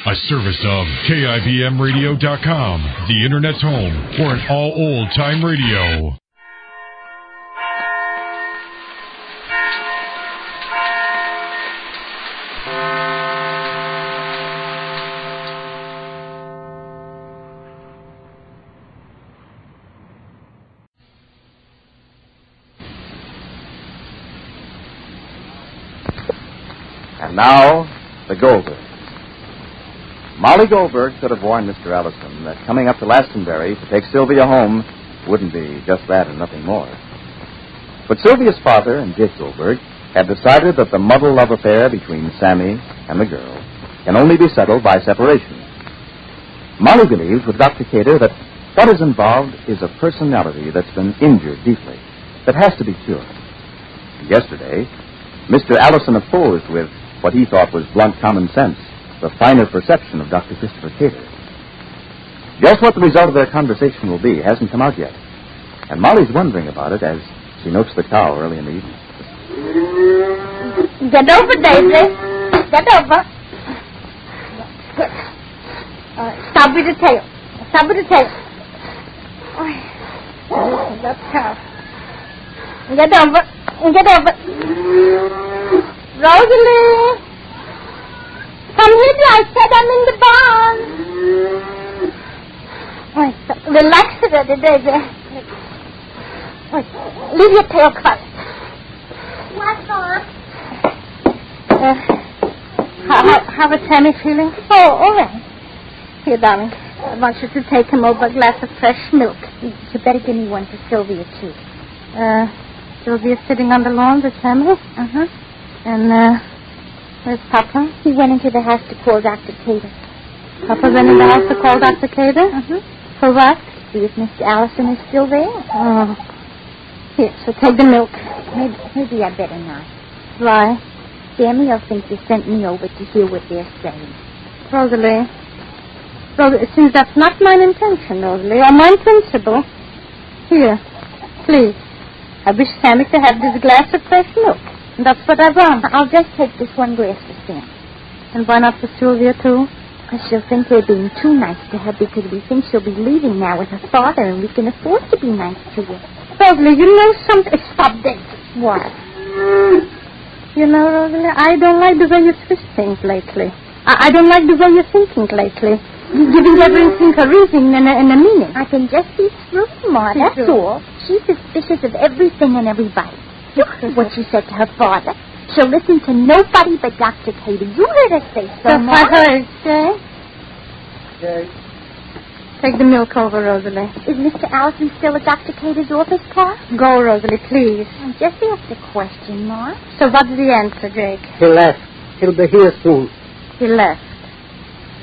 A service of KIBMradio.com, the Internet's home for an all old-time radio. And now, the Goldbergs. Molly Goldberg could have warned Mr. Allison that coming up to Glastonbury to take Sylvia home wouldn't be just that and nothing more. But Sylvia's father and Dick Goldberg had decided that the muddle love affair between Sammy and the girl can only be settled by separation. Molly believes with Dr. Cater that what is involved is a personality that's been injured deeply, that has to be cured. Yesterday, Mr. Allison opposed with what he thought was blunt common sense, the finer perception of Dr. Christopher Cater. Just what the result of their conversation will be hasn't come out yet, and Molly's wondering about it as she milks the cow early in the evening. Get over, Daisy. Get over. Stop with the tail. Stop with the tail. Oh, that's tough. Get over. Get over. Rosalie! Come here, I said I'm in the barn. Oh, relax a bit, Daisy. Oh, leave your tail cut. What's up? How is Sammy feeling? Oh, all right. Here, darling. I want you to take him over a glass of fresh milk. You better give me one for Sylvia, too. Sylvia's sitting on the lawn with Sammy? Uh-huh. And, where's Papa? He went into the house to call Dr. Cater. Papa went in the house to call Dr. Cater? Uh-huh. For what? See if Mr. Allison is still there. Oh. Here, so take the milk. Maybe I better not. Why? Sammy will think you sent me over to hear what they're saying. Rosalie, since that's not my intention, Rosalie, or my principle, here, please. I wish Sammy to have this glass of fresh milk. And that's what I want. I'll just take this one glass for Sam. And why not for Sylvia, too? Because she'll think we're being too nice to her because we think she'll be leaving now with her father and we can afford to be nice to her. Rosalie, you know something. Stop this. What? You know, Rosalie, I don't like the way you twist things lately. I don't like the way you're thinking lately. You're giving everything a reason and a meaning. I can just be through, Ma, that's all. She's suspicious of everything and everybody. You heard what she said to her father. She'll listen to nobody but Dr. Cater. You heard her say so, Ma. I heard, Jay. Take the milk over, Rosalie. Is Mr. Allison still at Dr. Cater's office, Pa? Go, Rosalie, please. Just ask the question, Ma. So what's the answer, Jake? He left. He'll be here soon. He left.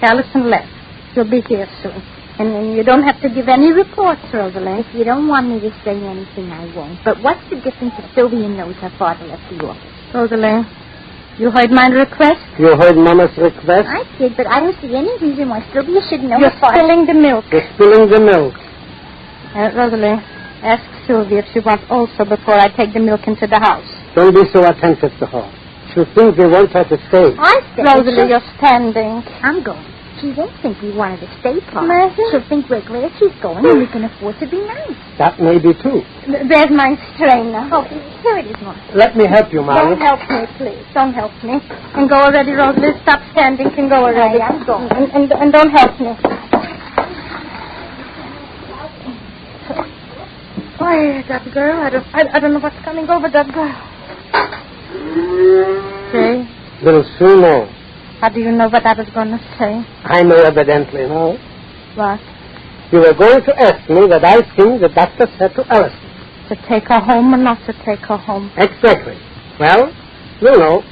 Allison left. He'll be here soon. And you don't have to give any reports, Rosalie. If you don't want me to say anything, I won't. But what's the difference if Sylvia knows her father left the office? Rosalie, you heard my request? You heard Mama's request? I did, but I don't see any reason why Sylvia should know her father. You're spilling the milk. You're spilling the milk. Rosalie, ask Sylvia if she wants also before I take the milk into the house. Don't be so attentive to her. She'll think we want her to stay. I stay. Rosalie, you're standing. I'm going. She won't think we wanted to stay, Pa. She'll think we're glad she's going and we can afford to be nice. That may be true. There's my strainer. Oh, here it is, Ma. Let me help you, Molly. Don't help me, please. Don't help me. And go already, Rosalie. Stop standing. Can go already. I'm going. And don't help me. Why, that girl, I don't know what's coming over that girl. Jay? We'll soon know. How do you know what I was going to say? I know evidently now. What? You were going to ask me what I think the doctor said to Allison. To take her home or not to take her home? Exactly. Well, you know.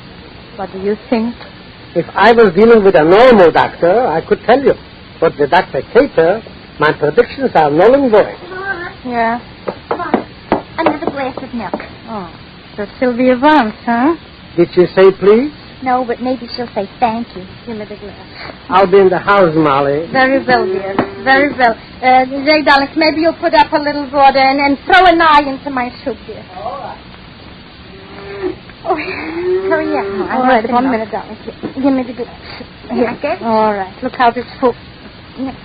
What do you think? If I was dealing with a normal doctor, I could tell you. But with Dr. Cater, my predictions are null and void. Yeah. Another glass of milk. Oh, so Sylvia Vance, huh? Did she say please? No, but maybe she'll say thank you. Give me the glass. I'll be in the house, Molly. Very well, dear. Very well. Jay, darling, maybe you'll put up a little water and throw an eye into my soup, dear. All right. Oh, hurry up. No, All right, 1 minute, darling. Give me the good... Here. Okay. All right. Look how this full... Here,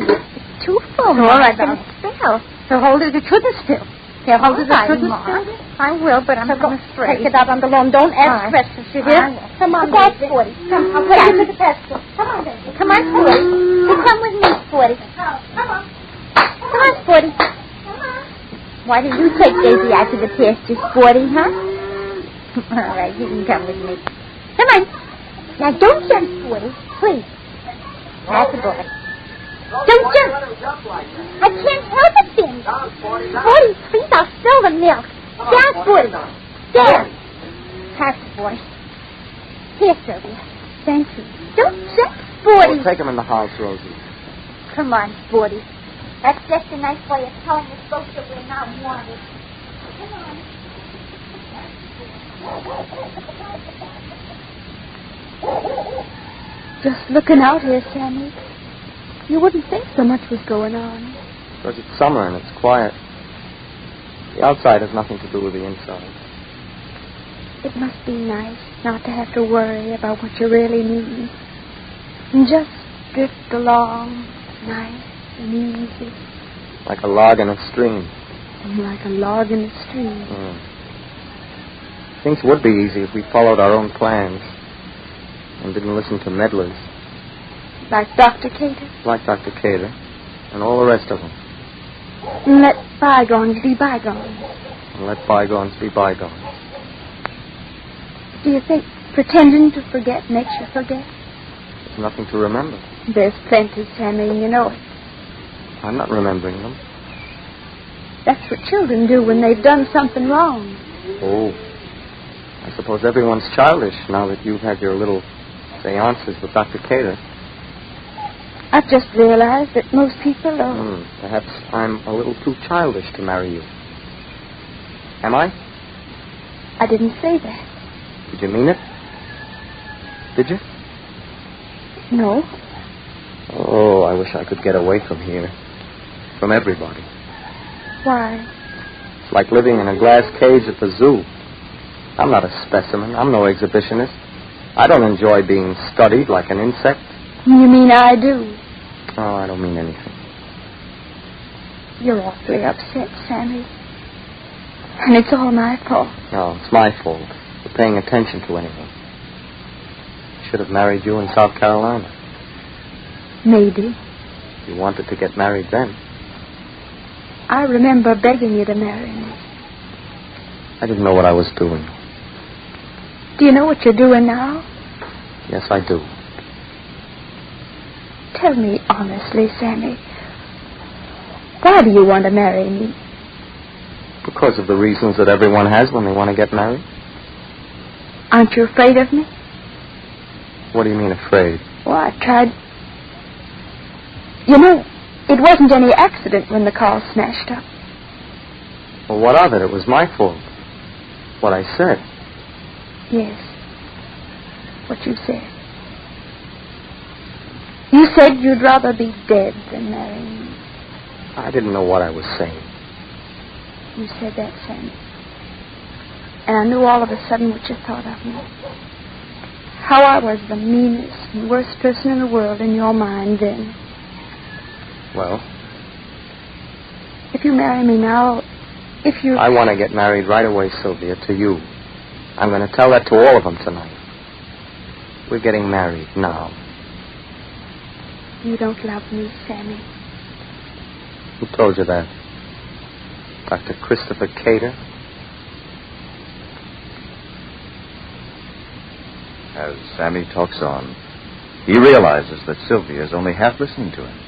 it's too full. All right, darling. spill. So hold it. It shouldn't spill. Here, hold it. It shouldn't spill. I will, but I'm afraid. Take it out on the lawn. Don't add questions, you hear? Come on, Dad, Sporty. Come, I'll take you to the pasture. Come on, baby. Come on, Sporty. You come with me, Sporty. Come on. Come on, Sporty. Come on. Why don't you take Daisy out to the pasture, Sporty, huh? All right, you can come with me. Come on. Now, don't jump, Sporty. Please. That's a boy. Don't jump. I can't help it, Ben. Sporty, please, I'll spill the milk. Down, Sporty. Down. Pass it, boy. Here, Sylvia. Thank you. Don't jump, Sporty. Oh, take him in the house, Rosie. Come on, Sporty. That's just a nice way of telling us both that we're not wanted. Come on. Just looking out here, Sammy. You wouldn't think so much was going on. Because it's summer and it's quiet. The outside has nothing to do with the inside. It must be nice not to have to worry about what you really need. And just drift along, nice and easy. Like a log in a stream. Like a log in a stream. Things would be easy if we followed our own plans and didn't listen to meddlers. Like Dr. Cater? Like Dr. Cater and all the rest of them. And let bygones be bygones. And let bygones be bygones. Do you think pretending to forget makes you forget? There's nothing to remember. There's plenty, Sammy, and you know it. I'm not remembering them. That's what children do when they've done something wrong. Oh. I suppose everyone's childish now that you've had your little seances with Dr. Cater. I've just realized that most people are... Perhaps I'm a little too childish to marry you. Am I? I didn't say that. Did you mean it? Did you? No. Oh, I wish I could get away from here. From everybody. Why? It's like living in a glass cage at the zoo. I'm not a specimen. I'm no exhibitionist. I don't enjoy being studied like an insect. You mean I do? Oh, I don't mean anything. You're awfully upset, Sammy. And it's all my fault. No, it's my fault for paying attention to anyone. I should have married you in South Carolina. Maybe. You wanted to get married then. I remember begging you to marry me. I didn't know what I was doing. Do you know what you're doing now? Yes, I do. Tell me honestly, Sammy. Why do you want to marry me? Because of the reasons that everyone has when they want to get married. Aren't you afraid of me? What do you mean, afraid? Well, I tried... You know, it wasn't any accident when the car smashed up. Well, what of it? It was my fault. What I said. Yes. What you said. You said you'd rather be dead than marry me. I didn't know what I was saying. You said that, Sammy. And I knew all of a sudden what you thought of me. How I was the meanest and worst person in the world in your mind then. Well? If you marry me now, if you... I want to get married right away, Sylvia, to you. I'm going to tell that to all of them tonight. We're getting married now. You don't love me, Sammy. Who told you that? Dr. Christopher Cater? As Sammy talks on, he realizes that Sylvia is only half listening to him.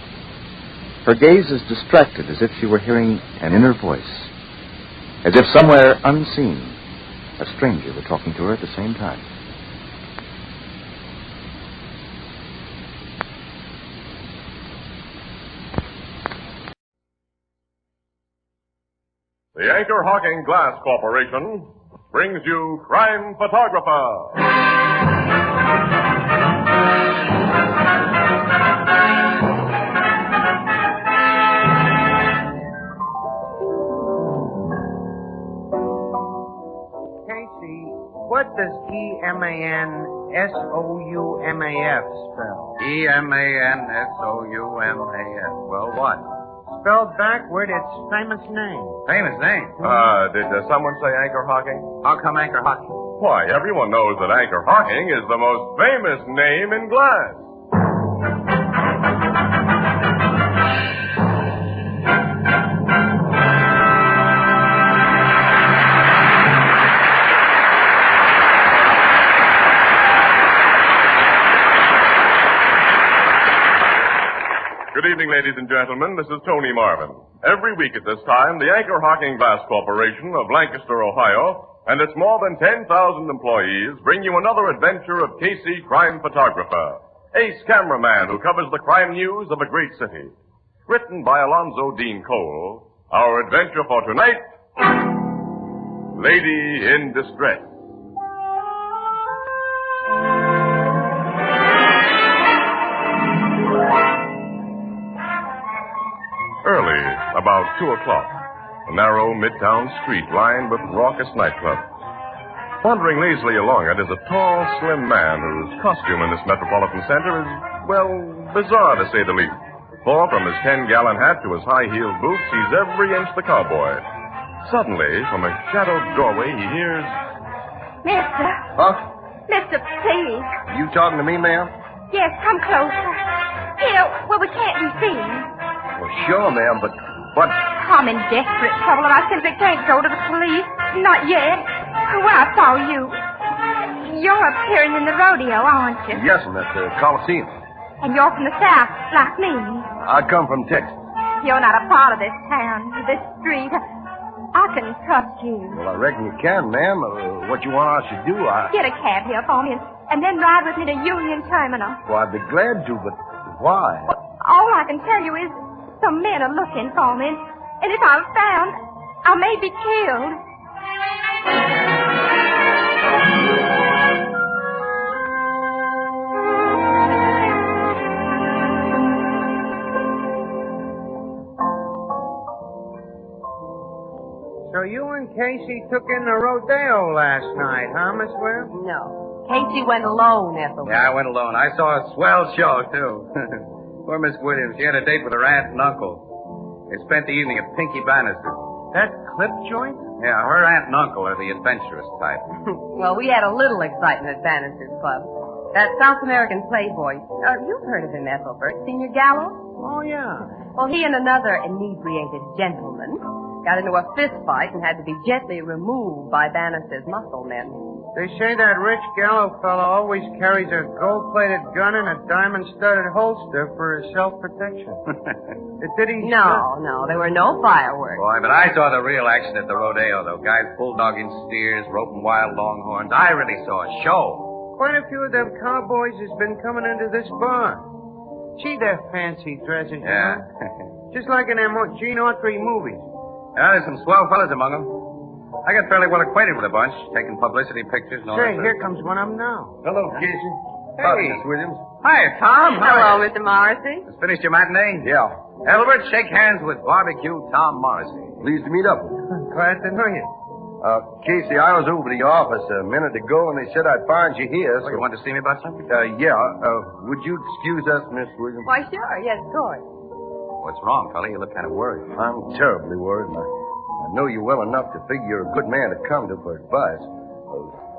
Her gaze is distracted as if she were hearing an inner voice. As if somewhere unseen, a stranger were talking to her at the same time. The Anchor Hawking Glass Corporation brings you Crime Photographer. Casey, what does E-M-A-N-S-O-U-M-A-F spelled. E-M-A-N-S-O-U-M-A-F. Well, what? Spelled backward, it's famous name. Famous name. Did someone say anchor hocking? How come anchor hocking? Why, everyone knows that anchor hocking is the most famous name in glass. Good evening, ladies and gentlemen. This is Tony Marvin. Every week at this time, the Anchor Hocking Glass Corporation of Lancaster, Ohio, and its more than 10,000 employees bring you another adventure of Casey, crime photographer, ace cameraman who covers the crime news of a great city. Written by Alonzo Dean Cole, our adventure for tonight, Lady in Distress. Early, about 2 o'clock, a narrow midtown street lined with raucous nightclubs. Wandering lazily along it is a tall, slim man whose costume in this metropolitan center is, well, bizarre to say the least. For from his 10-gallon hat to his high-heeled boots, he's every inch the cowboy. Suddenly, from a shadowed doorway, he hears... Mister. Huh? Mister, please. You talking to me, ma'am? Yes, come closer. Here, where we can't be seen. Well, sure, ma'am, but what... I'm in desperate trouble, and I simply can't go to the police. Not yet. Well, I saw you. You're appearing in the rodeo, aren't you? Yes, ma'am, at the Coliseum. And you're from the South, like me. I come from Texas. You're not a part of this town, this street. I can trust you. Well, I reckon you can, ma'am. What you want I should do, Get a cab here for me, and then ride with me to Union Terminal. Well, I'd be glad to, but why? All I can tell you is some men are looking for me, and if I'm found, I may be killed. So you and Casey took in the rodeo last night, huh, Miss Webb? No. Casey went alone, Ethel. Yeah, I went alone. I saw a swell show, too. Poor Miss Williams. She had a date with her aunt and uncle. They spent the evening at Pinky Bannister's. That clip joint? Yeah, her aunt and uncle are the adventurous type. Well, we had a little excitement at Bannister's Club. That South American playboy. You've heard of him, Ethelbert. Senior Gallo? Oh, yeah. Well, he and another inebriated gentleman got into a fist fight and had to be gently removed by Bannister's muscle men. They say that rich Gallo fella always carries a gold-plated gun and a diamond-studded holster for self-protection. Did he? No, there were no fireworks. Boy, but I saw the real action at the rodeo, though. Guys bulldogging steers, roping wild longhorns. I really saw a show. Quite a few of them cowboys has been coming into this bar. See their fancy dresses, Yeah. you know? Just like in them Gene Autry movies. Yeah, there's some swell fellas among them. I got fairly well acquainted with a bunch, taking publicity pictures and all Say, that. here comes one of them now. Hello, Casey. Hey. Miss Williams. Hi, Tom. Hello, Mr. Morrissey. Just finished your matinee? Yeah. Albert, shake hands with barbecue Tom Morrissey. Pleased to meet up with you. Glad to know you. Casey, I was over to your office a minute ago, and they said I'd find you here. So you wanted to see me about something? Yeah. Would you excuse us, Miss Williams? Why, sure. Yes, of course. What's wrong, fella? You look kind of worried. I'm terribly worried. I know you well enough to figure you're a good man to come to for advice.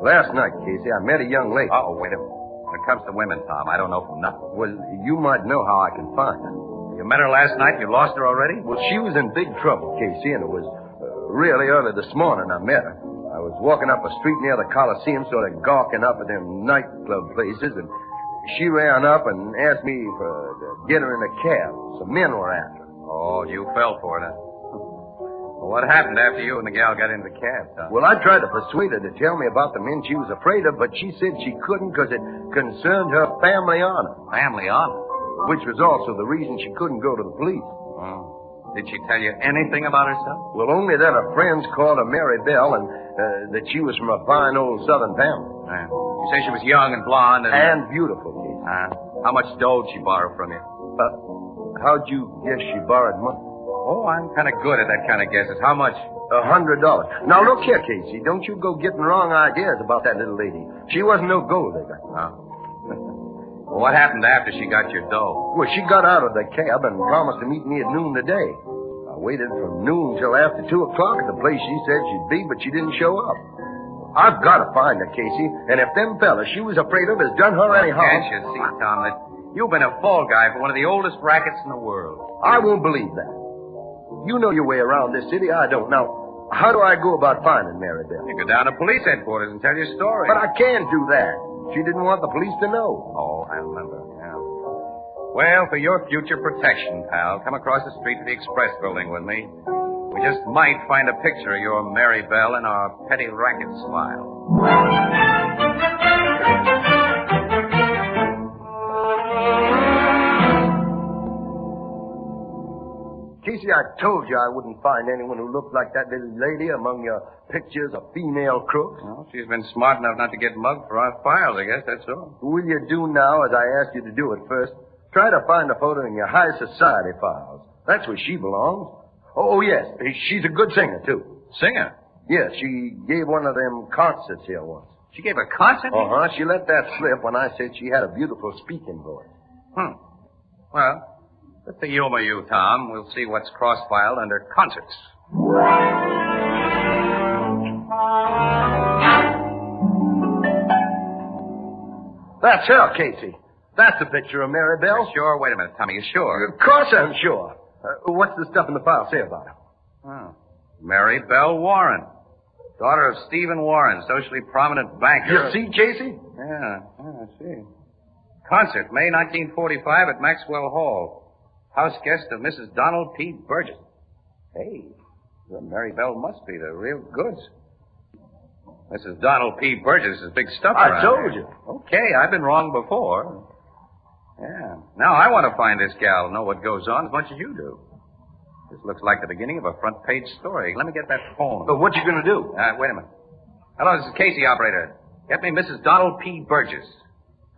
Last night, Casey, I met a young lady. Uh-oh, wait a minute. When it comes to women, Tom, I don't know from nothing. Well, you might know how I can find her. You met her last night? You lost her already? Well, she was in big trouble, Casey, and it was really early this morning I met her. I was walking up a street near the Coliseum, sort of gawking up at them nightclub places, and she ran up and asked me to get her in a cab. Some men were after her. Oh, you fell for it, huh? Well, what happened after you and the gal got into the cab, Tom? Well, I tried to persuade her to tell me about the men she was afraid of, but she said she couldn't because it concerned her family honor. Family honor? Which was also the reason she couldn't go to the police. Oh. Did she tell you anything about herself? Well, only that her friends called her Mary Bell and that she was from a fine old Southern family. You say she was young and blonde and beautiful, Keith. How much dough did she borrow from you? How'd you guess she borrowed money? Oh, I'm kind of good at that kind of guesses. How much? $100. Now, look here, Casey. Don't you go getting wrong ideas about that little lady. She wasn't no gold digger. Well, what happened after she got your dough? Well, she got out of the cab and promised to meet me at noon today. I waited from noon till after 2 o'clock at the place she said she'd be, but she didn't show up. I've got to find her, Casey, and if them fellas she was afraid of has done her any harm... Can't you see, Tom, that you've been a fall guy for one of the oldest rackets in the world? I won't believe that. You know your way around this city. I don't. Now, how do I go about finding Mary Bell? You go down to police headquarters and tell your story. But I can't do that. She didn't want the police to know. Oh, I remember, yeah. Well, for your future protection, pal, come across the street to the Express building with me. We just might find a picture of your Mary Bell in our petty racket smile. Casey, I told you I wouldn't find anyone who looked like that little lady among your pictures of female crooks. Well, she's been smart enough not to get mugged for our files, I guess, that's all. Will you do now as I asked you to do at first? Try to find a photo in your high society files. That's where she belongs. Oh, yes. She's a good singer, too. Singer? Yes, she gave one of them concerts here once. She gave a concert? Uh-huh. She let that slip when I said she had a beautiful speaking voice. Well, let the humor you, Tom. We'll see what's cross-filed under concerts. That's her, Casey. That's a picture of Mary Bell. You're sure? Wait a minute, Tommy. You sure? Of course I'm sure. What's the stuff in the file say about her? Mary Bell Warren. Daughter of Stephen Warren, socially prominent banker. You see, Casey? Yeah, I see. Concert, May 1945 at Maxwell Hall. House guest of Mrs. Donald P. Burgess. Hey, the Mary Bell must be the real goods. Mrs. Donald P. Burgess is big stuff around I told here. you. Okay, I've been wrong before. Yeah. Now I want to find this gal and know what goes on as much as you do. This looks like the beginning of a front-page story. Let me get that phone. But what you going to do? Wait a minute. Hello, this is Casey, operator. Get me Mrs. Donald P. Burgess.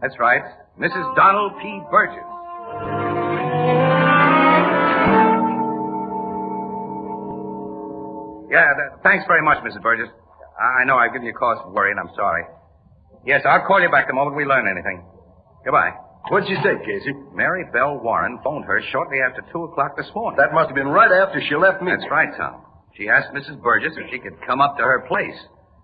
That's right, Mrs. Donald P. Burgess. Yeah, thanks very much, Mrs. Burgess. I know I've given you cause for worry, and I'm sorry. Yes, I'll call you back the moment we learn anything. Goodbye. What'd she say, Casey? Mary Bell Warren phoned her shortly after 2 o'clock this morning. That must have been right after she left me. That's right, Tom. She asked Mrs. Burgess if she could come up to her place,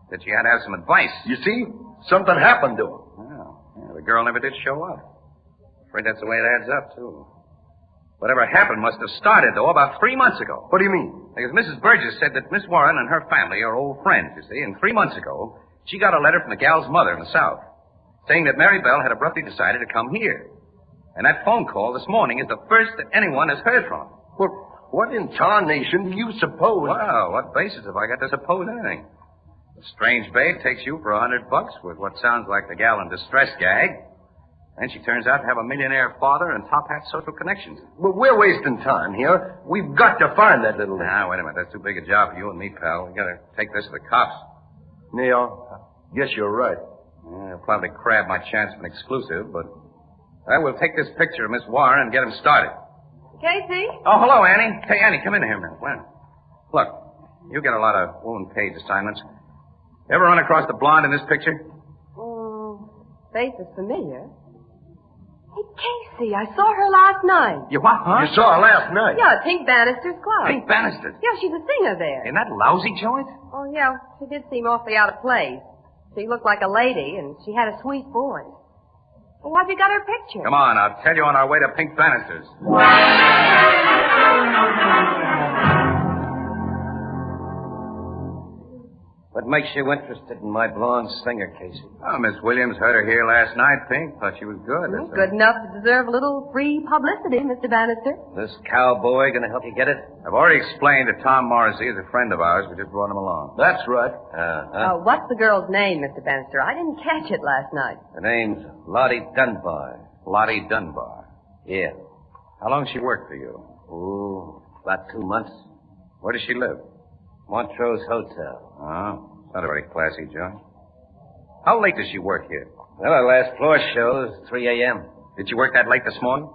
that she had to have some advice. You see? Something happened to her. Yeah, the girl never did show up. Afraid that's the way it adds up, too. Whatever happened must have started, though, about 3 months ago. What do you mean? Because Mrs. Burgess said that Miss Warren and her family are old friends, you see, and 3 months ago, she got a letter from the gal's mother in the South, saying that Mary Bell had abruptly decided to come here. And that phone call this morning is the first that anyone has heard from. Well, what in tarnation do you suppose? Well, what basis have I got to suppose anything? A strange babe takes you for $100 with what sounds like the gal in distress gag. And she turns out to have a millionaire father and top-hat social connections. Well, we're wasting time here. We've got to find that little lady. Now, wait a minute. That's too big a job for you and me, pal. We gotta take this to the cops. Neil, guess you're right. Yeah, I'll probably crab my chance of an exclusive, but I will take this picture of Miss Warren and get him started. Casey? Oh, hello, Annie. Hey, Annie, come in here a minute. Look, you get a lot of wound page assignments. Ever run across the blonde in this picture? Face is familiar. Hey, Casey, I saw her last night. You what, huh? You saw her last night? Yeah, at Pink Bannister's Club. Pink Bannister? Yeah, she's a singer there. In that lousy joint? Oh, yeah, she did seem awfully out of place. She looked like a lady, and she had a sweet voice. Well, have you got her picture? Come on, I'll tell you on our way to Pink Bannister's. What makes you interested in my blonde singer, Casey? Oh, Miss Williams heard her here last night, Pink. Thought she was good. Good enough to deserve a little free publicity, Mr. Bannister. This cowboy gonna help you get it? I've already explained that Tom Morrissey is a friend of ours. We just brought him along. That's right. What's the girl's name, Mr. Bannister? I didn't catch it last night. Her name's Lottie Dunbar. Lottie Dunbar. Yeah. How long she worked for you? Oh, about 2 months. Where does she live? Montrose Hotel. Oh, not a very classy joint. How late does she work here? Well, our last floor show is 3 a.m. Did she work that late this morning?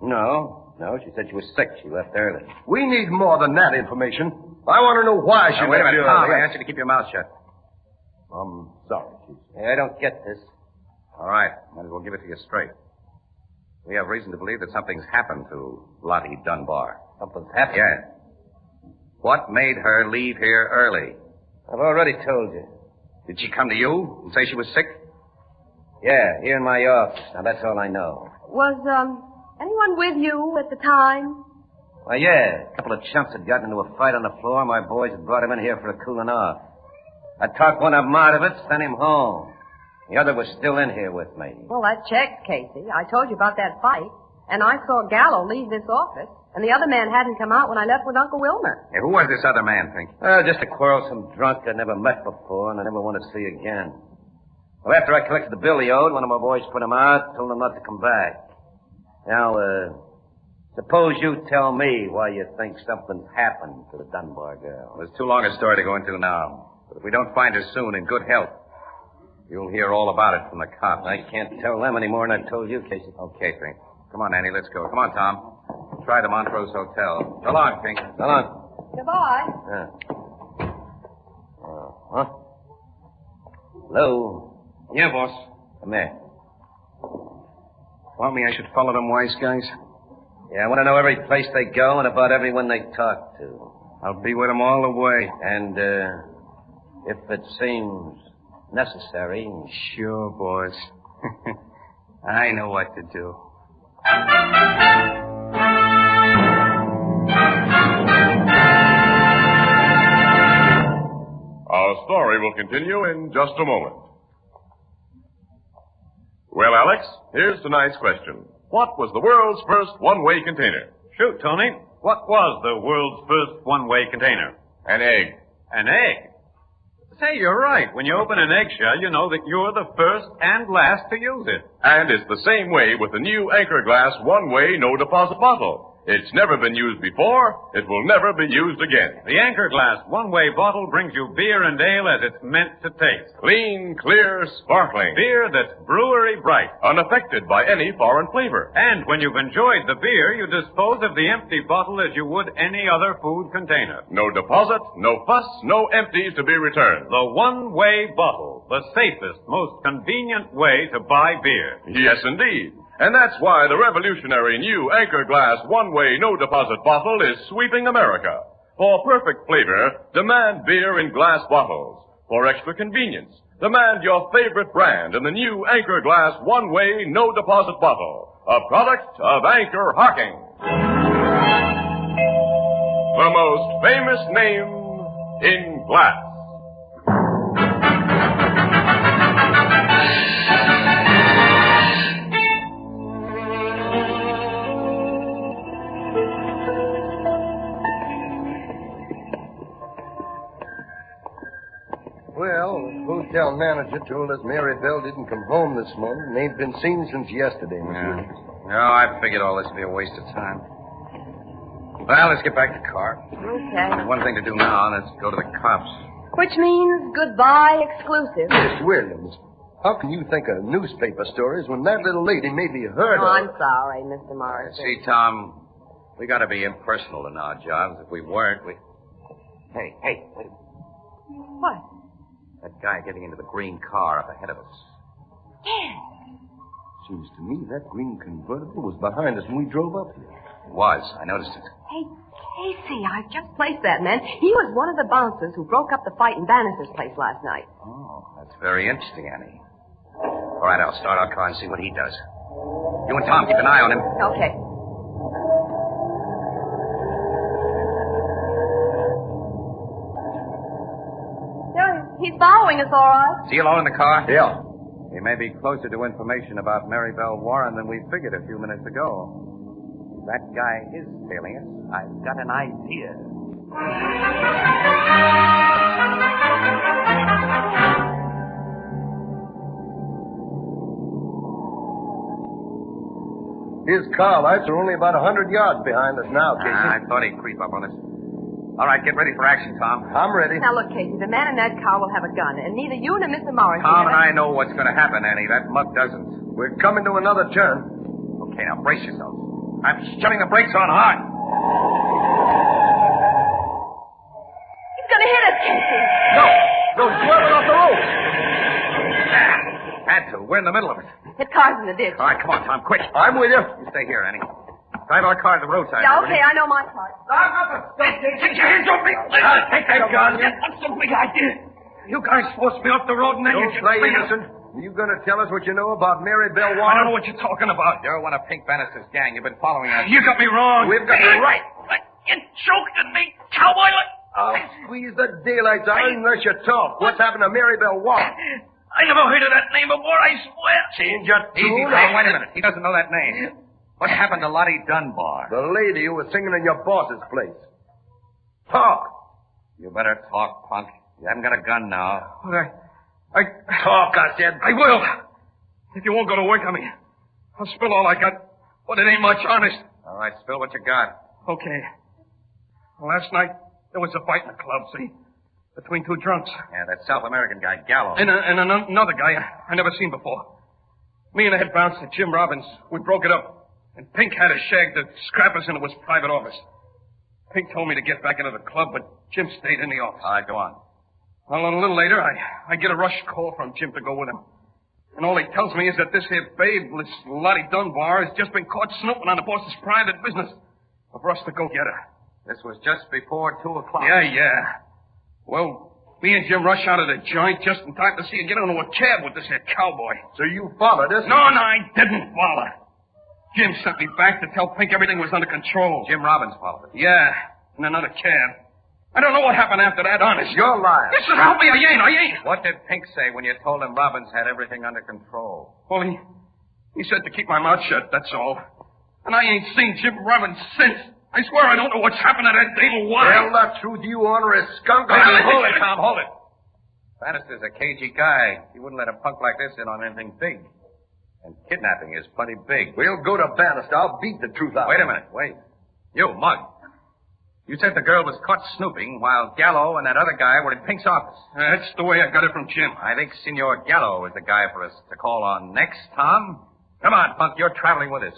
No, she said she was sick. She left early. We need more than that information. I want to know why she Wait a left minute, you Tom. early. I asked you to keep your mouth shut. I'm sorry, Casey. Hey, I don't get this. All right. Might as well give it to you straight. We have reason to believe that something's happened to Lottie Dunbar. Something's happened? Yeah. What made her leave here early? I've already told you. Did she come to you and say she was sick? Yeah, here in my office. Now, that's all I know. Was, anyone with you at the time? Well, yeah. A couple of chumps had gotten into a fight on the floor. My boys had brought him in here for a cooling off. I talked one of them out of it, sent him home. The other was still in here with me. Well, that checks, Casey. I told you about that fight. And I saw Gallo leave this office. And the other man hadn't come out when I left with Uncle Wilmer. Hey, who was this other man, Pink? Just a quarrelsome drunk I'd never met before and I never want to see again. Well, after I collected the bill he owed, one of my boys put him out, told him not to come back. Now, suppose you tell me why you think something's happened to the Dunbar girl. Well, it's too long a story to go into now. But if we don't find her soon in good health, you'll hear all about it from the cops. I can't tell them any more than I've told you, Casey. Okay, Pink. Come on, Annie, let's go. Come on, Tom. Try the Montrose Hotel. So long, Pink. So long. Goodbye. Huh? Hello? Yeah, boss. Come here. Want me I should follow them wise guys? Yeah, I want to know every place they go and about everyone they talk to. I'll be with them all the way. And, if it seems necessary... Sure, boss. I know what to do. Our story will continue in just a moment. Well, Alex, here's tonight's question. What was the world's first one-way container? Shoot, Tony. What was the world's first one-way container? An egg. An egg? Say, you're right. When you open an eggshell, you know that you're the first and last to use it. And it's the same way with the new Anchor Glass one-way no-deposit bottle. It's never been used before. It will never be used again. The Anchor Glass one-way bottle brings you beer and ale as it's meant to taste. Clean, clear, sparkling. Beer that's brewery bright. Unaffected by any foreign flavor. And when you've enjoyed the beer, you dispose of the empty bottle as you would any other food container. No deposit, no fuss, no empties to be returned. The one-way bottle. The safest, most convenient way to buy beer. Yes, indeed. And that's why the revolutionary new Anchor Glass one-way no-deposit bottle is sweeping America. For perfect flavor, demand beer in glass bottles. For extra convenience, demand your favorite brand in the new Anchor Glass one-way no-deposit bottle. A product of Anchor Hocking. The most famous name in glass. Well, the hotel manager told us Mary Bell didn't come home this morning and ain't been seen since yesterday, Miss Williams. No, I figured all this would be a waste of time. Well, let's get back to the car. Okay. There's one thing to do now. Let's go to the cops. Which means goodbye exclusive. Miss Williams, how can you think of newspaper stories when that little lady may be heard Oh, of? I'm sorry, Mr. Morrison. See, Tom, we got to be impersonal in our jobs. If we weren't, we... Hey, wait a minute. What? That guy getting into the green car up ahead of us. Yeah. Seems to me that green convertible was behind us when we drove up here. It was. I noticed it. Hey, Casey, I've just placed that man. He was one of the bouncers who broke up the fight in Bannister's place last night. Oh, that's very interesting, Annie. All right, I'll start our car and see what he does. You and Tom keep an eye on him. Okay. He's following us, all right. See you alone in the car? Yeah. He may be closer to information about Mary Bell Warren than we figured a few minutes ago. If that guy is tailing us, I've got an idea. His car lights are only about 100 yards behind us now, Casey. I thought he'd creep up on us. All right, get ready for action, Tom. I'm ready. Now, look, Casey, the man in that car will have a gun, and neither you nor Mr. Morrison... Tom and I know what's going to happen, Annie. That mug doesn't. We're coming to another turn. Okay, now brace yourself. I'm shoving the brakes on hard. No, swerving off the road. Had to. We're in the middle of it. Hit car's in the ditch. All right, come on, Tom, quick. I'm with you. You stay here, Annie. Drive our car to the roadside. Yeah, okay, I know my part. Get your hands off me. Take that gun. That's a big idea. You guys forced me off the road and then Don't you play innocent. You going to tell us what you know about Mary Bell Warren? I don't know what you're talking about. You're one of Pink Bannister's gang. You've been following us. You got me wrong. We've got you right. You choked at me, cowboy. I'll squeeze the daylights out unless you talk. What's happened to Mary Bell Warren? I never heard of that name before, I swear. Change your tune. Easy, Tom. Wait a minute. He doesn't know that name. What happened to Lottie Dunbar? The lady who was singing in your boss's place. Talk. You better talk, punk. You haven't got a gun now. Talk, I said. I will. If you won't go to work on me, I'll spill all I got. But it ain't much, honest. All right, spill what you got. Okay. Last night, there was a fight in the club, see? Between two drunks. Yeah, that South American guy, Gallo. And another guy I never seen before. Me and the head bouncer, Jim Robbins, we broke it up. And Pink had us shagged to scrappers into his private office. Pink told me to get back into the club, but Jim stayed in the office. All right, go on. Well, a little later, I get a rush call from Jim to go with him. And all he tells me is that this here babe, this Lottie Dunbar, has just been caught snooping on the boss's private business. For us to go get her. This was just before 2 o'clock. Yeah. Well, me and Jim rush out of the joint just in time to see her get into a cab with this here cowboy. So you followed us? No, I didn't follow. Jim sent me back to tell Pink everything was under control. Jim Robbins followed it. Yeah, in another cab. I don't know what happened after that, honest. You're lying. Listen, help me, I ain't. What did Pink say when you told him Robbins had everything under control? Well, he said to keep my mouth shut, that's all. And I ain't seen Jim Robbins since. I swear I don't know what's happened to that Dable Wine. Tell the truth, you ornery skunk. Hold it, Tom, hold it. Bannister's a cagey guy. He wouldn't let a punk like this in on anything big. And kidnapping is plenty big. We'll go to Bannister. I'll beat the truth out. Wait a minute, wait. You, Mug. You said the girl was caught snooping while Gallo and that other guy were in Pink's office. That's the way I got it from Jim. I think Senor Gallo is the guy for us to call on next, Tom. Come on, Punk, you're traveling with us.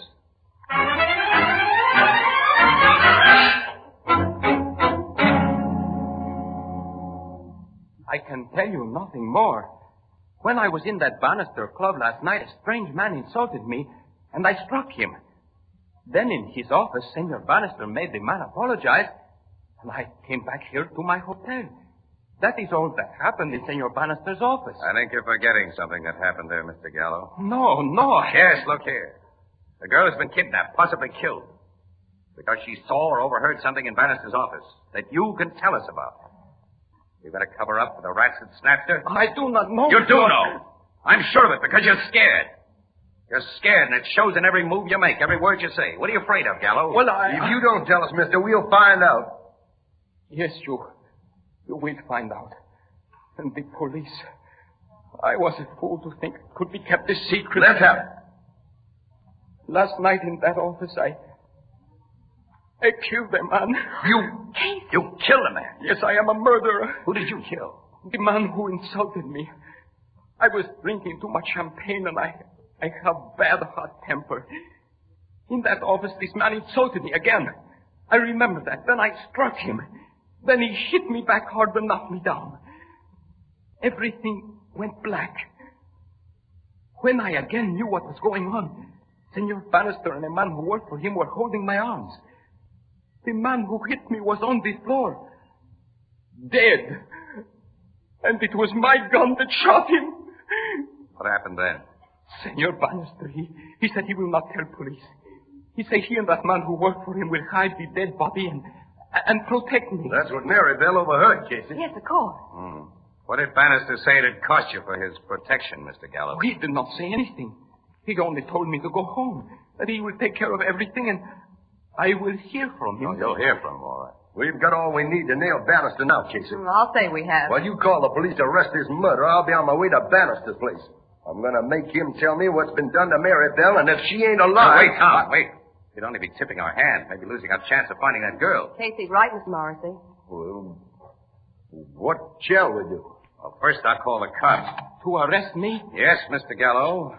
I can tell you nothing more. When I was in that Bannister club last night, a strange man insulted me, and I struck him. Then in his office, Senor Bannister made the man apologize, and I came back here to my hotel. That is all that happened in Senor Bannister's office. I think you're forgetting something that happened there, Mr. Gallo. No. Yes, look here. The girl has been kidnapped, possibly killed, because she saw or overheard something in Bannister's office that you can tell us about. You've got to cover up for the rats that snatched her? I do not know. You do know. I'm sure of it because you're scared. You're scared, and it shows in every move you make, every word you say. What are you afraid of, Gallo? Well, If you don't tell us, mister, we'll find out. Yes, you will find out. And the police. I was a fool to think it could be kept a secret. Let's have it. Last night in that office, I killed a man. You killed a man? Yes, I am a murderer. Who did you kill? The man who insulted me. I was drinking too much champagne and I have bad hot temper. In that office, this man insulted me again. I remember that. Then I struck him. Then he hit me back hard and knocked me down. Everything went black. When I again knew what was going on, Senor Bannister and a man who worked for him were holding my arms. The man who hit me was on the floor, dead. And it was my gun that shot him. What happened then? Senor Bannister, he said he will not tell police. He said he and that man who worked for him will hide the dead body and protect me. That's what Mary Bell overheard, Casey. Yes, of course. What did Bannister say it'd cost you for his protection, Mr. Gallo? He did not say anything. He only told me to go home, that he will take care of everything, and I will hear from him. Oh, you'll hear from him, all right. We've got all we need to nail Bannister now, Casey. I'll say we have. While you call the police to arrest this murderer, I'll be on my way to Bannister's place. I'm going to make him tell me what's been done to Mary Bell, and if she ain't alive... Wait, Tom, wait. You'd only be tipping our hand, maybe losing our chance of finding that girl. Casey's right, Miss Morrissey. Well, what shall we do? Well, first I'll call the cops. To arrest me? Yes, Mr. Gallo.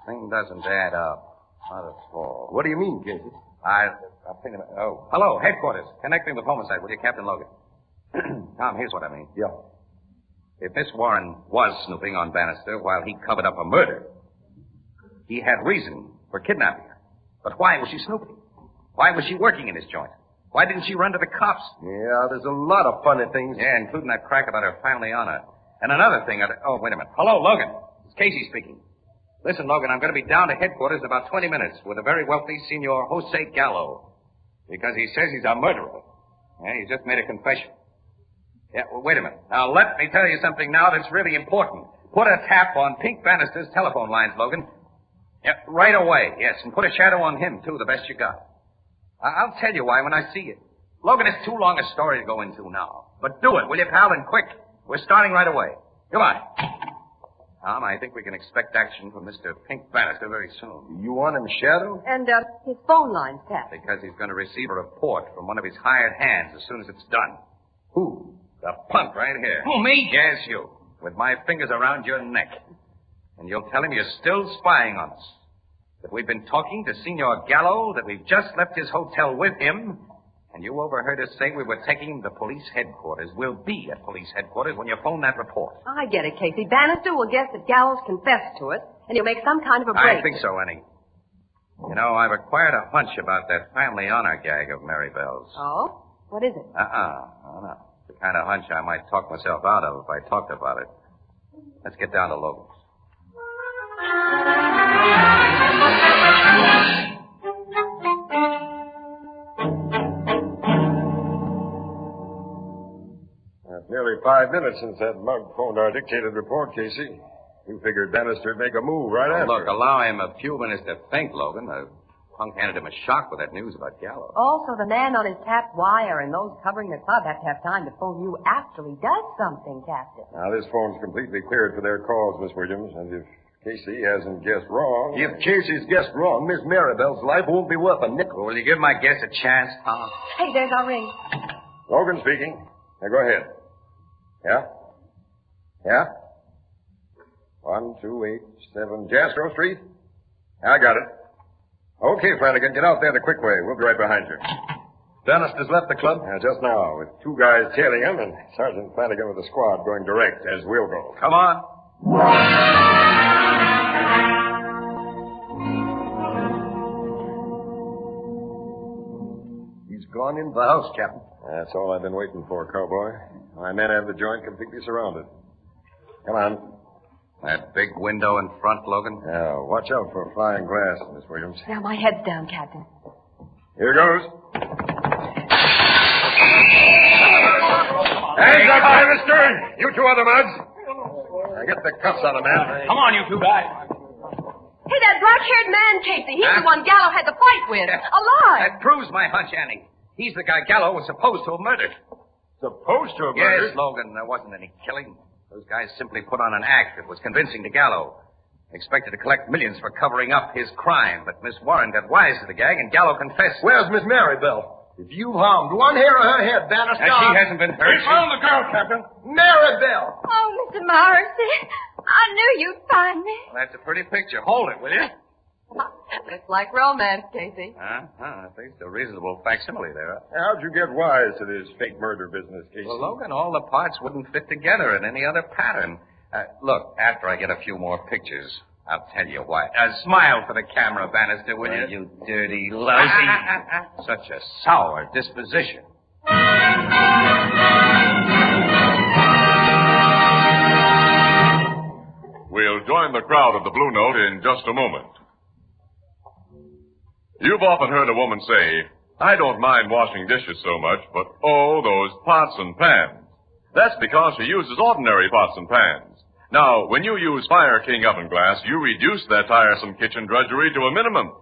Thing doesn't add up. Not at all. What do you mean, Casey? I'll think of it. Oh, hello, headquarters. Connect me with homicide, will you, Captain Logan? Tom, here's what I mean. Yeah. If Miss Warren was snooping on Bannister while he covered up a murder, he had reason for kidnapping her. But why was she snooping? Why was she working in his joint? Why didn't she run to the cops? Yeah, there's a lot of funny things. Yeah, including that crack about her family honor. And another thing. Oh, wait a minute. Hello, Logan. It's Casey speaking. Listen, Logan, I'm going to be down to headquarters in about 20 minutes with a very wealthy Senor Jose Gallo. Because he says he's a murderer. Yeah, he just made a confession. Yeah, well, wait a minute. Now, let me tell you something now that's really important. Put a tap on Pink Bannister's telephone lines, Logan. Yeah, right away, yes. And put a shadow on him, too, the best you got. I'll tell you why when I see you. Logan, it's too long a story to go into now. But do it, will you, pal, and quick. We're starting right away. Goodbye. Tom, I think we can expect action from Mr. Pink Bannister very soon. You want him shadowed? And, his phone line's tapped. Because he's going to receive a report from one of his hired hands as soon as it's done. Who? The punk right here. Who, me? Yes, you. With my fingers around your neck. And you'll tell him you're still spying on us. That we've been talking to Senor Gallo, that we've just left his hotel with him, and you overheard us say we were taking him to police headquarters. We'll be at police headquarters when you phone that report. I get it, Casey. Bannister will guess that Gallo's confessed to it, and he'll make some kind of a break. I think so, Annie. You know, I've acquired a hunch about that family honor gag of Mary Bell's. Oh? What is it? Oh, no. The kind of hunch I might talk myself out of if I talked about it. Let's get down to Logan's. Nearly 5 minutes since that mug phoned our dictated report, Casey. You figured Bannister'd make a move right after. Look, allow him a few minutes to think, Logan. The punk handed him a shock with that news about Gallo. Also, the man on his tapped wire and those covering the club have to have time to phone you after he does something, Captain. Now, this phone's completely cleared for their calls, Miss Williams, and if Casey hasn't guessed wrong... If Casey's guessed wrong, Miss Maribel's life won't be worth a nickel. Will you give my guess a chance, Tom? Hey, there's our ring. Logan speaking. Now, go ahead. Yeah? Yeah? 1287 Jastrow Street? I got it. Okay, Flanagan, get out there the quick way. We'll be right behind you. Bannister's left the club? Just now, with 2 guys tailing him and Sergeant Flanagan with the squad going direct, as we'll go. Come on. He's gone into the house, Captain. That's all I've been waiting for, cowboy. My men have the joint completely surrounded. Come on. That big window in front, Logan? Yeah, watch out for flying glass, Miss Williams. Now, my head's down, Captain. Here goes. Hands up, Bannister! You 2 other mugs. Now get the cuffs on him, man. Come on, you 2 guys. Hey, that black-haired man, Casey. He's the one Gallo had the fight with. Alive. That proves my hunch, Annie. He's the guy Gallo was supposed to have murdered. Supposed to have murdered? Yes, Logan. There wasn't any killing. Those guys simply put on an act that was convincing to Gallo. Expected to collect millions for covering up his crime, but Miss Warren got wise to the gag, and Gallo confessed. Where's Miss Maribel? If you've harmed one hair of her head, Bannister... And she hasn't been hurt. We found the girl, Captain. Maribel! Oh, Mr. Morrissey, I knew you'd find me. Well, that's a pretty picture. Hold it, will you? It's like romance, Casey. At least a reasonable facsimile there. How'd you get wise to this fake murder business, Casey? Well, Logan, all the parts wouldn't fit together in any other pattern. Look, after I get a few more pictures, I'll tell you why. Smile for the camera, Bannister, will you? You dirty lousy. Such a sour disposition. We'll join the crowd at the Blue Note in just a moment. You've often heard a woman say, I don't mind washing dishes so much, but oh, those pots and pans. That's because she uses ordinary pots and pans. Now, when you use Fire King oven glass, you reduce that tiresome kitchen drudgery to a minimum.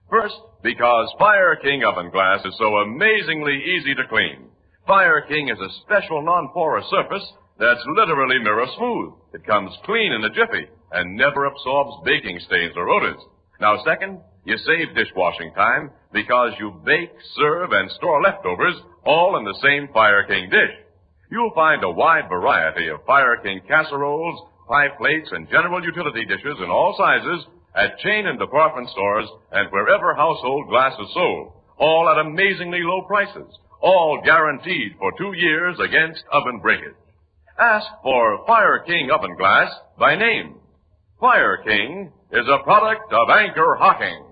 First, because Fire King oven glass is so amazingly easy to clean. Fire King is a special non-porous surface that's literally mirror smooth. It comes clean in a jiffy and never absorbs baking stains or odors. Now, second, you save dishwashing time because you bake, serve, and store leftovers all in the same Fire King dish. You'll find a wide variety of Fire King casseroles, pie plates, and general utility dishes in all sizes at chain and department stores and wherever household glass is sold, all at amazingly low prices. all guaranteed for 2 years against oven breakage. Ask for Fire King oven glass by name. Fire King is a product of Anchor Hocking,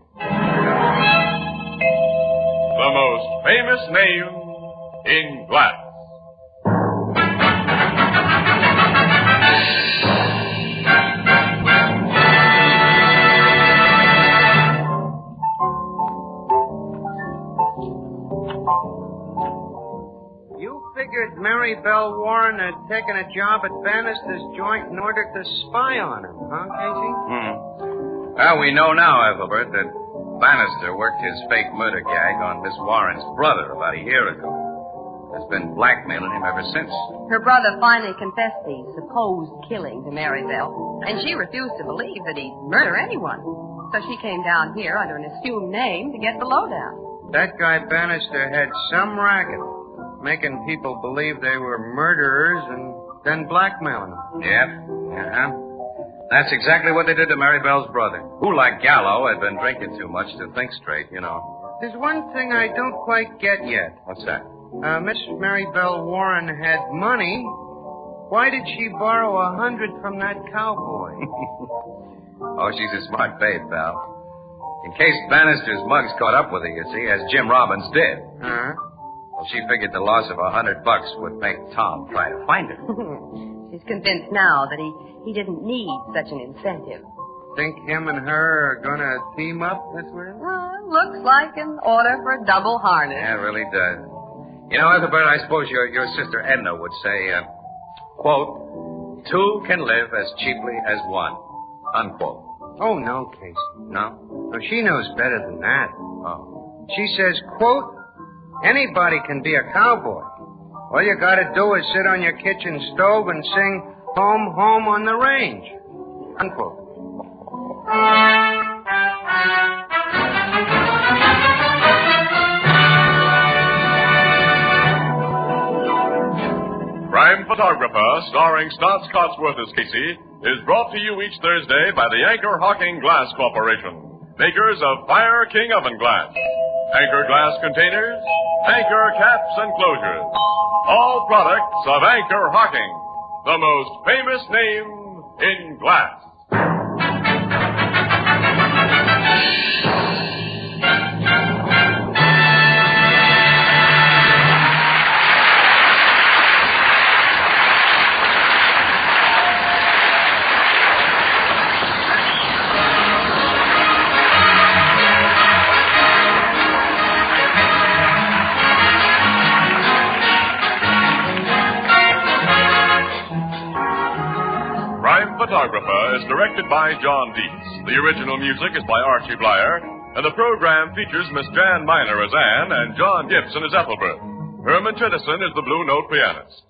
the most famous name in glass. Figured Mary Belle Warren had taken a job at Bannister's joint in order to spy on him, huh, Casey? Well, we know now, Ethelbert, that Bannister worked his fake murder gag on Miss Warren's brother about a year ago. Has been blackmailing him ever since. Her brother finally confessed the supposed killing to Mary Belle, and she refused to believe that he'd murder anyone. So she came down here under an assumed name to get the lowdown. That guy Bannister had some racket, making people believe they were murderers and then blackmailing them. Yep. Uh-huh. That's exactly what they did to Mary Belle's brother, who, like Gallo, had been drinking too much to think straight, you know. There's one thing I don't quite get yet. What's that? Miss Mary Belle Warren had money. Why did she borrow $100 from that cowboy? Oh, she's a smart babe, pal. In case Bannister's mugs caught up with her, you see, as Jim Robbins did. Huh? Well, she figured the loss of $100 would make Tom try to find her. She's convinced now that he didn't need such an incentive. Think him and her are going to team up this way? Looks like an order for a double harness. Yeah, it really does. You know, Ethelbert, I suppose your sister Edna would say, quote, 2 can live as cheaply as 1, unquote. Oh, no, Casey. No? No, she knows better than that. Oh. She says, quote, anybody can be a cowboy. All you gotta do is sit on your kitchen stove and sing Home, Home on the Range. Unquote. Crime Photographer, starring Stotts Cotsworth as Casey, is brought to you each Thursday by the Anchor Hocking Glass Corporation, makers of Fire King oven glass, Anchor glass containers, Anchor caps and closures. All products of Anchor Hocking, the most famous name in glass. Photographer is directed by John Dietz. The original music is by Archie Blyer, and the program features Miss Jan Miner as Anne and John Gibson as Ethelbert. Herman Chittison is the Blue Note pianist.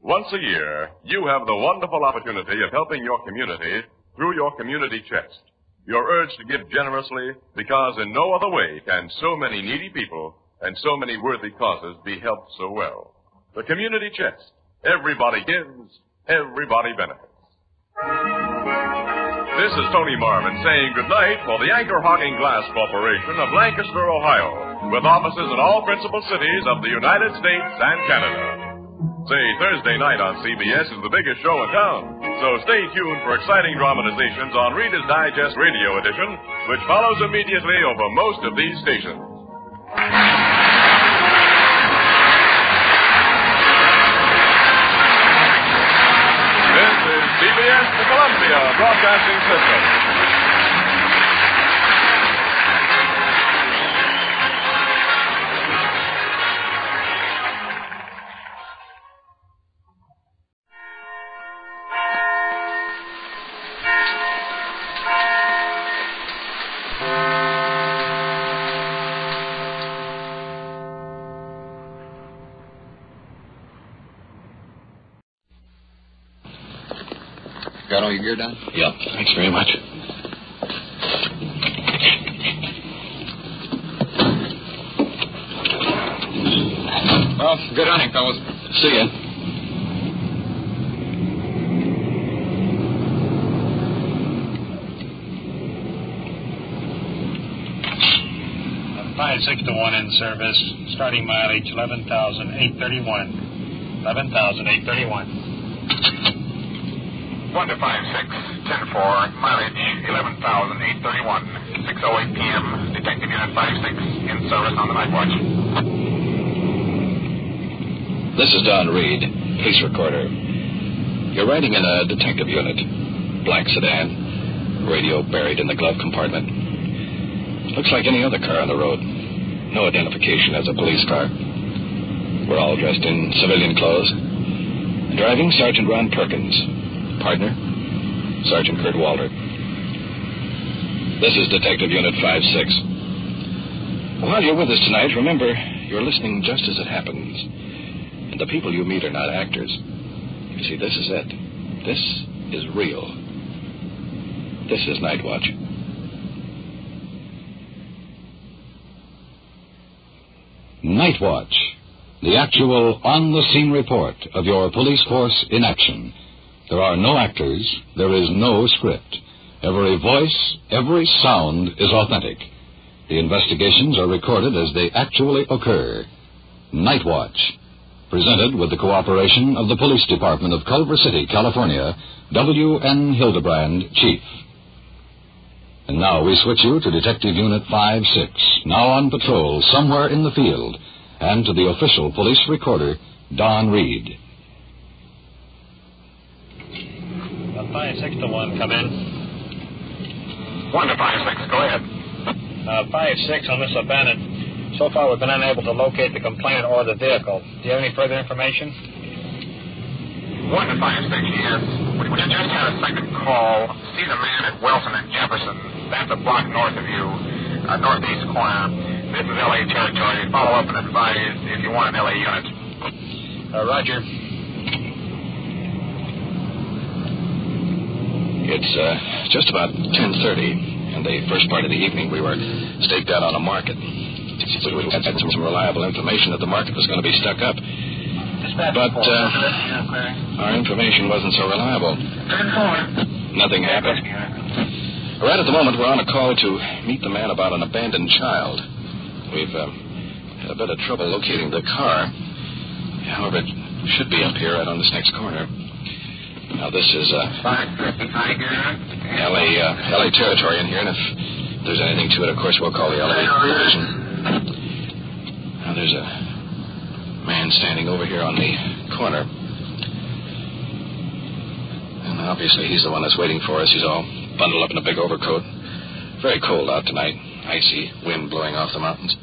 Once a year, you have the wonderful opportunity of helping your community through your community chest. You're urged to give generously because in no other way can so many needy people and so many worthy causes be helped so well. The community chest. Everybody gives, everybody benefits. This is Tony Marvin saying goodnight for the Anchor Hocking Glass Corporation of Lancaster, Ohio, with offices in all principal cities of the United States and Canada. Say, Thursday night on CBS is the biggest show in town, so stay tuned for exciting dramatizations on Reader's Digest Radio Edition, which follows immediately over most of these stations. CBS, the Columbia Broadcasting System. Got all your gear done? Yep. Thanks very much. Well, good hunting, fellas. See ya. 561 in service. Starting mileage 11,831. 11,831. 1 to 56, 10-4, mileage 11,831. 6:08 p.m. Detective Unit 56 in service on the night watch. This is Don Reed, police recorder. You're riding in a detective unit. Black sedan. Radio buried in the glove compartment. Looks like any other car on the road. No identification as a police car. We're all dressed in civilian clothes. Driving, Sergeant Ron Perkins. Partner, Sergeant Kurt Walter. This is Detective Unit 56. While you're with us tonight, remember, you're listening just as it happens. And the people you meet are not actors. You see, this is it. This is real. This is Night Watch. Night Watch, the actual on-the-scene report of your police force in action. There are no actors. There is no script. Every voice, every sound is authentic. The investigations are recorded as they actually occur. Night Watch, presented with the cooperation of the Police Department of Culver City, California, W.N. Hildebrand, Chief. And now we switch you to Detective Unit 56, now on patrol somewhere in the field, and to the official police recorder, Don Reed. 561, come in. 1 to 56, go ahead. 56 on this abandoned. So far, we've been unable to locate the complainant or the vehicle. Do you have any further information? 1 to 56, yes. We just had a second call. See the man at Wilson and Jefferson. That's a block north of you, northeast corner. This is L.A. territory. Follow up and advise if you want an L.A. unit. Roger. It's just about 10:30. In the first part of the evening, we were staked out on a market. We had some reliable information that the market was going to be stuck up. But our information wasn't so reliable. Nothing happened. Right at the moment, we're on a call to meet the man about an abandoned child. We've had a bit of trouble locating the car. However, it should be up here right on this next corner. Now, this is L.A. territory in here, and if there's anything to it, of course, we'll call the L.A. division. Now, there's a man standing over here on the corner. And obviously, he's the one that's waiting for us. He's all bundled up in a big overcoat. Very cold out tonight. Icy wind blowing off the mountains.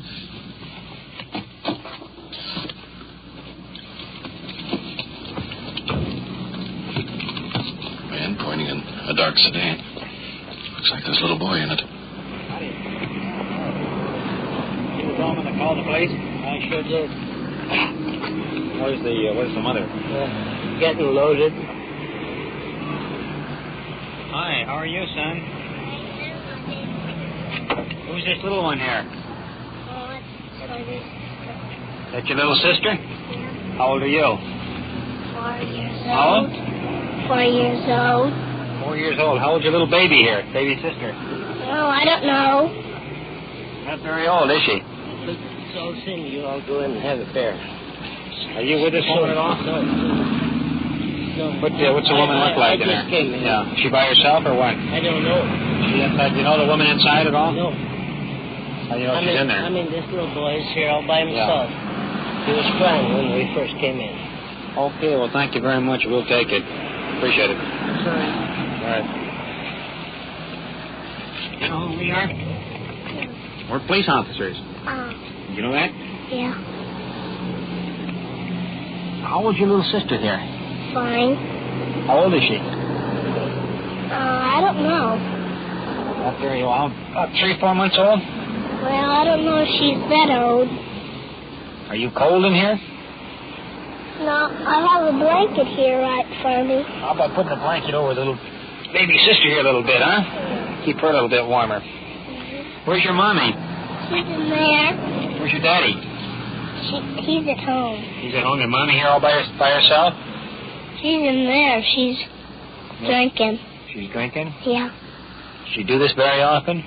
Man pointing in a dark sedan. Looks like there's a little boy in it. You were going to call the police? I sure did. Where's the mother? Getting loaded. Hi, how are you, son? Who's this little one here? That's your little sister? Yeah. How old are you? 4 years old. How old? 4 years old. 4 years old. How old's your little baby here? Baby sister? Oh, I don't know. Not very old, is she? So soon you all go in and have a bear. Are you with this woman at all? No. What's the woman look like in there? I just came in. Yeah. Is she by herself or what? I don't know. She inside? Do you know the woman inside at all? No. How do you know she's in there? I mean, this little boy's here all by himself. Yeah. He was crying when we first came in. Okay, well, thank you very much. We'll take it. Appreciate it. Sorry. All right. You know who we are? We're police officers. You know that? Yeah. How old's your little sister here? Fine. How old is she? I don't know. Not very old. About 3, 4 months old? Well, I don't know if she's that old. Are you cold in here? No, I have a blanket here right for me. How about putting a blanket over the little baby sister here a little bit, huh? Keep her a little bit warmer. Where's your mommy? She's in there. Where's your daddy? He's at home. He's at home. And mommy here all by herself? She's in there. She's drinking. She's drinking? Yeah. Does she do this very often?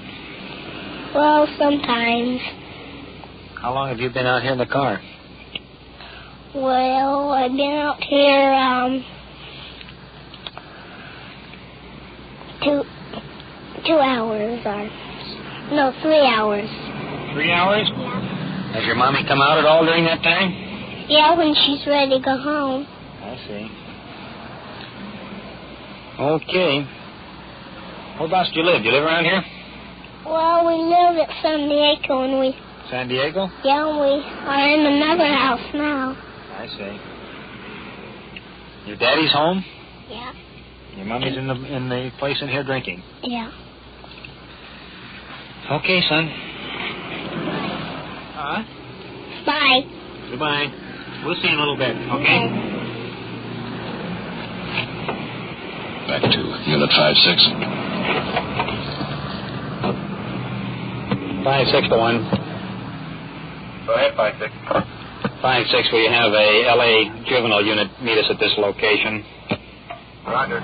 Well, sometimes. How long have you been out here in the car? Well, I've been out here, 2 hours, or... No, 3 hours. 3 hours? Yeah. Has your mommy come out at all during that time? Yeah, when she's ready to go home. I see. Okay. Whereabouts do you live? Do you live around here? Well, we live at San Diego, and we... San Diego? Yeah, we are in another house now. I see. Your daddy's home? Yeah. Your mommy's in the place in here drinking? Yeah. Okay, son. Bye. Goodbye. We'll see you in a little bit, okay? Back to Unit 5-6. 5-6 to 1. Go ahead, 5-6. 5-6, will you have a L.A. juvenile unit meet us at this location? Roger.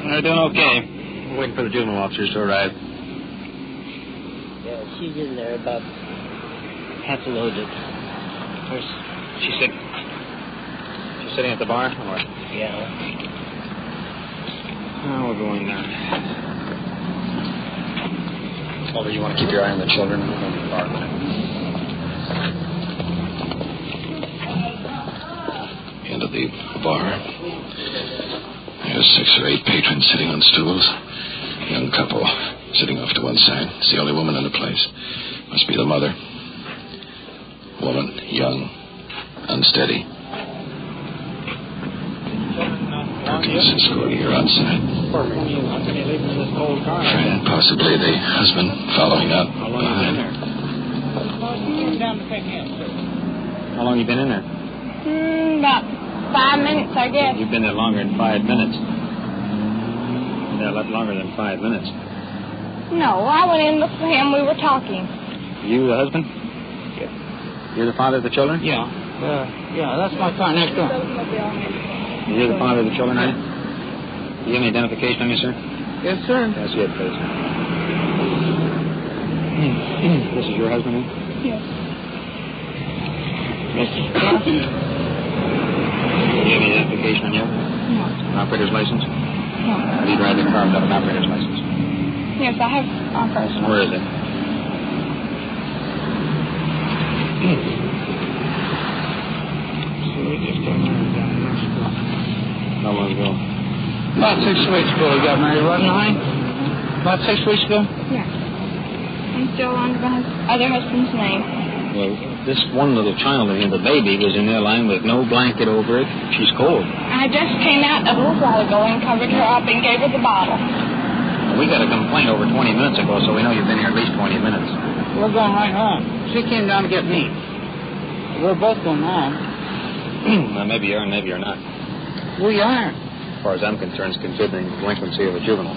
They're doing okay. We're waiting for the juvenile officers to arrive. Yeah, she's in there about half loaded. She's sitting at the bar? Or? Yeah. Oh, we'll go in there. Although you want to keep your eye on the children. We'll go in the bar. Into the bar. There's 6 or 8 patrons sitting on stools. Young couple sitting off to one side. It's the only woman in the place. Must be the mother. Woman, young, unsteady. Perkins escorting her outside. And possibly the husband following up behind. How long you been in there? About 5 minutes, I guess. You've been there longer than 5 minutes. Yeah, a lot longer than 5 minutes. No, I went in before him. We were talking. You the husband? Yeah. You're the father of the children? Yeah. Yeah, that's my car next door. You're the father of the children, are you? Do you have any identification on you, sir? Yes, sir. That's it, please. This is your husband, eh? Yes. Yes. Do you have any identification on you? No. An operator's license? No. How do you drive the car without an operator's license? Yes, I have operator's license. Where is it? How long ago? About 6 weeks ago, we got married, wasn't I? About 6 weeks ago? Yeah. I'm still under my other husband's name. Well, this one little child in here, the baby, was in there lying with no blanket over it. She's cold. I just came out a little while ago and covered her up and gave her the bottle. We got a complaint over 20 minutes ago, so we know you've been here at least 20 minutes. We're going right home. She came down to get me. We're both going home. Well, maybe you are and maybe you're not. We are. As far as I'm concerned, it's considering the delinquency of a juvenile.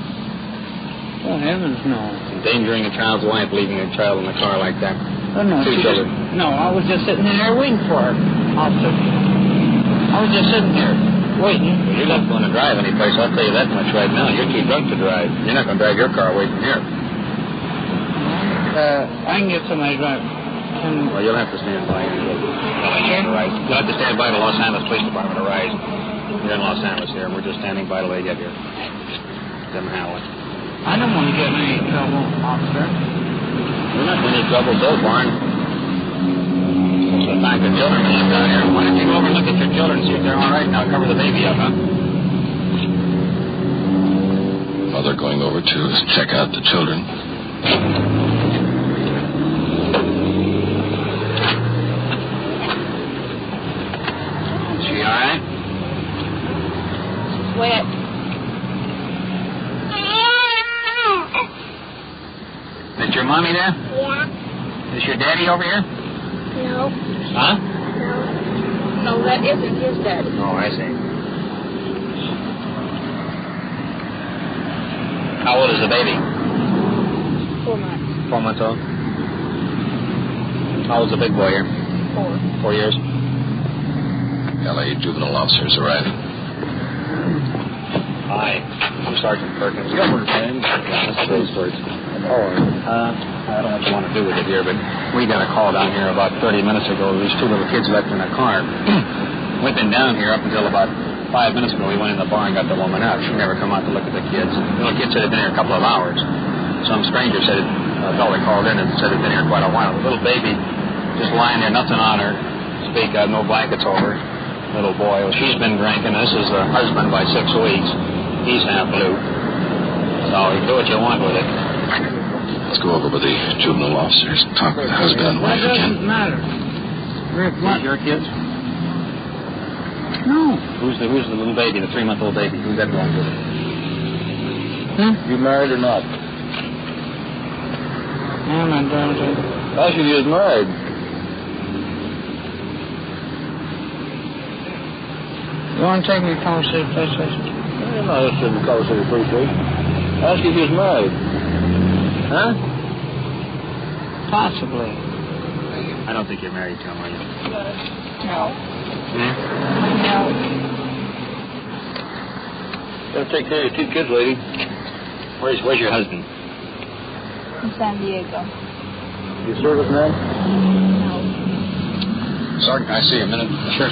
Oh, heavens, no. Endangering a child's life, leaving a child in the car like that. Oh, no. Two children. No, I was just sitting in there waiting for her, officer. I was just sitting here waiting. Well, you're not going to drive any place, I'll tell you that much right now. You're too drunk to drive. You're not going to drive your car away from here. I can get somebody to drive. Well, you'll have to stand by. You'll have to stand by the Los Angeles Police Department to rise. You're in Los Angeles here, and we're just standing by till they get here. Them Howard. I don't want to get in any trouble, officer. You're not in any trouble so far. It's the fact that children are left out here. Why don't you go over and look at your children and see if they're all right, and I'll cover the baby up, huh? Mother going over to check out the children. Is she all right? She's wet. Is your mommy there? Yeah. Is your daddy over here? No. Huh? No, that isn't his daddy. Oh, I see. How old is the baby? 4 months. 4 months old. How old's the big boy here? 4. 4 years. L.A. juvenile officers arriving. Hi. Who's Sergeant Perkins. Gilbert, man. Yeah, that's those words. I don't know what you want to do with it here, but we got a call down here about 30 minutes ago. There's two little kids left in a car. We've been down here up until about 5 minutes ago. We went in the bar and got the woman out. She never come out to look at the kids. The little kids said they'd been here a couple of hours. Some stranger said a fellow called in and said they'd been here quite a while. The little baby just lying there, nothing on her. Speak of, no blankets over her. Little boy. Well, she's been drinking. This is the husband by 6 weeks. He's half blue. So you do what you want with it. Let's go over with the juvenile officers. Talk with the husband and wife again. It doesn't matter. These your kids? No. Who's the little baby, the 3-month-old baby? Who's that going with? You married or not? Yeah, my daughter. I should get married. You want to take me to Color City Police Station? I'm not interested in Color City Police Station. Ask if he's married. Huh? Possibly. I don't think you're married to him, are you? No. No. Gotta take care of your 2 kids, lady. Where's your husband? In San Diego. You serviceman? No. Sergeant, can I see you a minute? Sure.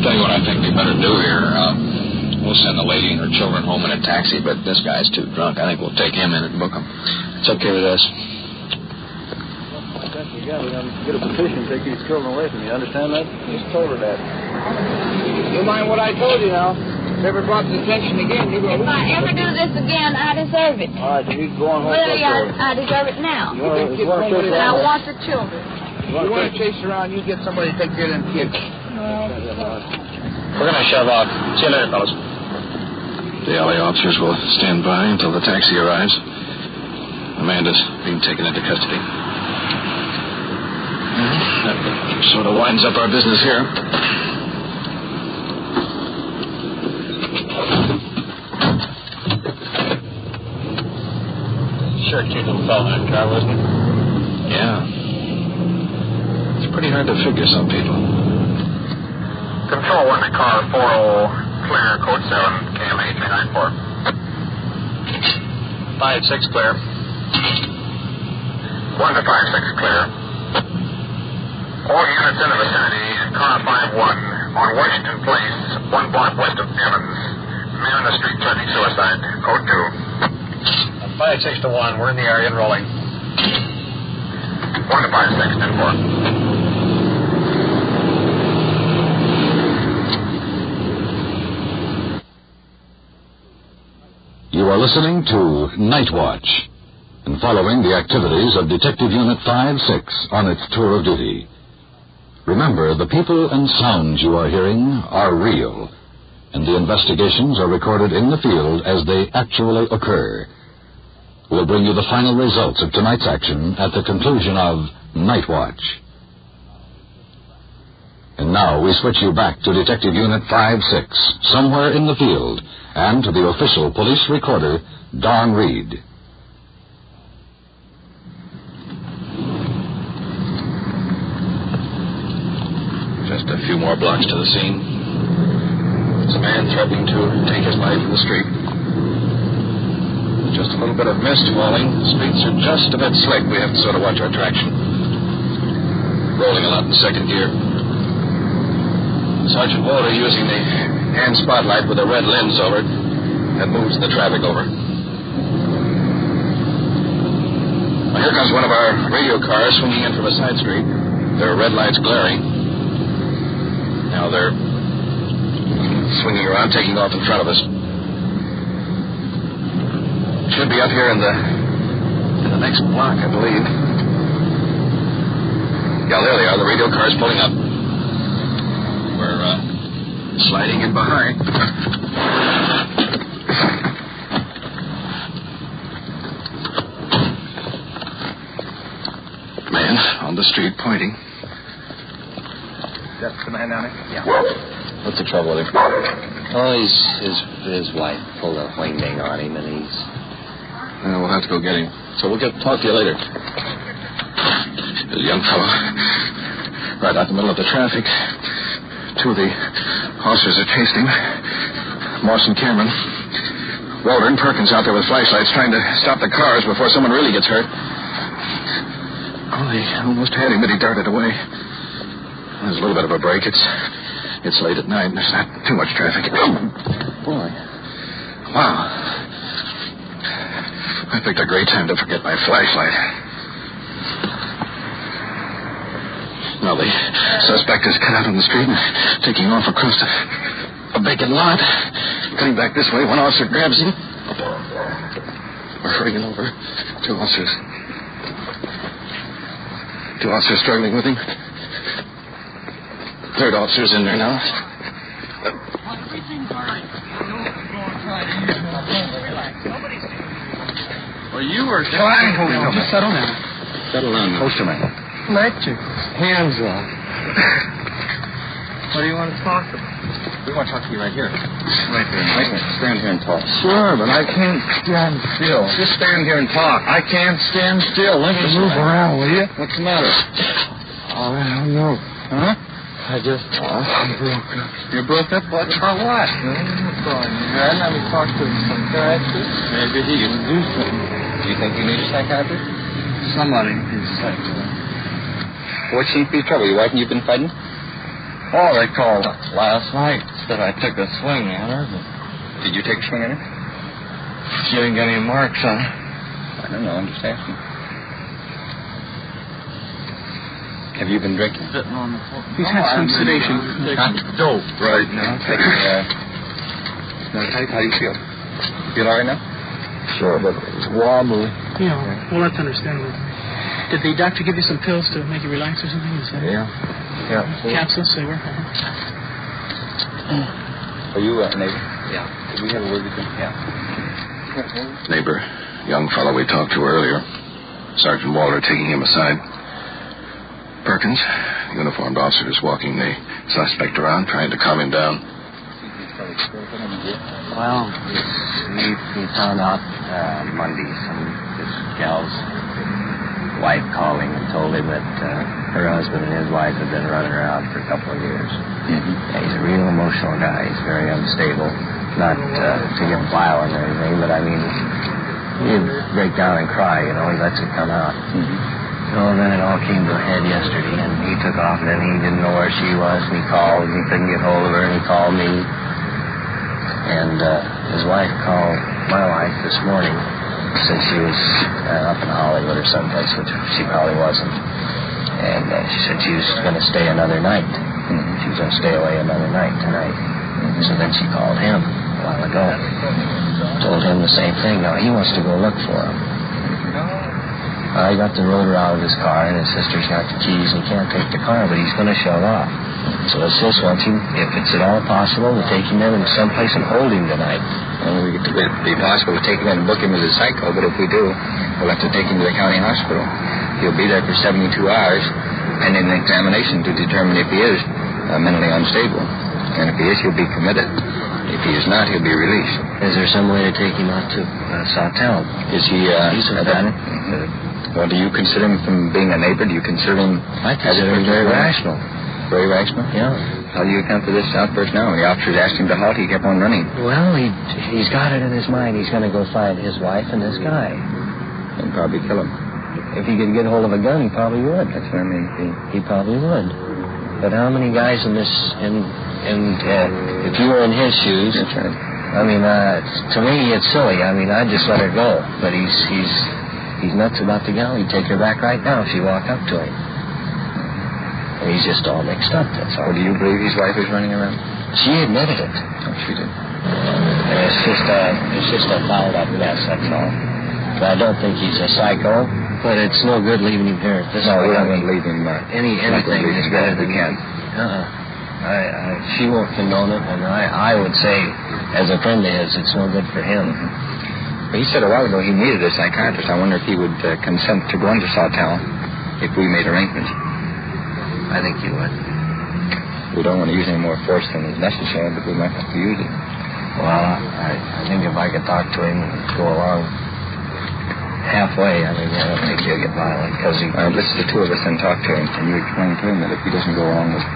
Tell you what I think we better do here. We'll send the lady and her children home in a taxi, but this guy's too drunk. I think we'll take him in and book him. It's okay with us. Yeah, we're going to get a petition to take these children away from you. Understand that? Just told her that. You mind what I told you now? If ever brought to attention again, you're going to... If I ever do this again, I deserve it. All right, then you go on home. Really, I deserve it now. And I want the children. You want to chase around, you get somebody to take care of them kids. We're going to shove off. See you later, fellas. The LA officers will stand by until the taxi arrives. Amanda's being taken into custody. That sort of winds up our business here. Sure cute little fellow in that car, wasn't it? Yeah. It's pretty hard to figure some people. Control 1 to car 40, clear, code 7, KMA 394. 5-6 clear. 1 to 5-6 clear. All units in the vicinity, car 5-1, on Washington Place, 1 block west of Evans. Man on the street threatening suicide, code 2. 5-6 to 1, we're in the area and rolling. 1 to 5-6, 10-4. You are listening to Night Watch and following the activities of Detective Unit 5-6 on its tour of duty. Remember, the people and sounds you are hearing are real, and the investigations are recorded in the field as they actually occur. We'll bring you the final results of tonight's action at the conclusion of Night Watch. And now we switch you back to Detective Unit 5-6, somewhere in the field, and to the official police recorder, Don Reed. Just a few more blocks to the scene. There's a man threatening to take his life in the street. Just a little bit of mist falling. The streets are just a bit slick. We have to sort of watch our traction. Rolling a lot in second gear. Sergeant Walter using the hand spotlight with a red lens over it that moves the traffic over. Well, here comes one of our radio cars swinging in from a side street. There are red lights glaring. Now they're swinging around, taking off in front of us. Should be up here in the next block, I believe. Yeah, there they are. The radio car's pulling up. We're sliding in behind. Man on the street pointing. That's the man down there? Yeah. What's the trouble with him? Oh, his wife pulled a wingding on him, and he's... We'll have to go get him. So we'll talk to you later. There's a young fellow right out in the middle of the traffic. Two of the officers are chasing him. Moss and Cameron. Walter and Perkins out there with flashlights trying to stop the cars before someone really gets hurt. Oh, they almost had him, but he darted away. There's a little bit of a break. It's late at night, and there's not too much traffic. Oh, boy. Wow. I picked a great time to forget my flashlight. Now the suspect is cut out on the street and taking off across a vacant lot. Cutting back this way, one officer grabs him. We're hurrying over. Two officers struggling with him. Third officer's in there now. Well, you were... Just settle down. Settle down. Close to me. Let your hands off. What do you want to talk about? We want to talk to you right here. Right there. Wait a minute. Stand here and talk. Sure, but I can't stand still. Just stand here and talk. I can't stand still. Let me move around, will you? What's the matter? Oh, I don't know. Huh? I just... I'm broke up. You broke up? What? About what? Let me talk to some therapist. Maybe he can do something. Do you think you need a psychiatrist? Somebody needs a psychiatrist. What seems to be the trouble? Your wife and you've been fighting? Oh, they called last night. Said I took a swing at her, but... Did you take a swing at her? She didn't get any marks on her. I don't know. I'm just asking. Have you been drinking? Sitting on the floor. He's had some sedation. Not dope right now. How do you feel? Feel all right now? Sure, but it's wobbly. Yeah, well, that's understandable. Did the doctor give you some pills to make you relax or something? Yeah. Capsules, they were? Are you a neighbor? Yeah. Did we have a word with you? Yeah. Neighbor, young fellow we talked to earlier. Sergeant Walter taking him aside. Perkins, uniformed officer, is walking the suspect around, trying to calm him down. Well, we found out Monday some this gal's wife called him and told him that her husband and his wife had been running around for a couple of years. Mm-hmm. Yeah, he's a real emotional guy. He's very unstable. Not to get violent or anything, but I mean, he'd break down and cry, you know. He lets it come out. Mm-hmm. So then it all came to a head yesterday, and he took off, and then he didn't know where she was, and he called, and he couldn't get hold of her, and he called me. And his wife called my wife this morning, said she was up in Hollywood or someplace, which she probably wasn't. And she said she was going to stay another night. Mm-hmm. She was going to stay away another night tonight. Mm-hmm. So then she called him a while ago. Told him the same thing. Now, he wants to go look for him. I got the rotor out of his car, and his sister's got the keys, and he can't take the car, but he's going to shove off. So his sis wants him, if it's at all possible, to take him in someplace and hold him tonight. Well, it'd be possible to take him in and book him as a psycho, but if we do, we'll have to take him to the county hospital. He'll be there for 72 hours, and in an examination to determine if he is mentally unstable. And if he is, he'll be committed. If he is not, he'll be released. Is there some way to take him out to Sawtell? Is he... He's a veteran. Well, do you consider him from being a neighbor? Do you consider him... I consider him very rational. Very rational? Yeah. How do you account for this outburst now? When the officers asked him to halt, he kept on running. Well, he's got it in his mind. He's going to go find his wife and this guy. And probably kill him. If he could get hold of a gun, he probably would. That's what I mean. He probably would. But how many guys in this... if you were in his shoes... That's right. I mean, to me, it's silly. I mean, I'd just let her go. But he's nuts about the gal. He'd take her back right now if she walked up to him. And he's just all mixed up, that's all. Well, do you believe his wife is running around? She admitted it. Oh, she did. And it's just a fouled up mess, that's all. But I don't think he's a psycho, but it's no good leaving him here at this point. No, we're not going to leave him. Anything is better than we can. She won't condone it, and I would say, as a friend of his, it's no good for him. But he said a while ago he needed a psychiatrist. I wonder if he would consent to go into Sawtell if we made arrangements. I think he would. We don't want to use any more force than is necessary, but we might have to use it. Well, I think if I could talk to him and go along halfway, I mean, I don't think he'll get violent, because he... Let's the two of us then talk to him, and you explain to him that if he doesn't go along with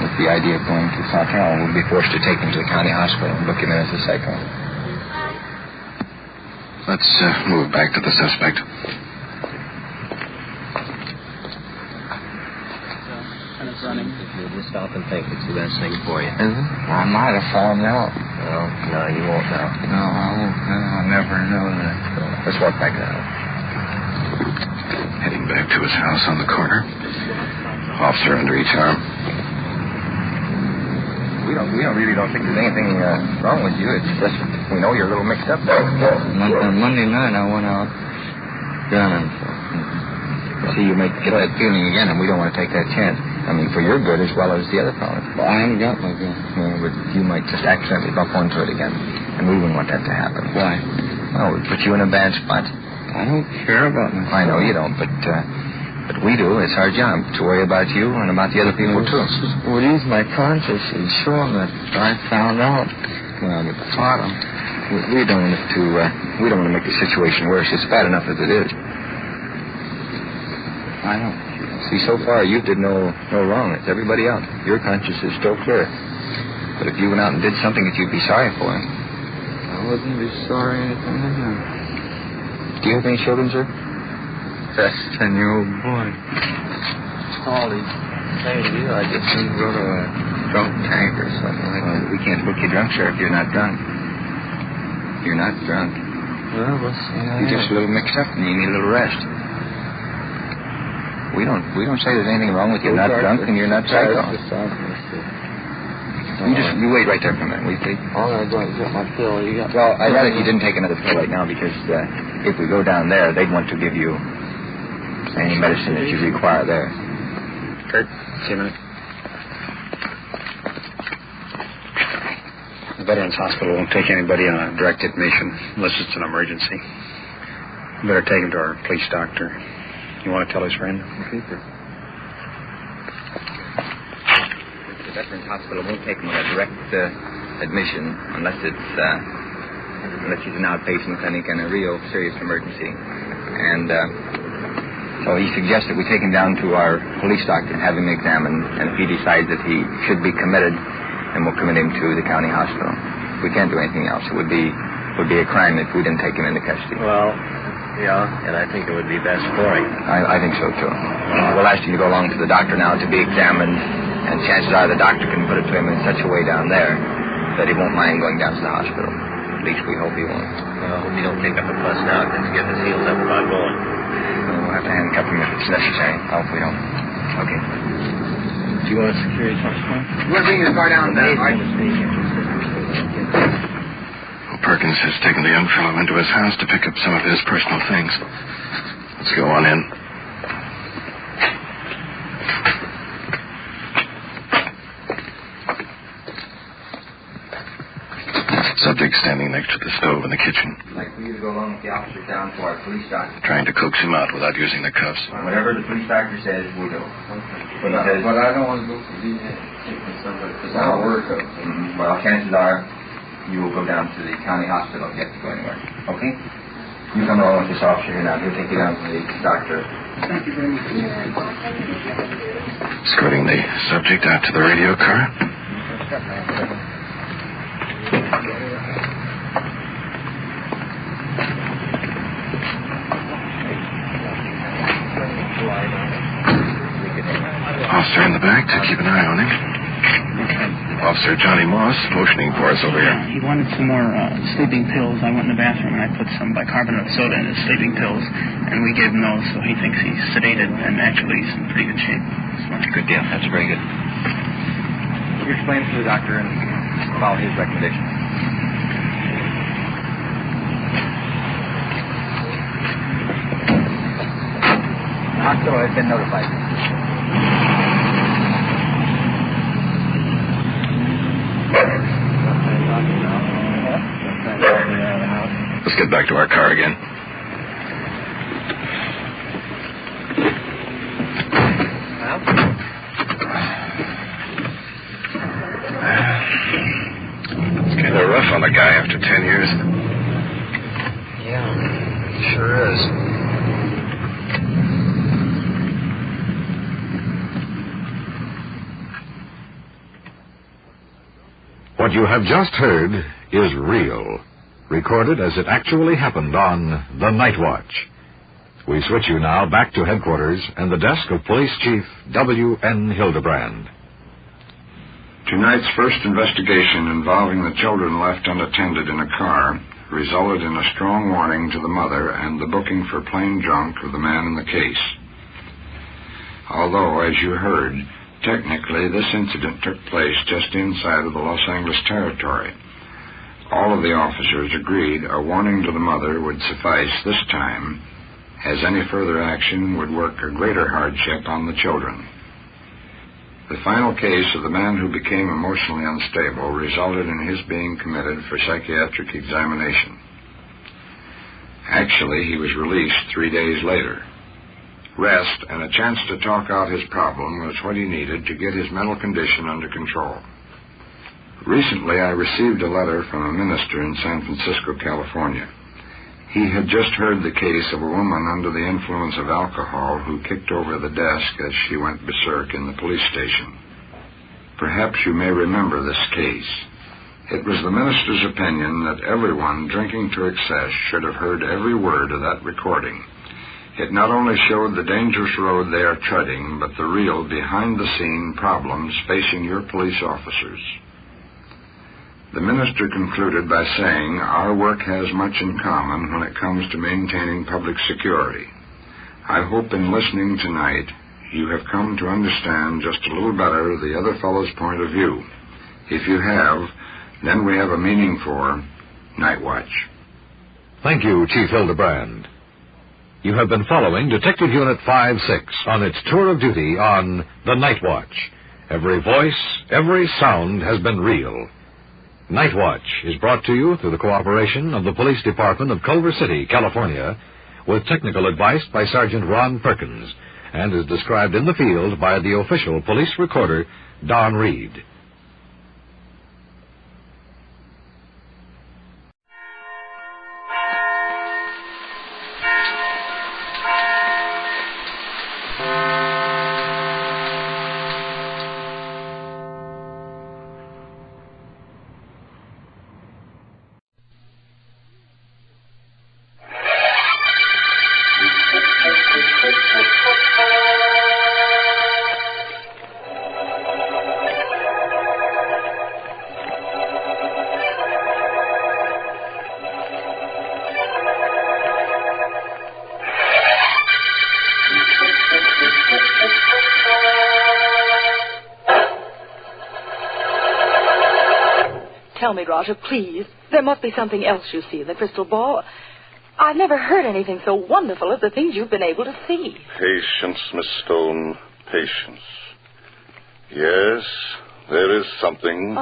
with the idea of going to South Carolina, we'll be forced to take him to the county hospital and book him in as a psycho. Let's move back to the suspect. Running. If you'll just stop and think, it's the best thing for you. Is it? I might have fallen out. Well, no, you won't now. No, I won't. I'll never know that. So, let's walk back now. Heading back to his house on the corner. Officer under each arm. We really don't think there's anything wrong with you. It's just we know you're a little mixed up there. On Monday night, I went out gunning. See, you may get that feeling again, and we don't want to take that chance. I mean, for your good as well as the other fellows. Well, I haven't got my gun. Well, but you might just accidentally bump onto it again, and we wouldn't want that to happen. Why? Oh, we put you in a bad spot. I don't care about myself. I know you don't, but we do. It's our job to worry about you and about the other people, too. What is my conscience is showing that I found out. Well, but caught him. We don't want to make the situation worse. It's bad enough as it is. I don't. See, so far you did no wrong. It's everybody else. Your conscience is still clear. But if you went out and did something that you'd be sorry for, I wouldn't be sorry anything I done. Do you have any children, sir? That's a 10-year-old boy. All he's saying to you, I just need to go to a drunk tank or something like that. We can't book you drunk, sir, if you're not drunk. You're not drunk. Well, let's see. You're just a little mixed up and you need a little rest. We don't say there's anything wrong with you. You're not drunk and you're not psycho. You wait right there for a minute, will you, please? All right, go get my pill. Well, I'd rather you didn't take another pill right now because if we go down there, they'd want to give you any medicine that you require there. Kurt, see a minute. The Veterans Hospital won't take anybody on a direct admission unless it's an emergency. You better take him to our police doctor. You want to tell his friend? Okay, sir. The Veterans Hospital won't take him on a direct admission unless he's an outpatient clinic and a real serious emergency. And so he suggests that we take him down to our police doctor and have him examined. And if he decides that he should be committed, then we'll commit him to the county hospital. We can't do anything else. It would be a crime if we didn't take him into custody. Well, yeah, and I think it would be best for him. I think so, too. We'll ask you to go along to the doctor now to be examined, and chances are the doctor can put it to him in such a way down there that he won't mind going down to the hospital. At least we hope he won't. Well, I hope you don't take up a fuss now. Let's get his heels up about going. We'll have to handcuff him if it's necessary. I hope we don't. Okay. Do you want a security touchpoint? We'll bring your car down there. Perkins has taken the young fellow into his house to pick up some of his personal things. Let's go on in. Subject standing next to the stove in the kitchen. I'd like for you to go along with the officer down to our police doctor. Trying to coax him out without using the cuffs. Whatever the police doctor says, we'll do. But I don't want to go for the because I'll work. Well, chances are you will go down to the county hospital if you have to go anywhere. Okay? You come along with this officer here now. He'll take you down to the doctor. Thank you very much. Escorting the subject out to the radio car. Officer in the back to keep an eye on him. Officer Johnny Moss motioning for us over here. He wanted some more sleeping pills. I went in the bathroom and I put some bicarbonate of soda in his sleeping pills, and we gave him those, so he thinks he's sedated and actually he's in pretty good shape. Good deal. That's very good. You explain to the doctor and follow his recommendation. The hospital has been notified. Let's get back to our car again. It's kind of rough on the guy after 10 years. Yeah, it sure is. What you have just heard is real, recorded as it actually happened on The Night Watch. We switch you now back to headquarters and the desk of Police Chief W.N. Hildebrand. Tonight's first investigation involving the children left unattended in a car resulted in a strong warning to the mother and the booking for plain drunk of the man in the case. Although, as you heard, technically this incident took place just inside of the Los Angeles territory. All of the officers agreed a warning to the mother would suffice this time, as any further action would work a greater hardship on the children. The final case of the man who became emotionally unstable resulted in his being committed for psychiatric examination. Actually, he was released 3 days later. Rest and a chance to talk out his problem was what he needed to get his mental condition under control. Recently, I received a letter from a minister in San Francisco, California. He had just heard the case of a woman under the influence of alcohol who kicked over the desk as she went berserk in the police station. Perhaps you may remember this case. It was the minister's opinion that everyone drinking to excess should have heard every word of that recording. It not only showed the dangerous road they are treading, but the real behind-the-scene problems facing your police officers. The minister concluded by saying, our work has much in common when it comes to maintaining public security. I hope in listening tonight, you have come to understand just a little better the other fellow's point of view. If you have, then we have a meaning for Night Watch. Thank you, Chief Hildebrand. You have been following Detective Unit 5-6 on its tour of duty on The Night Watch. Every voice, every sound has been real. Night Watch is brought to you through the cooperation of the Police Department of Culver City, California, with technical advice by Sergeant Ron Perkins, and is described in the field by the official police recorder, Don Reed. Tell me, Roger, please. There must be something else you see in the crystal ball. I've never heard anything so wonderful as the things you've been able to see. Patience, Miss Stone, patience. Yes, there is something.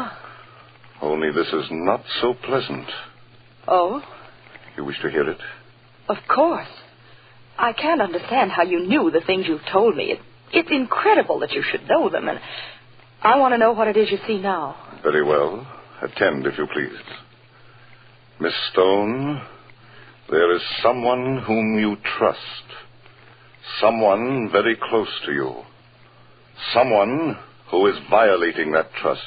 Only this is not so pleasant. Oh? You wish to hear it? Of course. I can't understand how you knew the things you've told me. It's incredible that you should know them, and I want to know what it is you see now. Very well. Attend, if you please. Miss Stone, there is someone whom you trust. Someone very close to you. Someone who is violating that trust.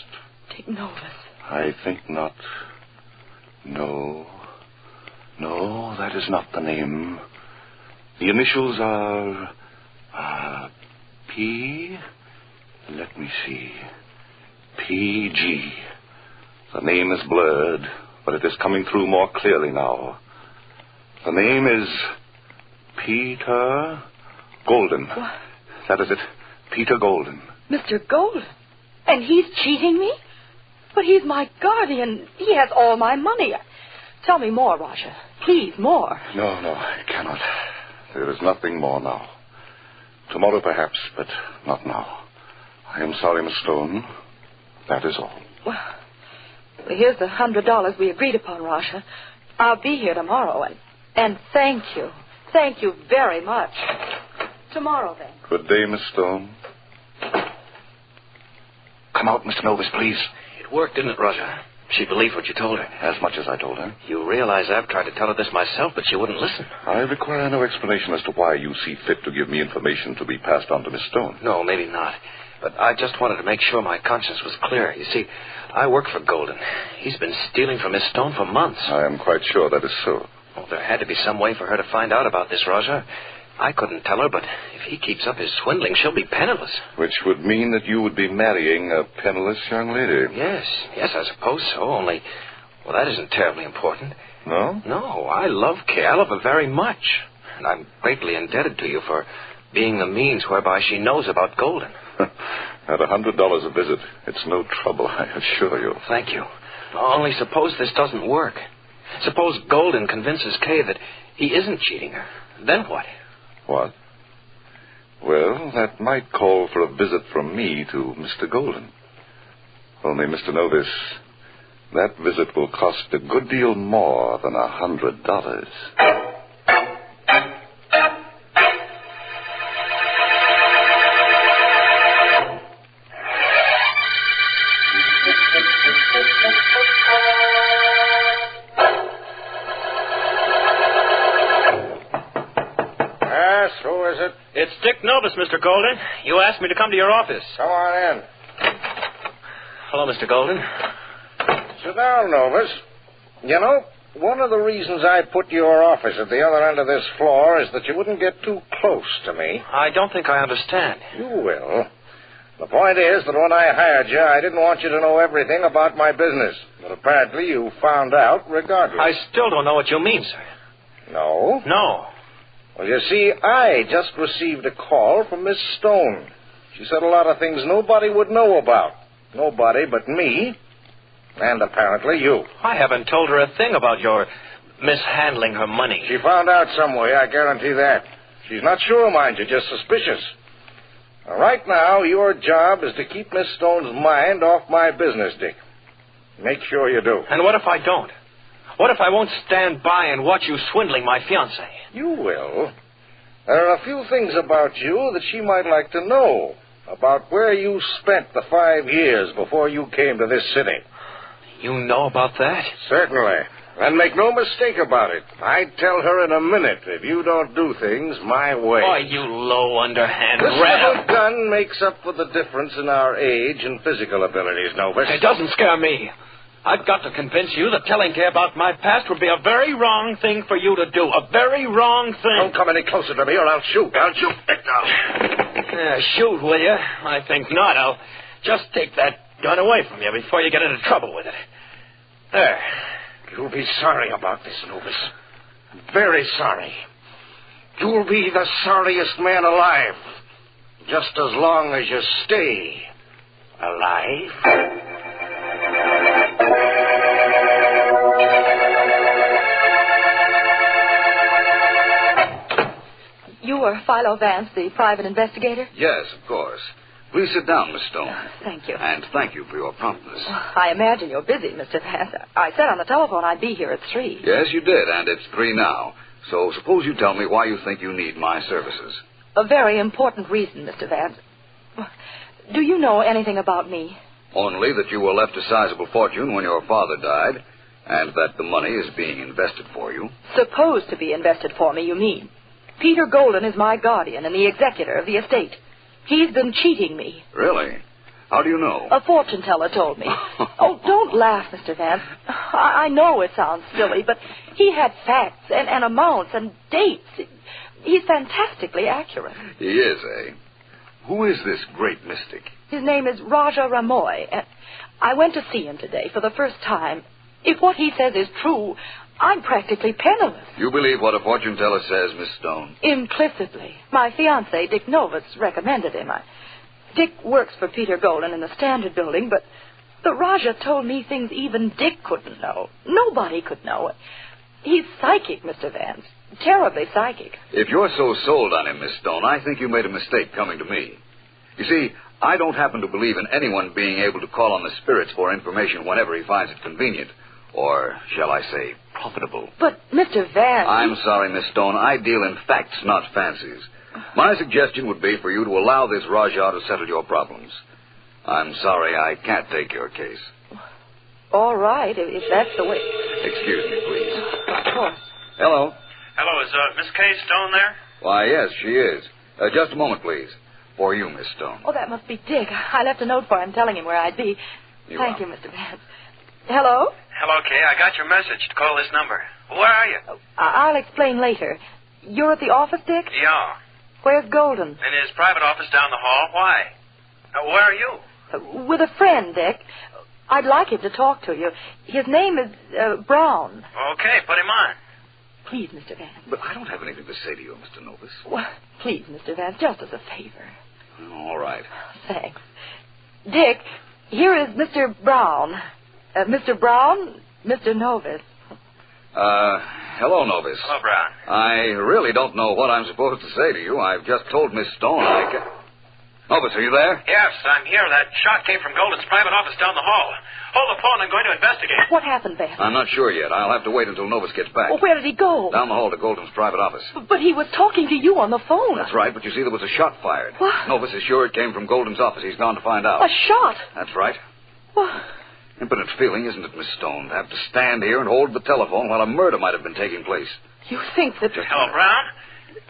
Take notice. I think not. No, that is not the name. The initials are... P... Let me see. PG. The name is blurred, but it is coming through more clearly now. The name is Peter Golden. What? That is it. Peter Golden. Mr. Golden? And he's cheating me? But he's my guardian. He has all my money. Tell me more, Roger. Please, more. No, I cannot. There is nothing more now. Tomorrow, perhaps, but not now. I am sorry, Miss Stone. That is all. Well, here's the $100 we agreed upon, Roger. I'll be here tomorrow, and thank you. Thank you very much. Tomorrow, then. Good day, Miss Stone. Come out, Mr. Novus, please. It worked, didn't it, Roger? She believed what you told her. As much as I told her. You realize I've tried to tell her this myself, but she wouldn't listen. I require no explanation as to why you see fit to give me information to be passed on to Miss Stone. No, maybe not. but I just wanted to make sure my conscience was clear. You see, I work for Golden. He's been stealing from Miss Stone for months. I am quite sure that is so. Well, there had to be some way for her to find out about this, Roger. I couldn't tell her, but if he keeps up his swindling, she'll be penniless. Which would mean that you would be marrying a penniless young lady. Yes, I suppose so, only, well, that isn't terribly important. No? No, I love Kay. I love her very much. And I'm greatly indebted to you for being the means whereby she knows about Golden. At $100 a visit, it's no trouble, I assure you. Thank you. Only suppose this doesn't work. Suppose Golden convinces Kay that he isn't cheating her. Then what? What? Well, that might call for a visit from me to Mr. Golden. Only, Mr. Novus, that visit will cost a good deal more than $100. Yes, who is it? It's Dick Novus, Mr. Golden. You asked me to come to your office. Come on in. Hello, Mr. Golden. Sit down, Novus. You know, one of the reasons I put your office at the other end of this floor is that you wouldn't get too close to me. I don't think I understand. You will. The point is that when I hired you, I didn't want you to know everything about my business. But apparently you found out regardless. I still don't know what you mean, sir. No? No. Well, you see, I just received a call from Miss Stone. She said a lot of things nobody would know about. Nobody but me, and apparently you. I haven't told her a thing about your mishandling her money. She found out some way, I guarantee that. She's not sure, mind you, just suspicious. Now, right now, your job is to keep Miss Stone's mind off my business, Dick. Make sure you do. And what if I don't? What if I won't stand by and watch you swindling my fiancée? You will. There are a few things about you that she might like to know. About where you spent the 5 years before you came to this city. You know about that? Certainly. And make no mistake about it. I'd tell her in a minute if you don't do things my way. Why, you low, underhand this rat. little gun makes up for the difference in our age and physical abilities, Novus. It doesn't scare me. I've got to convince you that telling Kay about my past would be a very wrong thing for you to do. A very wrong thing. Don't come any closer to me or I'll shoot. I'll shoot. Shoot, will you? I think not. I'll just take that gun away from you before you get into trouble with it. There. You'll be sorry about this, Novus. Very sorry. You'll be the sorriest man alive. Just as long as you stay alive. You are Philo Vance, the private investigator? Yes, of course. Please sit down, Miss Stone. Thank you. And thank you for your promptness. I imagine you're busy, Mr. Vance. I said on the telephone I'd be here at 3. Yes, you did, and it's 3 now. So suppose you tell me why you think you need my services. A very important reason, Mr. Vance. Do you know anything about me? Only that you were left a sizable fortune when your father died, and that the money is being invested for you. Supposed to be invested for me, you mean? Peter Golden is my guardian and the executor of the estate. He's been cheating me. Really? How do you know? A fortune teller told me. Oh, don't laugh, Mr. Vance. I know it sounds silly, but he had facts and amounts and dates. He's fantastically accurate. He is, eh? Who is this great mystic? His name is Raja Ramoy. I went to see him today for the first time. If what he says is true, I'm practically penniless. You believe what a fortune teller says, Miss Stone? Implicitly. My fiancé, Dick Novus, recommended him. Dick works for Peter Golden in the Standard Building, but the Raja told me things even Dick couldn't know. Nobody could know. He's psychic, Mr. Vance. Terribly psychic. If you're so sold on him, Miss Stone, I think you made a mistake coming to me. You see, I don't happen to believe in anyone being able to call on the spirits for information whenever he finds it convenient. Or, shall I say, profitable. But, Mr. Vance... I'm sorry, Miss Stone. I deal in facts, not fancies. My suggestion would be for you to allow this Raja to settle your problems. I'm sorry I can't take your case. All right, if that's the way... Excuse me, please. Of course. Hello. Hello, is Miss Kay Stone there? Why, yes, she is. Just a moment, please. For you, Miss Stone. Oh, that must be Dick. I left a note for him telling him where I'd be. Thank you, Mr. Vance. Hello? Hello, Kay. I got your message to call this number. Where are you? I'll explain later. You're at the office, Dick? Yeah. Where's Golden? In his private office down the hall. Why? Where are you? With a friend, Dick. I'd like him to talk to you. His name is Brown. Okay, put him on. Please, Mr. Vance. But I don't have anything to say to you, Mr. Novus. Well, please, Mr. Vance, just as a favor. All right. Thanks. Dick, here is Mr. Brown. Mr. Brown, Mr. Novus. Hello, Novus. Hello, Brown. I really don't know what I'm supposed to say to you. I've just told Miss Stone I can... Novus, are you there? Yes, I'm here. That shot came from Golden's private office down the hall. Hold the phone. I'm going to investigate. What happened, Vance? I'm not sure yet. I'll have to wait until Novus gets back. Well, where did he go? Down the hall to Golden's private office. But he was talking to you on the phone. That's right, but you see, there was a shot fired. What? Novus is sure it came from Golden's office. He's gone to find out. A shot? That's right. What? Impotent feeling, isn't it, Miss Stone, to have to stand here and hold the telephone while a murder might have been taking place. You think that... Hello, Brown?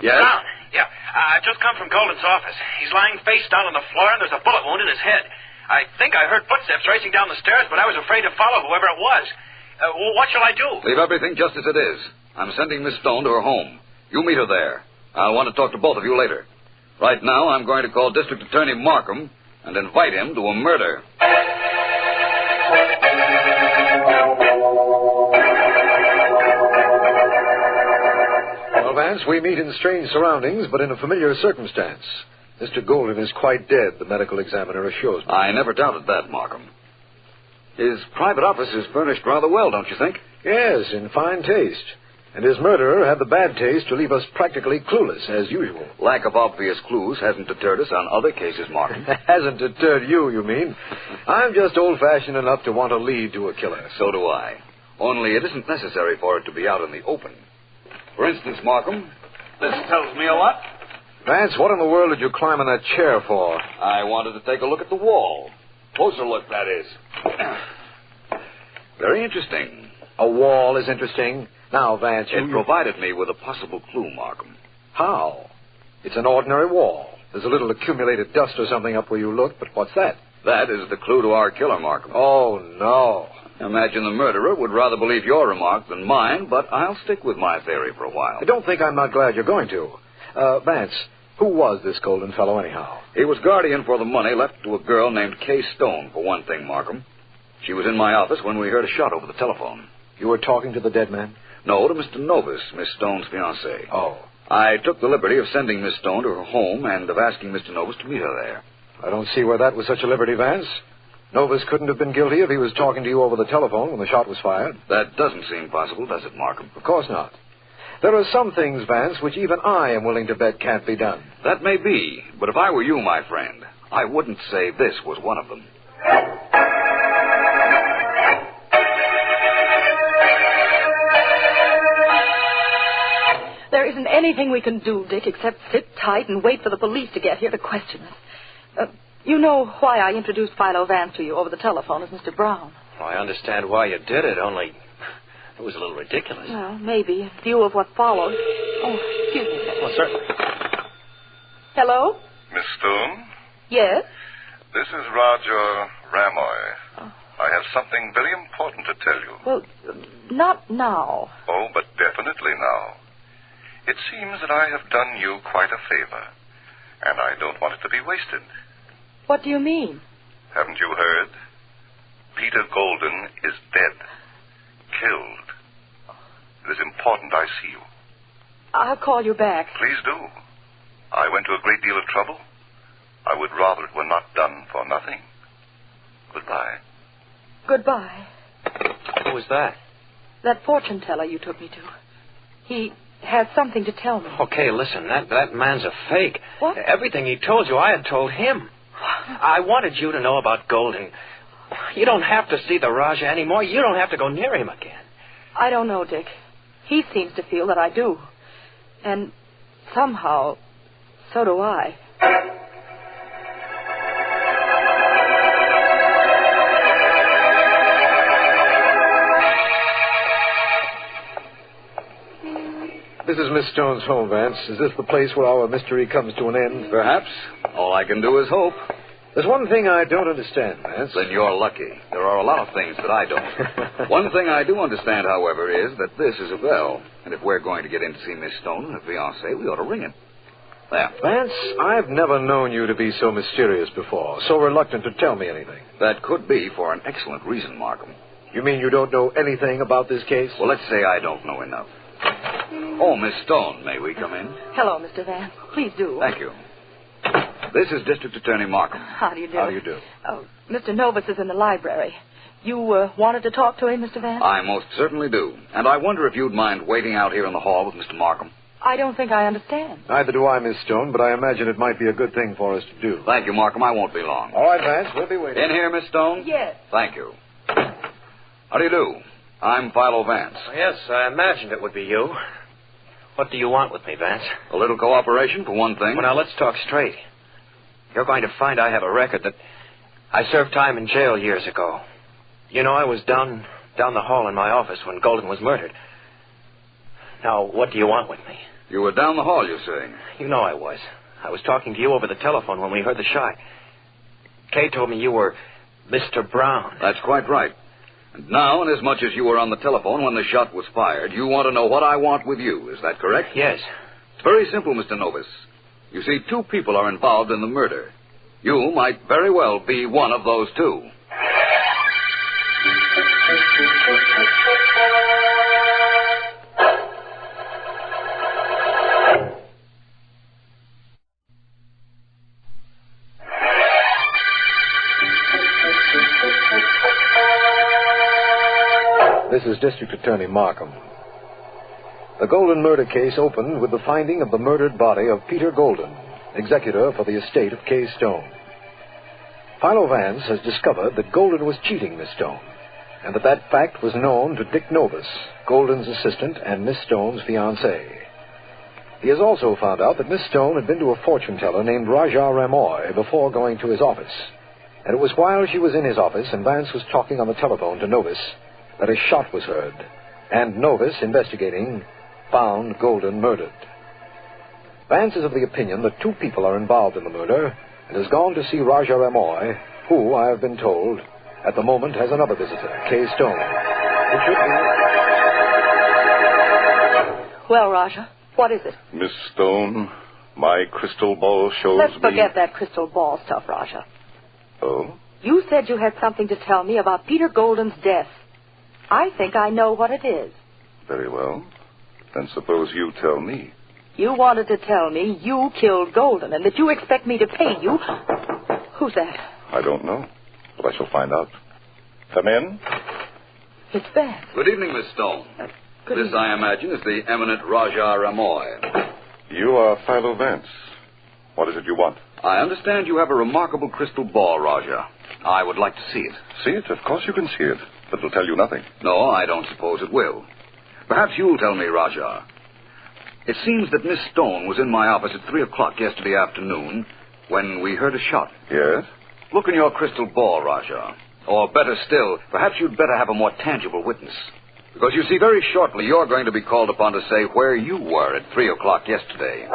Yes? Brown, yeah. I've just come from Golden's office. He's lying face down on the floor, and there's a bullet wound in his head. I think I heard footsteps racing down the stairs, but I was afraid to follow whoever it was. What shall I do? Leave everything just as it is. I'm sending Miss Stone to her home. You meet her there. I'll want to talk to both of you later. Right now, I'm going to call District Attorney Markham and invite him to a murder. Well, Vance, we meet in strange surroundings, but in a familiar circumstance. Mr. Golden is quite dead, the medical examiner assures me. I never doubted that, Markham. His private office is furnished rather well, don't you think? Yes, in fine taste. And his murderer had the bad taste to leave us practically clueless, as usual. Lack of obvious clues hasn't deterred us on other cases, Markham. Hasn't deterred you mean? I'm just old-fashioned enough to want to lead to a killer. So do I. Only it isn't necessary for it to be out in the open. For instance, Markham, this tells me a lot. Vance, what in the world did you climb on that chair for? I wanted to take a look at the wall. Closer look, that is. Very interesting. A wall is interesting. Now, Vance, It provided me with a possible clue, Markham. How? It's an ordinary wall. There's a little accumulated dust or something up where you look, but what's that? That is the clue to our killer, Markham. Oh, no. Imagine the murderer would rather believe your remark than mine, but I'll stick with my theory for a while. I don't think I'm not glad you're going to. Vance, who was this Golden fellow anyhow? He was guardian for the money left to a girl named Kay Stone, for one thing, Markham. She was in my office when we heard a shot over the telephone. You were talking to the dead man? No, to Mr. Novus, Miss Stone's fiancé. Oh. I took the liberty of sending Miss Stone to her home and of asking Mr. Novus to meet her there. I don't see where that was such a liberty, Vance. Novus couldn't have been guilty if he was talking to you over the telephone when the shot was fired. That doesn't seem possible, does it, Markham? Of course not. There are some things, Vance, which even I am willing to bet can't be done. That may be, but if I were you, my friend, I wouldn't say this was one of them. There isn't anything we can do, Dick, except sit tight and wait for the police to get here to question us. You know why I introduced Philo Vance to you over the telephone as Mr. Brown. Well, I understand why you did it, only it was a little ridiculous. Well, maybe, in view of what followed. Oh, excuse me. Well, certainly. Hello? Miss Stone? Yes? This is Roger Ramoy. I have something very important to tell you. Well, not now. Oh, but definitely now. It seems that I have done you quite a favor, and I don't want it to be wasted. What do you mean? Haven't you heard? Peter Golden is dead. Killed. It is important I see you. I'll call you back. Please do. I went to a great deal of trouble. I would rather it were not done for nothing. Goodbye. Goodbye. Who was that? That fortune teller you took me to. He has something to tell me. Okay, listen, that man's a fake. What? Everything he told you, I had told him. I wanted you to know about Golden. You don't have to see the Raja anymore. You don't have to go near him again. I don't know, Dick. He seems to feel that I do. And somehow, so do I. This is Miss Stone's home, Vance. Is this the place where our mystery comes to an end? Perhaps. All I can do is hope. There's one thing I don't understand, Vance. Then you're lucky. There are a lot of things that I don't. One thing I do understand, however, is that this is a bell. And if we're going to get in to see Miss Stone and her fiancé, we ought to ring it. There. Vance, I've never known you to be so mysterious before, so reluctant to tell me anything. That could be for an excellent reason, Markham. You mean you don't know anything about this case? Well, let's say I don't know enough. Oh, Miss Stone, may we come in? Hello, Mr. Vance. Please do. Thank you. This is District Attorney Markham. How do you do? How do you do? Oh, Mr. Novus is in the library. You wanted to talk to him, Mr. Vance? I most certainly do. And I wonder if you'd mind waiting out here in the hall with Mr. Markham. I don't think I understand. Neither do I, Miss Stone, but I imagine it might be a good thing for us to do. Thank you, Markham. I won't be long. All right, Vance, we'll be waiting. In here, Miss Stone? Yes. Thank you. How do you do? I'm Philo Vance. Yes, I imagined it would be you. What do you want with me, Vance? A little cooperation, for one thing. Well, now, let's talk straight. You're going to find I have a record that I served time in jail years ago. You know, I was down the hall in my office when Golden was murdered. Now, what do you want with me? You were down the hall, you say? You know I was. I was talking to you over the telephone when we heard the shot. Kay told me you were Mr. Brown. That's quite right. And now, inasmuch as you were on the telephone when the shot was fired, you want to know what I want with you. Is that correct? Yes. It's very simple, Mr. Novus. You see, two people are involved in the murder. You might very well be one of those two. This is District Attorney Markham. The Golden murder case opened with the finding of the murdered body of Peter Golden, executor for the estate of Kay Stone. Philo Vance has discovered that Golden was cheating Miss Stone, and that fact was known to Dick Novus, Golden's assistant and Miss Stone's fiancé. He has also found out that Miss Stone had been to a fortune teller named Raja Ramoy before going to his office, and it was while she was in his office and Vance was talking on the telephone to Novus that a shot was heard, and Novus, investigating, found Golden murdered. Vance is of the opinion that two people are involved in the murder and has gone to see Raja Ramoy, who, I have been told, at the moment has another visitor, Kay Stone. It should be... Well, Raja, what is it? Miss Stone, my crystal ball shows Let's forget that crystal ball stuff, Raja. Oh? You said you had something to tell me about Peter Golden's death. I think I know what it is. Very well. Then suppose you tell me. You wanted to tell me you killed Golden and that you expect me to pay you. Who's that? I don't know, but I shall find out. Come in. It's Vance. Good evening, Miss Stone. Good This, evening. I imagine, is the eminent Raja Ramoy. You are Philo Vance. What is it you want? I understand you have a remarkable crystal ball, Raja. I would like to see it. See it? Of course you can see it. But it'll tell you nothing. No, I don't suppose it will. Perhaps you'll tell me, Raja. It seems that Miss Stone was in my office at 3 o'clock yesterday afternoon when we heard a shot. Yes? Look in your crystal ball, Raja. Or better still, perhaps you'd better have a more tangible witness. Because you see, very shortly you're going to be called upon to say where you were at 3 o'clock yesterday.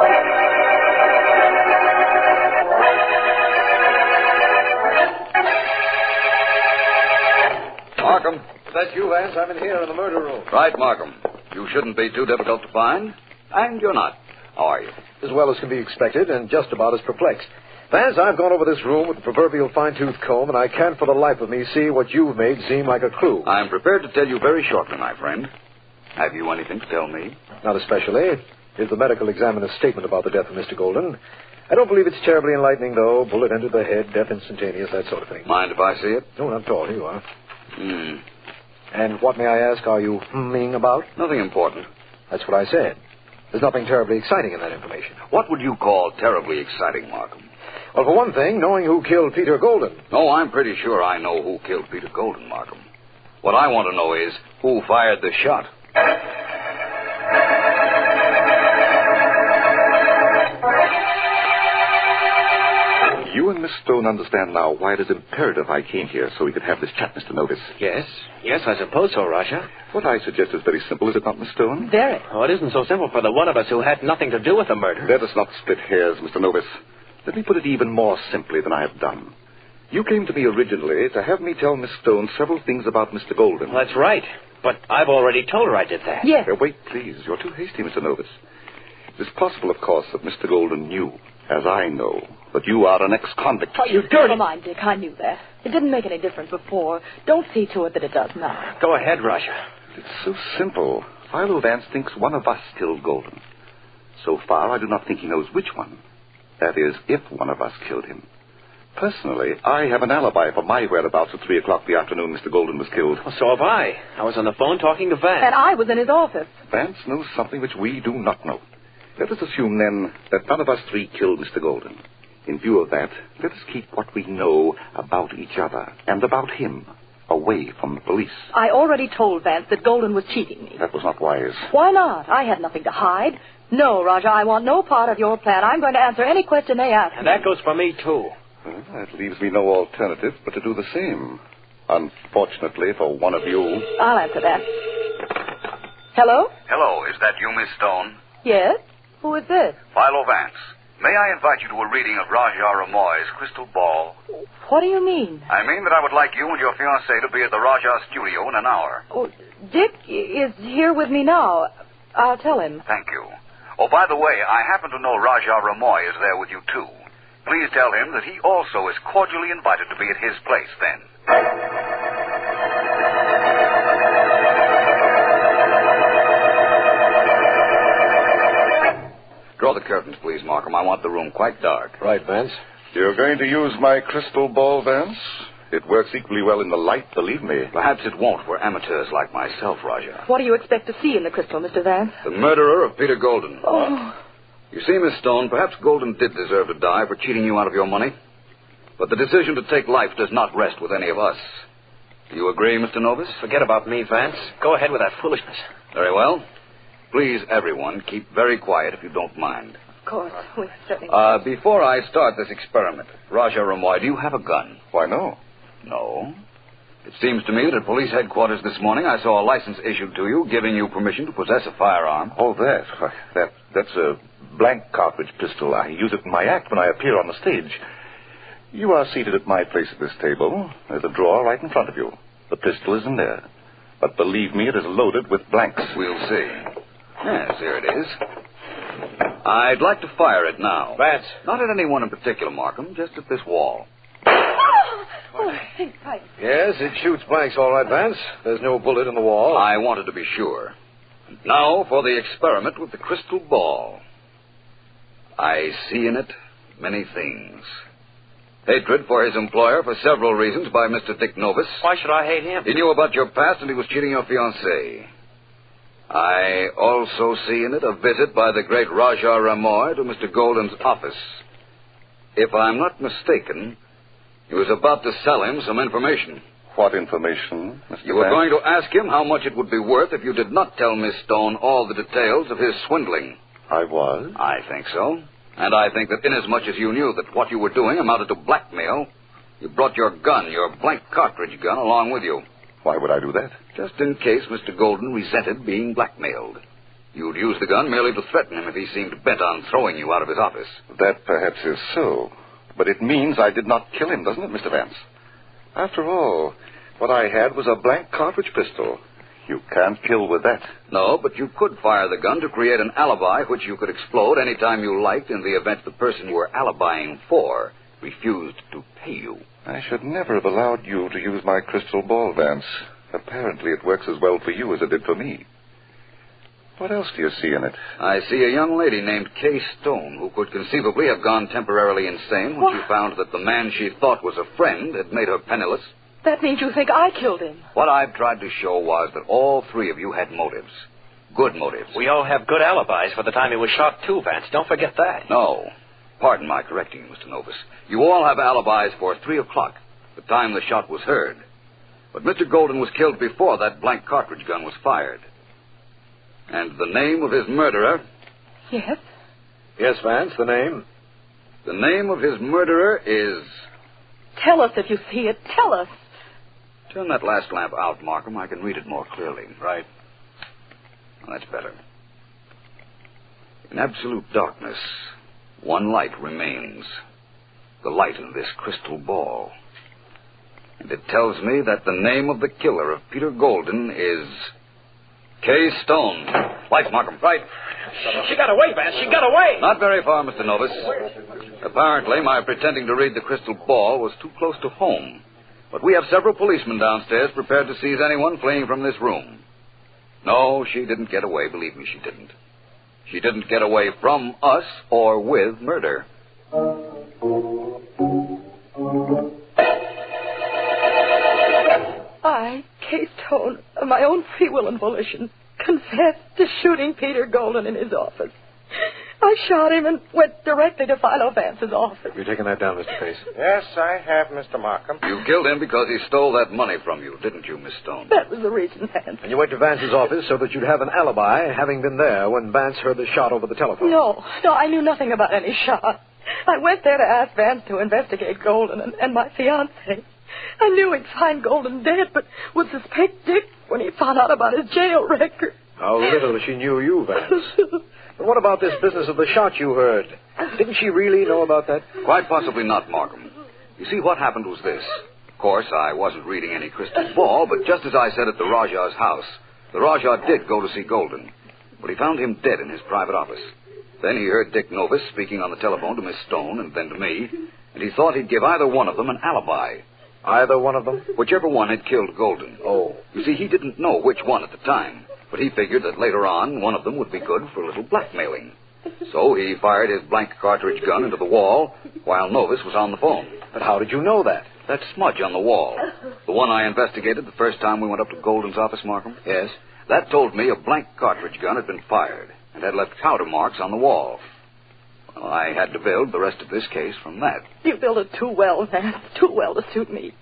Markham. That's you, Vance. I'm in here in the murder room. Right, Markham. You shouldn't be too difficult to find. And you're not. How are you? As well as can be expected, and just about as perplexed. Vance, I've gone over this room with the proverbial fine-tooth comb, and I can't for the life of me see what you've made seem like a clue. I'm prepared to tell you very shortly, my friend. Have you anything to tell me? Not especially. Here's the medical examiner's statement about the death of Mr. Golden. I don't believe it's terribly enlightening, though. Bullet entered the head, death instantaneous, that sort of thing. Mind if I see it? No, not at all. Here you are. Hmm. And what, may I ask, are you humming about? Nothing important. That's what I said. There's nothing terribly exciting in that information. What would you call terribly exciting, Markham? Well, for one thing, knowing who killed Peter Golden. Oh, I'm pretty sure I know who killed Peter Golden, Markham. What I want to know is who fired the shot. You and Miss Stone understand now why it is imperative I came here so we could have this chat, Mr. Novus. Yes, I suppose so, Raja. What I suggest is very simple, is it not, Miss Stone? Very. Oh, it isn't so simple for the one of us who had nothing to do with the murder. Let us not split hairs, Mr. Novus. Let me put it even more simply than I have done. You came to me originally to have me tell Miss Stone several things about Mr. Golden. That's right. But I've already told her I did that. Yes. Wait, please. You're too hasty, Mr. Novus. It is possible, of course, that Mr. Golden knew, as I know, that you are an ex-convict. Oh, you dirty... Never mind, Dick. I knew that. It didn't make any difference before. Don't see to it that it does now. Go ahead, Raja. It's so simple. Philo Vance thinks one of us killed Golden. So far, I do not think he knows which one. That is, if one of us killed him. Personally, I have an alibi for my whereabouts at 3 o'clock the afternoon Mr. Golden was killed. Well, so have I. I was on the phone talking to Vance. And I was in his office. Vance knows something which we do not know. Let us assume, then, that none of us three killed Mr. Golden. In view of that, let us keep what we know about each other and about him away from the police. I already told Vance that Golden was cheating me. That was not wise. Why not? I had nothing to hide. No, Raja, I want no part of your plan. I'm going to answer any question they ask me. And that goes for me, too. Well, that leaves me no alternative but to do the same. Unfortunately for one of you. I'll answer that. Hello? Hello, is that you, Miss Stone? Yes? Who is this? Philo Vance. May I invite you to a reading of Raja Ramoy's Crystal Ball? What do you mean? I mean that I would like you and your fiancée to be at the Raja studio in an hour. Oh, Dick is here with me now. I'll tell him. Thank you. Oh, by the way, I happen to know Raja Ramoy is there with you, too. Please tell him that he also is cordially invited to be at his place then. Draw the curtains, please, Markham. I want the room quite dark. Right, Vance. You're going to use my crystal ball, Vance? It works equally well in the light, believe me. Perhaps it won't for amateurs like myself, Raja. What do you expect to see in the crystal, Mr. Vance? The murderer of Peter Golden. Oh. You see, Miss Stone, perhaps Golden did deserve to die for cheating you out of your money. But the decision to take life does not rest with any of us. Do you agree, Mr. Novus? Forget about me, Vance. Go ahead with that foolishness. Very well. Please, everyone, keep very quiet if you don't mind. Of course, we certainly... Before I start this experiment, Raja Ramoy, do you have a gun? Why, no. No. It seems to me that at police headquarters this morning I saw a license issued to you giving you permission to possess a firearm. Oh, that's a blank cartridge pistol. I use it in my act when I appear on the stage. You are seated at my place at this table. There's a drawer right in front of you. The pistol is in there. But believe me, it is loaded with blanks. We'll see. Yes, here it is. I'd like to fire it now. Vance. Not at anyone in particular, Markham, just at this wall. Oh, think tight. Yes, it shoots blanks all right, Vance. There's no bullet in the wall. I wanted to be sure. Now for the experiment with the crystal ball. I see in it many things. Hatred for his employer for several reasons by Mr. Dick Novus. Why should I hate him? He knew about your past and he was cheating your fiancée. I also see in it a visit by the great Raja Ramoy to Mr. Golden's office. If I'm not mistaken, he was about to sell him some information. What information, Mr. You were Vance? going to ask him how much it would be worth if you did not tell Miss Stone all the details of his swindling. I was? I think so. And I think that inasmuch as you knew that what you were doing amounted to blackmail, you brought your gun, your blank cartridge gun, along with you. Why would I do that? Just in case Mr. Golden resented being blackmailed. You'd use the gun merely to threaten him if he seemed bent on throwing you out of his office. That perhaps is so. But it means I did not kill him, doesn't it, Mr. Vance? After all, what I had was a blank cartridge pistol. You can't kill with that. No, but you could fire the gun to create an alibi which you could explode any time you liked in the event the person you were alibying for refused to pay you. I should never have allowed you to use my crystal ball, Vance. Apparently it works as well for you as it did for me. What else do you see in it? I see a young lady named Kay Stone who could conceivably have gone temporarily insane when she found that the man she thought was a friend had made her penniless. That means you think I killed him. What I've tried to show was that all three of you had motives. Good motives. We all have good alibis for the time he was shot, too, Vance. Don't forget that. No. Pardon my correcting you, Mr. Novus. You all have alibis for 3 o'clock, the time the shot was heard. But Mr. Golden was killed before that blank cartridge gun was fired. And the name of his murderer? Yes? Yes, Vance, the name? The name of his murderer is... Tell us if you see it. Tell us. Turn that last lamp out, Markham. I can read it more clearly. Right. Well, that's better. In absolute darkness, one light remains. The light in this crystal ball. And it tells me that the name of the killer of Peter Golden is... K. Stone. Lights, Markham. Right. She got away, Vance. She got away. Not very far, Mr. Novus. Apparently, my pretending to read the crystal ball was too close to home. But we have several policemen downstairs prepared to seize anyone fleeing from this room. No, she didn't get away. Believe me, she didn't. She didn't get away from us or with murder. I, K. Stone, of my own free will and volition, confessed to shooting Peter Golden in his office. I shot him and went directly to Philo Vance's office. You're taking that down, Mr. Pace? Yes, I have, Mr. Markham. You killed him because he stole that money from you, didn't you, Miss Stone? That was the reason, Vance. And you went to Vance's office so that you'd have an alibi, having been there when Vance heard the shot over the telephone. No, I knew nothing about any shot. I went there to ask Vance to investigate Golden and my fiancé. I knew he'd find Golden dead, but would suspect Dick when he found out about his jail record. How little she knew you, Vance. But what about this business of the shot you heard? Didn't she really know about that? Quite possibly not, Markham. You see, what happened was this. Of course, I wasn't reading any crystal ball, but just as I said at the Rajah's house, the Rajah did go to see Golden. But he found him dead in his private office. Then he heard Dick Novus speaking on the telephone to Miss Stone and then to me, and he thought he'd give either one of them an alibi. Either one of them? Whichever one had killed Golden. Oh. You see, he didn't know which one at the time, but he figured that later on one of them would be good for a little blackmailing. So he fired his blank cartridge gun into the wall while Novus was on the phone. But how did you know that? That smudge on the wall. The one I investigated the first time we went up to Golden's office, Markham? Yes. That told me a blank cartridge gun had been fired and had left powder marks on the wall. Well, I had to build the rest of this case from that. You built it too well, Vance. Too well to suit me.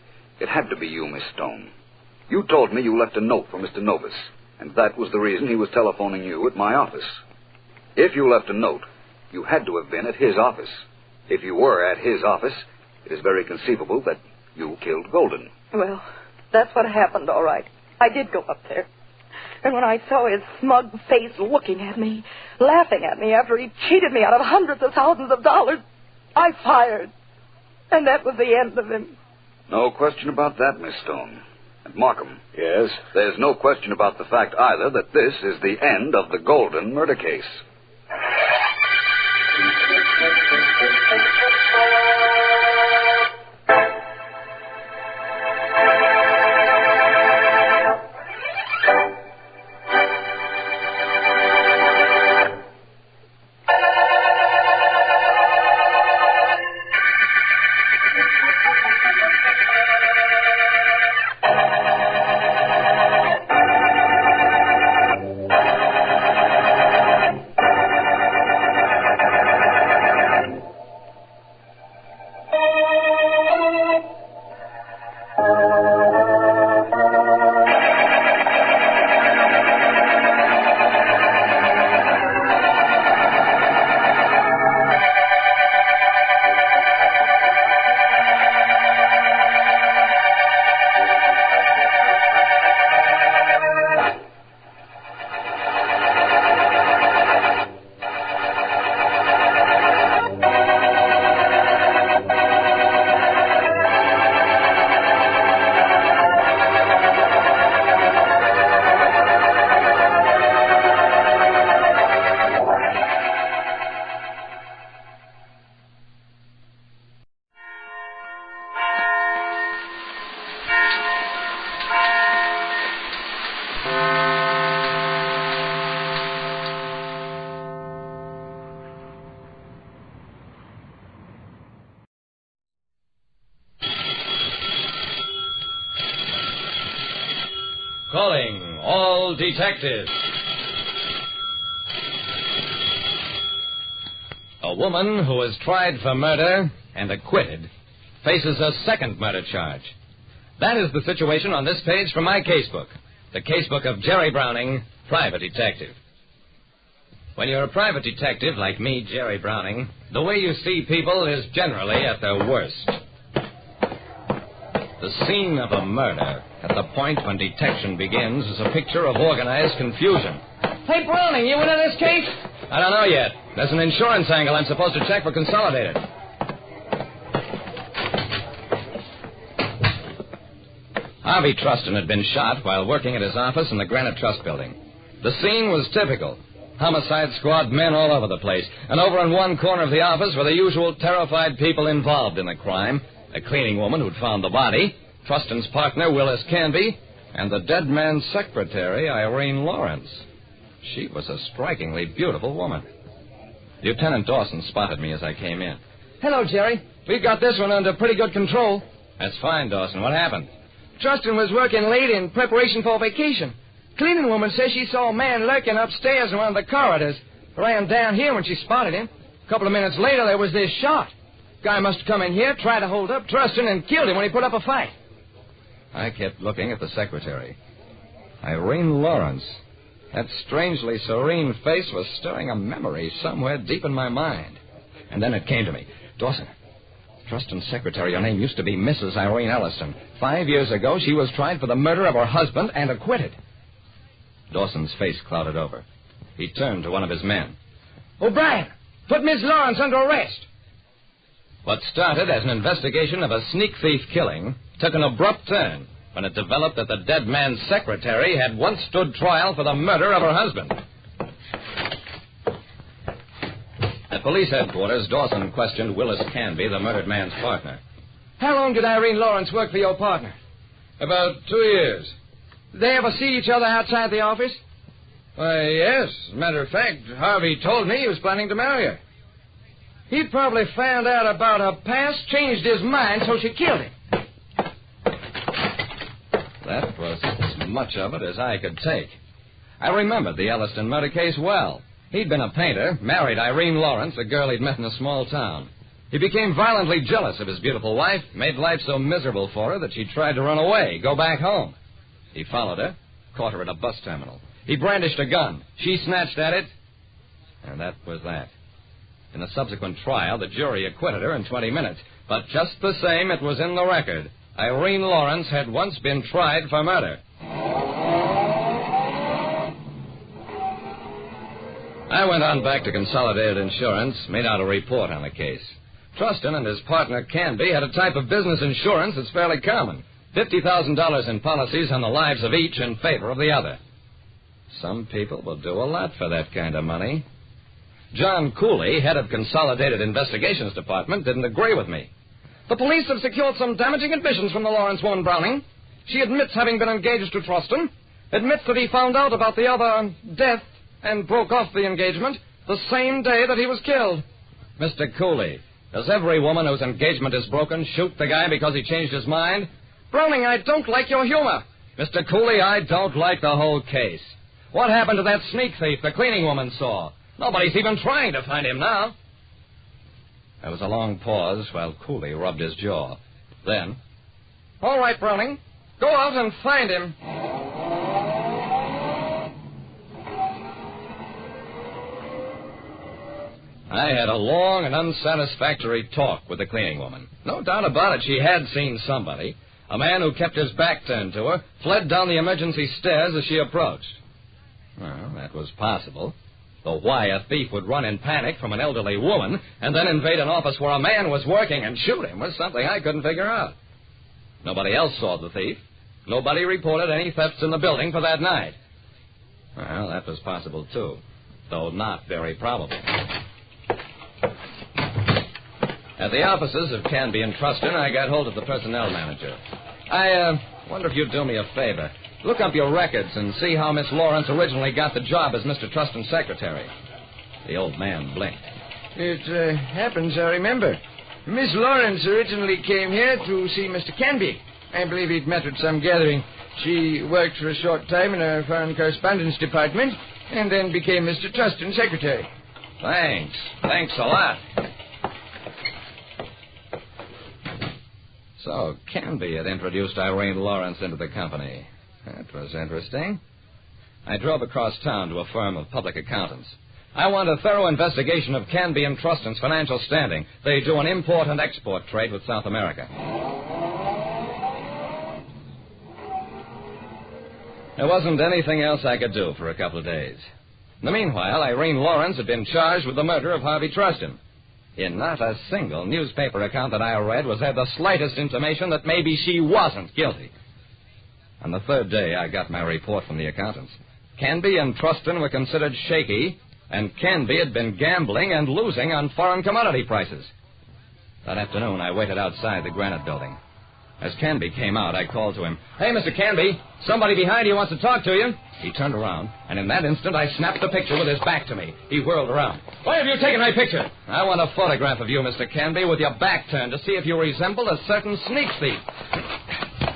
It had to be you, Miss Stone. You told me you left a note for Mr. Novus, and that was the reason he was telephoning you at my office. If you left a note, you had to have been at his office. If you were at his office, it is very conceivable that you killed Golden. Well, that's what happened, all right. I did go up there. And when I saw his smug face looking at me, laughing at me after he cheated me out of hundreds of thousands of dollars, I fired. And that was the end of him. No question about that, Miss Stone. And Markham. Yes? There's no question about the fact either that this is the end of the Golden murder case. Calling all detectives. A woman who was tried for murder and acquitted faces a second murder charge. That is the situation on this page from my casebook, the casebook of Jerry Browning, private detective. When you're a private detective like me, Jerry Browning, the way you see people is generally at their worst. The scene of a murder, at the point when detection begins, is a picture of organized confusion. Hey, Browning, you in on this case? I don't know yet. There's an insurance angle I'm supposed to check for Consolidated. Harvey Truston had been shot while working at his office in the Granite Trust Building. The scene was typical. Homicide squad men all over the place. And over in one corner of the office were the usual terrified people involved in the crime. A cleaning woman who'd found the body, Truston's partner, Willis Canby, and the dead man's secretary, Irene Lawrence. She was a strikingly beautiful woman. Lieutenant Dawson spotted me as I came in. Hello, Jerry. We've got this one under pretty good control. That's fine, Dawson. What happened? Truston was working late in preparation for vacation. Cleaning woman says she saw a man lurking upstairs in one of the corridors. Ran down here when she spotted him. A couple of minutes later, there was this shot. Guy must have come in here, tried to hold up Truston, and killed him when he put up a fight. I kept looking at the secretary. Irene Lawrence. That strangely serene face was stirring a memory somewhere deep in my mind. And then it came to me. Dawson, Truston's secretary, her name used to be Mrs. Irene Elliston. 5 years ago, she was tried for the murder of her husband and acquitted. Dawson's face clouded over. He turned to one of his men. O'Brien, put Miss Lawrence under arrest. What started as an investigation of a sneak thief killing took an abrupt turn when it developed that the dead man's secretary had once stood trial for the murder of her husband. At police headquarters, Dawson questioned Willis Canby, the murdered man's partner. How long did Irene Lawrence work for your partner? About 2 years. Did they ever see each other outside the office? Why, yes. As a matter of fact, Harvey told me he was planning to marry her. He probably found out about her past, changed his mind, so she killed him. That was as much of it as I could take. I remembered the Elliston murder case well. He'd been a painter, married Irene Lawrence, a girl he'd met in a small town. He became violently jealous of his beautiful wife, made life so miserable for her that she tried to run away, go back home. He followed her, caught her at a bus terminal. He brandished a gun. She snatched at it, and that was that. In a subsequent trial, the jury acquitted her in 20 minutes. But just the same, it was in the record. Irene Lawrence had once been tried for murder. I went on back to Consolidated Insurance, made out a report on the case. Truston and his partner Canby had a type of business insurance that's fairly common. $50,000 in policies on the lives of each in favor of the other. Some people will do a lot for that kind of money. John Cooley, head of Consolidated Investigations Department, didn't agree with me. The police have secured some damaging admissions from the Lawrence woman, Browning. She admits having been engaged to Truston, admits that he found out about the other death and broke off the engagement the same day that he was killed. Mr. Cooley, does every woman whose engagement is broken shoot the guy because he changed his mind? Browning, I don't like your humor. Mr. Cooley, I don't like the whole case. What happened to that sneak thief the cleaning woman saw? Nobody's even trying to find him now. There was a long pause while Cooley rubbed his jaw. Then, all right, Browning. Go out and find him. I had a long and unsatisfactory talk with the cleaning woman. No doubt about it, she had seen somebody. A man who kept his back turned to her, fled down the emergency stairs as she approached. Well, that was possible. Though why a thief would run in panic from an elderly woman and then invade an office where a man was working and shoot him was something I couldn't figure out. Nobody else saw the thief. Nobody reported any thefts in the building for that night. Well, that was possible, too, though not very probable. At the offices of Canby and Truston, I got hold of the personnel manager. I wonder if you'd do me a favor. Look up your records and see how Miss Lawrence originally got the job as Mr. Truston's secretary. The old man blinked. It happens, I remember. Miss Lawrence originally came here to see Mr. Canby. I believe he'd met at some gathering. She worked for a short time in our foreign correspondence department and then became Mr. Truston's secretary. Thanks. Thanks a lot. So, Canby had introduced Irene Lawrence into the company. That was interesting. I drove across town to a firm of public accountants. I want a thorough investigation of Canby and Truston's financial standing. They do an import and export trade with South America. There wasn't anything else I could do for a couple of days. In the meanwhile, Irene Lawrence had been charged with the murder of Harvey Truston. In not a single newspaper account that I read was there the slightest intimation that maybe she wasn't guilty. On the third day, I got my report from the accountants. Canby and Truston were considered shaky, and Canby had been gambling and losing on foreign commodity prices. That afternoon, I waited outside the Granite Building. As Canby came out, I called to him, "Hey, Mr. Canby, somebody behind you wants to talk to you." He turned around, and in that instant, I snapped the picture with his back to me. He whirled around. "Why have you taken my picture?" "I want a photograph of you, Mr. Canby, with your back turned to see if you resemble a certain sneak thief."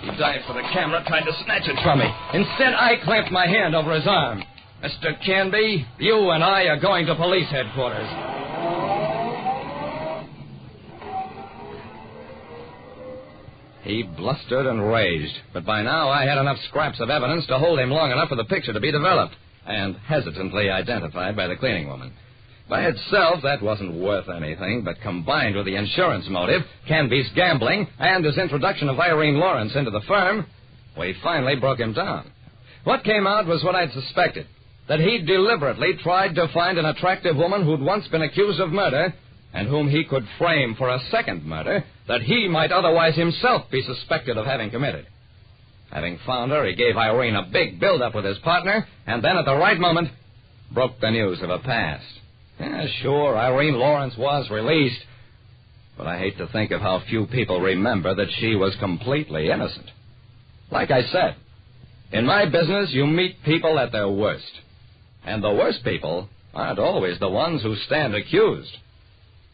He dived for the camera, tried to snatch it from me. Instead, I clamped my hand over his arm. "Mr. Canby, you and I are going to police headquarters." He blustered and raged, but by now I had enough scraps of evidence to hold him long enough for the picture to be developed and hesitantly identified by the cleaning woman. By itself, that wasn't worth anything, but combined with the insurance motive, Canby's gambling, and his introduction of Irene Lawrence into the firm, we finally broke him down. What came out was what I'd suspected, that he'd deliberately tried to find an attractive woman who'd once been accused of murder and whom he could frame for a second murder that he might otherwise himself be suspected of having committed. Having found her, he gave Irene a big build-up with his partner, and then at the right moment, broke the news of her past. Yeah, sure, Irene Lawrence was released, but I hate to think of how few people remember that she was completely innocent. Like I said, in my business, you meet people at their worst. And the worst people aren't always the ones who stand accused.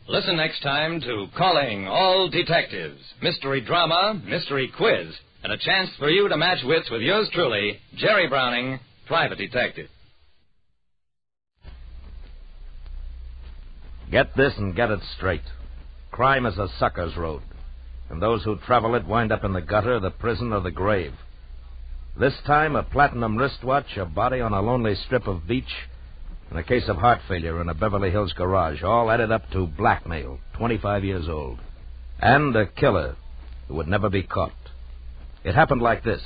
Listen next time to Calling All Detectives, mystery drama, mystery quiz, and a chance for you to match wits with yours truly, Jerry Browning, private detective. Get this and get it straight. Crime is a sucker's road, and those who travel it wind up in the gutter, the prison, or the grave. This time, a platinum wristwatch, a body on a lonely strip of beach, and a case of heart failure in a Beverly Hills garage, all added up to blackmail, 25 years old. And a killer who would never be caught. It happened like this.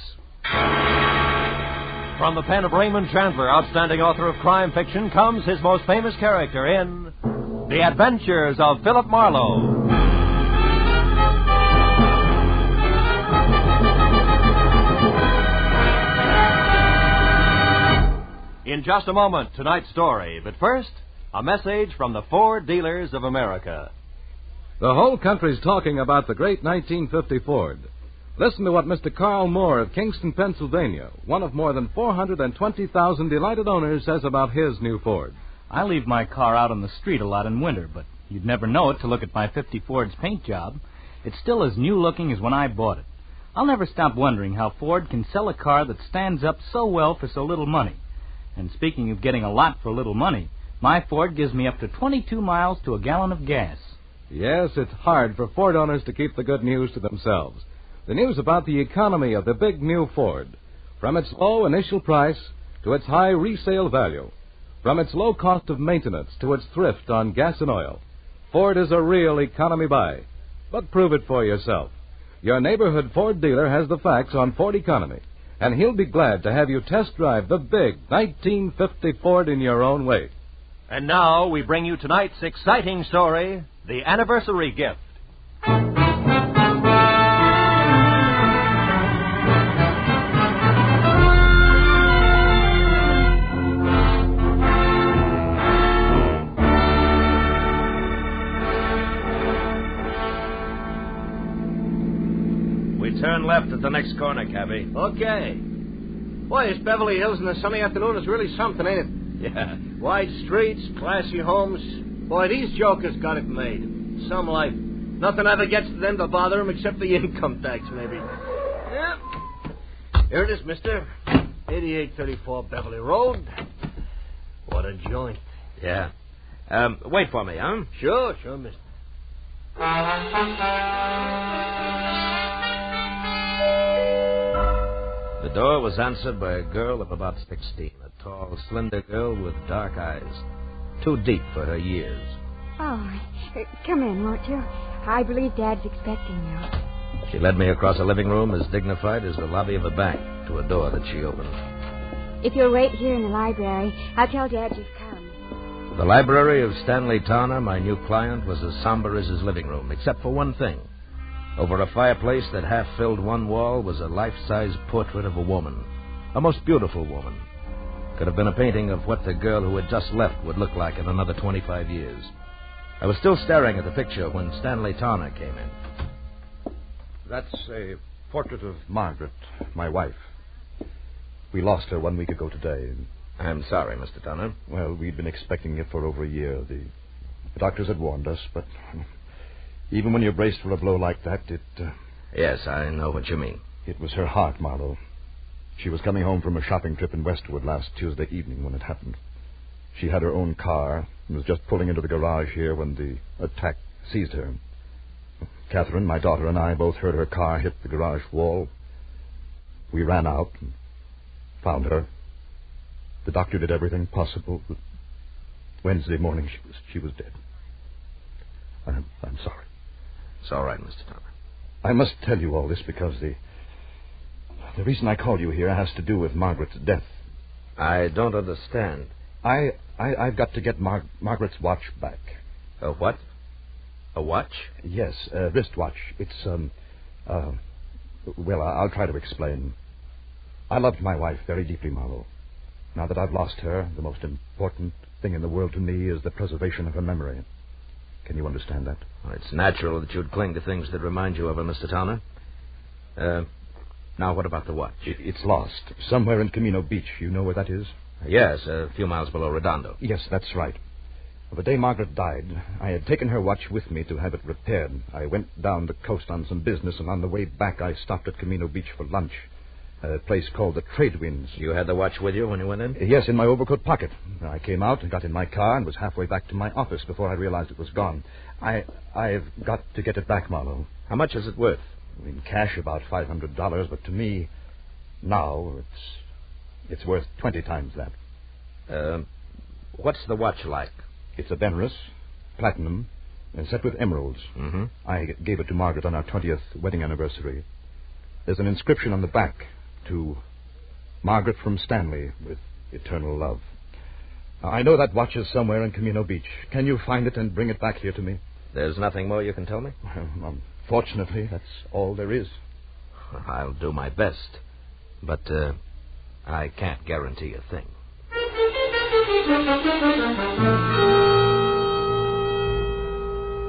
From the pen of Raymond Chandler, outstanding author of crime fiction, comes his most famous character in The Adventures of Philip Marlowe. In just a moment, tonight's story. But first, a message from the Ford Dealers of America. The whole country's talking about the great 1950 Ford. Listen to what Mr. Carl Moore of Kingston, Pennsylvania, one of more than 420,000 delighted owners, says about his new Ford. I leave my car out on the street a lot in winter, but you'd never know it to look at my 50 Ford's paint job. It's still as new-looking as when I bought it. I'll never stop wondering how Ford can sell a car that stands up so well for so little money. And speaking of getting a lot for little money, my Ford gives me up to 22 miles to a gallon of gas. Yes, it's hard for Ford owners to keep the good news to themselves. The news about the economy of the big new Ford. From its low initial price to its high resale value. From its low cost of maintenance to its thrift on gas and oil. Ford is a real economy buy. But prove it for yourself. Your neighborhood Ford dealer has the facts on Ford economy. And he'll be glad to have you test drive the big 1950 Ford in your own way. And now we bring you tonight's exciting story, The Anniversary Gift. Turn left at the next corner, Cabby. Okay. Boy, this Beverly Hills in the sunny afternoon is really something, ain't it? Yeah. Wide streets, classy homes. Boy, these jokers got it made. Some life. Nothing ever gets to them to bother them except the income tax, maybe. Yeah. Here it is, mister. 8834 Beverly Road. What a joint. Yeah. Wait for me, huh? Sure, mister. The door was answered by a girl of about 16, a tall, slender girl with dark eyes. too deep for her years. Oh, come in, won't you? I believe Dad's expecting you. She led me across a living room as dignified as the lobby of a bank to a door that she opened. If you'll wait here in the library, I'll tell Dad you've come. The library of Stanley Towner, my new client, was as somber as his living room, except for one thing. Over a fireplace that half filled one wall was a life-size portrait of a woman. A most beautiful woman. Could have been a painting of what the girl who had just left would look like in another 25 years. I was still staring at the picture when Stanley Towner came in. That's a portrait of Margaret, my wife. We lost her 1 week ago today. I'm sorry, Mr. Towner. Well, we'd been expecting it for over a year. The doctors had warned us, but even when you're braced for a blow like that, Yes, I know what you mean. It was her heart, Marlowe. She was coming home from a shopping trip in Westwood last Tuesday evening when it happened. She had her own car and was just pulling into the garage here when the attack seized her. Catherine, my daughter, and I both heard her car hit the garage wall. We ran out and found her. The doctor did everything possible. But Wednesday morning, she was dead. I'm sorry. It's all right, Mr. Towner. I must tell you all this because the reason I called you here has to do with Margaret's death. I don't understand. I've got to get Margaret's watch back. A what? A watch? Yes, a wristwatch. It's, well, I'll try to explain. I loved my wife very deeply, Marlowe. Now that I've lost her, the most important thing in the world to me is the preservation of her memory. Can you understand that? Well, it's natural that you'd cling to things that remind you of her, Mr. Towner. Now, what about the watch? It's lost. Somewhere in Camino Beach. You know where that is? Yes, a few miles below Redondo. Yes, that's right. The day Margaret died, I had taken her watch with me to have it repaired. I went down the coast on some business, and on the way back I stopped at Camino Beach for lunch. A place called the Trade Winds. You had the watch with you when you went in? Yes, in my overcoat pocket. I came out and got in my car and was halfway back to my office before I realized it was gone. I've got to get it back, Marlowe. How much is it worth? In cash, about $500, but to me, now, it's worth 20 times that. What's the watch like? It's a Disress, platinum, and set with emeralds. Mm-hmm. I gave it to Margaret on our 20th wedding anniversary. There's an inscription on the back to Margaret from Stanley with eternal love. I know that watch is somewhere in Camino Beach. Can you find it and bring it back here to me? There's nothing more you can tell me? Well, unfortunately, that's all there is. I'll do my best, but I can't guarantee a thing.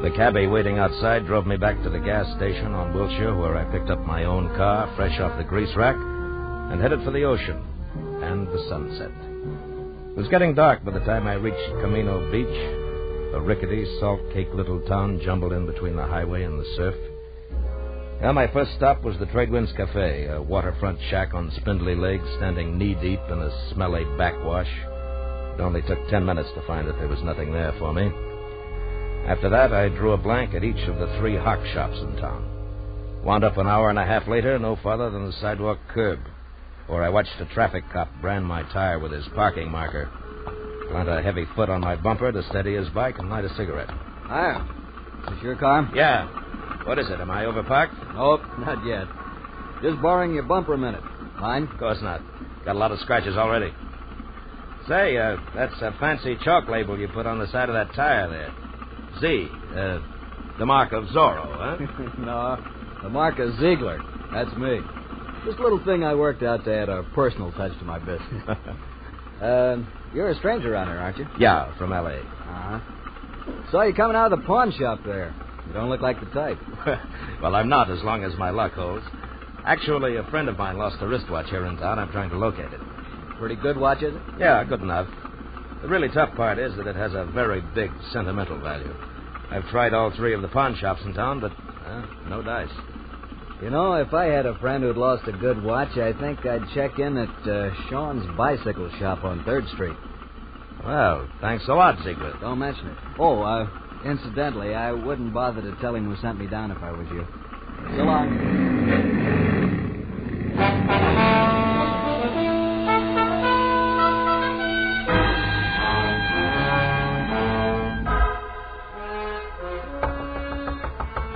The cabbie waiting outside drove me back to the gas station on Wilshire, where I picked up my own car, fresh off the grease rack, and headed for the ocean and the sunset. It was getting dark by the time I reached Camino Beach, a rickety, salt-caked little town jumbled in between the highway and the surf. Now, my first stop was the Trade Winds Cafe, a waterfront shack on spindly legs, standing knee-deep in a smelly backwash. It only took 10 minutes to find that there was nothing there for me. After that, I drew a blank at each of the 3 hock shops in town. Wound up an hour and a half later, no farther than the sidewalk curb, where I watched a traffic cop brand my tire with his parking marker, plant a heavy foot on my bumper to steady his bike, and light a cigarette. Hiya. Is this your car? Yeah. What is it? Am I overparked? Nope, not yet. Just borrowing your bumper a minute. Mine? Of course not. Got a lot of scratches already. Say, that's a fancy chalk label you put on the side of that tire there. Z, the mark of Zorro, huh? No, the mark of Ziegler. That's me. Just a little thing I worked out to add a personal touch to my business. You're a stranger around here, aren't you? Yeah, from L.A. Uh-huh. Saw you coming out of the pawn shop there. You don't look like the type. Well, I'm not, as long as my luck holds. Actually, a friend of mine lost a wristwatch here in town. I'm trying to locate it. Pretty good watch, is it? Yeah, good enough. The really tough part is that it has a very big sentimental value. I've tried all 3 of the pawn shops in town, but no dice. You know, if I had a friend who'd lost a good watch, I think I'd check in at Sean's bicycle shop on 3rd Street. Well, thanks a lot, Ziegler. Don't mention it. Oh, incidentally, I wouldn't bother to tell him who sent me down if I was you. So long.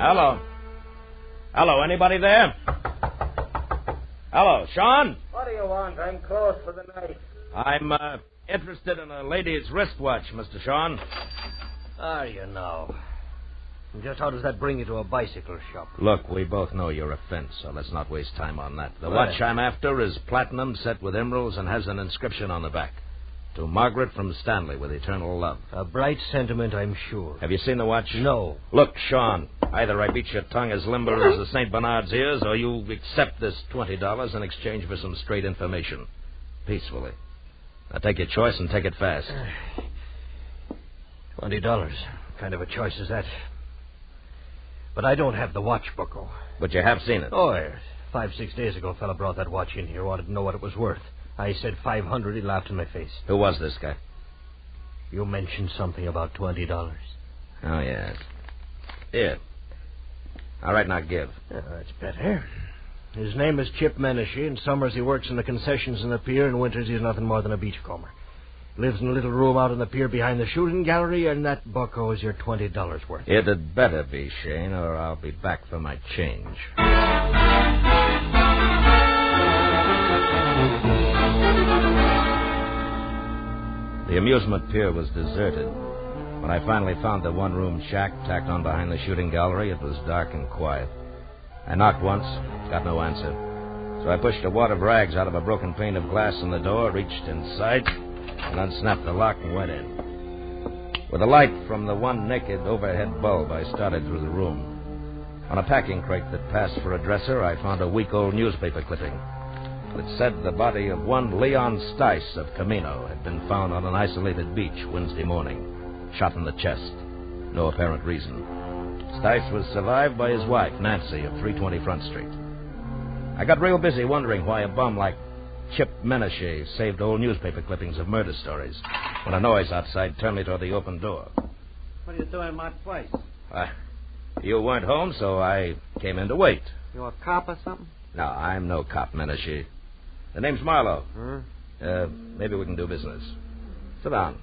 Hello. Hello, anybody there? Hello, Sean? What do you want? I'm closed for the night. I'm interested in a lady's wristwatch, Mr. Sean. Ah, you know. Just how does that bring you to a bicycle shop? Look, we both know your offense, so let's not waste time on that. The watch I'm after is platinum, set with emeralds, and has an inscription on the back. To Margaret from Stanley, with eternal love. A bright sentiment, I'm sure. Have you seen the watch? No. Look, Sean, either I beat your tongue as limber as the St. Bernard's ears, or you accept this $20 in exchange for some straight information. Peacefully. Now take your choice and take it fast. $20. What kind of a choice is that? But I don't have the watch, Bucko. But you have seen it. Oh, yes. 5-6 days ago, a fella brought that watch in here, wanted to know what it was worth. I said $500. He laughed in my face. Who was this guy? You mentioned something about $20. Oh, yes. Here. All right, now give. That's better. His name is Chip Menashe. In summers, he works in the concessions in the pier. In winters, he's nothing more than a beachcomber. Lives in a little room out on the pier behind the shooting gallery, and that bucko is your $20 worth. It had better be, Shane, or I'll be back for my change. The amusement pier was deserted. When I finally found the one-room shack tacked on behind the shooting gallery, it was dark and quiet. I knocked once, got no answer. So I pushed a wad of rags out of a broken pane of glass in the door, reached inside, and unsnapped the lock and went in. With the light from the one naked overhead bulb, I started through the room. On a packing crate that passed for a dresser, I found a week-old newspaper clipping. It said the body of one Leon Stice of Camino had been found on an isolated beach Wednesday morning, shot in the chest. No apparent reason. Stice was survived by his wife, Nancy, of 320 Front Street. I got real busy wondering why a bum like Chip Menashe saved old newspaper clippings of murder stories, when a noise outside turned me toward the open door. What are you doing in my place? You weren't home, so I came in to wait. You a cop or something? No, I'm no cop, Menashe. The name's Marlowe. Maybe we can do business. Sit down.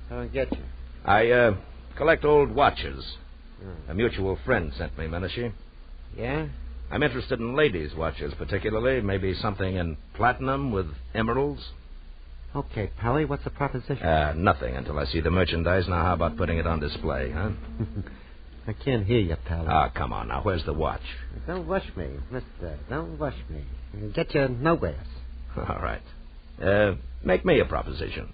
I don't get you. I collect old watches. A mutual friend sent me, Menashe. Yeah? I'm interested in ladies' watches, particularly. Maybe something in platinum with emeralds. Okay, Pally, what's the proposition? Nothing until I see the merchandise. Now, how about putting it on display, huh? I can't hear you, Pally. Come on now. Where's the watch? Don't rush me, mister. Don't rush me. It'll get you nowhere. All right. Make me a proposition.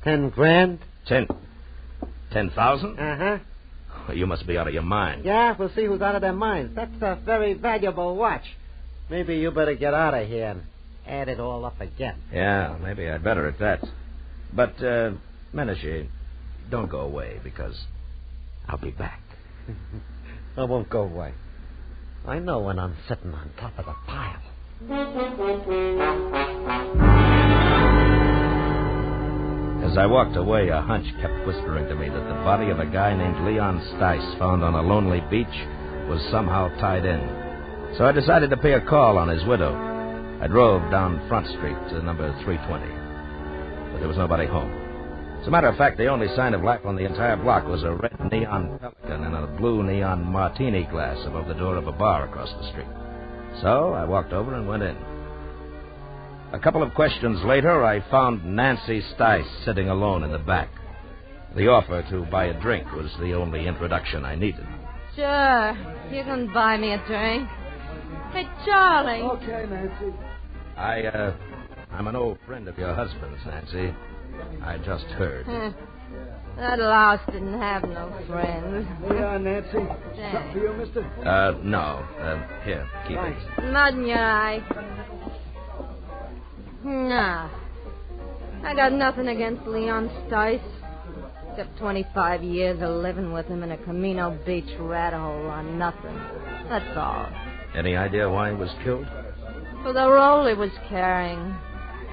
10 grand? 10,000? Uh-huh. You must be out of your mind. Yeah, we'll see who's out of their minds. That's a very valuable watch. Maybe you better get out of here and add it all up again. Yeah, maybe I'd better at that. But, Menashe, don't go away, because I'll be back. I won't go away. I know when I'm sitting on top of the pile. As I walked away, a hunch kept whispering to me that the body of a guy named Leon Stice, found on a lonely beach, was somehow tied in. So I decided to pay a call on his widow. I drove down Front Street to number 320. But there was nobody home. As a matter of fact, the only sign of life on the entire block was a red neon Pelican in a blue neon martini glass above the door of a bar across the street. So I walked over and went in. A couple of questions later, I found Nancy Stice sitting alone in the back. The offer to buy a drink was the only introduction I needed. Sure. You can buy me a drink. Hey, Charlie. Okay, Nancy. I'm an old friend of your husband's, Nancy. I just heard. That louse didn't have no friends. Yeah, Nancy. Something for you, mister? No. Here, keep Thanks. it. Mud in your eye. Nah. I got nothing against Leon Stice. Except 25 years of living with him in a Camino Beach rat hole on nothing. That's all. Any idea why he was killed? For the role he was carrying.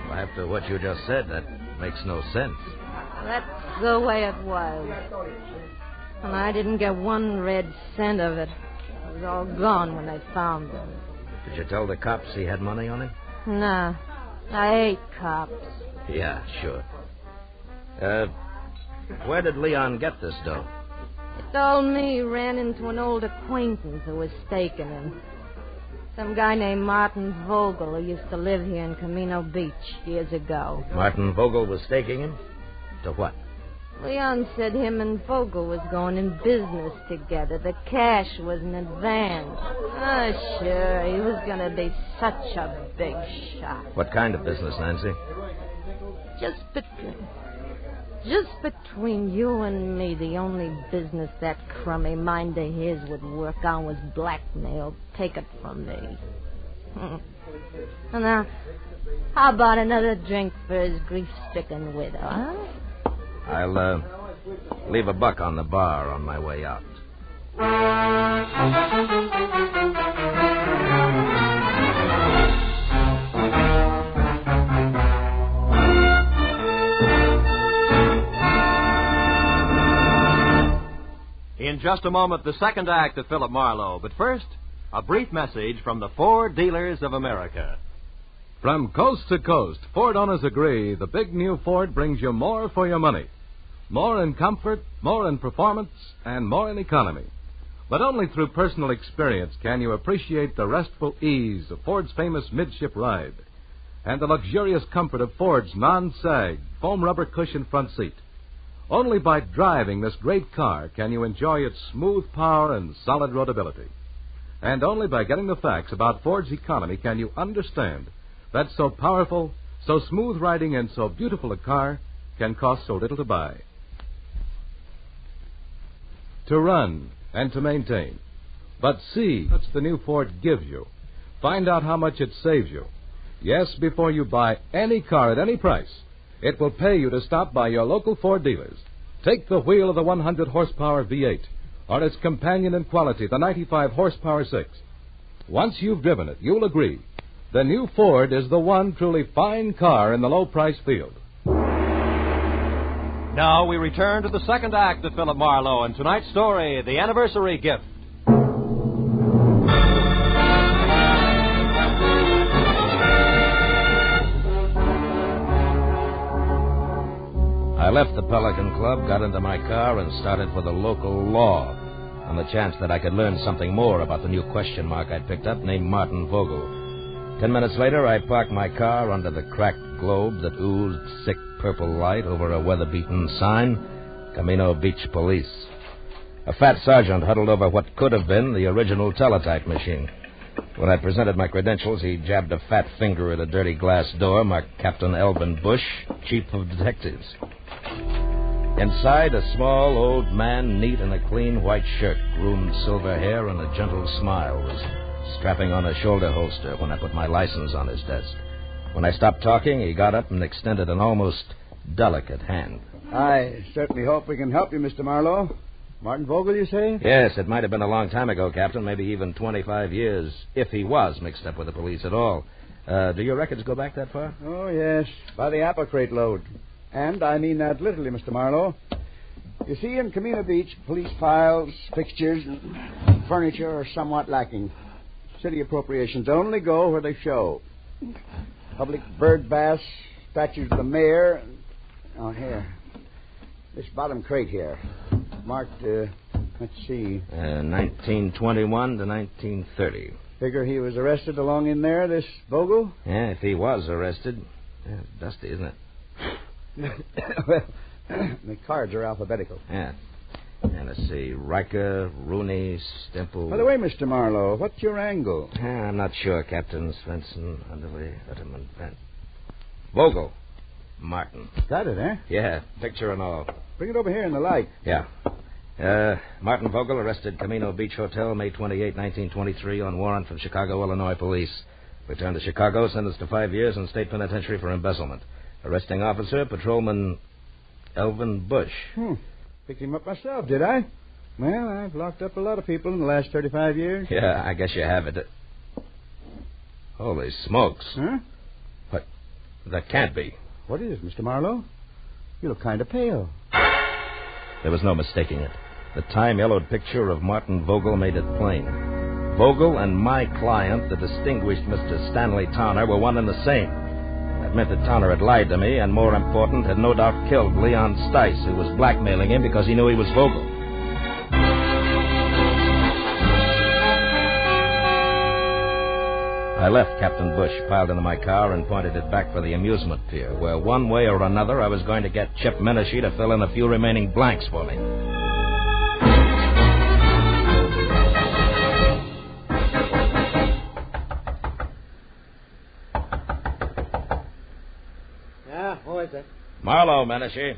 Well, after what you just said, that makes no sense. That's the way it was. And I didn't get one red cent of it. It was all gone when they found him. Did you tell the cops he had money on him? Nah. I hate cops. Yeah, sure. Where did Leon get this dough? It told me he ran into an old acquaintance who was staking him. Some guy named Martin Vogel who used to live here in Camino Beach years ago. Martin Vogel was staking him? To what? Leon said him and Vogel was going in business together. The cash was in advance. Oh, sure, he was going to be such a big shot. What kind of business, Nancy? Just between you and me, the only business that crummy mind of his would work on was blackmail. Take it from me. Now, how about another drink for his grief-stricken widow, huh? I'll leave $1 on the bar on my way out. In just a moment, the second act of Philip Marlowe. But first, a brief message from the Ford Dealers of America. From coast to coast, Ford owners agree the big new Ford brings you more for your money. More in comfort, more in performance, and more in economy. But only through personal experience can you appreciate the restful ease of Ford's famous midship ride and the luxurious comfort of Ford's non-sag foam rubber cushion front seat. Only by driving this great car can you enjoy its smooth power and solid roadability. And only by getting the facts about Ford's economy can you understand that so powerful, so smooth riding, and so beautiful a car can cost so little to buy. To run and to maintain. But see what the new Ford gives you. Find out how much it saves you. Yes, before you buy any car at any price, it will pay you to stop by your local Ford dealers. Take the wheel of the 100-horsepower V8, or its companion in quality, the 95-horsepower 6. Once you've driven it, you'll agree the new Ford is the one truly fine car in the low-price field. Now we return to the second act of Philip Marlowe and tonight's story, The Anniversary Gift. I left the Pelican Club, got into my car, and started for the local law on the chance that I could learn something more about the new question mark I'd picked up named Martin Vogel. 10 minutes later, I parked my car under the cracked globe that oozed sick purple light over a weather-beaten sign, Camino Beach Police. A fat sergeant huddled over what could have been the original teletype machine. When I presented my credentials, he jabbed a fat finger at a dirty glass door marked Captain Elvin Bush, Chief of Detectives. Inside, a small old man, neat in a clean white shirt, groomed silver hair, and a gentle smile, was strapping on a shoulder holster when I put my license on his desk. When I stopped talking, he got up and extended an almost delicate hand. I certainly hope we can help you, Mr. Marlowe. Martin Vogel, you say? Yes, it might have been a long time ago, Captain, maybe even 25 years, if he was mixed up with the police at all. Do your records go back that far? Oh, yes, by the apple crate load. And I mean that literally, Mr. Marlowe. You see, in Camino Beach, police files, fixtures, and furniture are somewhat lacking. City appropriations only go where they show. Public bird baths, statues of the mayor. Oh, here. This bottom crate here. Marked, let's see. 1921 to 1930. Figure he was arrested along in there, this Vogel? Yeah, if he was arrested. Yeah, it's dusty, isn't it? Well, the cards are alphabetical. Yeah. And let's see. Riker, Rooney, Stemple. By the way, Mr. Marlowe, what's your angle? I'm not sure, Captain. Svensson, Underley, Utterman, Van. Vogel. Martin. Got it, eh? Yeah, picture and all. Bring it over here in the light. Yeah. Martin Vogel arrested Camino Beach Hotel, May 28, 1923, on warrant from Chicago, Illinois police. Returned to Chicago, sentenced to 5 years in state penitentiary for embezzlement. Arresting officer, Patrolman Elvin Bush. Picked him up myself, did I? Well, I've locked up a lot of people in the last 35 years. Yeah, I guess you have it. Holy smokes. Huh? What? That can't be. What is, Mr. Marlowe? You look kind of pale. There was no mistaking it. The time-yellowed picture of Martin Vogel made it plain. Vogel and my client, the distinguished Mr. Stanley Towner, were one and the same. That meant that Towner had lied to me, and more important, had no doubt killed Leon Stice, who was blackmailing him because he knew he was Vogel. I left Captain Bush piled into my car and pointed it back for the amusement pier, where one way or another I was going to get Chip Menashe to fill in a few remaining blanks for me. Yeah, who is it? Marlowe, Menashe.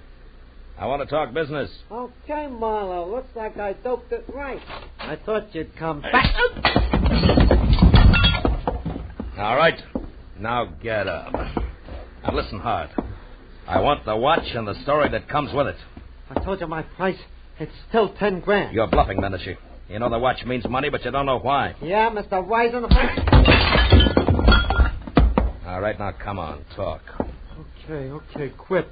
I want to talk business. Okay, Marlowe. Looks like I doped it right. I thought you'd come back. All right. Now get up. Now listen hard. I want the watch and the story that comes with it. I told you my price. It's still 10 grand. You're bluffing, Menashe. You know the watch means money, but you don't know why. Yeah, Mr. Wisen. All right, now come on, talk. Okay, quit.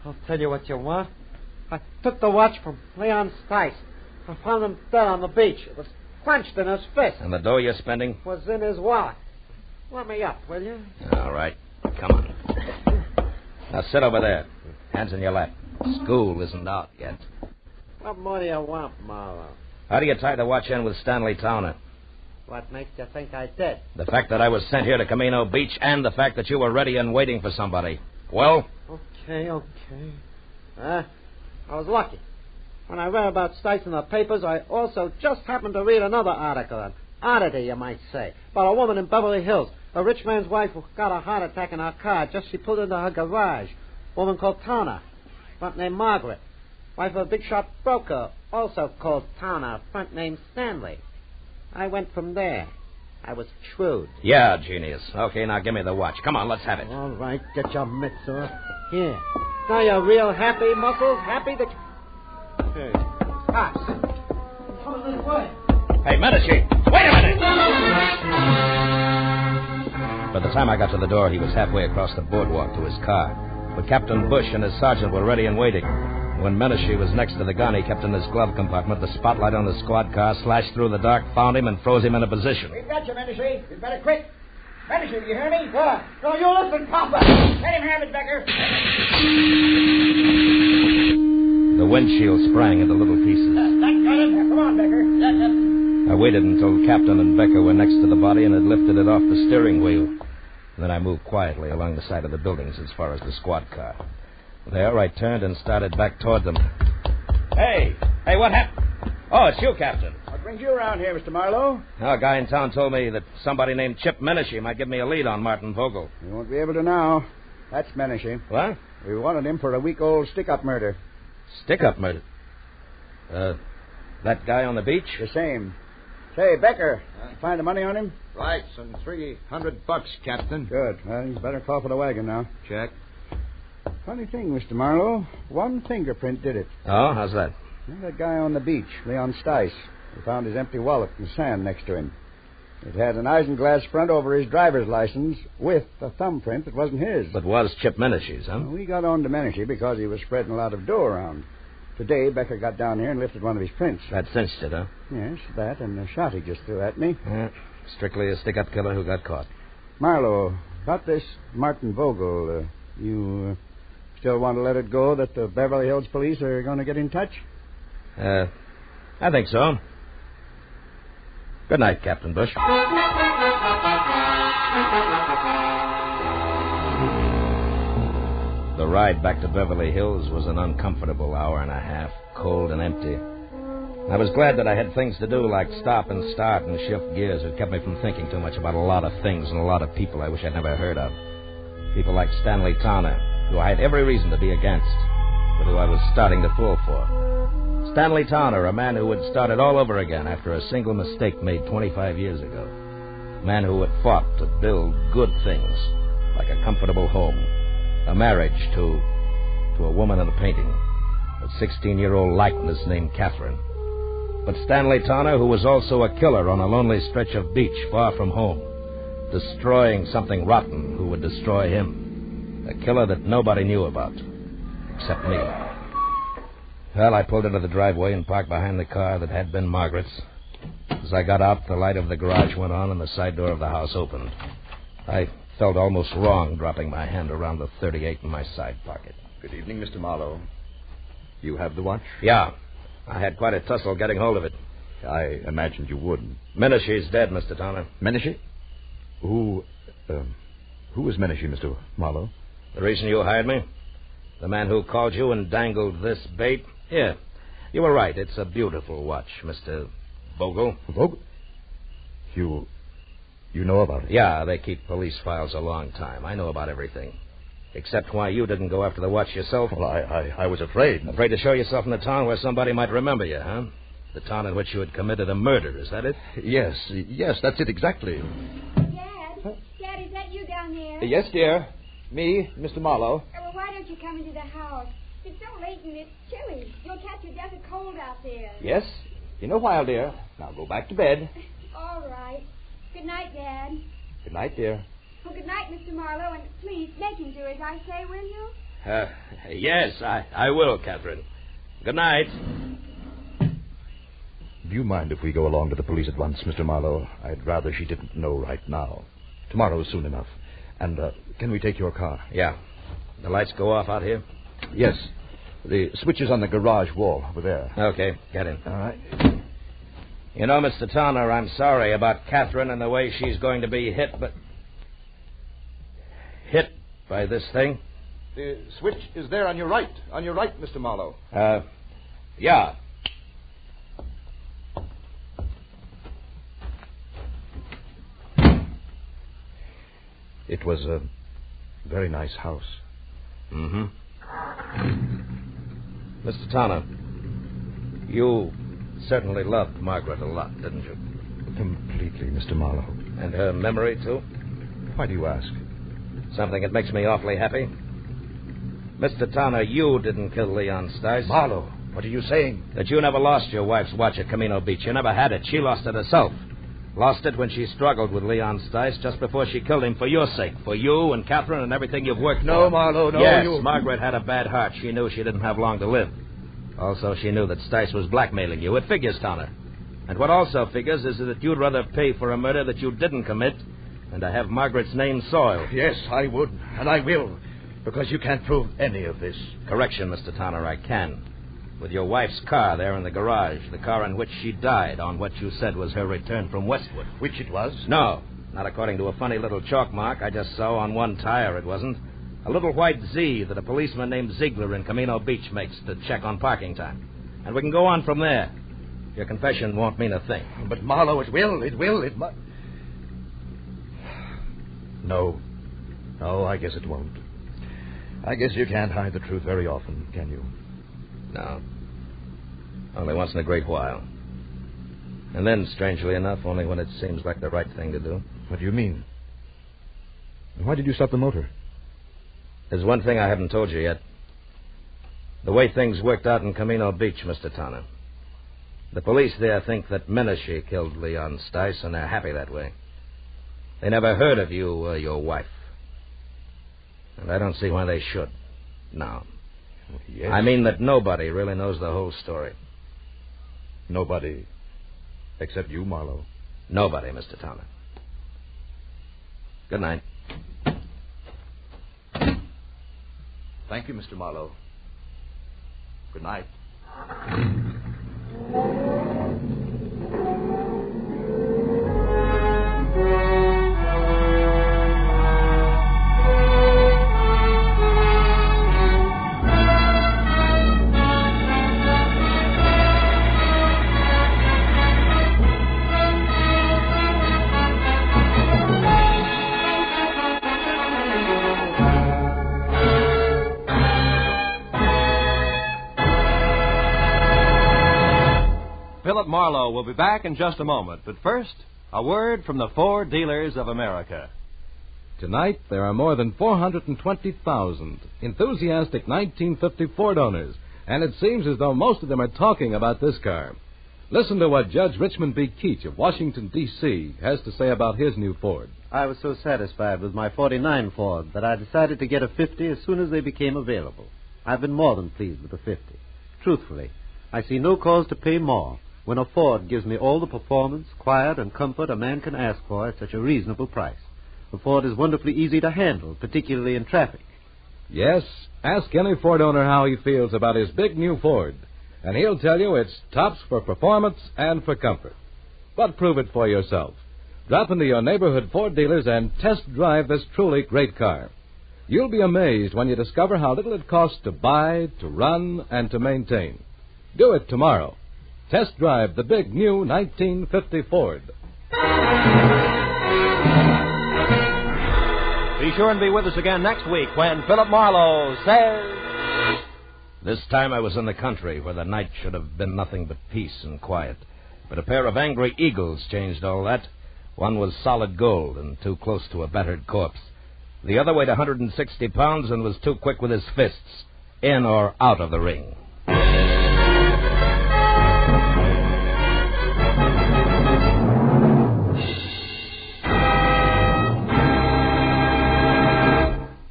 I'll tell you what you want. I took the watch from Leon Stice. I found him dead on the beach. It was clenched in his fist. And the dough you're spending? Was in his wallet. Let me up, will you? All right, come on. Now sit over there. Hands in your lap. School isn't out yet. What more do you want, Marlowe? How do you tie the watch in with Stanley Towner? What makes you think I did? The fact that I was sent here to Camino Beach and the fact that you were ready and waiting for somebody. Well? Okay. I was lucky. When I read about Stice in the papers, I also just happened to read another article, an oddity, you might say, about a woman in Beverly Hills, a rich man's wife who got a heart attack in her car just she pulled into her garage. A woman called Towner, front name Margaret. Wife of a big shot broker, also called Towner, front name Stanley. I went from there. I was shrewd. Yeah, genius. Okay, now give me the watch. Come on, let's have it. All right, get your mitts off. Here. Now you're real happy, Muscles? Happy that... Hey, cops. Come this way. Hey, Menashe, wait a minute! By the time I got to the door, he was halfway across the boardwalk to his car. But Captain Bush and his sergeant were ready and waiting. When Menashe was next to the gun he kept in his glove compartment, the spotlight on the squad car slashed through the dark, found him, and froze him in a position. We've got you, Menashe. You'd better quit. Menashe, do you hear me? What? No, you listen, Papa. Let him have it, Becker. The windshield sprang into little pieces. That got it. Come on, Becker. I waited until Captain and Becker were next to the body and had lifted it off the steering wheel. Then I moved quietly along the side of the buildings as far as the squad car. There, I turned and started back toward them. Hey, what happened? Oh, it's you, Captain. What brings you around here, Mr. Marlowe? A guy in town told me that somebody named Chip Menashe might give me a lead on Martin Vogel. You won't be able to now. That's Menashe. What? We wanted him for a week-old stick-up murder. Stick-up murder? That guy on the beach? The same. Say, Becker, you find the money on him? Right, some $300, Captain. Good. Well, you better call for the wagon now. Check. Funny thing, Mr. Marlowe. One fingerprint did it. Oh, how's that? That guy on the beach, Leon Stice. We found his empty wallet in the sand next to him. It had an isinglass front over his driver's license with a thumbprint that wasn't his. But was Chip Menashe's, huh? Well, we got on to Menashe because he was spreading a lot of dough around. Today, Becker got down here and lifted one of his prints. That cinched it, huh? Yes, that and the shot he just threw at me. Strictly a stick-up killer who got caught. Marlowe, about this Martin Vogel, you still want to let it go that the Beverly Hills police are going to get in touch? I think so. Good night, Captain Bush. The ride back to Beverly Hills was an uncomfortable hour and a half, cold and empty. I was glad that I had things to do like stop and start and shift gears. It kept me from thinking too much about a lot of things and a lot of people I wish I'd never heard of. People like Stanley Towner, who I had every reason to be against, but who I was starting to fall for. Stanley Towner, a man who had started all over again after a single mistake made 25 years ago. A man who had fought to build good things, like a comfortable home, a marriage to a woman in a painting, a 16-year-old likeness named Catherine. But Stanley Towner, who was also a killer on a lonely stretch of beach far from home, destroying something rotten who would destroy him. A killer that nobody knew about, except me. Well, I pulled into the driveway and parked behind the car that had been Margaret's. As I got out, the light of the garage went on and the side door of the house opened. I felt almost wrong dropping my hand around the .38 in my side pocket. Good evening, Mr. Marlowe. You have the watch? Yeah. I had quite a tussle getting hold of it. I imagined you would. Menashe's dead, Mr. Towner. Menashe? Who is Menashe, Mr. Marlowe? The reason you hired me? The man who called you and dangled this bait? Yeah, you were right. It's a beautiful watch, Mr. Vogel. Vogel? You know about it? Yeah, they keep police files a long time. I know about everything. Except why you didn't go after the watch yourself. Well, I was afraid. Afraid to show yourself in the town where somebody might remember you, huh? The town in which you had committed a murder, is that it? Yes, that's it exactly. Dad, is that you down there? Yes, dear. Me, Mr. Marlowe. Well, why don't you come into the house? It's so late and it's chilly. You'll catch your death of cold out there. Yes, in a while, dear. Now go back to bed. All right. Good night, Dad. Good night, dear. Well, good night, Mr. Marlowe, and please make him do as I say, will you? Yes, I will, Catherine. Good night. Do you mind if we go along to the police at once, Mr. Marlowe? I'd rather she didn't know right now. Tomorrow's soon enough. And can we take your car? Yeah. The lights go off out here? Yes. The switch is on the garage wall over there. Okay, get in. All right. You know, Mr. Towner, I'm sorry about Catherine and the way she's going to be hit by this thing. The switch is there on your right. On your right, Mr. Marlowe. Yeah. It was a very nice house. Mm-hmm. Mr. Towner, you certainly loved Margaret a lot, didn't you? Completely, Mr. Marlowe. And her memory, too? Why do you ask? Something that makes me awfully happy. Mr. Towner, you didn't kill Leon Stice. Marlowe, what are you saying? That you never lost your wife's watch at Camino Beach. You never had it. She lost it herself. Lost it when she struggled with Leon Stice just before she killed him for your sake. For you and Catherine and everything you've worked for. No, Marlowe, no. Yes, Margaret had a bad heart. She knew she didn't have long to live. Also, she knew that Stice was blackmailing you. It figures, Towner. And what also figures is that you'd rather pay for a murder that you didn't commit than to have Margaret's name soiled. Yes, I would, and I will, because you can't prove any of this. Correction, Mr. Towner, I can. With your wife's car there in the garage, the car in which she died on what you said was her return from Westwood. Which it was? No, not according to a funny little chalk mark I just saw on one tire, it wasn't. A little white Z that a policeman named Ziegler in Camino Beach makes to check on parking time. And we can go on from there. Your confession won't mean a thing. But, Marlowe, it might... No, I guess it won't. I guess you can't hide the truth very often, can you? No. Only once in a great while. And then, strangely enough, only when it seems like the right thing to do. What do you mean? Why did you stop the motor? There's one thing I haven't told you yet. The way things worked out in Camino Beach, Mr. Towner. The police there think that Menashe killed Leon Stice, and they're happy that way. They never heard of you or your wife. And I don't see why they should. No. Yes. I mean that nobody really knows the whole story. Nobody except you, Marlowe. Nobody, Mr. Towner. Good night. Thank you, Mr. Marlowe. Good night. Philip Marlowe will be back in just a moment. But first, a word from the Ford Dealers of America. Tonight, there are more than 420,000 enthusiastic 1950 Ford owners, and it seems as though most of them are talking about this car. Listen to what Judge Richmond B. Keach of Washington, D.C. has to say about his new Ford. I was so satisfied with my 49 Ford that I decided to get a 50 as soon as they became available. I've been more than pleased with the 50. Truthfully, I see no cause to pay more when a Ford gives me all the performance, quiet, and comfort a man can ask for at such a reasonable price. The Ford is wonderfully easy to handle, particularly in traffic. Yes, ask any Ford owner how he feels about his big new Ford, and he'll tell you it's tops for performance and for comfort. But prove it for yourself. Drop into your neighborhood Ford dealers and test drive this truly great car. You'll be amazed when you discover how little it costs to buy, to run, and to maintain. Do it tomorrow. Test drive the big new 1950 Ford. Be sure and be with us again next week when Philip Marlowe says... This time I was in the country where the night should have been nothing but peace and quiet. But a pair of angry eagles changed all that. One was solid gold and too close to a battered corpse. The other weighed 160 pounds and was too quick with his fists, in or out of the ring.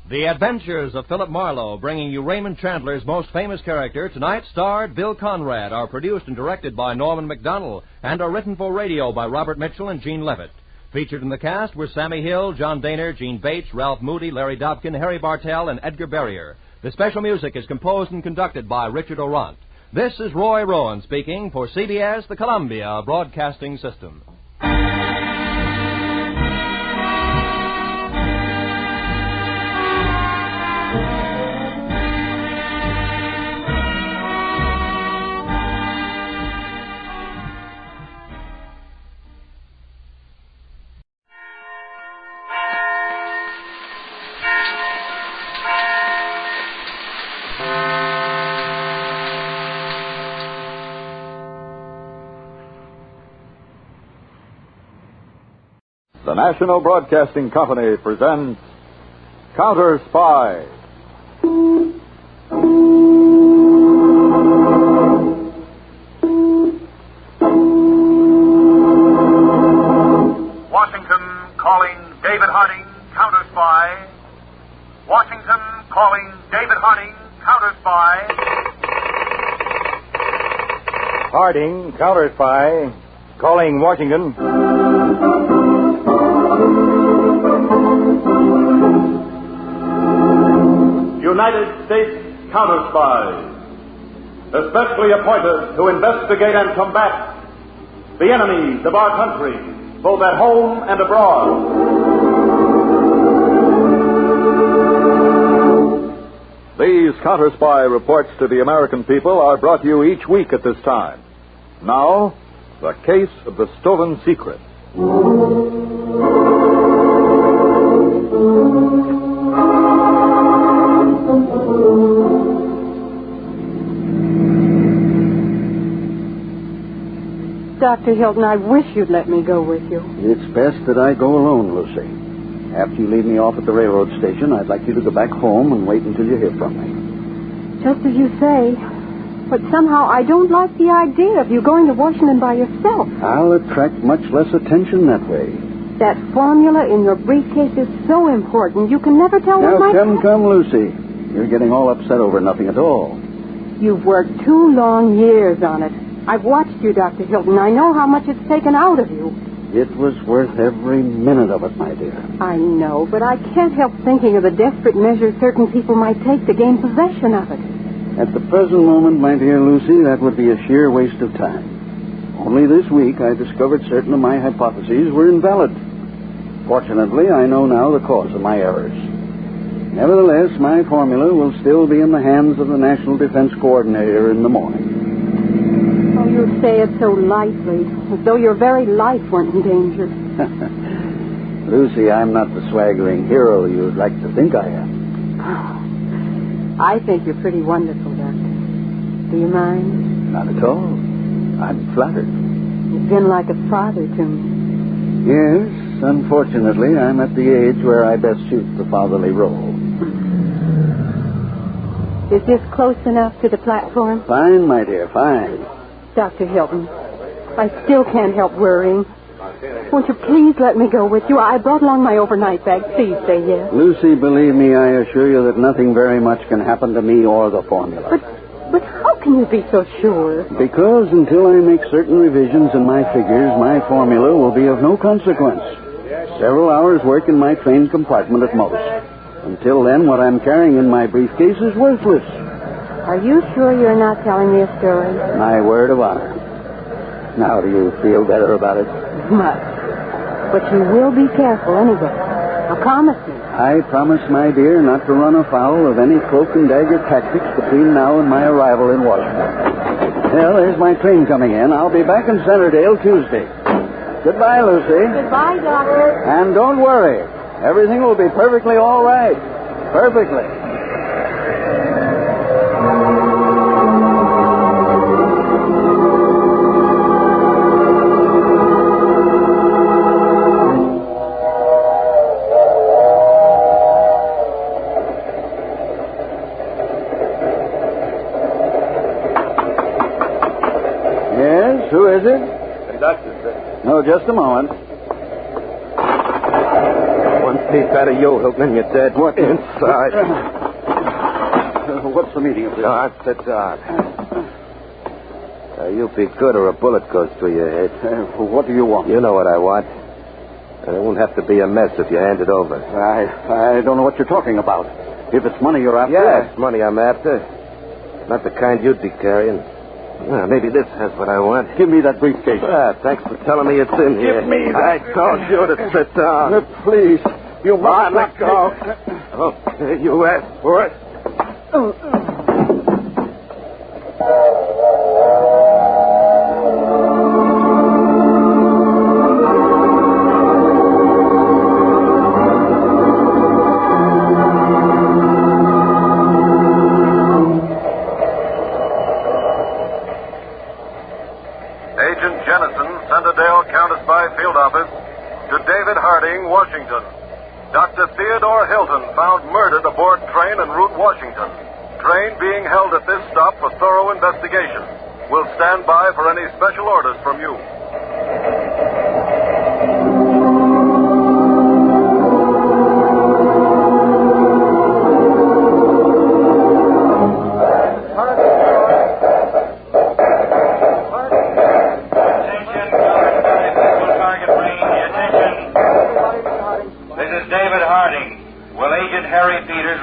The Adventures of Philip Marlowe, bringing you Raymond Chandler's most famous character, tonight starred Bill Conrad, are produced and directed by Norman MacDonald, and are written for radio by Robert Mitchell and Gene Levitt. Featured in the cast were Sammy Hill, John Daner, Gene Bates, Ralph Moody, Larry Dobkin, Harry Bartell, and Edgar Barrier. The special music is composed and conducted by Richard Orant. This is Roy Rowan speaking for CBS, the Columbia Broadcasting System. The National Broadcasting Company presents Counterspy. Washington calling David Harding, Counterspy. Washington calling David Harding, Counterspy. Harding, Counterspy, calling Washington. United States Counterspies, especially appointed to investigate and combat the enemies of our country, both at home and abroad. These Counterspy reports to the American people are brought to you each week at this time. Now, the case of the stolen secret. Dr. Hilton, I wish you'd let me go with you. It's best that I go alone, Lucy. After you leave me off at the railroad station, I'd like you to go back home and wait until you hear from me. Just as you say. But somehow I don't like the idea of you going to Washington by yourself. I'll attract much less attention that way. That formula in your briefcase is so important, you can never tell what might happen. Come, Lucy. You're getting all upset over nothing at all. You've worked 2 long years on it. I've watched you, Dr. Hilton. I know how much it's taken out of you. It was worth every minute of it, my dear. I know, but I can't help thinking of the desperate measures certain people might take to gain possession of it. At the present moment, my dear Lucy, that would be a sheer waste of time. Only this week I discovered certain of my hypotheses were invalid. Fortunately, I know now the cause of my errors. Nevertheless, my formula will still be in the hands of the National Defense Coordinator in the morning. Oh, you say it so lightly, as though your very life weren't in danger. Lucy, I'm not the swaggering hero you'd like to think I am. I think you're pretty wonderful, Doctor. Do you mind? Not at all. I'm flattered. You've been like a father to me. Yes, unfortunately, I'm at the age where I best suit the fatherly role. Is this close enough to the platform? Fine, my dear, fine. Dr. Hilton, I still can't help worrying. Won't you please let me go with you? I brought along my overnight bag. Please say yes. Lucy, believe me, I assure you that nothing very much can happen to me or the formula. But how can you be so sure? Because until I make certain revisions in my figures, my formula will be of no consequence. Several hours' work in my train compartment at most. Until then, what I'm carrying in my briefcase is worthless. Are you sure you're not telling me a story? My word of honor. Now, do you feel better about it? Much. But you will be careful anyway. Now, promise me. I promise, my dear, not to run afoul of any cloak and dagger tactics between now and my arrival in Washington. Well, there's my train coming in. I'll be back in Centerdale Tuesday. Goodbye, Lucy. Goodbye, Doctor. And don't worry. Everything will be perfectly all right. Perfectly. Yes, who is it? The doctor, sir. No, just a moment. One piece out of you, Hilton, and you're dead. What? Inside. What's the meaning of this? No, that's the dark. You'll be good or a bullet goes through your head. What do you want? You know what I want. And it won't have to be a mess if you hand it over. I don't know what you're talking about. If it's money you're after... Yeah, it's money I'm after. Not the kind you'd be carrying. Well, maybe this has what I want. Give me that briefcase. Thanks for telling me it's in here. Give me that. I told you to sit down. Please. You must let go. Okay, you asked for it. Agent Jennison, Centerdale Counterspy Field Office, to David Harding, Washington. Dr. Theodore Hilton found murdered aboard train en route Washington. Train being held at this stop for thorough investigation. Will stand by for any special orders from you.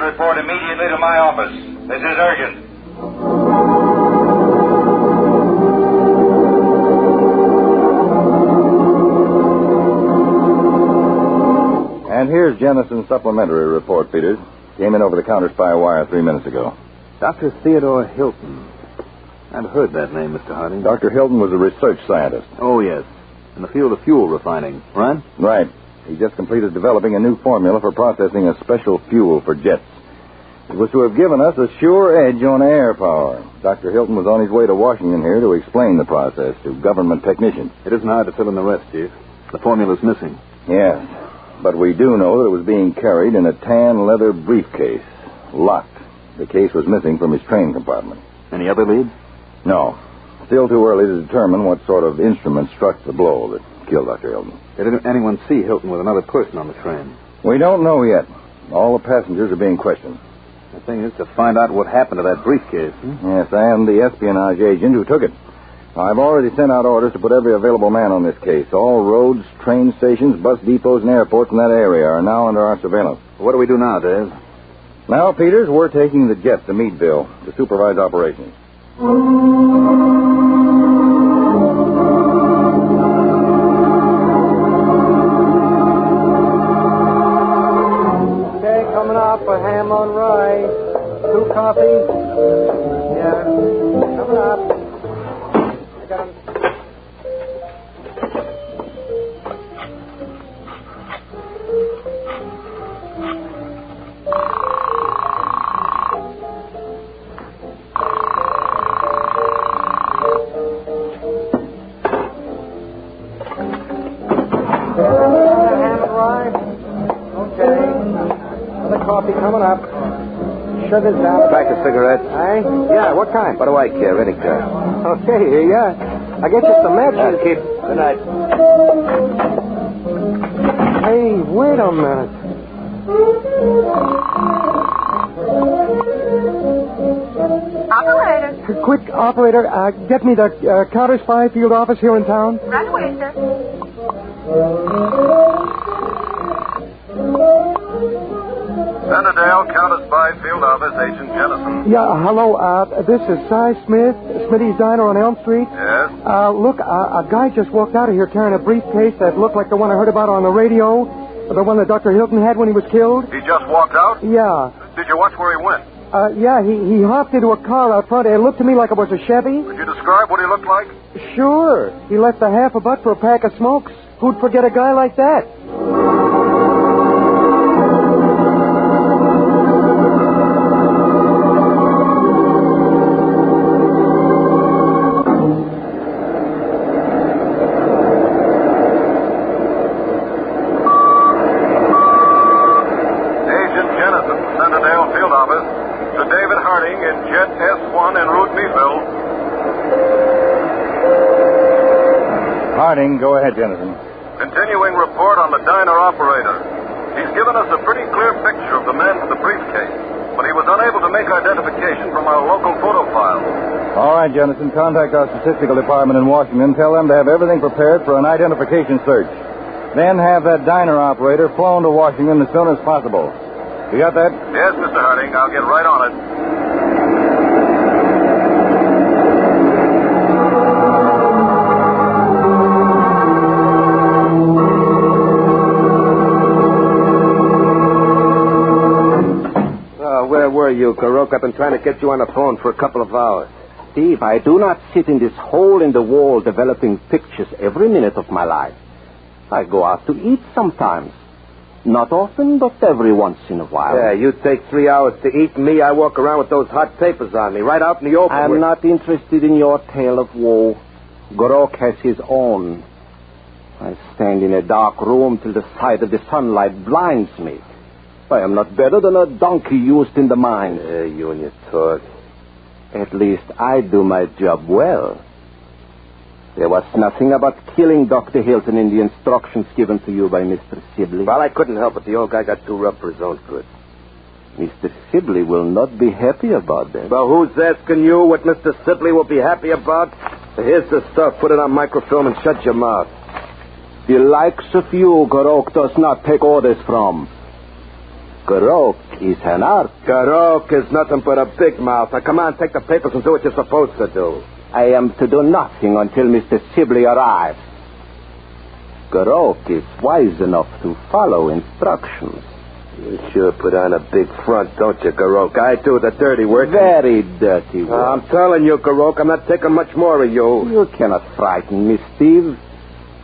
Report immediately to my office. This is urgent. And here's Jennison's supplementary report, Peters. Came in over the Counterspy wire 3 minutes ago. Dr. Theodore Hilton. I've heard that name, Mr. Harding. Dr. Hilton was a research scientist. Oh, yes. In the field of fuel refining, right? Right. He just completed developing a new formula for processing a special fuel for jets. It was to have given us a sure edge on air power. Dr. Hilton was on his way to Washington here to explain the process to government technicians. It isn't hard to fill in the rest, Chief. The formula's missing. Yes, but we do know that it was being carried in a tan leather briefcase, locked. The case was missing from his train compartment. Any other leads? No. Still too early to determine what sort of instrument struck the blow that killed Dr. Hilton. Did anyone see Hilton with another person on the train? We don't know yet. All the passengers are being questioned. The thing is to find out what happened to that briefcase. Yes, and the espionage agent who took it. I've already sent out orders to put every available man on this case. All roads, train stations, bus depots, and airports in that area are now under our surveillance. What do we do now, Dave? Now, Peters, we're taking the jet to Meadville to supervise operations. Okay, coming up, a ham on rye. 2 coffees. Yeah, coming up. I got 'em. Coffee coming up. Sugar's out. Pack of cigarettes? Aye? Yeah, what kind? What do I care? Any kind. Okay, here you are. I get you some matches. Keep. Good night. Hey, wait a minute. Operator. Quick, operator, get me the Counterspy field office here in town. Right away, sir. Sanderdale, Counterspy, Field Office, Agent Jennison. Yeah, hello. This is Cy Smith, Smitty's Diner on Elm Street. Yes? Look, a guy just walked out of here carrying a briefcase that looked like the one I heard about on the radio. The one that Dr. Hilton had when he was killed. He just walked out? Yeah. Did you watch where he went? Yeah, he hopped into a car out front. It looked to me like it was a Chevy. Could you describe what he looked like? Sure. He left a half a buck for a pack of smokes. Who'd forget a guy like that? Go ahead, Jennison. Continuing report on the diner operator. He's given us a pretty clear picture of the man with the briefcase, but he was unable to make identification from our local photo file. All right, Jennison. Contact our statistical department in Washington. Tell them to have everything prepared for an identification search. Then have that diner operator flown to Washington as soon as possible. You got that? Yes, Mr. Harding. I'll get right on it. Where were you, Karok? I've been trying to get you on the phone for a couple of hours. Steve, I do not sit in this hole in the wall developing pictures every minute of my life. I go out to eat sometimes. Not often, but every once in a while. Yeah, you take 3 hours to eat. Me, I walk around with those hot papers on me, right out in the open. I'm not interested in your tale of woe. Gorok has his own. I stand in a dark room till the sight of the sunlight blinds me. I am not better than a donkey used in the mines. Yeah, you and your talk. At least I do my job well. There was nothing about killing Dr. Hilton in the instructions given to you by Mr. Sibley. Well, I couldn't help it. The old guy got too rough for his own good. Mr. Sibley will not be happy about that. Well, who's asking you what Mr. Sibley will be happy about? Here's the stuff. Put it on microfilm and shut your mouth. The likes of you, Gorok does not take orders from. Gorok is an art. Gorok is nothing but a big mouth. Now, come on, take the papers and do what you're supposed to do. I am to do nothing until Mr. Sibley arrives. Gorok is wise enough to follow instructions. You sure put on a big front, don't you, Gorok? I do the dirty work. Very dirty work. I'm telling you, Gorok, I'm not taking much more of you. You cannot frighten me, Steve.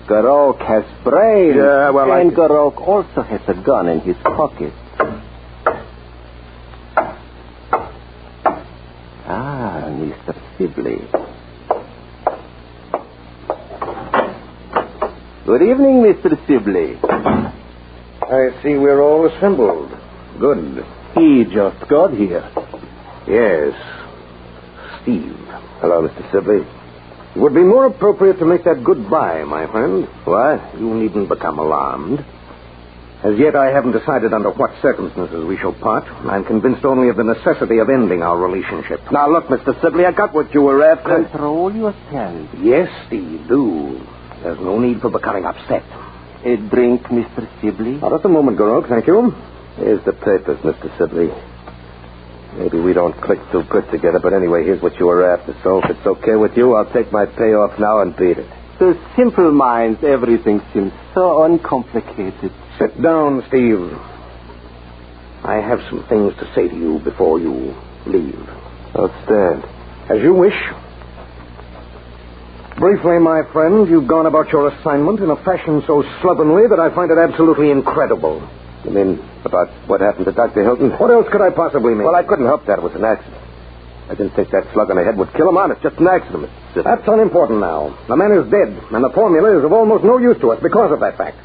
Gorok has brains. Yeah, well, and Gorok also has a gun in his pocket. Ah, Mr. Sibley. Good evening, Mr. Sibley. I see we're all assembled. Good. He just got here. Yes. Steve. Hello, Mr. Sibley. It would be more appropriate to make that goodbye, my friend. What? You needn't become alarmed. As yet, I haven't decided under what circumstances we shall part. I'm convinced only of the necessity of ending our relationship. Now, look, Mr. Sibley, I got what you were after. Control yourself. Yes, Steve, do. There's no need for becoming upset. A drink, Mr. Sibley? Not at the moment, Gorok, thank you. Here's the papers, Mr. Sibley. Maybe we don't click too good together, but anyway, here's what you were after. So if it's okay with you, I'll take my payoff now and beat it. To simple minds, everything seems so uncomplicated. Sit down, Steve. I have some things to say to you before you leave. I'll stand. As you wish. Briefly, my friend, you've gone about your assignment in a fashion so slovenly that I find it absolutely incredible. You mean about what happened to Dr. Hilton? What else could I possibly mean? Well, I couldn't help that. It was an accident. I didn't think that slug on the head would kill him. Honest, just an accident. That's unimportant now. The man is dead, and the formula is of almost no use to us because of that fact.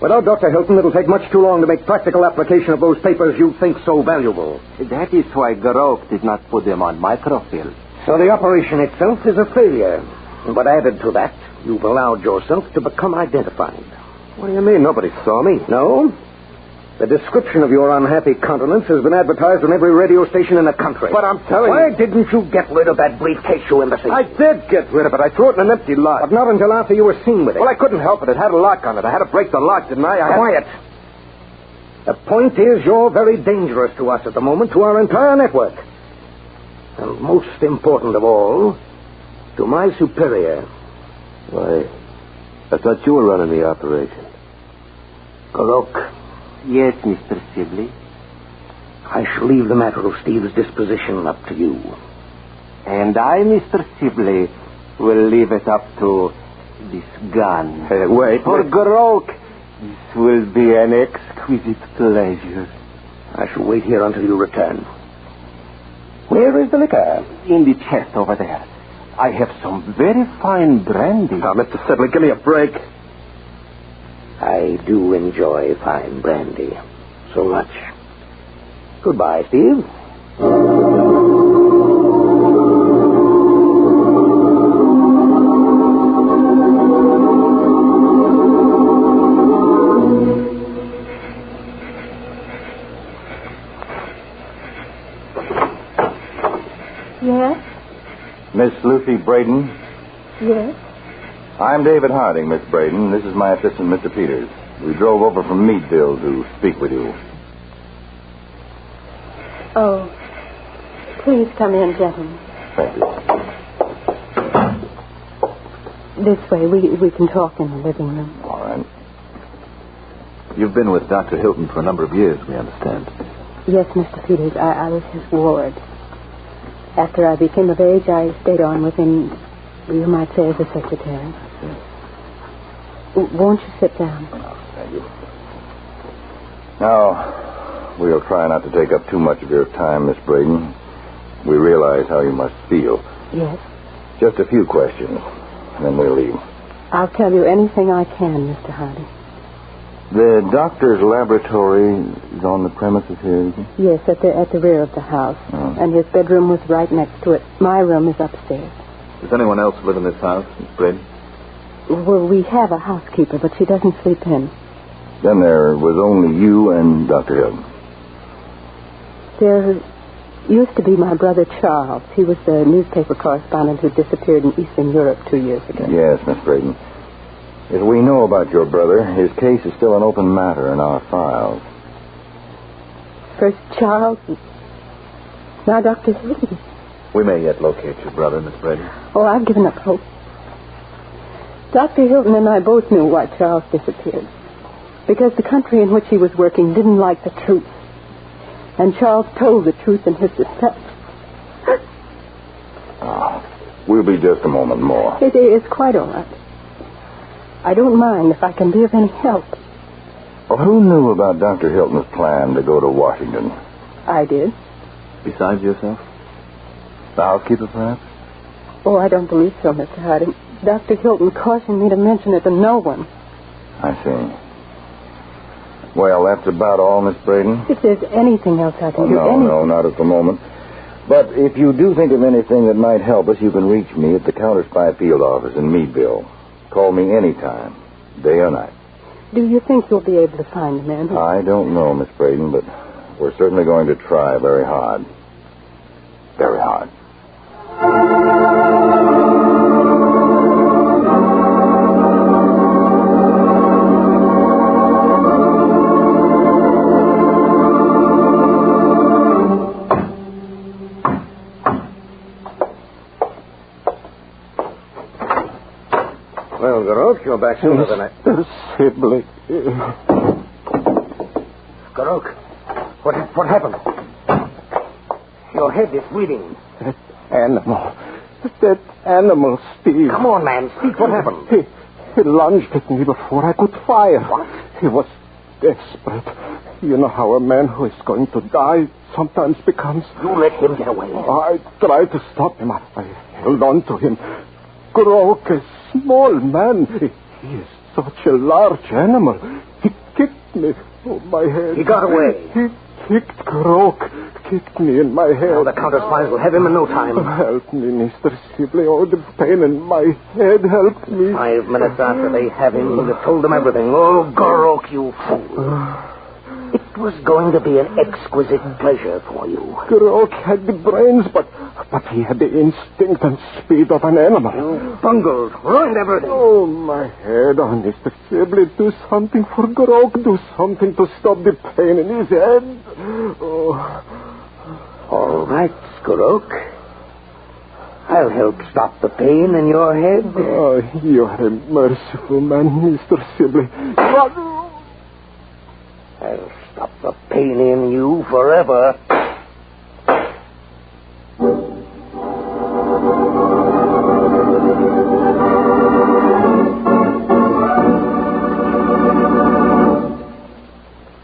Without Dr. Hilton, it'll take much too long to make practical application of those papers you think so valuable. That is why Gorok did not put them on microfilm. So the operation itself is a failure. But added to that, you've allowed yourself to become identified. What do you mean? Nobody saw me. No? The description of your unhappy countenance has been advertised on every radio station in the country. But I'm telling you... Why didn't you get rid of that briefcase, you imbecile? I did get rid of it. I threw it in an empty lot. But not until after you were seen with it. Well, I couldn't help it. It had a lock on it. I had to break the lock, didn't I? Quiet. The point is, you're very dangerous to us at the moment, to our entire network. And most important of all, to my superior. Why, I thought you were running the operation. Garok. Yes, Mr. Sibley. I shall leave the matter of Steve's disposition up to you. And I, Mr. Sibley, will leave it up to this gun. Wait. For Garok, this will be an exquisite pleasure. I shall wait here until you return. Where is the liquor? In the chest over there. I have some very fine brandy. Now, Mr. Sibley, give me a break. I do enjoy fine brandy so much. Goodbye, Steve. Yes? Miss Lucy Braden? Yes? I'm David Harding, Miss Braden. This is my assistant, Mr. Peters. We drove over from Meadville to speak with you. Oh, please come in, gentlemen. Thank you. This way, we can talk in the living room. All right. You've been with Dr. Hilton for a number of years, we understand. Yes, Mr. Peters, I was his ward. After I became of age, I stayed on with him, you might say, as a secretary. Won't you sit down? Thank you. Now, we'll try not to take up too much of your time, Miss Braden. We realize how you must feel. Yes? Just a few questions, and then we'll leave. I'll tell you anything I can, Mr. Harding. The doctor's laboratory is on the premises here, is it? Yes, at the rear of the house. Oh. And his bedroom was right next to it. My room is upstairs. Does anyone else live in this house, Miss Braden? Well, we have a housekeeper, but she doesn't sleep in. Then there was only you and Dr. Hilton. There used to be my brother Charles. He was the newspaper correspondent who disappeared in Eastern Europe 2 years ago. Yes, Miss Braden. As we know about your brother, his case is still an open matter in our files. First Charles, now Dr. Hilton. We may yet locate your brother, Miss Braden. Oh, I've given up hope. Dr. Hilton and I both knew why Charles disappeared. Because the country in which he was working didn't like the truth. And Charles told the truth in his defense. We'll be just a moment more. It's quite all right. I don't mind if I can be of any help. Well, who knew about Dr. Hilton's plan to go to Washington? I did. Besides yourself? The housekeeper, perhaps? Oh, I don't believe so, Mr. Harding. Dr. Hilton cautioned me to mention it to no one. I see. Well, that's about all, Miss Braden. If there's anything else I can do... No, not at the moment. But if you do think of anything that might help us, you can reach me at the Counterspy field office in Meadville. Call me anytime, day or night. Do you think you'll be able to find the man? I don't know, Miss Braden, but we're certainly going to try very hard. Very hard. Well, Garok, you're back sooner than I... Mr. Sibley. Garok, what happened? Your head is bleeding. That animal, Steve. Come on, man. Speak. What happened? He lunged at me before I could fire. What? He was desperate. You know how a man who is going to die sometimes becomes... You let him get away. I tried to stop him. I held on to him. Garok, a small man. He is such a large animal. He kicked me. Oh, my head. He got away. He kicked Garok. Kicked me in my head. Now the counterspies will have him in no time. Help me, Mr. Sibley. Oh, the pain in my head. Help me. 5 minutes after they have him, you'll have told them everything. Oh, Garok, you fool. It was going to be an exquisite pleasure for you. Groke had the brains, but he had the instinct and speed of an animal. You bungled, ruined everything. Oh, my head. Oh, Mr. Sibley, do something for Groke. Do something to stop the pain in his head. Oh. All right, Groke. I'll help stop the pain in your head. Oh, you are a merciful man, Mr. Sibley. I'll stop the pain in you forever.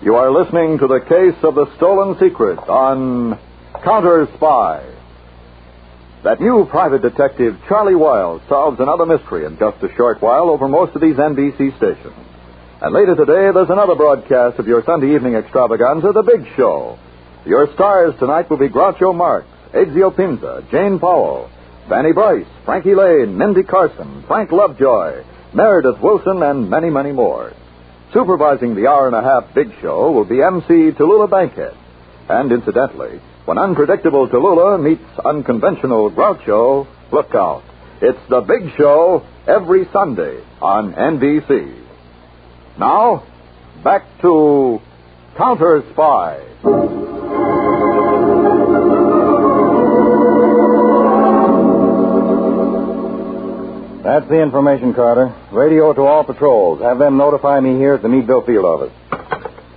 You are listening to the case of the stolen secret on Counterspy. That new private detective, Charlie Wiles, solves another mystery in just a short while over most of these NBC stations. And later today, there's another broadcast of your Sunday evening extravaganza, The Big Show. Your stars tonight will be Groucho Marx, Ezio Pinza, Jane Powell, Fanny Bryce, Frankie Lane, Mindy Carson, Frank Lovejoy, Meredith Wilson, and many, many more. Supervising the hour-and-a-half Big Show will be MC Tallulah Bankhead. And incidentally, when unpredictable Tallulah meets unconventional Groucho, look out. It's The Big Show every Sunday on NBC. Now, back to Counterspy. That's the information, Carter. Radio to all patrols. Have them notify me here at the Meadville field office.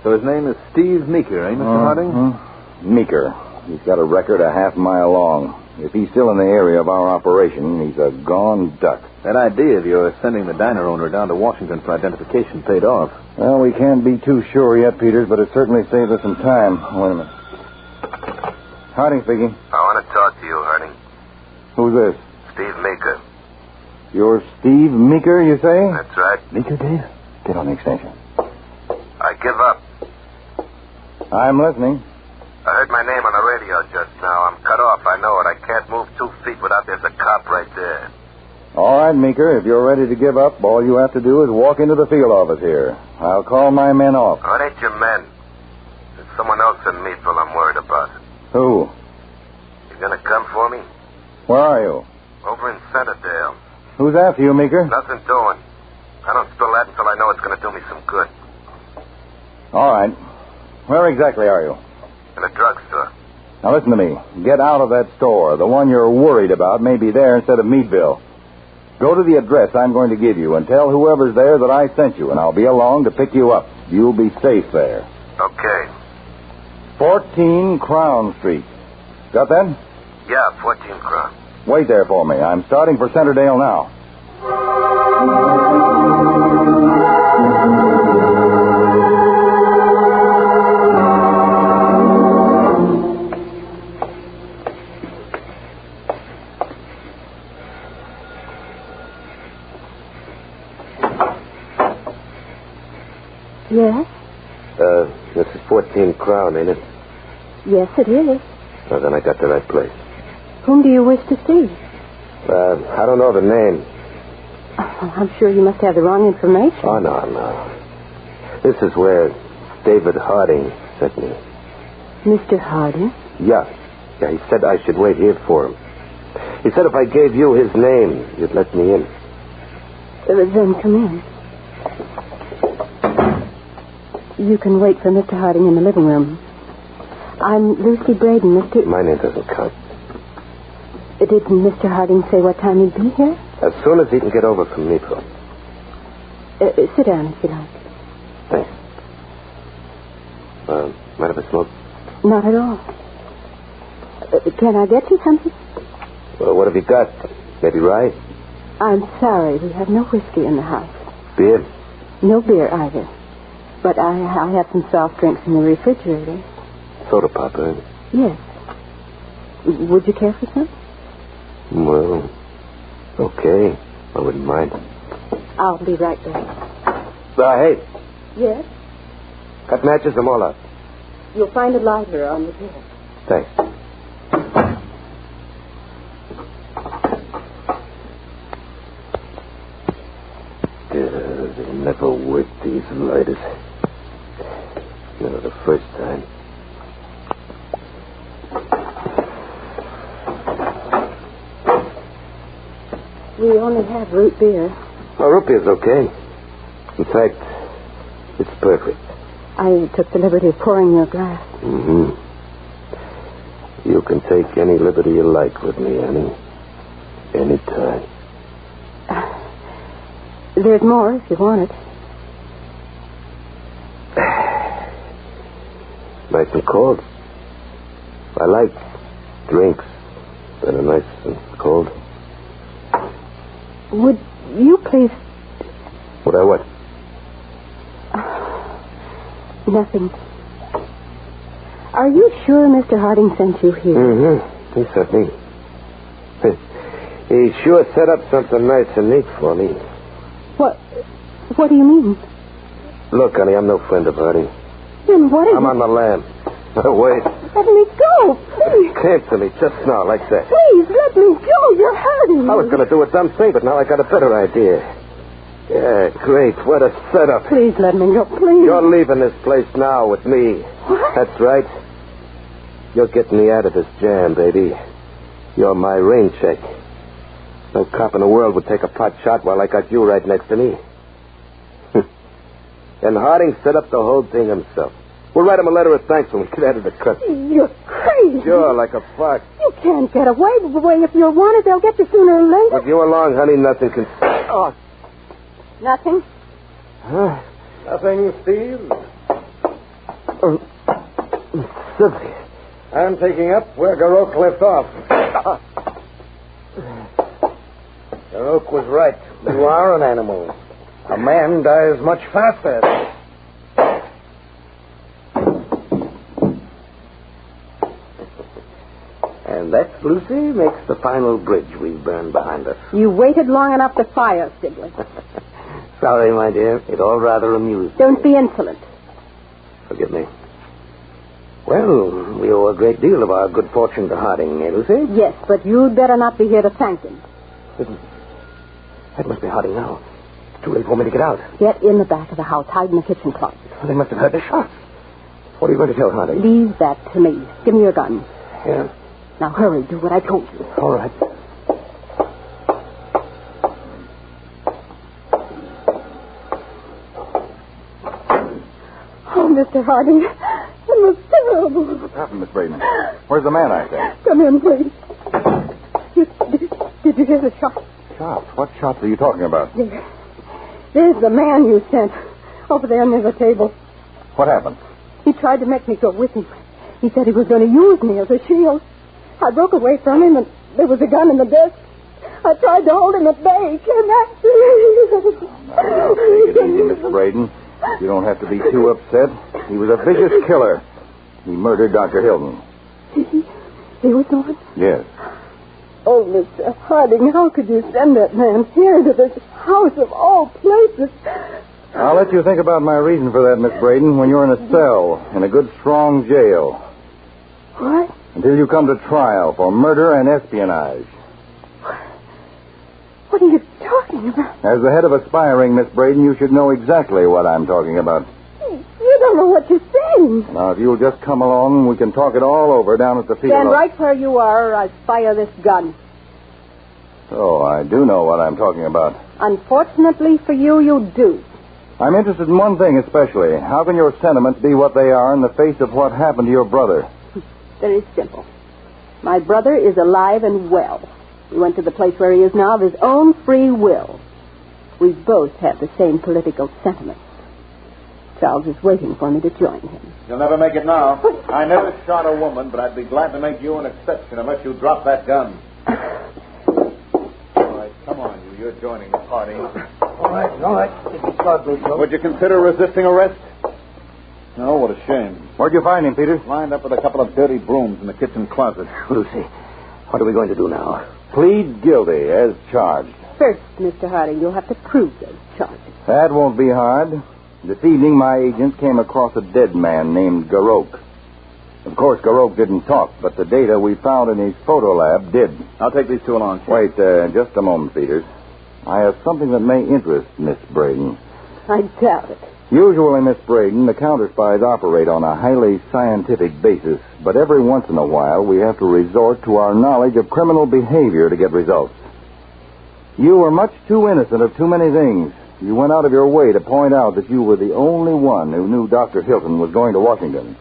So his name is Steve Meeker, eh, Mr. Harding? Meeker. He's got a record a half-mile long. If he's still in the area of our operation, he's a gone duck. That idea of yours sending the diner owner down to Washington for identification paid off. Well, we can't be too sure yet, Peters, but it certainly saved us some time. Wait a minute. Harding speaking. I want to talk to you, Harding. Who's this? Steve Meeker. You're Steve Meeker, you say? That's right. Meeker, Dave? Get on the extension. I give up. I'm listening. I heard my name on the radio just now. I'm cut off, I know it. I can't move 2 feet without there's a cop right there. All right, Meeker, if you're ready to give up, all you have to do is walk into the field office here. I'll call my men off. Oh, it ain't your men. There's someone else in Meadville I'm worried about. Who? You gonna come for me? Where are you? Over in Centerdale. Who's after you, Meeker? Nothing doing. I don't spill that until I know it's gonna do me some good. All right. Where exactly are you? In a drugstore. Now listen to me. Get out of that store. The one you're worried about may be there instead of Meadville. Go to the address I'm going to give you and tell whoever's there that I sent you, and I'll be along to pick you up. You'll be safe there. Okay. 14 Crown Street. Got that? Yeah, 14 Crown. Wait there for me. I'm starting for Centerdale now. Yes? This is 14 Crown, ain't it? Yes, it is. Well, then I got the right place. Whom do you wish to see? I don't know the name. Oh, I'm sure you must have the wrong information. Oh, no. This is where David Harding sent me. Mr. Harding? Yeah, he said I should wait here for him. He said if I gave you his name, you'd let me in. Then come in. You can wait for Mr. Harding in the living room. I'm Lucy Braden, Mr. My name doesn't count. Did Mr. Harding say what time he'd be here? As soon as he can get over from Meadville. Sit down if you like. Thanks. Mind if I smoke? Not at all. Can I get you something? Well, what have you got? Maybe rye? I'm sorry, we have no whiskey in the house. Beer? No beer either. But I have some soft drinks in the refrigerator. Soda pop, eh? Yes. Would you care for some? Well, okay. I wouldn't mind. I'll be right back. Hey. Yes? Got matches? I'm all out. You'll find a lighter on the desk. Thanks. They never work, these lighters. No. the first time. We only have root beer. Oh, root beer's okay. In fact, it's perfect. I took the liberty of pouring your glass. Mm-hmm. You can take any liberty you like with me, Annie. Any time. There's more if you want it. Nice and cold. I like drinks that are nice and cold. Would you please... Would I what? Nothing. Are you sure Mr. Harding sent you here? Mm-hmm. He sent me. He sure set up something nice and neat for me. What do you mean? Look, honey, I'm no friend of Harding. Then what is I'm on the lam. Wait. Let me go, please. Came to me just now, like that. Please, let me go. You're hurting me. I was going to do a dumb thing, but now I got a better idea. Yeah, great. What a setup. Please let me go, please. You're leaving this place now with me. What? That's right. You're getting me out of this jam, baby. You're my rain check. No cop in the world would take a pot shot while I got you right next to me. And Harding set up the whole thing himself. We'll write him a letter of thanks when we get out of the cut. You're crazy. Sure, like a fox. You can't get away. If you're wanted, they'll get you sooner or later. With you along, honey, nothing can... Oh. Nothing? Nothing, Steve. Sylvia. I'm taking up where Garok left off. Garok was right. You are an animal. A man dies much faster. And that, Lucy, makes the final bridge we've burned behind us. You waited long enough to fire, Stiglitz. Sorry, my dear. It all rather amused me. Don't be insolent. Forgive me. Well, we owe a great deal of our good fortune to Harding, eh, Lucy? Yes, but you'd better not be here to thank him. Listen. That must be Harding now. It's too late for me to get out. Get in the back of the house. Hide in the kitchen closet. They must have heard the shots. What are you going to tell Harding? Leave that to me. Give me your gun. Yeah. Now hurry. Do what I told you. All right. Oh, Mr. Harding. It was terrible. What's happened, Miss Braden? Where's the man I said? Come in, please. Did you hear the shot? Shots? What shots are you talking about? There's the man you sent. Over there near the table. What happened? He tried to make me go with him. He said he was going to use me as a shield. I broke away from him, and there was a gun in the desk. I tried to hold him at bay. He came after me. Take it easy, Miss Braden. You don't have to be too upset. He was a vicious killer. He murdered Dr. Hilton. He was the one? Yes. Oh, Mr. Harding, how could you send that man here to this house of all places? I'll let you think about my reason for that, Miss Braden, when you're in a cell in a good, strong jail. What? Until you come to trial for murder and espionage. What are you talking about? As the head of Aspiring, Miss Braden, you should know exactly what I'm talking about. You don't know what you're saying. Now, if you'll just come along, we can talk it all over down at the field. Stand right where you are, or I'll fire this gun. Oh, I do know what I'm talking about. Unfortunately for you, you do. I'm interested in one thing especially. How can your sentiments be what they are in the face of what happened to your brother? Very simple. My brother is alive and well. He went to the place where he is now of his own free will. We both have the same political sentiments. Charles is waiting for me to join him. You'll never make it now. I never shot a woman, but I'd be glad to make you an exception unless you drop that gun. All right, come on, you. You're joining the party. All right. Would you consider resisting arrest? No, what a shame. Where'd you find him, Peter? Lined up with a couple of dirty brooms in the kitchen closet. Lucy, what are we going to do now? Plead guilty as charged. First, Mr. Harding, you'll have to prove those charges. That won't be hard. This evening, my agents came across a dead man named Garok. Of course, Garok didn't talk, but the data we found in his photo lab did. I'll take these two along, Chief. Wait, just a moment, Peters. I have something that may interest Miss Braden. I doubt it. Usually, Miss Braden, the counterspies operate on a highly scientific basis, but every once in a while we have to resort to our knowledge of criminal behavior to get results. You were much too innocent of too many things. You went out of your way to point out that you were the only one who knew Dr. Hilton was going to Washington,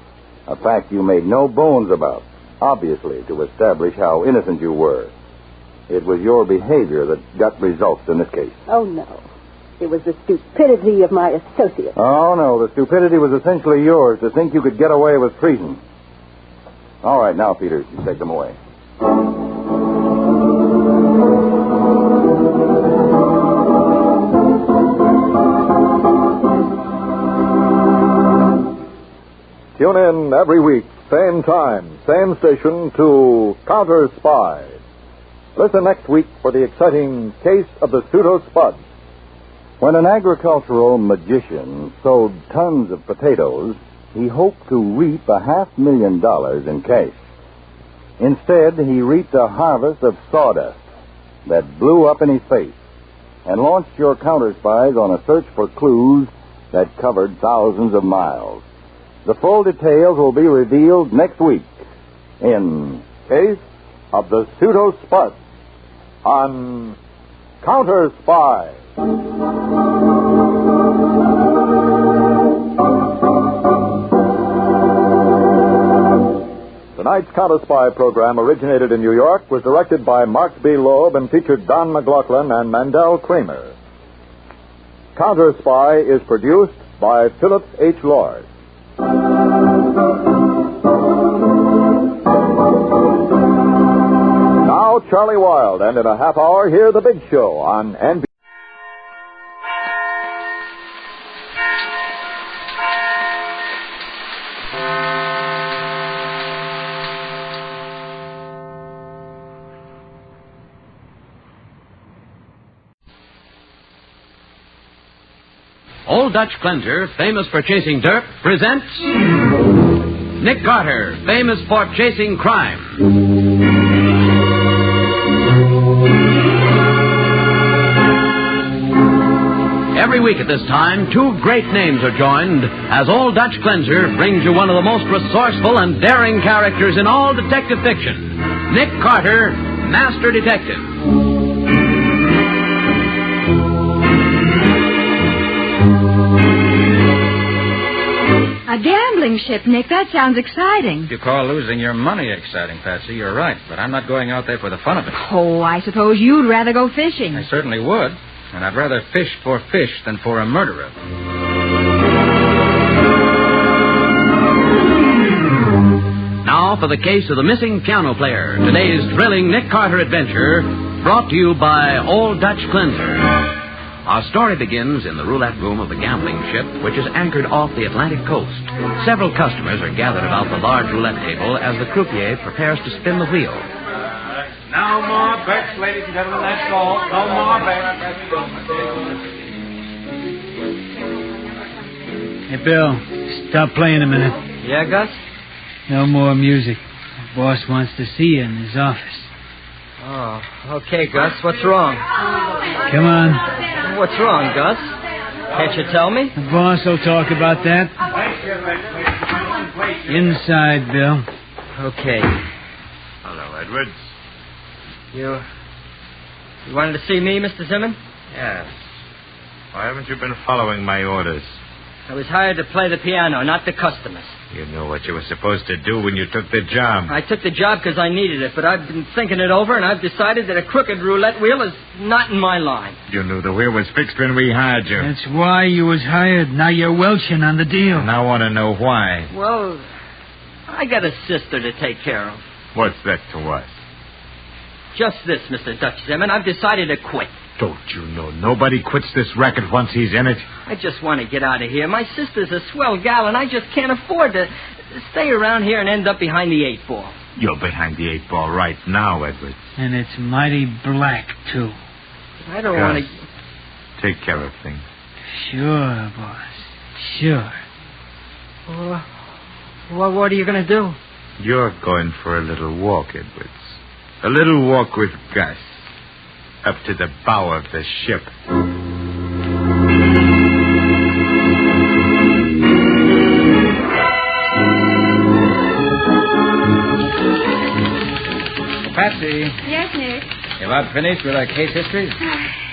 a fact you made no bones about, obviously to establish how innocent you were. It was your behavior that got results in this case. Oh, no. It was the stupidity of my associates. Oh, no, the stupidity was essentially yours to think you could get away with treason. All right, now, Peters, you take them away. Tune in every week, same time, same station, to Counterspy. Listen next week for the exciting Case of the Pseudo-Spuds. When an agricultural magician sowed tons of potatoes, he hoped to reap $500,000 in cash. Instead, he reaped a harvest of sawdust that blew up in his face and launched your counterspies on a search for clues that covered thousands of miles. The full details will be revealed next week in Case of the Pseudo-Spuds on Counterspy. Tonight's Counterspy program originated in New York, was directed by Mark B. Loeb, and featured Don McLaughlin and Mandel Kramer. Counterspy is produced by Philip H. Lord. Now, Charlie Wilde, and in a half hour, hear The Big Show on NBC. Old Dutch Cleanser, famous for chasing dirt, presents Nick Carter, famous for chasing crime. Every week at this time, two great names are joined as Old Dutch Cleanser brings you one of the most resourceful and daring characters in all detective fiction, Nick Carter, Master Detective. A gambling ship, Nick. That sounds exciting. If you call losing your money exciting, Patsy, you're right. But I'm not going out there for the fun of it. Oh, I suppose you'd rather go fishing. I certainly would. And I'd rather fish for fish than for a murderer. Now for the case of the missing piano player. Today's thrilling Nick Carter adventure, brought to you by Old Dutch Cleanser. Our story begins in the roulette room of the gambling ship, which is anchored off the Atlantic coast. Several customers are gathered about the large roulette table as the croupier prepares to spin the wheel. No more bets, ladies and gentlemen, that's all. No more bets. Hey, Bill, stop playing a minute. Yeah, Gus? No more music. The boss wants to see you in his office. Oh, okay, Gus. What's wrong? Come on. What's wrong, Gus? Can't you tell me? The boss will talk about that. Inside, Bill. Okay. Hello, Edwards. You wanted to see me, Mr. Simmons? Yes. Why haven't you been following my orders? I was hired to play the piano, not the customers. You know what you were supposed to do when you took the job. I took the job because I needed it, but I've been thinking it over, and I've decided that a crooked roulette wheel is not in my line. You knew the wheel was fixed when we hired you. That's why you was hired. Now you're welching on the deal. And I want to know why. Well, I got a sister to take care of. What's that to us? Just this, Mr. Dutch Simmons. I've decided to quit. Don't you know nobody quits this racket once he's in it? I just want to get out of here. My sister's a swell gal, and I just can't afford to stay around here and end up behind the 8-ball. You're behind the 8-ball right now, Edward. And it's mighty black, too. I don't want to... Take care of things. Sure, boss. Sure. Well, what are you going to do? You're going for a little walk, Edwards. A little walk with Gus. Up to the bow of the ship. Patsy. Yes, Nick. You about finished with our case histories?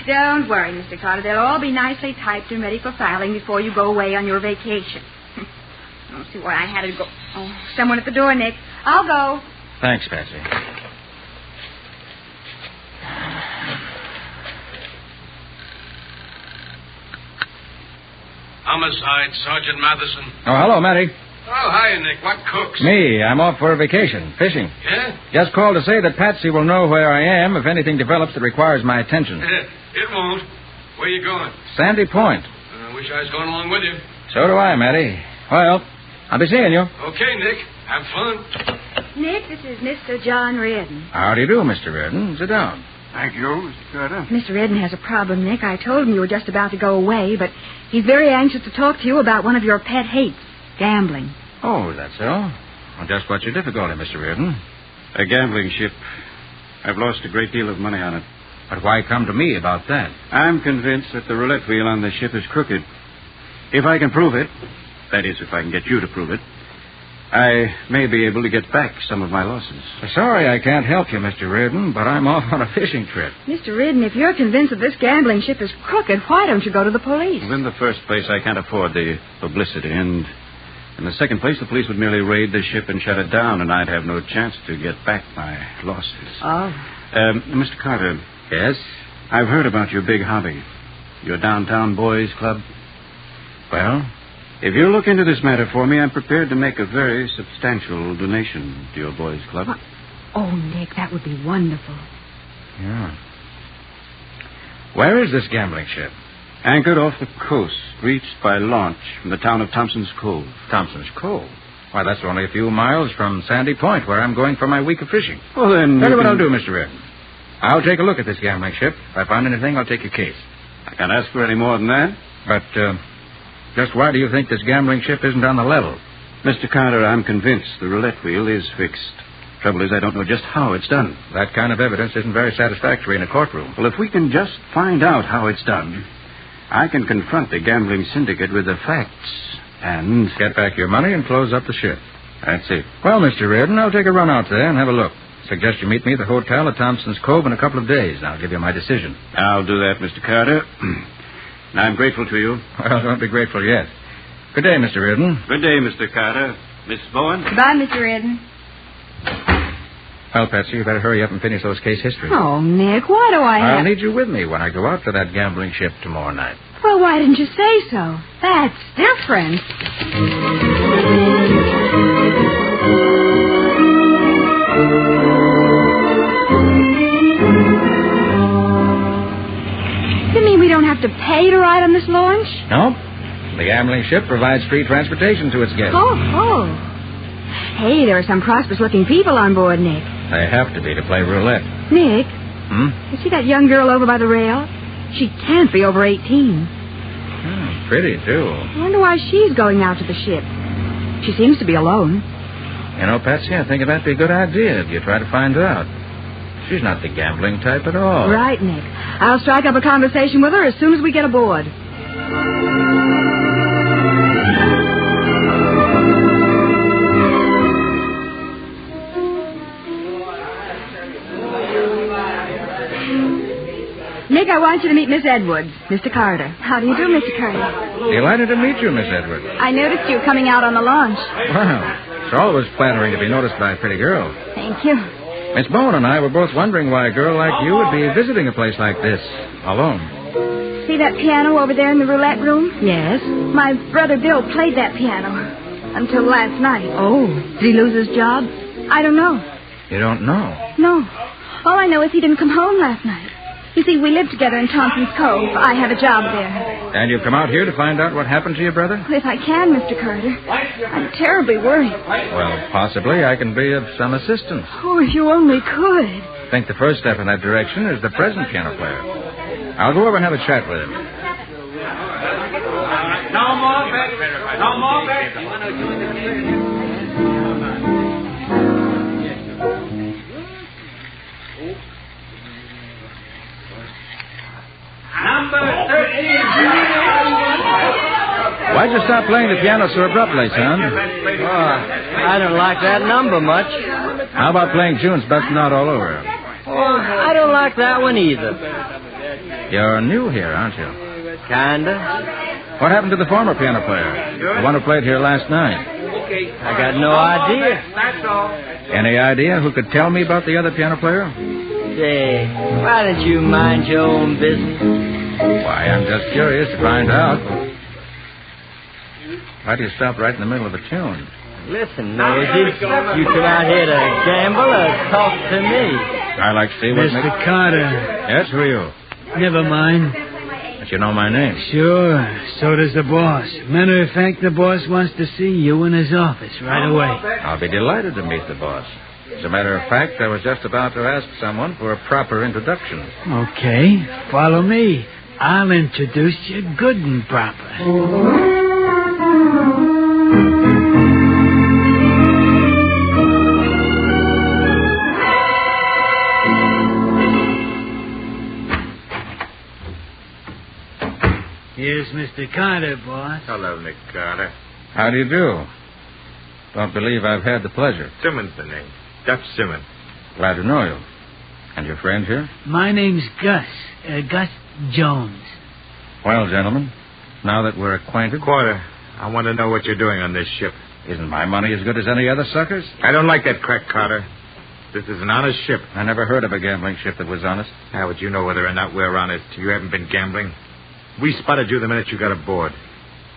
Don't worry, Mr. Carter. They'll all be nicely typed and ready for filing before you go away on your vacation. I don't see why I had to go. Oh, someone at the door, Nick. I'll go. Thanks, Patsy. Homicide, Sergeant Matheson. Oh, hello, Matty. Oh, hi, Nick. What cooks? Me. I'm off for a vacation, fishing. Yeah? Just called to say that Patsy will know where I am if anything develops that requires my attention. It won't. Where you going? Sandy Point. I wish I was going along with you. So do I, Matty. Well, I'll be seeing you. Okay, Nick. Have fun. Nick, this is Mr. John Redden. How do you do, Mr. Redden? Sit down. Thank you, Mr. Carter. Mr. Redden has a problem, Nick. I told him you were just about to go away, but he's very anxious to talk to you about one of your pet hates, gambling. Oh, is that so? Well, just what's your difficulty, Mr. Redden? A gambling ship. I've lost a great deal of money on it. But why come to me about that? I'm convinced that the roulette wheel on the ship is crooked. If I can prove it, that is, if I can get you to prove it, I may be able to get back some of my losses. Sorry I can't help you, Mr. Redden, but I'm off on a fishing trip. Mr. Redden, if you're convinced that this gambling ship is crooked, why don't you go to the police? Well, in the first place, I can't afford the publicity, and in the second place, the police would merely raid the ship and shut it down, and I'd have no chance to get back my losses. Oh. Mr. Carter. Yes? I've heard about your big hobby, your downtown boys club. Well, if you'll look into this matter for me, I'm prepared to make a very substantial donation to your boys club. What? Oh, Nick, that would be wonderful. Yeah. Where is this gambling ship? Anchored off the coast, reached by launch from the town of Thompson's Cove. Thompson's Cove? Why, that's only a few miles from Sandy Point, where I'm going for my week of fishing. Well, then... Tell you what I'll do, Mr. Redden. I'll take a look at this gambling ship. If I find anything, I'll take your case. I can't ask for any more than that. But, just why do you think this gambling ship isn't on the level? Mr. Carter, I'm convinced the roulette wheel is fixed. Trouble is, I don't know just how it's done. That kind of evidence isn't very satisfactory in a courtroom. Well, if we can just find out how it's done, I can confront the gambling syndicate with the facts and... Get back your money and close up the ship. That's it. Well, Mr. Redden, I'll take a run out there and have a look. Suggest you meet me at the hotel at Thompson's Cove in a couple of days, and I'll give you my decision. I'll do that, Mr. Carter. And I'm grateful to you. Well, don't be grateful yet. Good day, Mr. Redden. Good day, Mr. Carter. Miss Bowen? Goodbye, Mr. Redden. Well, Patsy, you better hurry up and finish those case histories. Oh, Nick, why do I have... I'll need you with me when I go out to that gambling ship tomorrow night. Well, why didn't you say so? That's different. You mean we don't have to pay to ride on this launch? No. The gambling ship provides free transportation to its guests. Oh. Hey, there are some prosperous-looking people on board, Nick. They have to be to play roulette. Nick? Hmm? You see that young girl over by the rail? She can't be over 18. Pretty, too. I wonder why she's going out to the ship. She seems to be alone. You know, Patsy, I think that'd be a good idea if you try to find out. She's not the gambling type at all. Right, Nick. I'll strike up a conversation with her as soon as we get aboard. Nick, I want you to meet Miss Edwards, Mr. Carter. How do you do, Mr. Carter? Delighted to meet you, Miss Edwards. I noticed you coming out on the launch. Well, it's always flattering to be noticed by a pretty girl. Thank you. Miss Bowen and I were both wondering why a girl like you would be visiting a place like this, alone. See that piano over there in the roulette room? Yes. My brother Bill played that piano until last night. Oh. Did he lose his job? I don't know. You don't know? No. All I know is he didn't come home last night. You see, we live together in Thompson's Cove. I have a job there. And you've come out here to find out what happened to your brother? If I can, Mr. Carter. I'm terribly worried. Well, possibly I can be of some assistance. Oh, if you only could. I think the first step in that direction is the present piano player. I'll go over and have a chat with him. No more bets. No more bets. Number 13. Why'd you stop playing the piano so abruptly, son? I don't like that number much. How about playing June's Bustin' Out all over? like that one either. You're new here, aren't you? Kinda. What happened to the former piano player? The one who played here last night? I got no idea. That's all. Any idea who could tell me about the other piano player? Say, why don't you mind your own business? Why, I'm just curious to find out. Why do you stop right in the middle of a tune? Listen, Nosey, you come out here to gamble or talk to me? I like to see what... Mr. Carter. Yes, who are you? Never mind. But you know my name. Sure. So does the boss. Matter of fact, the boss wants to see you in his office right away. I'll be delighted to meet the boss. As a matter of fact, I was just about to ask someone for a proper introduction. Okay. Follow me. I'll introduce you good and proper. Here's Mr. Carter, boss. Hello, Nick Carter. How do you do? Don't believe I've had the pleasure. Simmons the name. Dutch Simmons. Glad to know you. And your friend here? My name's Gus. Gus Jones. Well, gentlemen, now that we're acquainted... Quarter, I want to know what you're doing on this ship. Isn't my money as good as any other sucker's? I don't like that crack, Carter. This is an honest ship. I never heard of a gambling ship that was honest. How would you know whether or not we're honest? You haven't been gambling. We spotted you the minute you got aboard.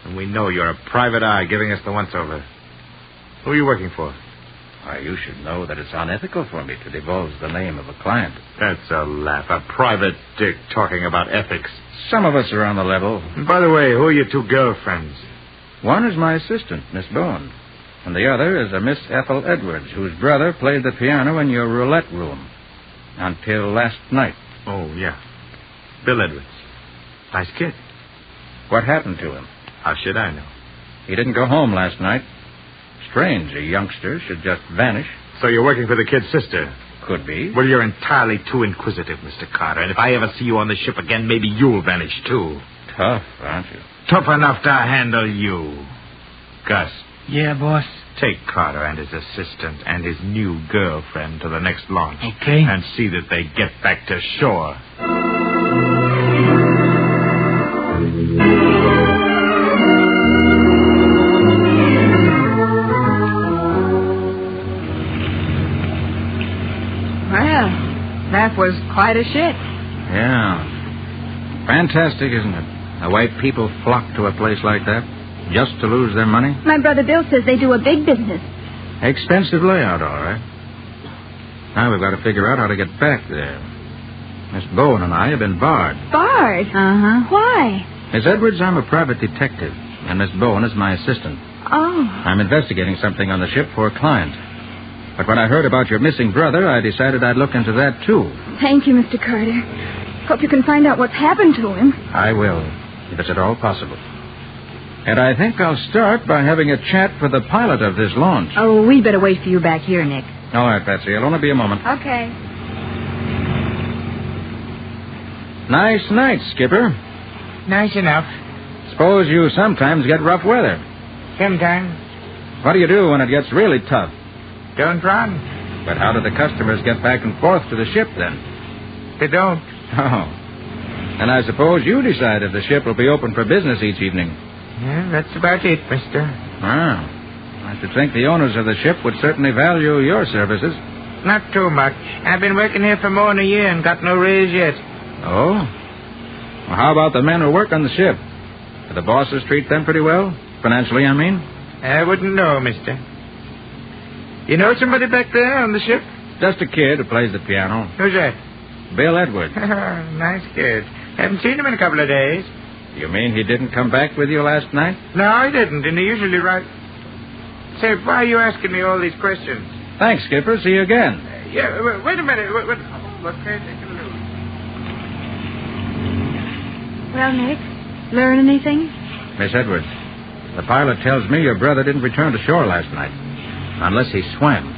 And we know you're a private eye giving us the once-over. Who are you working for? Why, you should know that it's unethical for me to divulge the name of a client. That's a laugh. A private dick talking about ethics. Some of us are on the level. And by the way, who are your two girlfriends? One is my assistant, Miss Bowen. And the other is a Miss Ethel Edwards, whose brother played the piano in your roulette room. Until last night. Oh, yeah. Bill Edwards. Nice kid. What happened to him? How should I know? He didn't go home last night. Strange, a youngster should just vanish. So you're working for the kid's sister? Could be. Well, you're entirely too inquisitive, Mr. Carter. And if I ever see you on the ship again, maybe you'll vanish, too. Tough, aren't you? Tough enough to handle you. Gus. Yeah, boss? Take Carter and his assistant and his new girlfriend to the next launch. Okay. And see that they get back to shore. Well, that was quite a ship. Yeah. Fantastic, isn't it? The way people flock to a place like that just to lose their money. My brother Bill says they do a big business. Expensive layout, all right. Now we've got to figure out how to get back there. Miss Bowen and I have been barred. Barred? Uh-huh. Why? Miss Edwards, I'm a private detective, and Miss Bowen is my assistant. Oh. I'm investigating something on the ship for a client. But when I heard about your missing brother, I decided I'd look into that, too. Thank you, Mr. Carter. Hope you can find out what's happened to him. I will, if it's at all possible. And I think I'll start by having a chat with the pilot of this launch. Oh, we better wait for you back here, Nick. All right, Patsy. It'll only be a moment. Okay. Nice night, Skipper. Nice enough. Suppose you sometimes get rough weather. Sometimes. What do you do when it gets really tough? Don't run. But how do the customers get back and forth to the ship, then? They don't. Oh. And I suppose you decide if the ship will be open for business each evening. Yeah, that's about it, mister. Ah. I should think the owners of the ship would certainly value your services. Not too much. I've been working here for more than a year and got no raise yet. Oh? Well, how about the men who work on the ship? Do the bosses treat them pretty well? Financially, I mean? I wouldn't know, mister. You know somebody back there on the ship? Just a kid who plays the piano. Who's that? Bill Edwards. Nice kid. Haven't seen him in a couple of days. You mean he didn't come back with you last night? No, he didn't, and he usually writes... Say, why are you asking me all these questions? Thanks, Skipper. See you again. Yeah, wait a minute. What can I take a look? Well, Nick, learn anything? Miss Edwards, the pilot tells me your brother didn't return to shore last night. Unless he swam.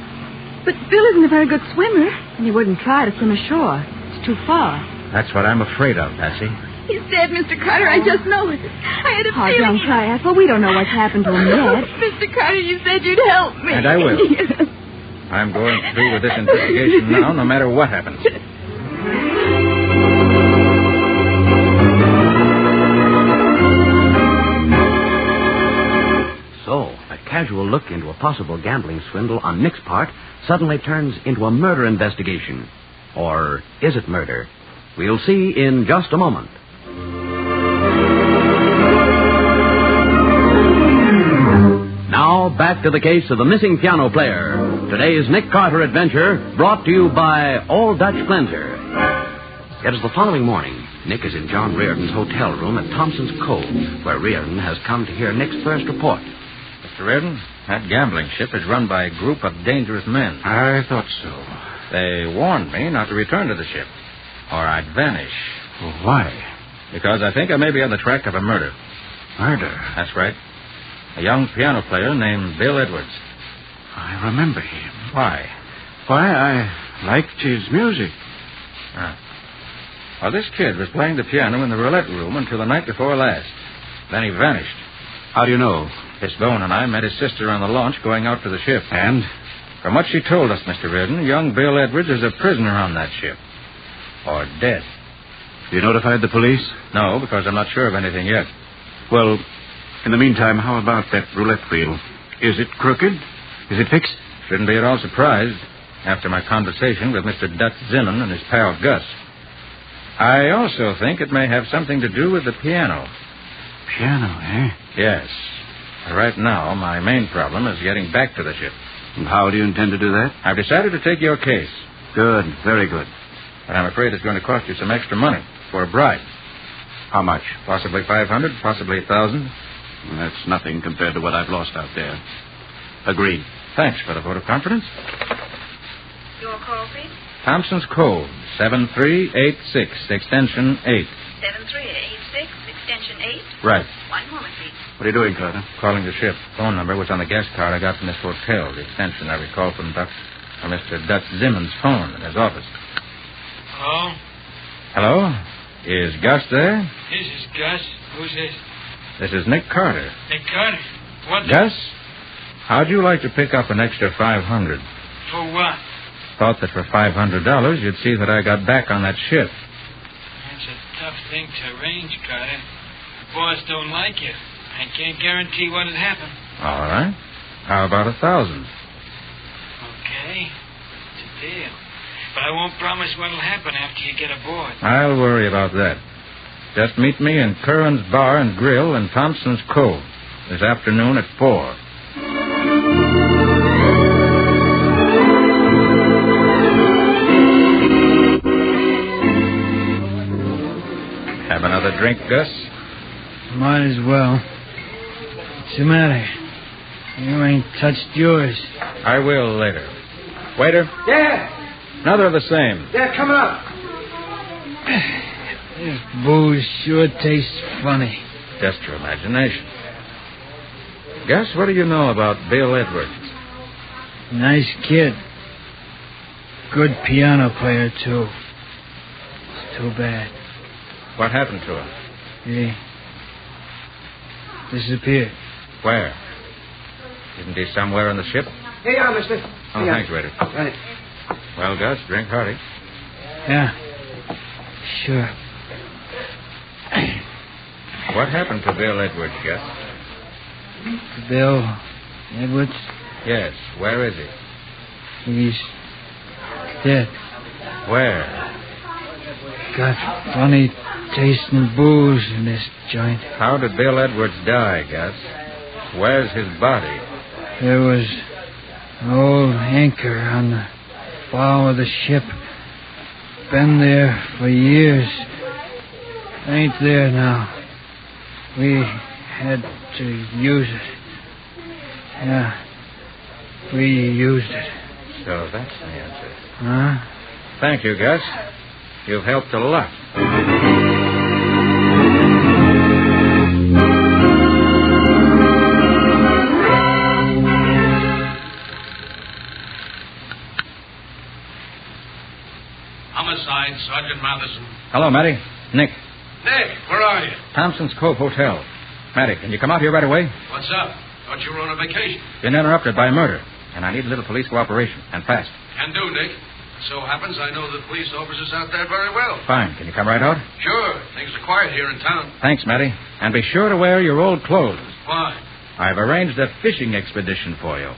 But Bill isn't a very good swimmer, and he wouldn't try to swim ashore. It's too far. That's what I'm afraid of, Patsy. He's dead, Mr. Carter. I just know it. I had a feeling... Don't cry, Ethel. We don't know what's happened to him yet. Mr. Carter, you said you'd help me. And I will. I'm going through with this investigation now, no matter what happens. casual look into a possible gambling swindle on Nick's part suddenly turns into a murder investigation. Or is it murder? We'll see in just a moment. Now, back to the case of the missing piano player. Today's Nick Carter adventure brought to you by Old Dutch Cleanser. It is the following morning. Nick is in John Reardon's hotel room at Thompson's Cove, where Reardon has come to hear Nick's first report. Mr. Reardon, that gambling ship is run by a group of dangerous men. I thought so. They warned me not to return to the ship, or I'd vanish. Well, why? Because I think I may be on the track of a murder. Murder? That's right. A young piano player named Bill Edwards. I remember him. Why? Why, I liked his music. Well, this kid was playing the piano in the roulette room until the night before last. Then he vanished. How do you know? Miss Bone and I met his sister on the launch going out to the ship. And? From what she told us, Mr. Reardon, young Bill Edwards is a prisoner on that ship. Or dead. You notified the police? No, because I'm not sure of anything yet. Well, in the meantime, how about that roulette wheel? Is it crooked? Is it fixed? Shouldn't be at all surprised after my conversation with Mr. Dutch Zimmern and his pal Gus. I also think it may have something to do with the piano. Piano, eh? Yes. Right now, my main problem is getting back to the ship. And how do you intend to do that? I've decided to take your case. Good, very good. But I'm afraid it's going to cost you some extra money for a bribe. How much? Possibly $500, possibly $1,000. That's nothing compared to what I've lost out there. Agreed. Thanks for the vote of confidence. Your call, please? Thompson's Cove, 7386, extension 8. 7386, extension 8? Right. One moment, please. What are you doing, Carter? Calling the ship. Phone number was on the guest card I got from this hotel. The extension I recall from Mr. Dutch Zimmern's phone in his office. Hello? Hello? Is Gus there? This is Gus. Who's this? This is Nick Carter. Nick Carter? What? Gus? How'd you like to pick up an extra $500? For what? Thought that for $500 you'd see that I got back on that ship. That's a tough thing to arrange, Carter. The boss don't like you. I can't guarantee what'd happen. All right. How about $1,000? Okay. It's a deal. But I won't promise what'll happen after you get aboard. I'll worry about that. Just meet me in Curran's Bar and Grill in Thompson's Cove this afternoon at 4. Have another drink, Gus? Might as well. What's the matter? You ain't touched yours. I will later. Waiter? Yeah. Another of the same. Yeah, coming up. This booze sure tastes funny. Just your imagination. Gus, what do you know about Bill Edwards? Nice kid. Good piano player, too. It's too bad. What happened to him? He disappeared. Where? Isn't he somewhere on the ship? Here you are, mister. Oh, thanks, waiter. Right. Well, Gus, drink hearty. Yeah. Sure. What happened to Bill Edwards, Gus? Bill Edwards? Yes. Where is he? He's dead. Where? Got funny tasting booze in this joint. How did Bill Edwards die, Gus? Where's his body? There was an old anchor on the bow of the ship. Been there for years. Ain't there now. We had to use it. Yeah. We used it. So that's the answer. Huh? Thank you, Gus. You've helped a lot. Homicide, Sergeant Matheson. Hello, Matty. Nick. Nick, where are you? Thompson's Cove Hotel. Matty, can you come out here right away? What's up? Thought you were on a vacation. Been interrupted by a murder, and I need a little police cooperation, and fast. Can do, Nick. So happens I know the police officers out there very well. Fine. Can you come right out? Sure. Things are quiet here in town. Thanks, Matty. And be sure to wear your old clothes. Why? I've arranged a fishing expedition for you.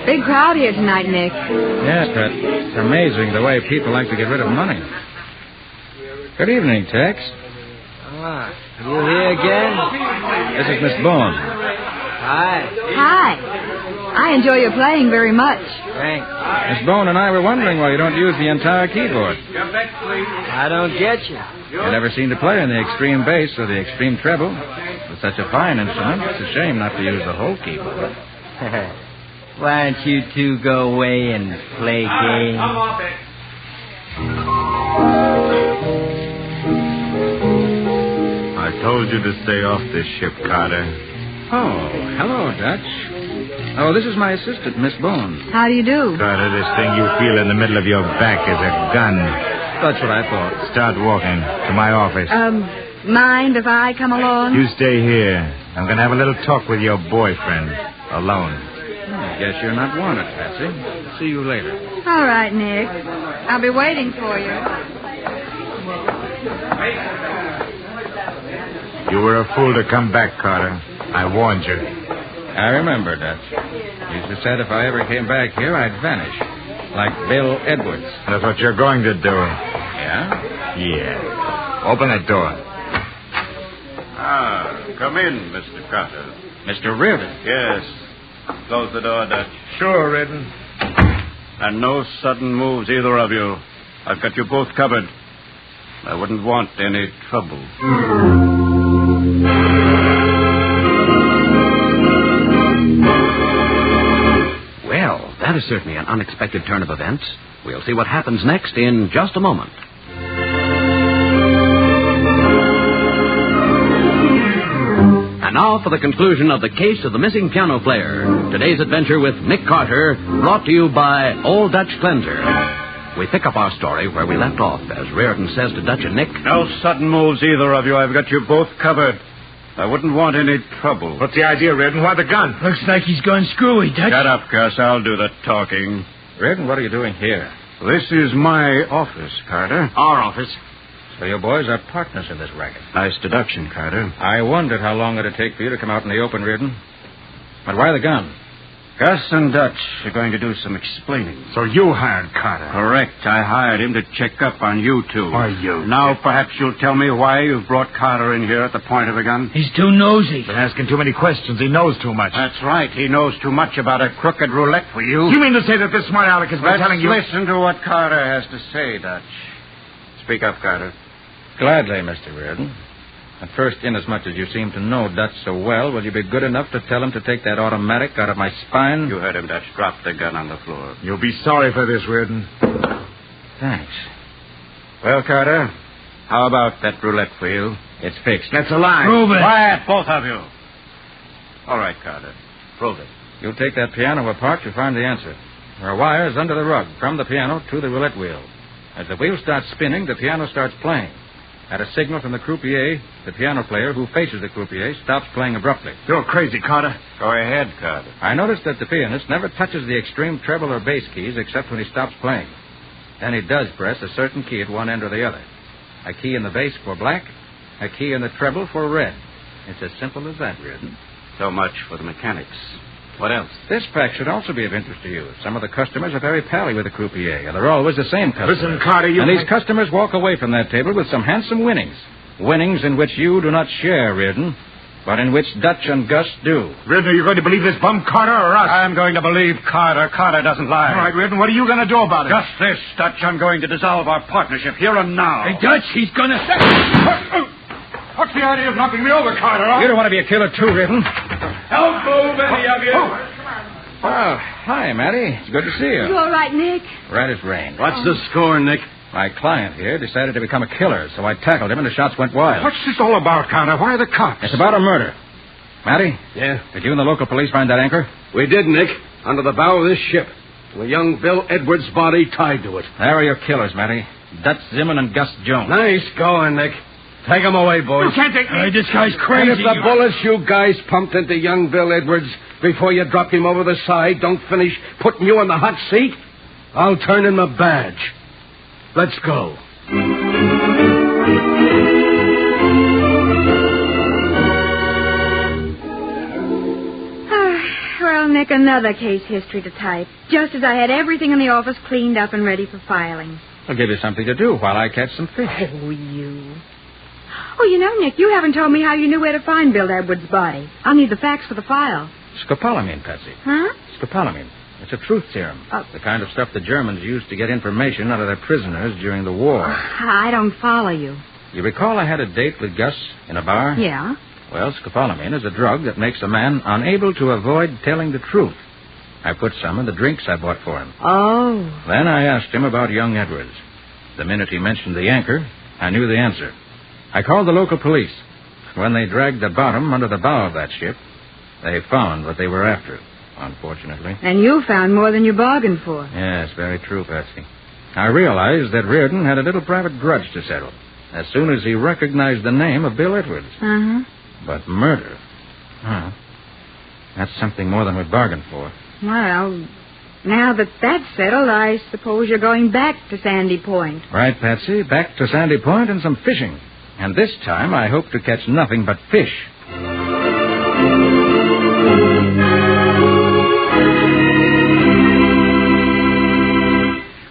Big crowd here tonight, Nick. Yes, but it's amazing the way people like to get rid of money. Good evening, Tex. Ah, you here again? This is Miss Bourne. Hi. Hi. I enjoy your playing very much. Thanks. Miss Bourne and I were wondering why you don't use the entire keyboard. I don't get you. You never seem to play on the extreme bass or the extreme treble. It's such a fine instrument, it's a shame not to use the whole keyboard. Why don't you two go away and play games? I told you to stay off this ship, Carter. Oh, hello, Dutch. Oh, this is my assistant, Miss Bourne. How do you do? Carter, this thing you feel in the middle of your back is a gun. That's what I thought. Start walking to my office. Mind if I come along? You stay here. I'm going to have a little talk with your boyfriend. Alone. I guess you're not wanted, Patsy. See you later. All right, Nick. I'll be waiting for you. You were a fool to come back, Carter. I warned you. I remember, Dutch. You used to said if I ever came back here, I'd vanish. Like Bill Edwards. That's what you're going to do. Yeah? Yeah. Open that door. Come in, Mr. Carter. Mr. Reardon? Yes. Close the door, Dutch. Sure, Reardon. And no sudden moves, either of you. I've got you both covered. I wouldn't want any trouble. Well, that is certainly an unexpected turn of events. We'll see what happens next in just a moment. And now for the conclusion of the case of the missing piano player. Today's adventure with Nick Carter, brought to you by Old Dutch Cleanser. We pick up our story where we left off, as Reardon says to Dutch and Nick. No sudden moves, either of you. I've got you both covered. I wouldn't want any trouble. What's the idea, Reardon? Why the gun? Looks like he's gone screwy, Dutch. Shut up, Gus. I'll do the talking. Reardon, what are you doing here? This is my office, Carter. Our office. So you boys are partners in this racket. Nice deduction, Carter. I wondered how long it'd take for you to come out in the open, Reardon. But why the gun? Gus and Dutch are going to do some explaining. So you hired Carter? Correct. I hired him to check up on you two. Why, you? Now, perhaps you'll tell me why you've brought Carter in here at the point of a gun? He's too nosy. Been asking too many questions. He knows too much. That's right. He knows too much about a crooked roulette for you. You mean to say that this smart aleck has been telling you... Let's listen to what Carter has to say, Dutch. Speak up, Carter. Gladly, Mr. Reardon. At first, inasmuch as you seem to know Dutch so well, will you be good enough to tell him to take that automatic out of my spine? You heard him, Dutch. Drop the gun on the floor. You'll be sorry for this, Reardon. Thanks. Well, Carter, how about that roulette wheel? It's fixed. That's a lie. Prove it. Quiet, both of you. All right, Carter. Prove it. You take that piano apart, you'll find the answer. There are wires under the rug from the piano to the roulette wheel. As the wheel starts spinning, the piano starts playing. At a signal from the croupier, the piano player who faces the croupier stops playing abruptly. You're crazy, Carter. Go ahead, Carter. I noticed that the pianist never touches the extreme treble or bass keys except when he stops playing. Then he does press a certain key at one end or the other. A key in the bass for black, a key in the treble for red. It's as simple as that, Reardon. So much for the mechanics. What else? This fact should also be of interest to you. Some of the customers are very pally with the croupier, and they're always the same customers. Listen, Carter, And these customers walk away from that table with some handsome winnings. Winnings in which you do not share, Reardon, but in which Dutch and Gus do. Reardon, are you going to believe this bum, Carter, or us? I'm going to believe Carter. Carter doesn't lie. All right, Reardon, what are you going to do about it? Just this, Dutch. I'm going to dissolve our partnership here and now. Hey, Dutch, he's gonna... What's the idea of knocking me over, Carter? Huh? You don't want to be a killer, too, Reardon. Don't move, any of you. Oh, hi, Matty. It's good to see you. You all right, Nick? Right as rain. What's the score, Nick? My client here decided to become a killer, so I tackled him and the shots went wild. What's this all about, Carter? Why are the cops? It's about a murder. Matty? Yeah? Did you and the local police find that anchor? We did, Nick. Under the bow of this ship. With young Bill Edwards' body tied to it. There are your killers, Matty. Dutch Zimmern and Gus Jones. Nice going, Nick. Take them away, boys. You can't take me. This guy's crazy. And if the bullets you guys pumped into young Bill Edwards before you dropped him over the side don't finish putting you in the hot seat, I'll turn in my badge. Let's go. Well, Nick, another case history to type. Just as I had everything in the office cleaned up and ready for filing. I'll give you something to do while I catch some fish. Oh, you. Oh, you know, Nick, you haven't told me how you knew where to find Bill Edwards' body. I'll need the facts for the file. Scopolamine, Patsy. Huh? Scopolamine. It's a truth serum. The kind of stuff the Germans used to get information out of their prisoners during the war. I don't follow you. You recall I had a date with Gus in a bar? Yeah. Well, scopolamine is a drug that makes a man unable to avoid telling the truth. I put some in the drinks I bought for him. Oh. Then I asked him about young Edwards. The minute he mentioned the anchor, I knew the answer. I called the local police. When they dragged the bottom under the bow of that ship, they found what they were after, unfortunately. And you found more than you bargained for. Yes, very true, Patsy. I realized that Reardon had a little private grudge to settle as soon as he recognized the name of Bill Edwards. Uh-huh. But murder? Well, that's something more than we bargained for. Well, now that that's settled, I suppose you're going back to Sandy Point. Right, Patsy. Back to Sandy Point and some fishing. And this time I hope to catch nothing but fish.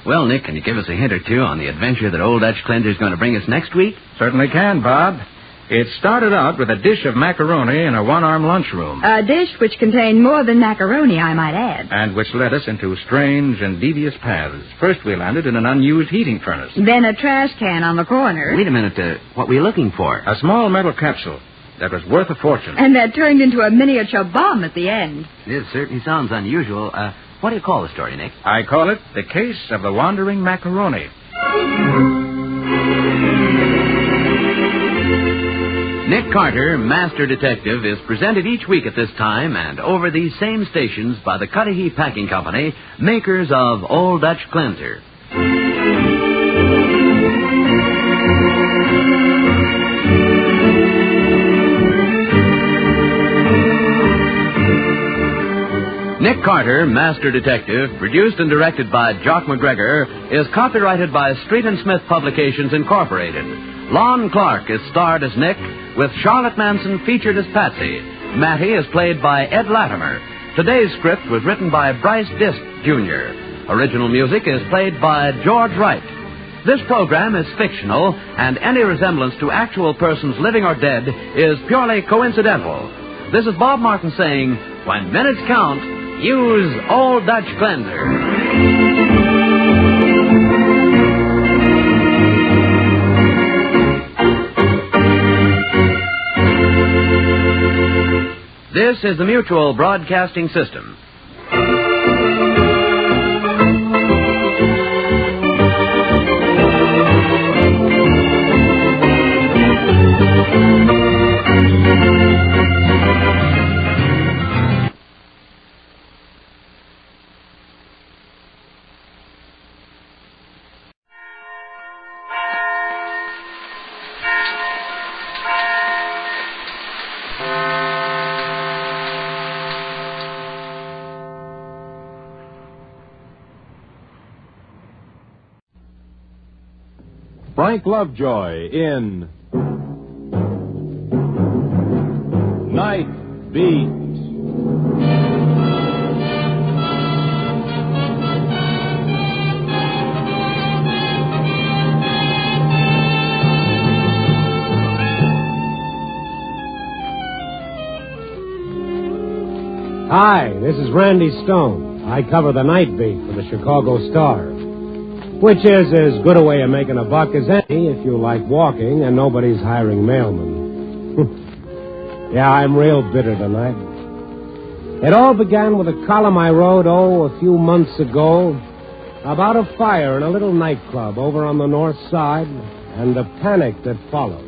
Well, Nick, can you give us a hint or two on the adventure that Old Dutch Cleanser's going to bring us next week? Certainly can, Bob. It started out with a dish of macaroni in a one-arm lunchroom. A dish which contained more than macaroni, I might add. And which led us into strange and devious paths. First we landed in an unused heating furnace. Then a trash can on the corner. Wait a minute. What were you looking for? A small metal capsule that was worth a fortune. And that turned into a miniature bomb at the end. It certainly sounds unusual. What do you call the story, Nick? I call it The Case of the Wandering Macaroni. Nick Carter, Master Detective, is presented each week at this time and over these same stations by the Cudahy Packing Company, makers of Old Dutch Cleanser. Nick Carter, Master Detective, produced and directed by Jock McGregor, is copyrighted by Street & Smith Publications, Incorporated. Lon Clark is starred as Nick, with Charlotte Manson featured as Patsy. Mattie is played by Ed Latimer. Today's script was written by Bryce Disk, Jr. Original music is played by George Wright. This program is fictional, and any resemblance to actual persons living or dead is purely coincidental. This is Bob Martin saying, when minutes count, use Old Dutch Cleanser. This is the Mutual Broadcasting System. Frank Lovejoy in Night Beat. Hi, this is Randy Stone. I cover the night beat for the Chicago Star, which is as good a way of making a buck as any if you like walking and nobody's hiring mailmen. Yeah, I'm real bitter tonight. It all began with a column I wrote, a few months ago, about a fire in a little nightclub over on the north side and the panic that followed.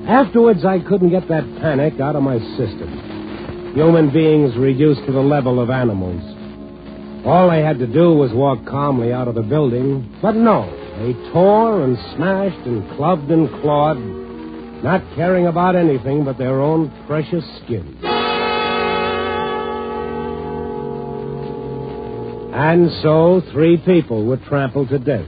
Afterwards, I couldn't get that panic out of my system. Human beings reduced to the level of animals. All they had to do was walk calmly out of the building. But no, they tore and smashed and clubbed and clawed, not caring about anything but their own precious skins. And so 3 people were trampled to death.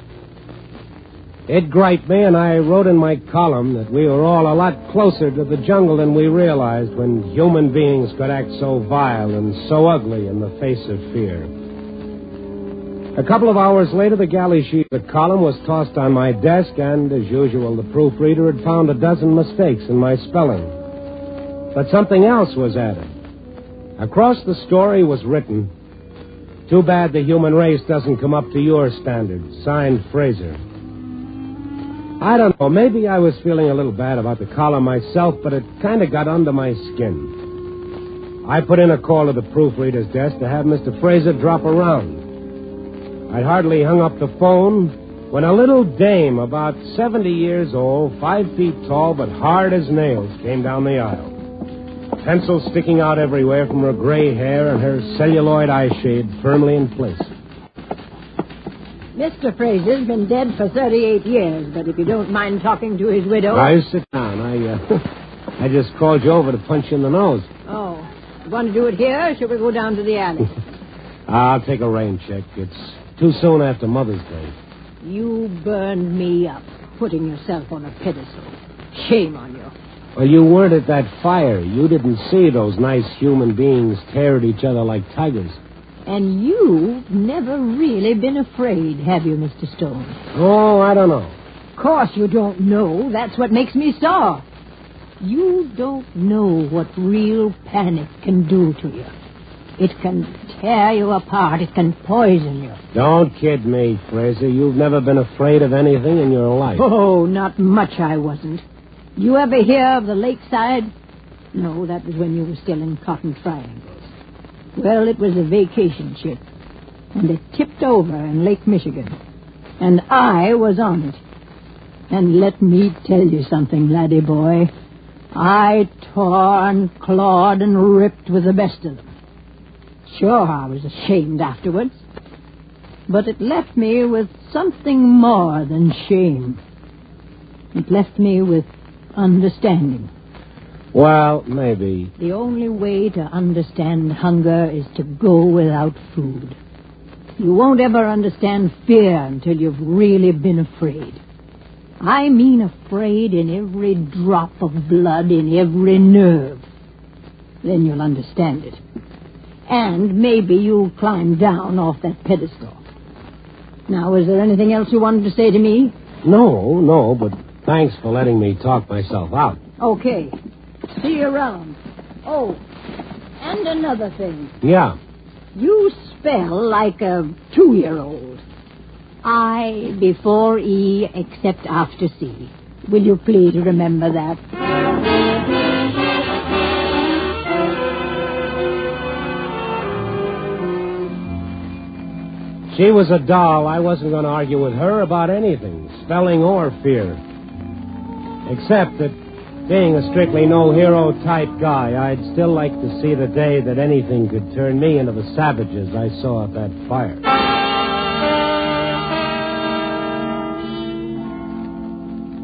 It griped me, and I wrote in my column that we were all a lot closer to the jungle than we realized when human beings could act so vile and so ugly in the face of fear. A couple of hours later, the galley sheet of the column was tossed on my desk, and, as usual, the proofreader had found a dozen mistakes in my spelling. But something else was added. Across the story was written, "Too bad the human race doesn't come up to your standards. Signed, Fraser." I don't know, maybe I was feeling a little bad about the column myself, but it kind of got under my skin. I put in a call to the proofreader's desk to have Mr. Fraser drop around. I'd hardly hung up the phone when a little dame about 70 years old, 5 feet tall, but hard as nails, came down the aisle. Pencils sticking out everywhere from her gray hair and her celluloid eyeshade firmly in place. Mr. Fraser's been dead for 38 years, but if you don't mind talking to his widow... Now, sit down. I just called you over to punch you in the nose. Oh, you want to do it here, or should we go down to the alley? I'll take a rain check. It's too soon after Mother's Day. You burned me up, putting yourself on a pedestal. Shame on you. Well, you weren't at that fire. You didn't see those nice human beings tear at each other like tigers. And you've never really been afraid, have you, Mr. Stone? Oh, I don't know. Of course you don't know. That's what makes me sore. You don't know what real panic can do to you. It can tear you apart. It can poison you. Don't kid me, Fraser. You've never been afraid of anything in your life. Oh, not much I wasn't. You ever hear of the lakeside? No, that was when you were still in Cotton Triangles. Well, it was a vacation ship, and it tipped over in Lake Michigan, and I was on it. And let me tell you something, laddie boy. I tore and clawed and ripped with the best of them. Sure, I was ashamed afterwards, but it left me with something more than shame. It left me with understanding. Well, maybe. The only way to understand hunger is to go without food. You won't ever understand fear until you've really been afraid. I mean afraid in every drop of blood, in every nerve. Then you'll understand it. And maybe you'll climb down off that pedestal. Now, is there anything else you wanted to say to me? No, but thanks for letting me talk myself out. Okay. See you around. Oh, and another thing. Yeah. You spell like a 2-year-old. I before E except after C. Will you please remember that? She was a doll. I wasn't going to argue with her about anything, spelling or fear. Except that, being a strictly no-hero type guy, I'd still like to see the day that anything could turn me into the savages I saw at that fire.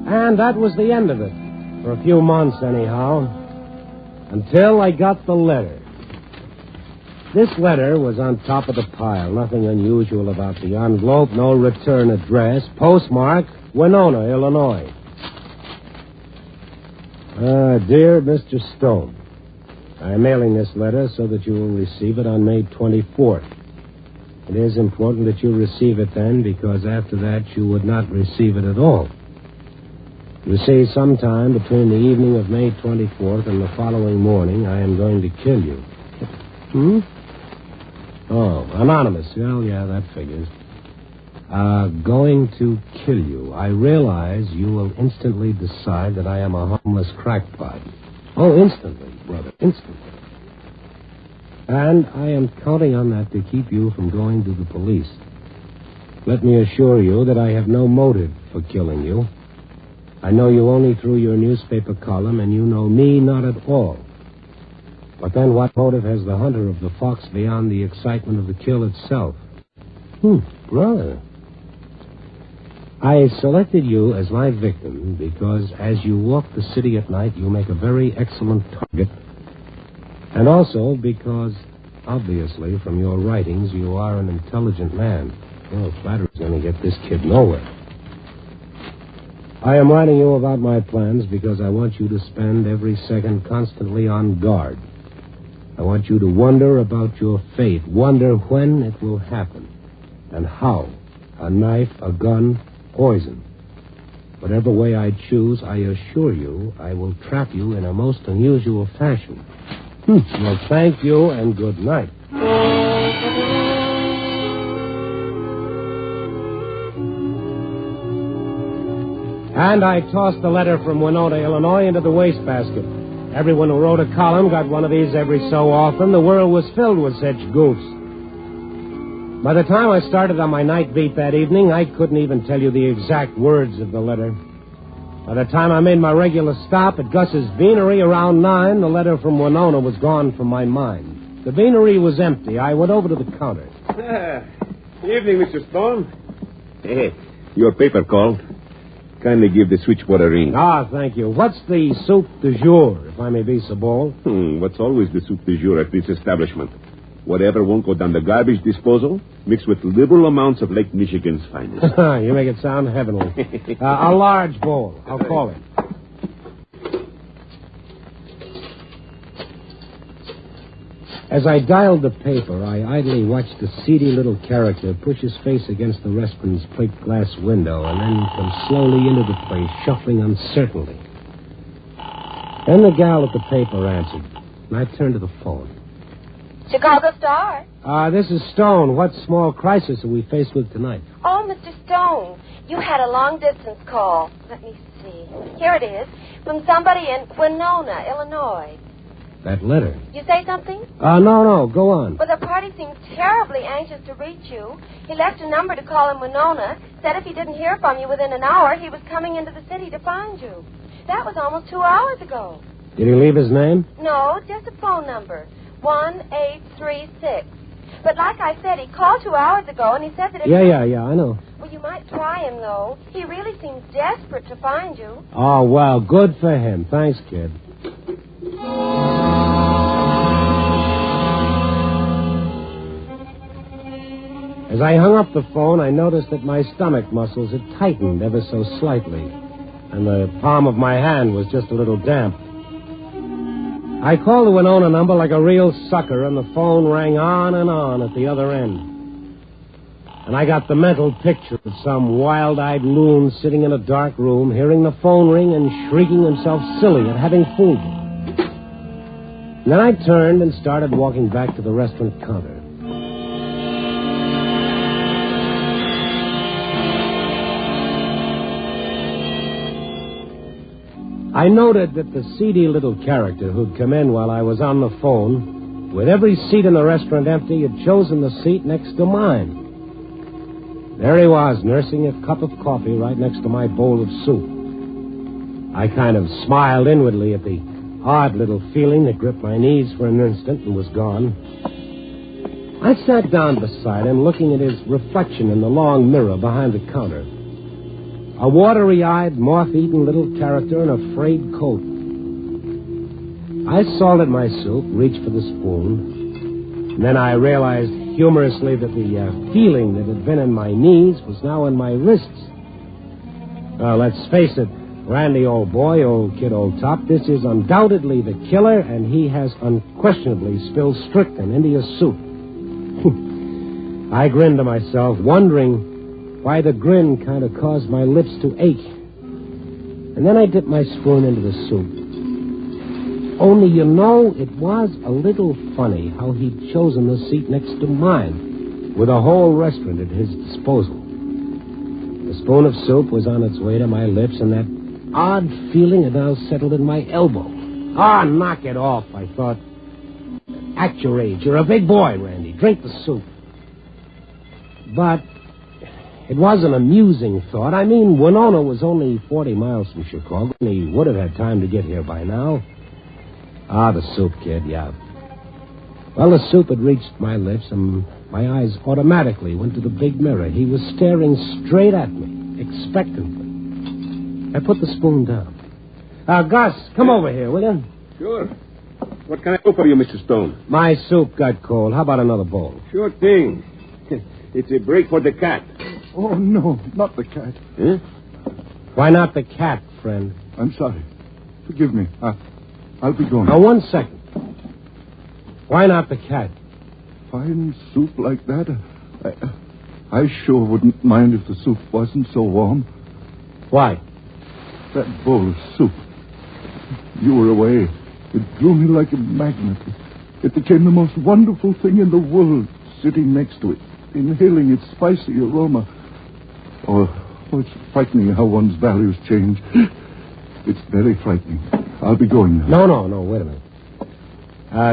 And that was the end of it. For a few months, anyhow. Until I got the letter. This letter was on top of the pile. Nothing unusual about the envelope. No return address. Postmark, Winona, Illinois. Dear Mr. Stone, I am mailing this letter so that you will receive it on May 24th. It is important that you receive it then, because after that you would not receive it at all. You see, sometime between the evening of May 24th and the following morning, I am going to kill you. Oh, anonymous. Well, yeah, that figures. Going to kill you. I realize you will instantly decide that I am a harmless crackpot. Oh, instantly, brother, instantly. And I am counting on that to keep you from going to the police. Let me assure you that I have no motive for killing you. I know you only through your newspaper column, and you know me not at all. But then what motive has the hunter of the fox beyond the excitement of the kill itself? Brother. I selected you as my victim because as you walk the city at night, you make a very excellent target. And also because Obviously, from your writings, you are an intelligent man. Well, flattery's going to get this kid nowhere. I am writing you about my plans because I want you to spend every second constantly on guard. I want you to wonder about your fate, wonder when it will happen, and how. A knife, a gun, poison. Whatever way I choose, I assure you, I will trap you in a most unusual fashion. Well, thank you, and good night. And I tossed the letter from Winona, Illinois, into the wastebasket. Everyone who wrote a column got one of these every so often. The world was filled with such goofs. By the time I started on my night beat that evening, I couldn't even tell you the exact words of the letter. By the time I made my regular stop at Gus's beanery around 9, the letter from Winona was gone from my mind. The beanery was empty. I went over to the counter. Evening, Mr. Stone. Hey, your paper called. Kindly give the switchboard a ring. Ah, thank you. What's the soup du jour, if I may be so bold? What's always the soup du jour at this establishment? Whatever won't go down the garbage disposal, mixed with liberal amounts of Lake Michigan's finest. You make it sound heavenly. A large bowl. I'll call it. As I dialed the paper, I idly watched the seedy little character push his face against the restaurant's plate glass window and then come slowly into the place, shuffling uncertainly. Then the gal at the paper answered, and I turned to the phone. Chicago Star. This is Stone. What small crisis are we faced with tonight? Oh, Mr. Stone, you had a long-distance call. Let me see. Here it is, from somebody in Winona, Illinois. That letter. You say something? No. Go on. Well, the party seems terribly anxious to reach you. He left a number to call in Winona, said if he didn't hear from you within an hour, he was coming into the city to find you. That was almost 2 hours ago. Did he leave his name? No, just a phone number. 1836. But like I said, he called 2 hours ago, and he said that if... Yeah, I know. Well, you might try him, though. He really seems desperate to find you. Oh, well, good for him. Thanks, kid. As I hung up the phone, I noticed that my stomach muscles had tightened ever so slightly, and the palm of my hand was just a little damp. I called the Winona number like a real sucker, and the phone rang on and on at the other end. And I got the mental picture of some wild-eyed loon sitting in a dark room, hearing the phone ring and shrieking himself silly at having fooled me. And then I turned and started walking back to the restaurant counter. I noted that the seedy little character who'd come in while I was on the phone, with every seat in the restaurant empty, had chosen the seat next to mine. There he was, nursing a cup of coffee right next to my bowl of soup. I kind of smiled inwardly at the odd little feeling that gripped my knees for an instant and was gone. I sat down beside him, looking at his reflection in the long mirror behind the counter. A watery-eyed, moth-eaten little character in a frayed coat. I salted my soup, reached for the spoon, and then I realized humorously that the feeling that had been in my knees was now in my wrists. Let's face it, Randy, old boy, old kid, old top, this is undoubtedly the killer, and he has unquestionably spilled strychnine into your soup. I grinned to myself, wondering why the grin kind of caused my lips to ache. And then I dipped my spoon into the soup. Only, you know, it was a little funny how he'd chosen the seat next to mine, with a whole restaurant at his disposal. The spoon of soup was on its way to my lips, and that odd feeling had now settled in my elbow. Knock it off, I thought. Act your age. You're a big boy, Randy. Drink the soup. But it was an amusing thought. I mean, Winona was only 40 miles from Chicago, and he would have had time to get here by now. The soup, kid, yeah. Well, the soup had reached my lips, and my eyes automatically went to the big mirror. He was staring straight at me, expectantly. I put the spoon down. Gus, come over here, will you? Sure. What can I do for you, Mr. Stone? My soup got cold. How about another bowl? Sure thing. It's a break for the cat. Oh, no, not the cat. Huh? Why not the cat, friend? I'm sorry. Forgive me. I'll be going. Now, 1 second. Why not the cat? Fine soup like that? I sure wouldn't mind if the soup wasn't so warm. Why? That bowl of soup. You were away. It drew me like a magnet. It became the most wonderful thing in the world, sitting next to it, inhaling its spicy aroma. Oh, it's frightening how one's values change. It's very frightening. I'll be going now. No, wait a minute.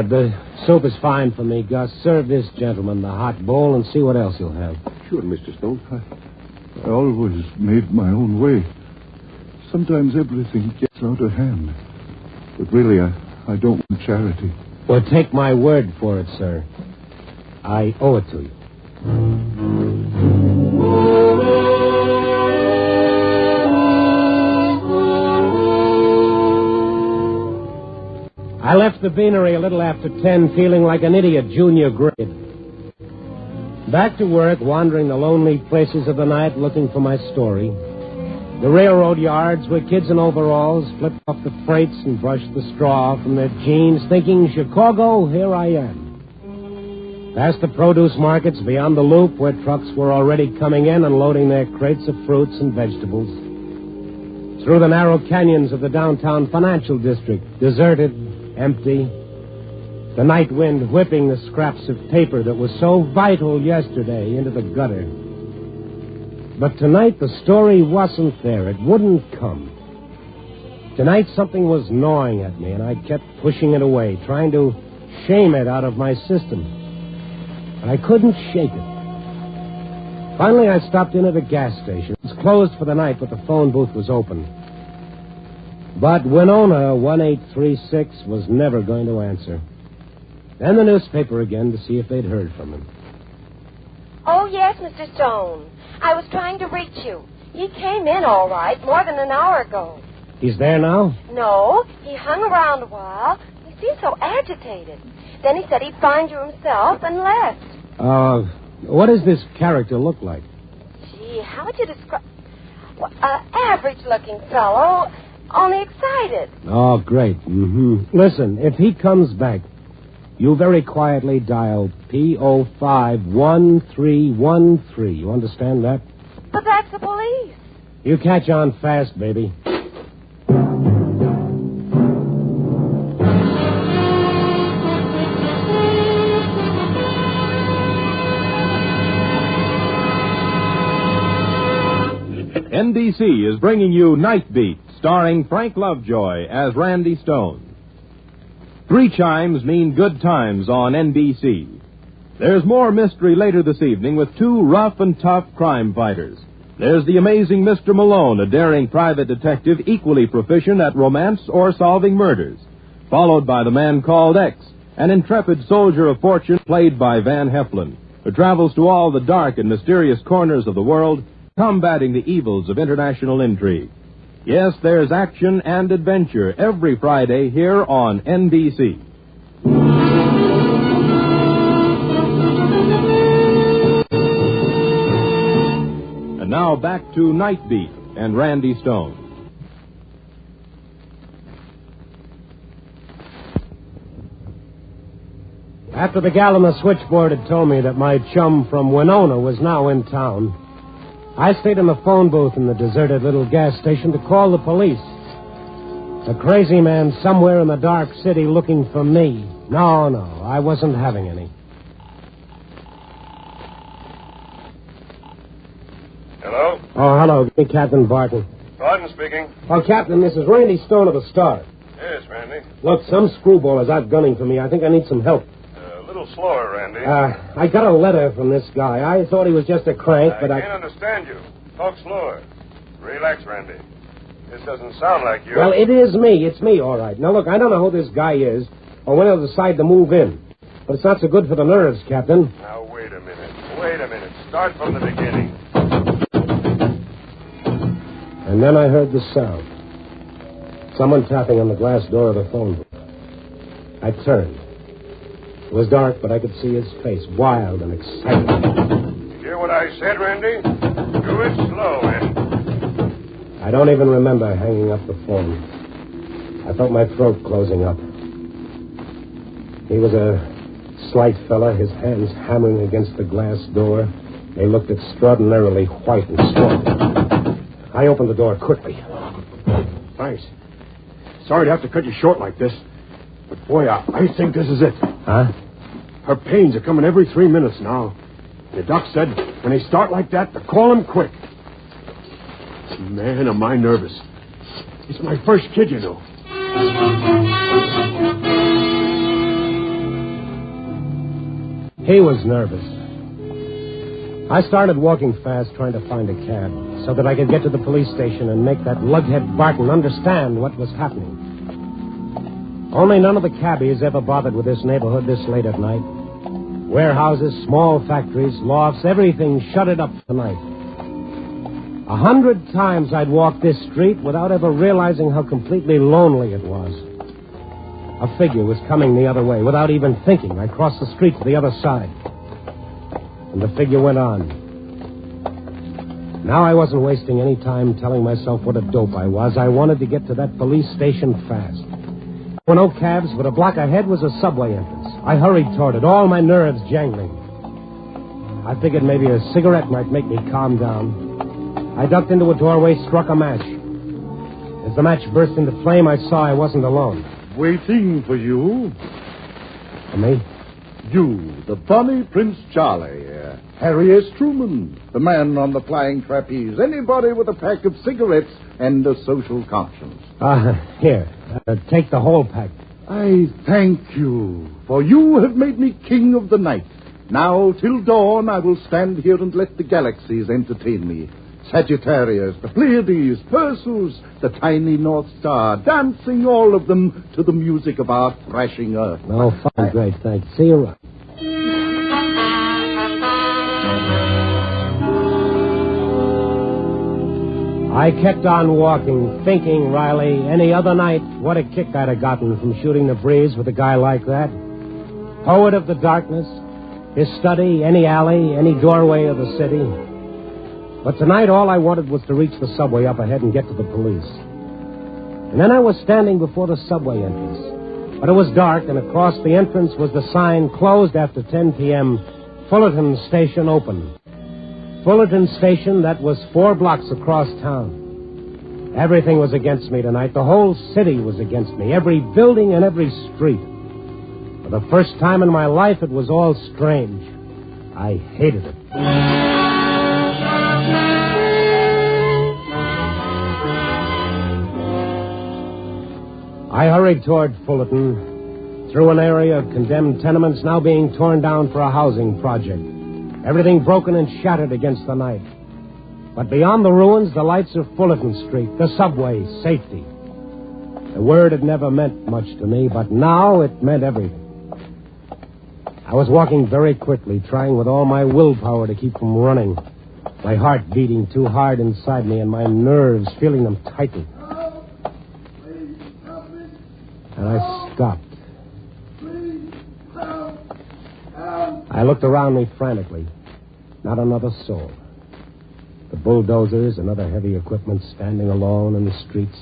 The soup is fine for me, Gus. Serve this gentleman the hot bowl and see what else you'll have. Sure, Mr. Stone. I always made my own way. Sometimes everything gets out of hand. But really, I don't want charity. Well, take my word for it, sir. I owe it to you. I left the beanery a little after 10, feeling like an idiot junior grade. Back to work, wandering the lonely places of the night, looking for my story. The railroad yards where kids in overalls flipped off the freights and brushed the straw from their jeans, thinking, Chicago, here I am. Past the produce markets beyond the loop where trucks were already coming in and loading their crates of fruits and vegetables. Through the narrow canyons of the downtown financial district, deserted, empty. The night wind whipping the scraps of paper that was so vital yesterday into the gutter. But tonight the story wasn't there. It wouldn't come. Tonight something was gnawing at me, and I kept pushing it away, trying to shame it out of my system. But I couldn't shake it. Finally, I stopped in at a gas station. It was closed for the night, but the phone booth was open. But Winona 1836 was never going to answer. Then the newspaper again to see if they'd heard from him. Oh, yes, Mr. Stone. I was trying to reach you. He came in all right more than an hour ago. He's there now? No, he hung around a while. He seemed so agitated. Then he said he'd find you himself and left. What does this character look like? Gee, how would you describe... Well, average-looking fellow, only excited. Oh, great. Mm-hmm. Listen, if he comes back, you very quietly dial P051313. You understand that? But that's the police. You catch on fast, baby. NBC is bringing you Night Beat, starring Frank Lovejoy as Randy Stone. 3 chimes mean good times on NBC. There's more mystery later this evening with 2 rough and tough crime fighters. There's the amazing Mr. Malone, a daring private detective equally proficient at romance or solving murders, followed by the man called X, an intrepid soldier of fortune played by Van Heflin, who travels to all the dark and mysterious corners of the world, combating the evils of international intrigue. Yes, there's action and adventure every Friday here on NBC. And now back to Night Beat and Randy Stone. After the gal on the switchboard had told me that my chum from Winona was now in town, I stayed in the phone booth in the deserted little gas station to call the police. A crazy man somewhere in the dark city looking for me. No, I wasn't having any. Hello? Oh, hello. Give me Captain Barton. Barton speaking. Oh, Captain, this is Randy Stone of the Star. Yes, Randy. Look, some screwball is out gunning for me. I think I need some help. A little slower, Randy. I got a letter from this guy. I thought he was just a crank, but I can't understand you. Talk slower. Relax, Randy. This doesn't sound like you. Well, it is me. It's me, all right. Now, look, I don't know who this guy is or when he'll decide to move in. But it's not so good for the nerves, Captain. Now, wait a minute. Start from the beginning. And then I heard the sound. Someone tapping on the glass door of the phone booth. I I turned. It was dark, but I could see his face, wild and excited. You hear what I said, Randy? Do it slow, Ed. I don't even remember hanging up the phone. I felt my throat closing up. He was a slight fella, his hands hammering against the glass door. They looked extraordinarily white and strong. I opened the door quickly. Thanks. Sorry to have to cut you short like this. But, boy, I think this is it. Huh? Her pains are coming every 3 minutes now. The doc said when they start like that, to call him quick. Man, am I nervous. It's my first kid, you know. He was nervous. I started walking fast, trying to find a cab, so that I could get to the police station and make that lughead Barton understand what was happening. Only none of the cabbies ever bothered with this neighborhood this late at night. Warehouses, small factories, lofts, everything shuttered up tonight. 100 times I'd walked this street without ever realizing how completely lonely it was. A figure was coming the other way. Without even thinking, I crossed the street to the other side. And the figure went on. Now I wasn't wasting any time telling myself what a dope I was. I wanted to get to that police station fast. There were no cabs, but a block ahead was a subway entrance. I hurried toward it, all my nerves jangling. I figured maybe a cigarette might make me calm down. I ducked into a doorway, struck a match. As the match burst into flame, I saw I wasn't alone. Waiting for you. For me? You, the Bonnie Prince Charlie. Harry S. Truman, the man on the flying trapeze. Anybody with a pack of cigarettes and a social conscience. Here. Take the whole pack. I thank you, for you have made me king of the night. Now, till dawn, I will stand here and let the galaxies entertain me. Sagittarius, the Pleiades, Perseus, the tiny North Star, dancing all of them to the music of our thrashing earth. Oh, fine, great, thanks. See you around. I kept on walking, thinking, Riley, any other night, what a kick I'd have gotten from shooting the breeze with a guy like that. Poet of the darkness, his study, any alley, any doorway of the city. But tonight, all I wanted was to reach the subway up ahead and get to the police. And then I was standing before the subway entrance. But it was dark, and across the entrance was the sign, closed after 10 p.m., Fullerton Station open. Fullerton Station, that was 4 blocks across town. Everything was against me tonight. The whole city was against me. Every building and every street. For the first time in my life, it was all strange. I hated it. I hurried toward Fullerton, through an area of condemned tenements now being torn down for a housing project. Everything broken and shattered against the night. But beyond the ruins, the lights of Fullerton Street, the subway, safety. The word had never meant much to me, but now it meant everything. I was walking very quickly, trying with all my willpower to keep from running. My heart beating too hard inside me and my nerves feeling them tighten. And I stopped. I looked around me frantically. Not another soul. The bulldozers and other heavy equipment standing alone in the streets.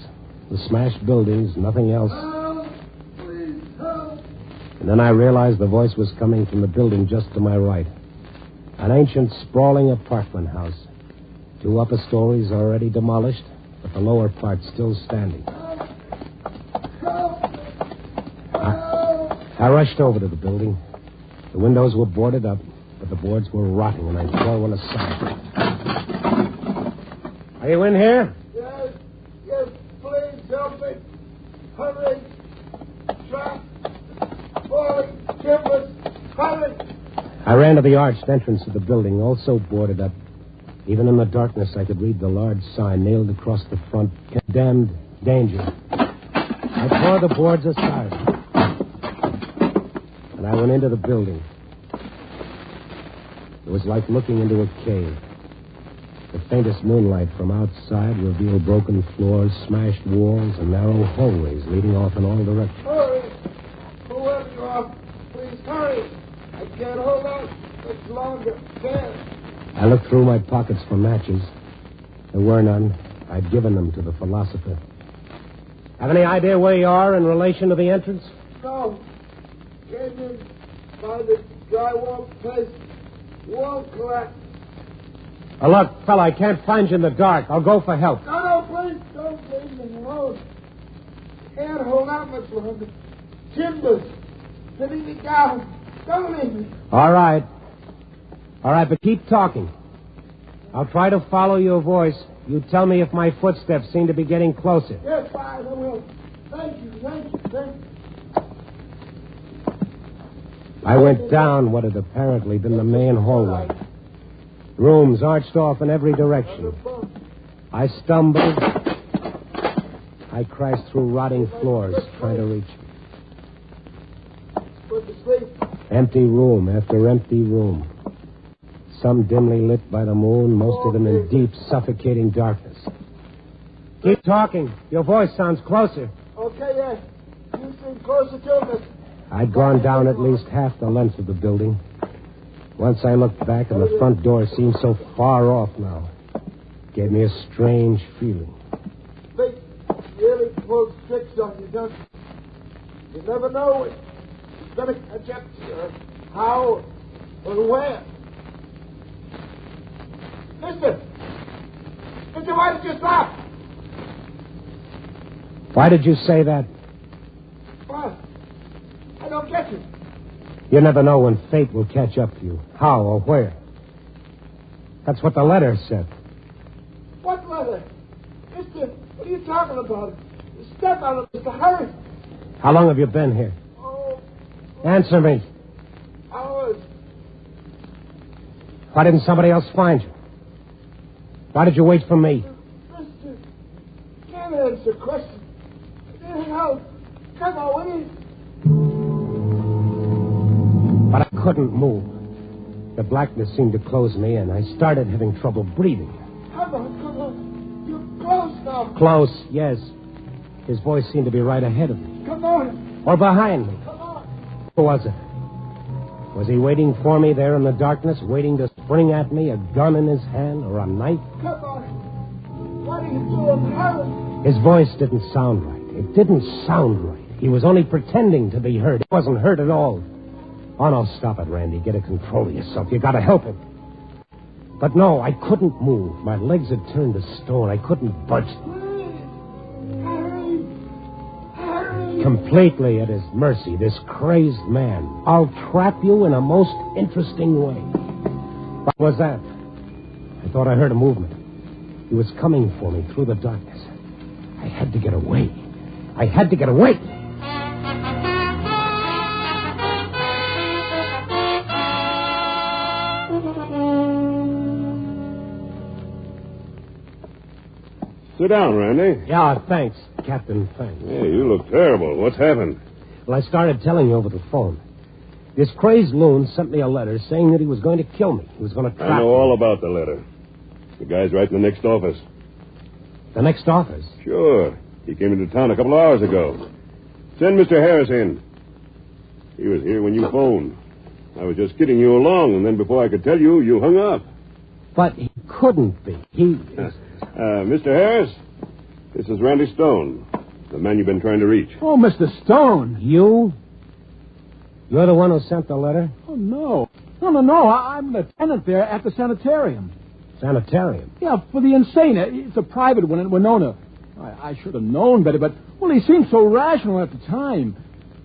The smashed buildings, nothing else. And then I realized the voice was coming from the building just to my right. An ancient, sprawling apartment house. 2 upper stories already demolished, but the lower part still standing. I rushed over to the building. The windows were boarded up, but the boards were rotting, and I tore one aside. Are you in here? Yes, please help me. Hurry. Trap. Falling timbers. Hurry. I ran to the arched entrance of the building, also boarded up. Even in the darkness, I could read the large sign nailed across the front, condemned, danger. I tore the boards aside. And I went into the building. It was like looking into a cave. The faintest moonlight from outside revealed broken floors, smashed walls, and narrow hallways leading off in all directions. Hurry. Whoever you off. Please hurry. I can't hold out much longer. Can't. I looked through my pockets for matches. There were none. I'd given them to the philosopher. Have any idea where you are in relation to the entrance? No. Came in by the drywall place. Wall collapsed. Look, fella, I can't find you in the dark. I'll go for help. No, please don't leave me alone. Can't hold out much longer. Timbers hitting me down. Don't leave me. All right, but keep talking. I'll try to follow your voice. You tell me if my footsteps seem to be getting closer. Yes, I will. Thank you. I went down what had apparently been the main hallway. Rooms arched off in every direction. I stumbled. I crashed through rotting floors trying to reach it. Empty room after empty room. Some dimly lit by the moon, most of them in deep, suffocating darkness. Keep talking. Your voice sounds closer. Okay, yes. You seem closer to me. I'd gone down at least half the length of the building. Once I looked back, and the front door seemed so far off now. It gave me a strange feeling. They really pulled tricks on you, don't you? You never know it. It's going to catch up to you. How or where? Mister, why did you stop? Why did you say that? What? I don't get you. You never know when fate will catch up to you. How or where. That's what the letter said. What letter? Mister, what are you talking about? Step on it, Mister. Hurry. How long have you been here? Answer me. Hours. Why didn't somebody else find you? Why did you wait for me? Mister, can't answer questions. Need help. Come on, will you? But I couldn't move. The blackness seemed to close me, and I started having trouble breathing. Come on. You're close now. Close, yes. His voice seemed to be right ahead of me. Come on. Or behind me. Come on. Who was it? Was he waiting for me there in the darkness, waiting to spring at me, a gun in his hand or a knife? Come on. What are you doing? Hurry. His voice didn't sound right. It didn't sound right. He was only pretending to be hurt. He wasn't hurt at all. Oh, no, stop it, Randy. Get a control of yourself. You gotta help him. But no, I couldn't move. My legs had turned to stone. I couldn't budge them. Hurry. Completely at his mercy, this crazed man. I'll trap you in a most interesting way. What was that? I thought I heard a movement. He was coming for me through the darkness. I had to get away. Sit down, Randy. Yeah, thanks, Captain. Thanks. Hey, you look terrible. What's happened? Well, I started telling you over the phone. This crazed loon sent me a letter saying that he was going to kill me. He was going to trap me. I know all about the letter. The guy's right in the next office. The next office? Sure. He came into town a couple of hours ago. Send Mr. Harris in. He was here when you phoned. I was just kidding you along, and then before I could tell you, you hung up. But he couldn't be. Mr. Harris, this is Randy Stone, the man you've been trying to reach. Oh, Mr. Stone. You? You're the one who sent the letter? Oh, no. No. I'm the tenant there at the sanitarium. Sanitarium? Yeah, for the insane. It's a private one in Winona. I should have known better, but, well, he seemed so rational at the time.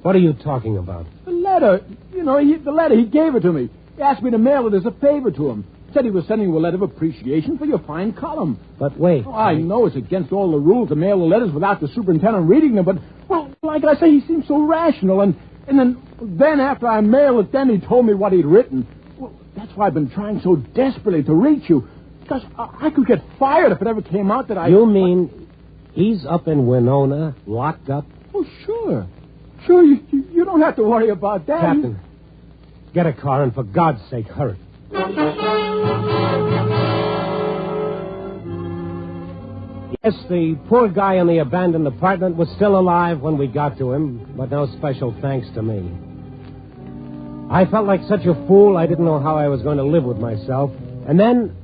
What are you talking about? The letter. You know, the letter, he gave it to me. He asked me to mail it as a favor to him. Said he was sending you a letter of appreciation for your fine column. But wait. Oh, I know it's against all the rules to mail the letters without the superintendent reading them, but, well, like I say, he seemed so rational, and then after I mailed it, then he told me what he'd written. Well, that's why I've been trying so desperately to reach you, because I could get fired if it ever came out that I... You mean he's up in Winona, locked up? Oh, sure. Sure, you don't have to worry about that. Captain, get a car, and for God's sake, hurry. Yes, the poor guy in the abandoned apartment was still alive when we got to him, but no special thanks to me. I felt like such a fool, I didn't know how I was going to live with myself. And then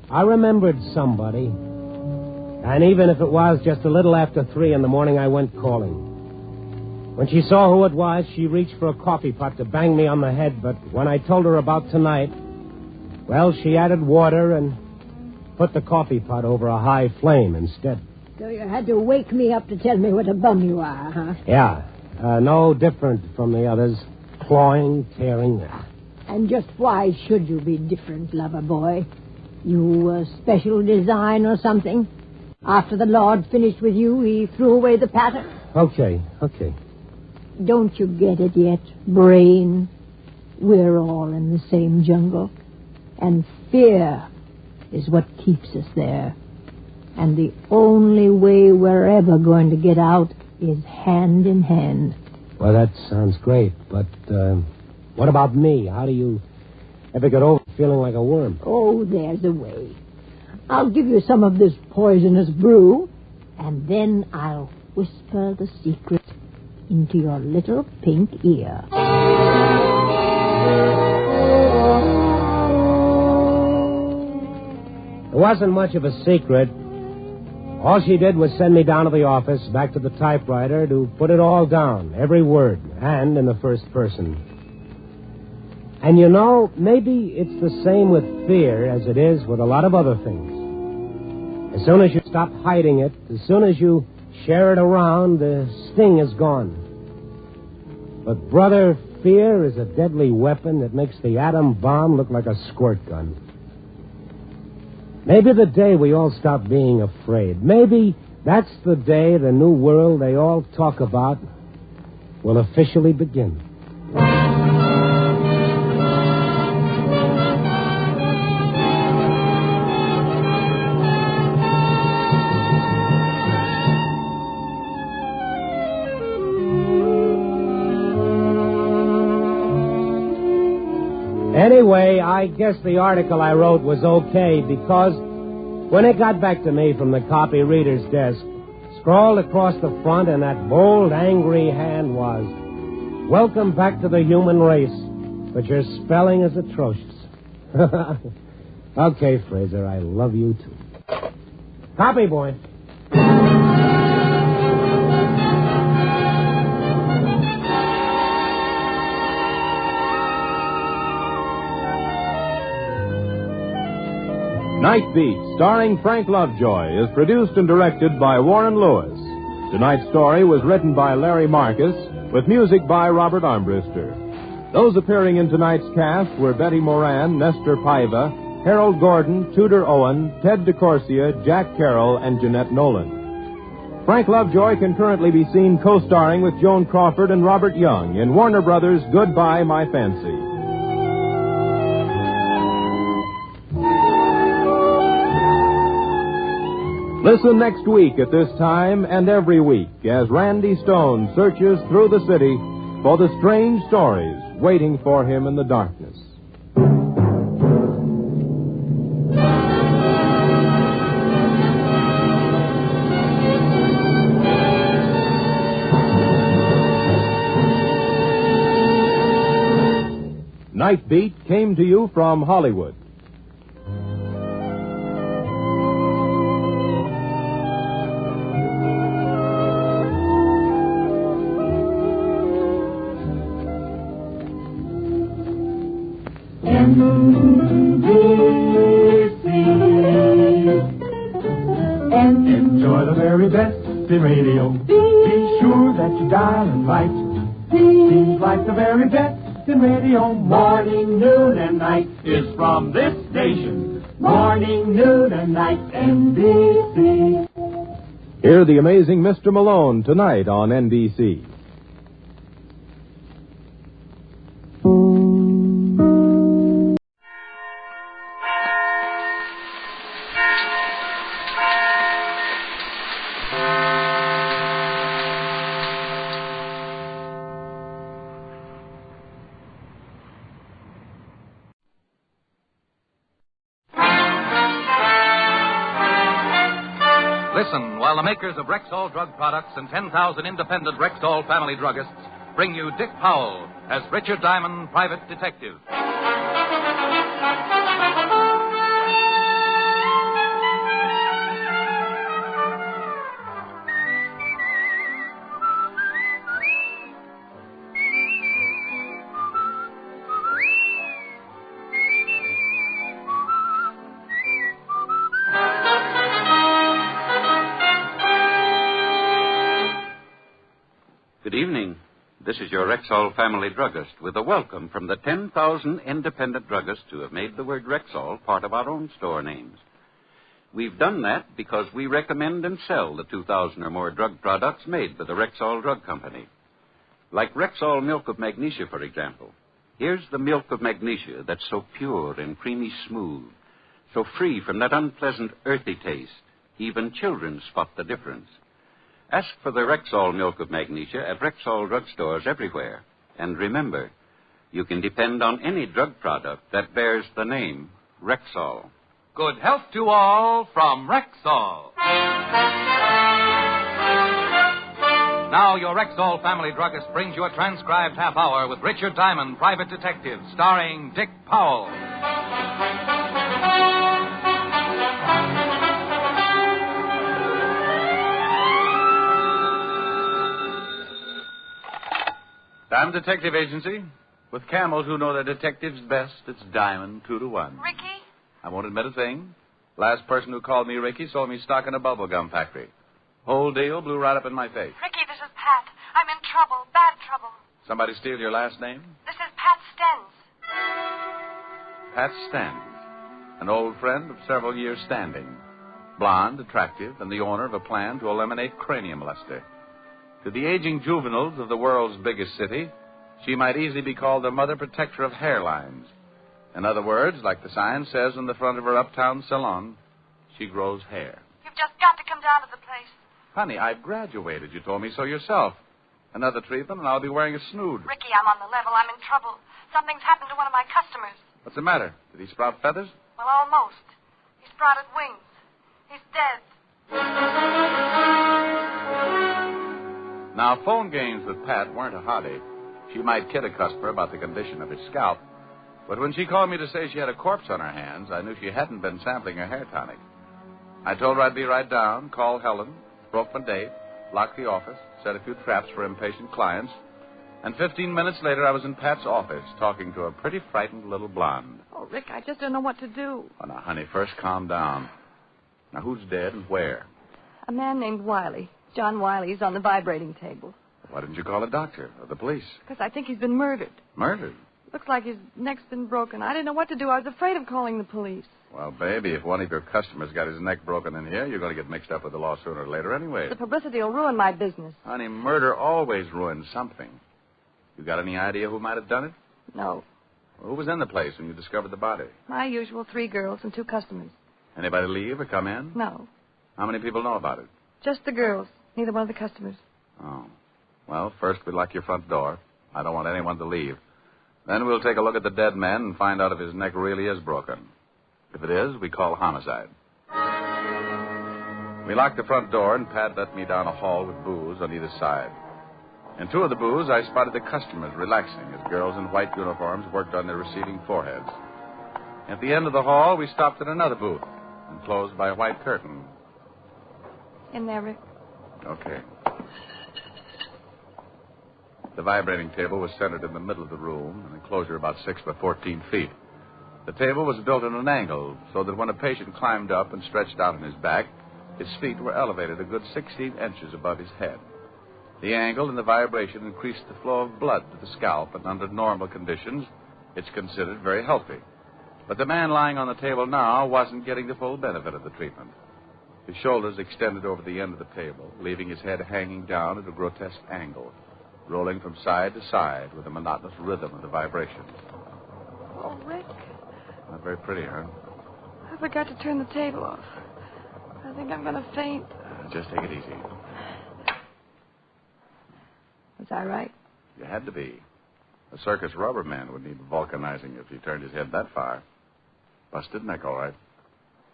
I remembered somebody. And even if it was just a little after 3 in the morning, I went calling. When she saw who it was, she reached for a coffee pot to bang me on the head, but when I told her about tonight, well, she added water and put the coffee pot over a high flame instead. So you had to wake me up to tell me what a bum you are, huh? Yeah, no different from the others. Clawing, tearing. And just why should you be different, lover boy? You a special design or something? After the Lord finished with you, he threw away the pattern? Okay. Don't you get it yet, brain? We're all in the same jungle. And fear is what keeps us there. And the only way we're ever going to get out is hand in hand. Well, that sounds great, but what about me? How do you ever get over feeling like a worm? Oh, there's a way. I'll give you some of this poisonous brew, and then I'll whisper the secret into your little pink ear. It wasn't much of a secret. All she did was send me down to the office, back to the typewriter, to put it all down, every word, and in the first person. And you know, maybe it's the same with fear as it is with a lot of other things. As soon as you stop hiding it, as soon as you share it around, the sting is gone. But, brother, fear is a deadly weapon that makes the atom bomb look like a squirt gun. Maybe the day we all stop being afraid, maybe that's the day the new world they all talk about will officially begin. Anyway, I guess the article I wrote was okay because when it got back to me from the copy reader's desk, scrawled across the front in that bold, angry hand was, "Welcome back to the human race, but your spelling is atrocious." Okay, Fraser, I love you too. Copy, boy. Night Beat, starring Frank Lovejoy, is produced and directed by Warren Lewis. Tonight's story was written by Larry Marcus, with music by Robert Armbruster. Those appearing in tonight's cast were Betty Moran, Nestor Paiva, Harold Gordon, Tudor Owen, Ted DeCorsia, Jack Carroll, and Jeanette Nolan. Frank Lovejoy can currently be seen co-starring with Joan Crawford and Robert Young in Warner Brothers' Goodbye, My Fancy. Listen next week at this time and every week as Randy Stone searches through the city for the strange stories waiting for him in the darkness. Night Beat came to you from Hollywood. Enjoy the very best in radio. Be sure that you dial and write. Seems like the very best in radio. Morning, noon, and night is from this station. Morning, noon, and night, NBC. Hear the amazing Mr. Malone tonight on NBC. Listen while the makers of Rexall drug products and 10,000 independent Rexall family druggists bring you Dick Powell as Richard Diamond, Private Detective. Good evening. This is your Rexall family druggist with a welcome from the 10,000 independent druggists who have made the word Rexall part of our own store names. We've done that because we recommend and sell the 2,000 or more drug products made by the Rexall Drug Company. Like Rexall Milk of Magnesia, for example. Here's the milk of magnesia that's so pure and creamy smooth, so free from that unpleasant earthy taste. Even children spot the difference. Ask for the Rexall Milk of Magnesia at Rexall drugstores everywhere. And remember, you can depend on any drug product that bears the name Rexall. Good health to all from Rexall. Now your Rexall family druggist brings you a transcribed half hour with Richard Diamond, Private Detective, starring Dick Powell. Diamond Detective Agency. With camels who know their detectives best, it's Diamond 2-1. Ricky? I won't admit a thing. Last person who called me Ricky sold me stock in a bubble gum factory. Whole deal blew right up in my face. Ricky, this is Pat. I'm in trouble. Bad trouble. Somebody steal your last name? This is Pat Stens. Pat Stens. An old friend of several years' standing. Blonde, attractive, and the owner of a plan to eliminate cranium luster. To the aging juveniles of the world's biggest city, she might easily be called the mother protector of hairlines. In other words, like the sign says on the front of her uptown salon, she grows hair. You've just got to come down to the place. Honey, I've graduated. You told me so yourself. Another treatment, and I'll be wearing a snood. Ricky, I'm on the level. I'm in trouble. Something's happened to one of my customers. What's the matter? Did he sprout feathers? Well, almost. He sprouted wings. He's dead. Now, phone games with Pat weren't a hottie. She might kid a customer about the condition of his scalp, but when she called me to say she had a corpse on her hands, I knew she hadn't been sampling her hair tonic. I told her I'd be right down, called Helen, broke my date, locked the office, set a few traps for impatient clients, and 15 minutes later I was in Pat's office talking to a pretty frightened little blonde. Oh, Rick, I just don't know what to do. Oh, now, honey, first calm down. Now, who's dead and where? A man named Wiley. John Wiley's on the vibrating table. Why didn't you call a doctor or the police? Because I think he's been murdered. Murdered? Looks like his neck's been broken. I didn't know what to do. I was afraid of calling the police. Well, baby, if one of your customers got his neck broken in here, you're going to get mixed up with the law sooner or later anyway. The publicity will ruin my business. Honey, murder always ruins something. You got any idea who might have done it? No. Well, who was in the place when you discovered the body? My usual 3 girls and 2 customers. Anybody leave or come in? No. How many people know about it? Just the girls. Neither one of the customers. Oh. Well, first we lock your front door. I don't want anyone to leave. Then we'll take a look at the dead man and find out if his neck really is broken. If it is, we call homicide. We locked the front door, and Pat let me down a hall with booths on either side. In 2 of the booths, I spotted the customers relaxing as girls in white uniforms worked on their receding foreheads. At the end of the hall, we stopped at another booth, enclosed by a white curtain. In there, Rick. Okay. The vibrating table was centered in the middle of the room, an enclosure about 6 by 14 feet. The table was built at an angle so that when a patient climbed up and stretched out on his back, his feet were elevated a good 16 inches above his head. The angle and the vibration increased the flow of blood to the scalp, and under normal conditions, it's considered very healthy. But the man lying on the table now wasn't getting the full benefit of the treatment. His shoulders extended over the end of the table, leaving his head hanging down at a grotesque angle, rolling from side to side with the monotonous rhythm of the vibrations. Oh, Rick. Not very pretty, huh? I forgot to turn the table off. I think I'm going to faint. Just take it easy. Was I right? You had to be. A circus rubber man would need vulcanizing if he turned his head that far. Busted neck, all right.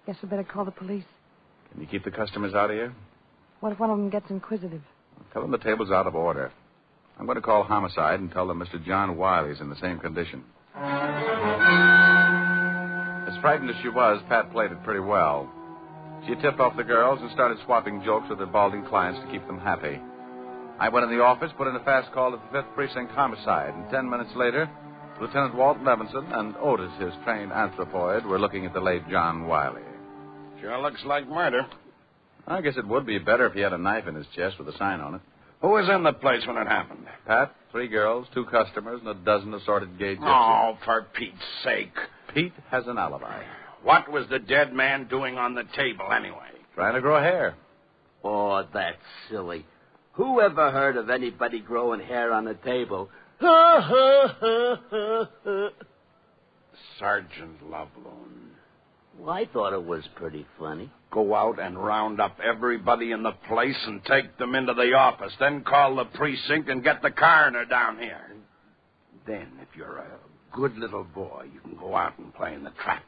Guess we better call the police. Can you keep the customers out of here? What if one of them gets inquisitive? Tell them the table's out of order. I'm going to call homicide and tell them Mr. John Wiley's in the same condition. As frightened as she was, Pat played it pretty well. She tipped off the girls and started swapping jokes with her balding clients to keep them happy. I went in the office, put in a fast call to the 5th Precinct homicide, and 10 minutes later, Lieutenant Walt Levinson and Otis, his trained anthropoid, were looking at the late John Wiley. Sure looks like murder. I guess it would be better if he had a knife in his chest with a sign on it. Who was in the place when it happened? Pat, 3 girls, 2 customers, and a dozen assorted gay gypsies. Oh, for Pete's sake. Pete has an alibi. What was the dead man doing on the table anyway? Trying to grow hair. Oh, that's silly. Who ever heard of anybody growing hair on the table? Sergeant Loveloon. Well, I thought it was pretty funny. Go out and round up everybody in the place and take them into the office. Then call the precinct and get the coroner down here. Then, if you're a good little boy, you can go out and play in the traffic.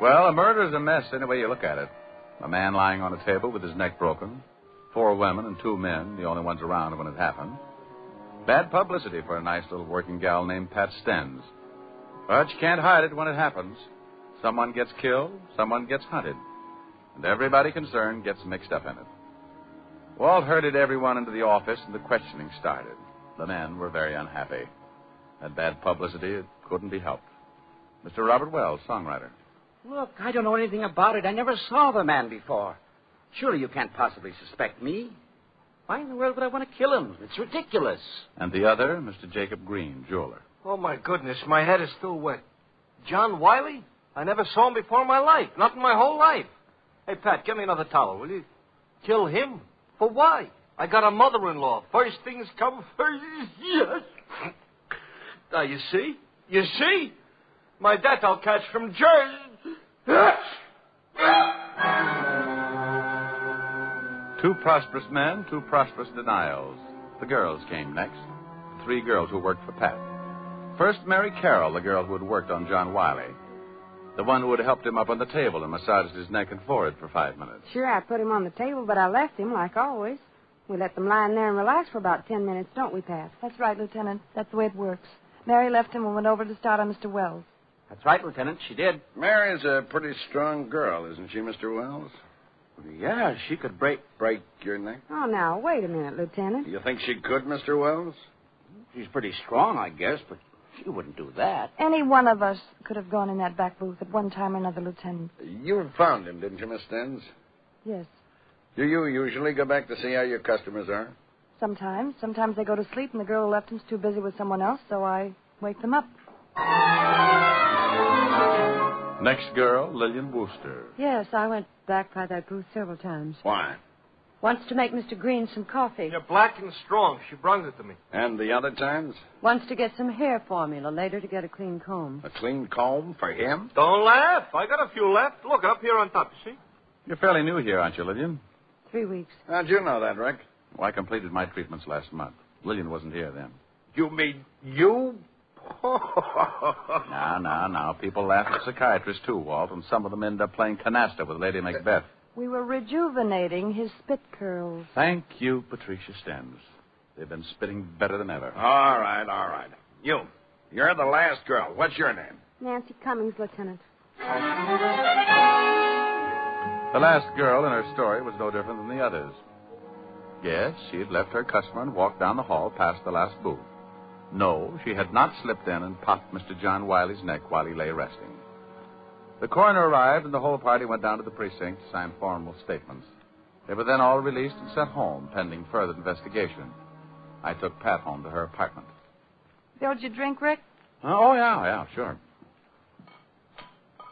Well, a murder's a mess any way you look at it. A man lying on a table with his neck broken. 4 women and 2 men, the only ones around when it happened. Bad publicity for a nice little working gal named Pat Stens. But you can't hide it when it happens. Someone gets killed, someone gets hunted. And everybody concerned gets mixed up in it. Walt herded everyone into the office and the questioning started. The men were very unhappy. That bad publicity, it couldn't be helped. Mr. Robert Wells, songwriter. Look, I don't know anything about it. I never saw the man before. Surely you can't possibly suspect me. Why in the world would I want to kill him? It's ridiculous. And the other, Mr. Jacob Green, jeweler. Oh, my goodness, my head is still wet. John Wiley? I never saw him before in my life. Not in my whole life. Hey, Pat, give me another towel, will you? Kill him? For why? I got a mother-in-law. First things come first. Yes. Now, you see? You see? My death I'll catch from Jersey. 2 prosperous men, 2 prosperous denials. The girls came next. 3 girls who worked for Pat. First, Mary Carroll, the girl who had worked on John Wiley. The one who had helped him up on the table and massaged his neck and forehead for 5 minutes. Sure, I put him on the table, but I left him, like always. We let them lie in there and relax for about 10 minutes, don't we, Pat? That's right, Lieutenant. That's the way it works. Mary left him and went over to start on Mr. Wells. That's right, Lieutenant. She did. Mary's a pretty strong girl, isn't she, Mr. Wells? Yeah, she could break your neck? Oh, now, wait a minute, Lieutenant. You think she could, Mr. Wells? She's pretty strong, I guess, but she wouldn't do that. Any one of us could have gone in that back booth at one time or another, Lieutenant. You found him, didn't you, Miss Stens? Yes. Do you usually go back to see how your customers are? Sometimes. Sometimes they go to sleep and the girl who left them's too busy with someone else, so I wake them up. Next girl, Lillian Wooster. Yes, I went back by that booth several times. Why? Wants to make Mr. Green some coffee. You're black and strong. She brung it to me. And the other times? Wants to get some hair formula, later to get a clean comb. A clean comb for him? Don't laugh. I got a few left. Look, up here on top, you see? You're fairly new here, aren't you, Lillian? 3 weeks. How'd you know that, Rick? Well, I completed my treatments last month. Lillian wasn't here then. You mean you? Now. People laugh at psychiatrists, too, Walt, and some of them end up playing canasta with Lady Macbeth. We were rejuvenating his spit curls. Thank you, Patricia Stens. They've been spitting better than ever. All right. You're the last girl. What's your name? Nancy Cummings, Lieutenant. The last girl in her story was no different than the others. Yes, she had left her customer and walked down the hall past the last booth. No, she had not slipped in and popped Mr. John Wiley's neck while he lay resting. The coroner arrived, and the whole party went down to the precinct to sign formal statements. They were then all released and sent home, pending further investigation. I took Pat home to her apartment. Filled your drink, Rick? Oh, yeah, sure.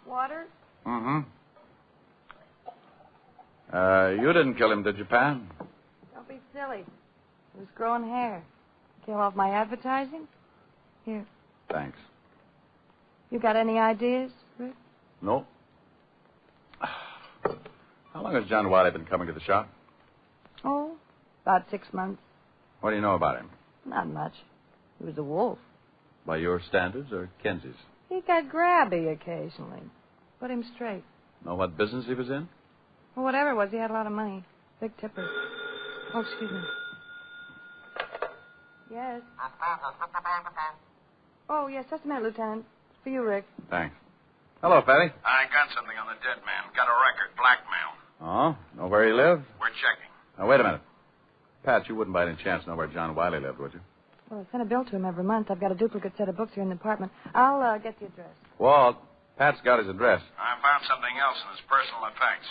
Water? Mm-hmm. You didn't kill him, did you, Pat? Don't be silly. He was growing hair. Kill off my advertising? Here. Thanks. You got any ideas, Rick? No. How long has John Wiley been coming to the shop? Oh, about 6 months. What do you know about him? Not much. He was a wolf. By your standards or Kenzie's? He got grabby occasionally. Put him straight. Know what business he was in? Well, whatever it was, he had a lot of money. Big tipper. Oh, excuse me. Yes. Oh, yes, just a minute, Lieutenant. It's for you, Rick. Thanks. Hello, Fatty. I got something on the dead man. Got a record. Blackmail. Oh, know where he lived? We're checking. Now, wait a minute. Pat, you wouldn't by any chance know where John Wiley lived, would you? Well, I send a bill to him every month. I've got a duplicate set of books here in the apartment. I'll get the address. Walt, Pat's got his address. I found something else in his personal effects.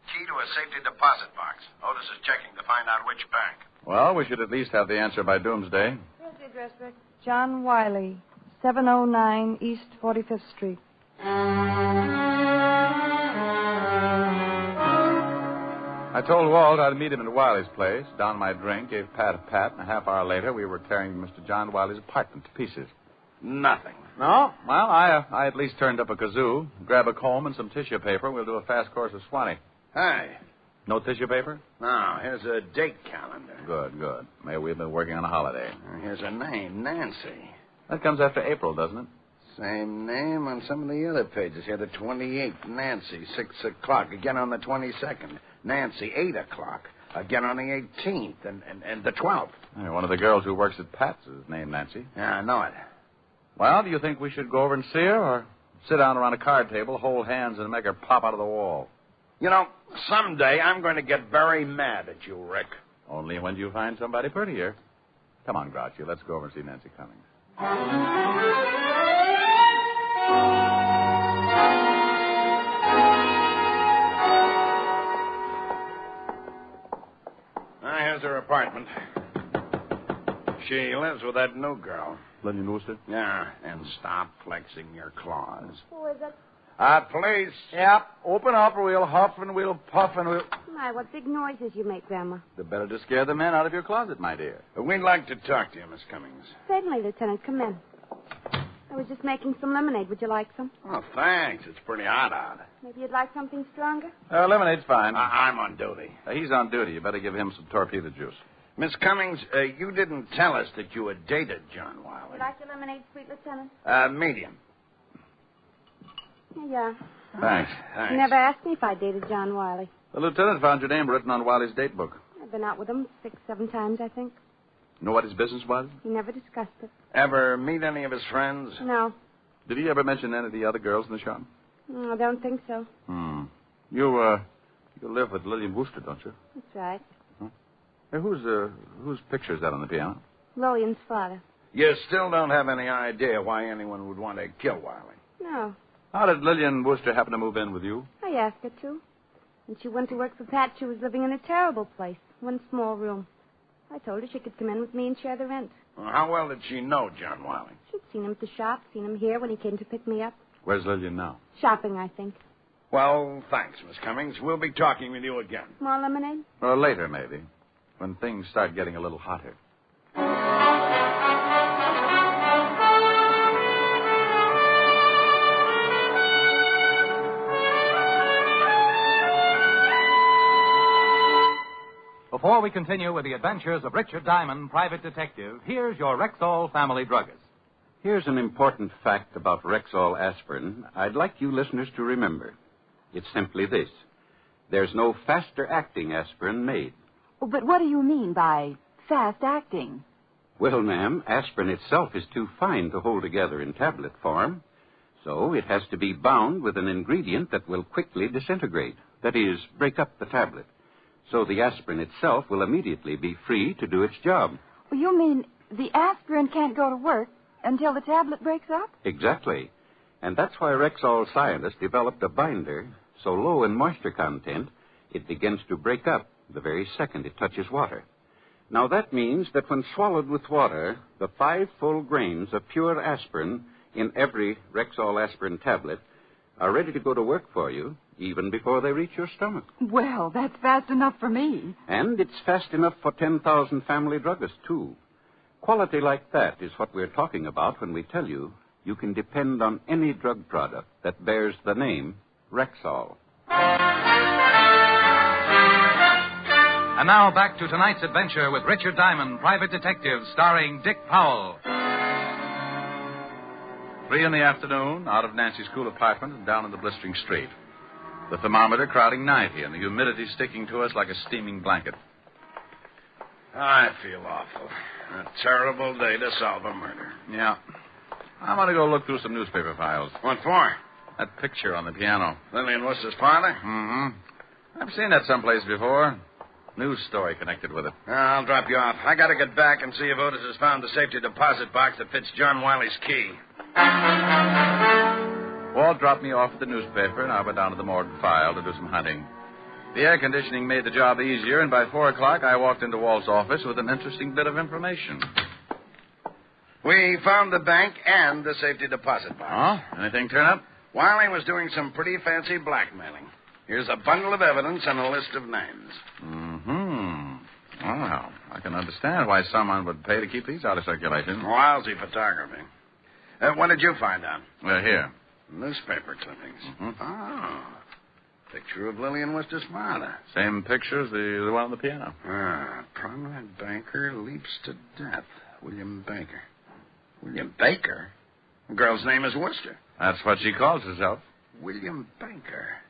Key to a safety deposit box. Otis is checking to find out which bank. Well, we should at least have the answer by doomsday. Here's the address, Rick. John Wiley, 709 East 45th Street. I told Walt I'd meet him at Wiley's place, downed my drink, gave Pat a pat, and a half hour later we were tearing Mr. John Wiley's apartment to pieces. Nothing. No? Well, I at least turned up a kazoo, grab a comb and some tissue paper. We'll do a fast course of Swanee. Hey. No tissue paper? No, here's a date calendar. Good. Maybe we've been working on a holiday. Here's a name, Nancy. That comes after April, doesn't it? Same name on some of the other pages here. The 28th, Nancy, 6 o'clock. Again on the 22nd. Nancy, 8 o'clock. Again on the 18th and the 12th. Hey, one of the girls who works at Pat's is named Nancy. Yeah, I know it. Well, do you think we should go over and see her, or sit down around a card table, hold hands, and make her pop out of the wall? You know, someday I'm going to get very mad at you, Rick. Only when you find somebody prettier. Come on, Grouchy, let's go over and see Nancy Cummings. Here's her apartment. She lives with that new girl. Lillian Wooster? Yeah, and stop flexing your claws. Who is it? Police. Yep. Open up or we'll huff and we'll puff and we'll... My, what big noises you make, Grandma. The better to scare the men out of your closet, my dear. We'd like to talk to you, Miss Cummings. Certainly, Lieutenant. Come in. I was just making some lemonade. Would you like some? Oh, thanks. It's pretty hot out. Maybe you'd like something stronger? Lemonade's fine. I'm on duty. He's on duty. You better give him some torpedo juice. Miss Cummings, you didn't tell us that you had dated John Wiley. Would you like your lemonade, sweet Lieutenant? Medium. Yeah. Thanks. You never asked me if I dated John Wiley. The lieutenant found your name written on Wiley's date book. I've been out with him 6, 7 times, I think. Know what his business was? He never discussed it. Ever meet any of his friends? No. Did he ever mention any of the other girls in the shop? I don't think so. You live with Lillian Wooster, don't you? That's right. Hey, whose picture is that on the piano? Lillian's father. You still don't have any idea why anyone would want to kill Wiley? No. How did Lillian Wooster happen to move in with you? I asked her to. When she went to work for Pat, she was living in a terrible place. One small room. I told her she could come in with me and share the rent. Well, how well did she know John Wiley? She'd seen him at the shop, seen him here when he came to pick me up. Where's Lillian now? Shopping, I think. Well, thanks, Miss Cummings. We'll be talking with you again. More lemonade? Or later, maybe, when things start getting a little hotter. Before we continue with the adventures of Richard Diamond, private detective, here's your Rexall family druggist. Here's an important fact about Rexall aspirin I'd like you listeners to remember. It's simply this. There's no faster-acting aspirin made. Oh, but what do you mean by fast-acting? Well, ma'am, aspirin itself is too fine to hold together in tablet form. So it has to be bound with an ingredient that will quickly disintegrate. That is, break up the tablet. So the aspirin itself will immediately be free to do its job. Well, you mean the aspirin can't go to work until the tablet breaks up? Exactly. And that's why Rexall scientists developed a binder so low in moisture content it begins to break up the very second it touches water. Now that means that when swallowed with water, the 5 full grains of pure aspirin in every Rexall aspirin tablet are ready to go to work for you even before they reach your stomach. Well, that's fast enough for me. And it's fast enough for 10,000 family druggists, too. Quality like that is what we're talking about when we tell you you can depend on any drug product that bears the name Rexall. And now back to tonight's adventure with Richard Diamond, private detective, starring Dick Powell. 3 in the afternoon, out of Nancy's cool apartment and down in the blistering street. The thermometer crowding 90 and the humidity sticking to us like a steaming blanket. I feel awful. A terrible day to solve a murder. Yeah. I'm going to go look through some newspaper files. What for? That picture on the piano. Lillian Worcester's father? Mm-hmm. I've seen that someplace before. News story connected with it. I'll drop you off. I got to get back and see if Otis has found the safety deposit box that fits John Wiley's key. Walt dropped me off at the newspaper, and I went down to the morgue file to do some hunting. The air conditioning made the job easier, and by 4 o'clock, I walked into Walt's office with an interesting bit of information. We found the bank and the safety deposit box. Oh? Anything turn up? Wiley was doing some pretty fancy blackmailing. Here's a bundle of evidence and a list of names. Mm-hmm. Well, I can understand why someone would pay to keep these out of circulation. Lousy photography. What did you find out? Here. Newspaper clippings. Mm-hmm. Oh. Picture of Lillian Worcester's father. Same picture as the one on the piano. Prominent banker leaps to death. William Baker. William Baker? The girl's name is Worcester. That's what she calls herself. William Baker.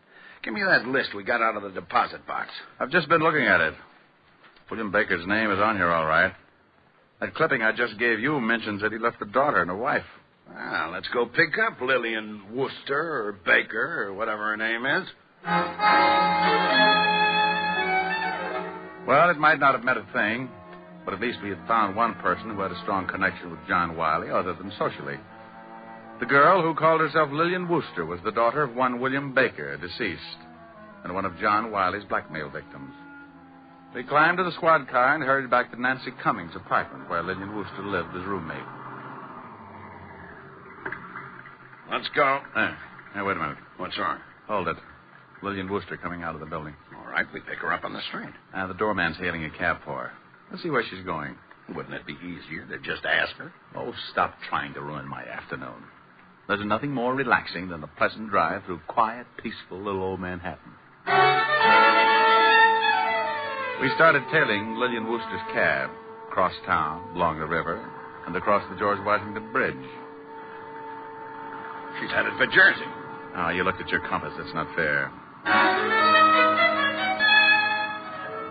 Give me that list we got out of the deposit box. I've just been looking at it. William Baker's name is on here, all right. That clipping I just gave you mentions that he left a daughter and a wife. Well, let's go pick up Lillian Worcester or Baker or whatever her name is. Well, it might not have meant a thing, but at least we had found one person who had a strong connection with John Wiley other than socially. The girl who called herself Lillian Worcester was the daughter of one William Baker, deceased, and one of John Wiley's blackmail victims. We climbed to the squad car and hurried back to Nancy Cummings' apartment where Lillian Worcester lived as roommate. Let's go. Hey, wait a minute. What's wrong? Hold it. Lillian Worcester coming out of the building. All right, we pick her up on the street. The doorman's hailing a cab for her. Let's see where she's going. Wouldn't it be easier to just ask her? Oh, stop trying to ruin my afternoon. There's nothing more relaxing than a pleasant drive through quiet, peaceful little old Manhattan. We started tailing Lillian Worcester's cab, across town, along the river, and across the George Washington Bridge. She's headed for Jersey. Oh, you looked at your compass. That's not fair.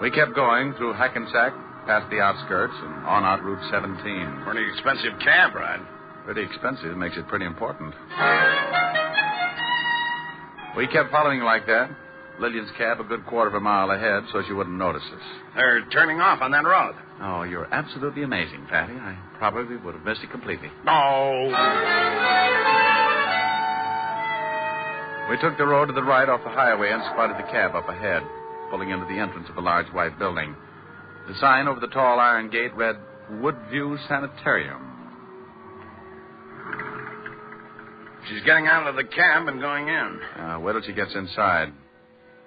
We kept going through Hackensack, past the outskirts, and on out Route 17. Pretty expensive cab ride. Pretty expensive makes it pretty important. We kept following like that. Lillian's cab a good quarter of a mile ahead, so she wouldn't notice us. They're turning off on that road. Oh, you're absolutely amazing, Patty. I probably would have missed it completely. No. We took the road to the right off the highway and spotted the cab up ahead, pulling into the entrance of a large white building. The sign over the tall iron gate read, Woodview Sanitarium. She's getting out of the cab and going in. Wait till she gets inside.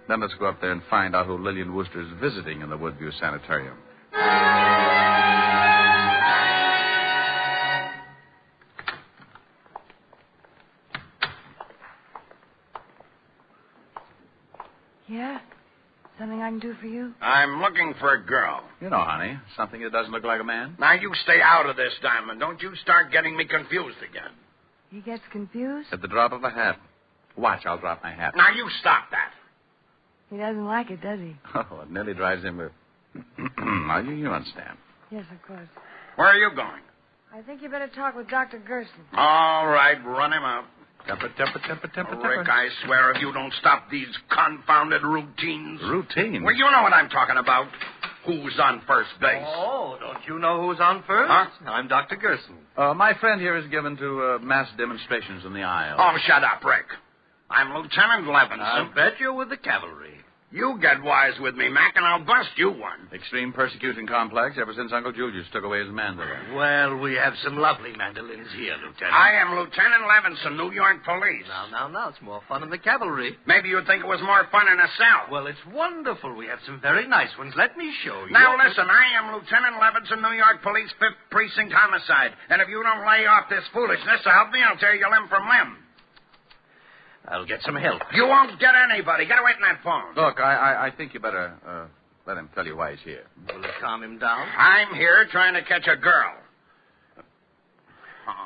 Then let's go up there and find out who Lillian Worcester is visiting in the Woodview Sanitarium. Yeah? Something I can do for you? I'm looking for a girl. You know, honey, something that doesn't look like a man. Now, you stay out of this, Diamond. Don't you start getting me confused again. He gets confused? At the drop of a hat. Watch, I'll drop my hat. Now, you stop that. He doesn't like it, does he? Oh, it nearly drives him with... Now, you understand. Yes, of course. Where are you going? I think you better talk with Dr. Gerson. All right, run him out. Temper. Rick, I swear if you don't stop these confounded routines. Routines? Well, you know what I'm talking about. Who's on first base? Oh, don't you know who's on first? Huh? I'm Dr. Gerson. My friend here is given to mass demonstrations in the aisle. Oh, shut up, Rick. I'm Lieutenant Levinson. I bet you're with the cavalry. You get wise with me, Mac, and I'll bust you one. Extreme persecution complex ever since Uncle Julius took away his mandolin. Well, we have some lovely mandolins here, Lieutenant. I am Lieutenant Levinson, New York Police. Now, it's more fun in the cavalry. Maybe you'd think it was more fun in a cell. Well, it's wonderful. We have some very nice ones. Let me show you. Now, listen, I am Lieutenant Levinson, New York Police, 5th Precinct Homicide. And if you don't lay off this foolishness to help me, I'll tear you limb from limb. I'll get some help. You won't get anybody. Get away from that phone. Look, I think you better let him tell you why he's here. Will it calm him down? I'm here trying to catch a girl.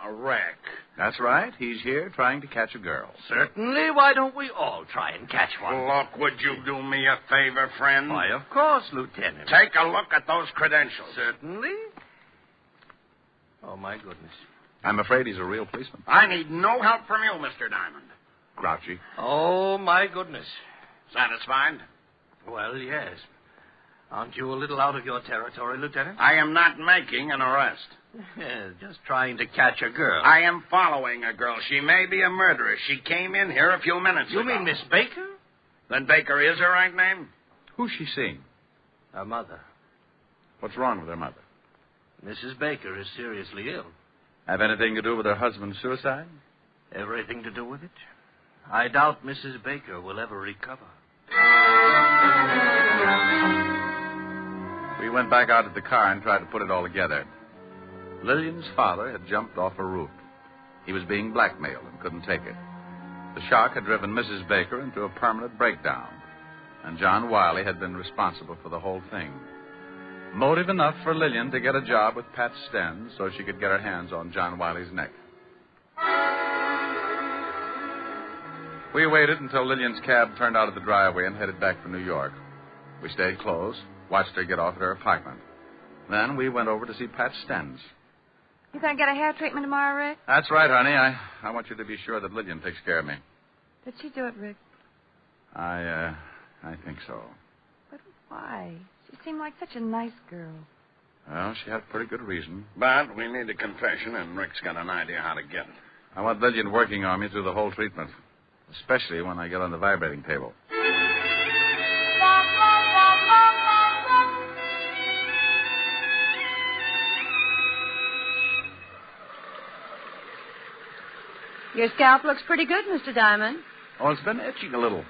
Rick. That's right. He's here trying to catch a girl. Certainly. Why don't we all try and catch one? Look, would you do me a favor, friend? Why, of course, Lieutenant. Take a look at those credentials. Certainly. Oh, my goodness. I'm afraid he's a real policeman. I need no help from you, Mr. Diamond. Grouchy. Oh, my goodness. Satisfied? Well, yes. Aren't you a little out of your territory, Lieutenant? I am not making an arrest. Just trying to catch a girl. I am following a girl. She may be a murderess. She came in here a few minutes ago. You mean Miss Baker? Then Baker is her right name? Who's she seeing? Her mother. What's wrong with her mother? Mrs. Baker is seriously ill. Have anything to do with her husband's suicide? Everything to do with it? I doubt Mrs. Baker will ever recover. We went back out to the car and tried to put it all together. Lillian's father had jumped off a roof. He was being blackmailed and couldn't take it. The shock had driven Mrs. Baker into a permanent breakdown, and John Wiley had been responsible for the whole thing. Motive enough for Lillian to get a job with Pat Stenz so she could get her hands on John Wiley's neck. We waited until Lillian's cab turned out of the driveway and headed back for New York. We stayed close, watched her get off at her apartment. Then we went over to see Pat Stenz. You gonna get a hair treatment tomorrow, Rick? That's right, honey. I want you to be sure that Lillian takes care of me. Did she do it, Rick? I think so. But why? She seemed like such a nice girl. Well, she had pretty good reason. But we need a confession, and Rick's got an idea how to get it. I want Lillian working on me through the whole treatment, especially when I get on the vibrating table. Your scalp looks pretty good, Mr. Diamond. Oh, it's been itching a little.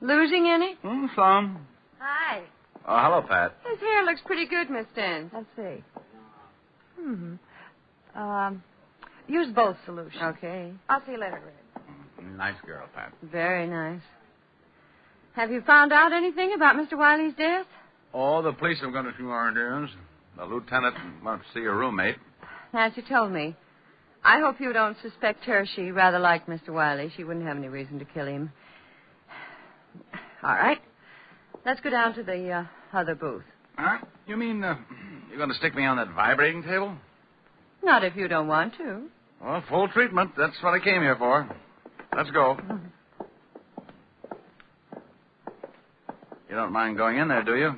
Losing any? Some. Hi. Oh, hello, Pat. His hair looks pretty good, Miss Stenz. Let's see. Use both solutions. Okay. I'll see you later, Rick. Nice girl, Pat. Very nice. Have you found out anything about Mr. Wiley's death? Oh, the police have gone to few interviews. The lieutenant went to see her roommate. Nancy told me. I hope you don't suspect her. She rather liked Mr. Wiley. She wouldn't have any reason to kill him. All right. Let's go down to the other booth. Huh? You mean you're going to stick me on that vibrating table? Not if you don't want to. Well, full treatment. That's what I came here for. Let's go. You don't mind going in there, do you?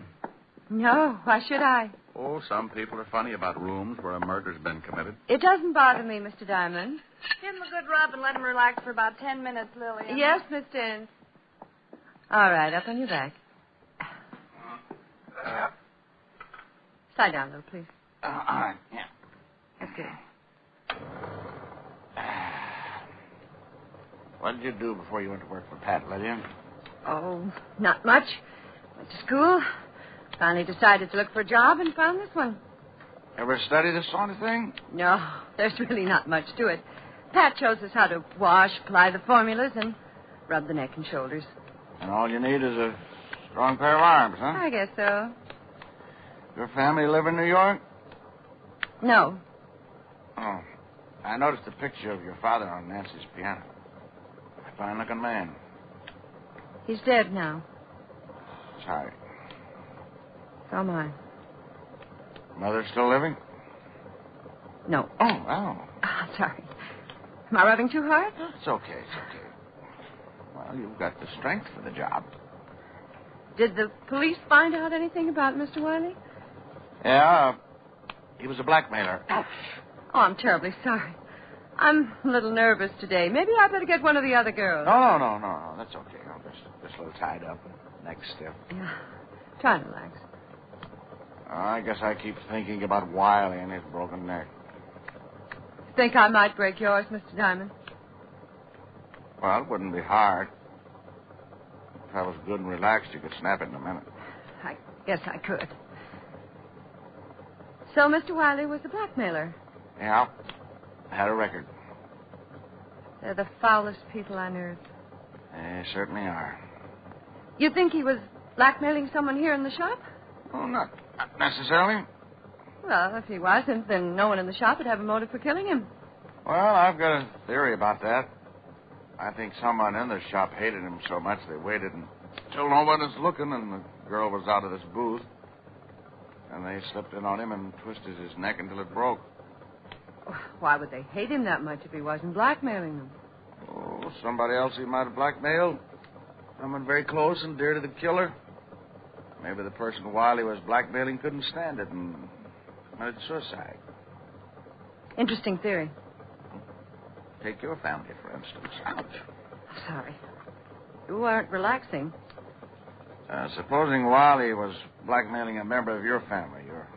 No. Why should I? Oh, some people are funny about rooms where a murder's been committed. It doesn't bother me, Mr. Diamond. Give him a good rub and let him relax for about 10 minutes, Lillian. Yes, Miss Stenz. All right, up on your back. Slide down a little, please. All right, yeah. That's good. What did you do before you went to work for Pat, Lillian? Oh, not much. Went to school. Finally decided to look for a job and found this one. Ever study this sort of thing? No, there's really not much to it. Pat shows us how to wash, apply the formulas, and rub the neck and shoulders. And all you need is a strong pair of arms, huh? I guess so. Your family live in New York? No. Oh. I noticed a picture of your father on Nancy's piano. A fine-looking man. He's dead now. Sorry. So am I. Mother still living? No. Oh. Sorry. Am I rubbing too hard? It's okay. Well, you've got the strength for the job. Did the police find out anything about Mr. Wiley? Yeah. He was a blackmailer. Oh, I'm terribly sorry. I'm a little nervous today. Maybe I better get one of the other girls. No. That's okay. I'm just a little tied up. Next step. Yeah. Try to relax. I guess I keep thinking about Wiley and his broken neck. Think I might break yours, Mr. Diamond? Well, it wouldn't be hard. If I was good and relaxed, you could snap it in a minute. I guess I could. So Mr. Wiley was a blackmailer? Yeah. I had a record. They're the foulest people on earth. They certainly are. You think he was blackmailing someone here in the shop? Oh, not necessarily. Well, if he wasn't, then no one in the shop would have a motive for killing him. Well, I've got a theory about that. I think someone in the shop hated him so much they waited until no one was looking and the girl was out of this booth. And they slipped in on him and twisted his neck until it broke. Why would they hate him that much if he wasn't blackmailing them? Oh, somebody else he might have blackmailed. Someone very close and dear to the killer. Maybe the person Wiley was blackmailing couldn't stand it and committed suicide. Interesting theory. Take your family, for instance. Ouch. Sorry. You aren't relaxing. Supposing Wiley was blackmailing a member of your family, your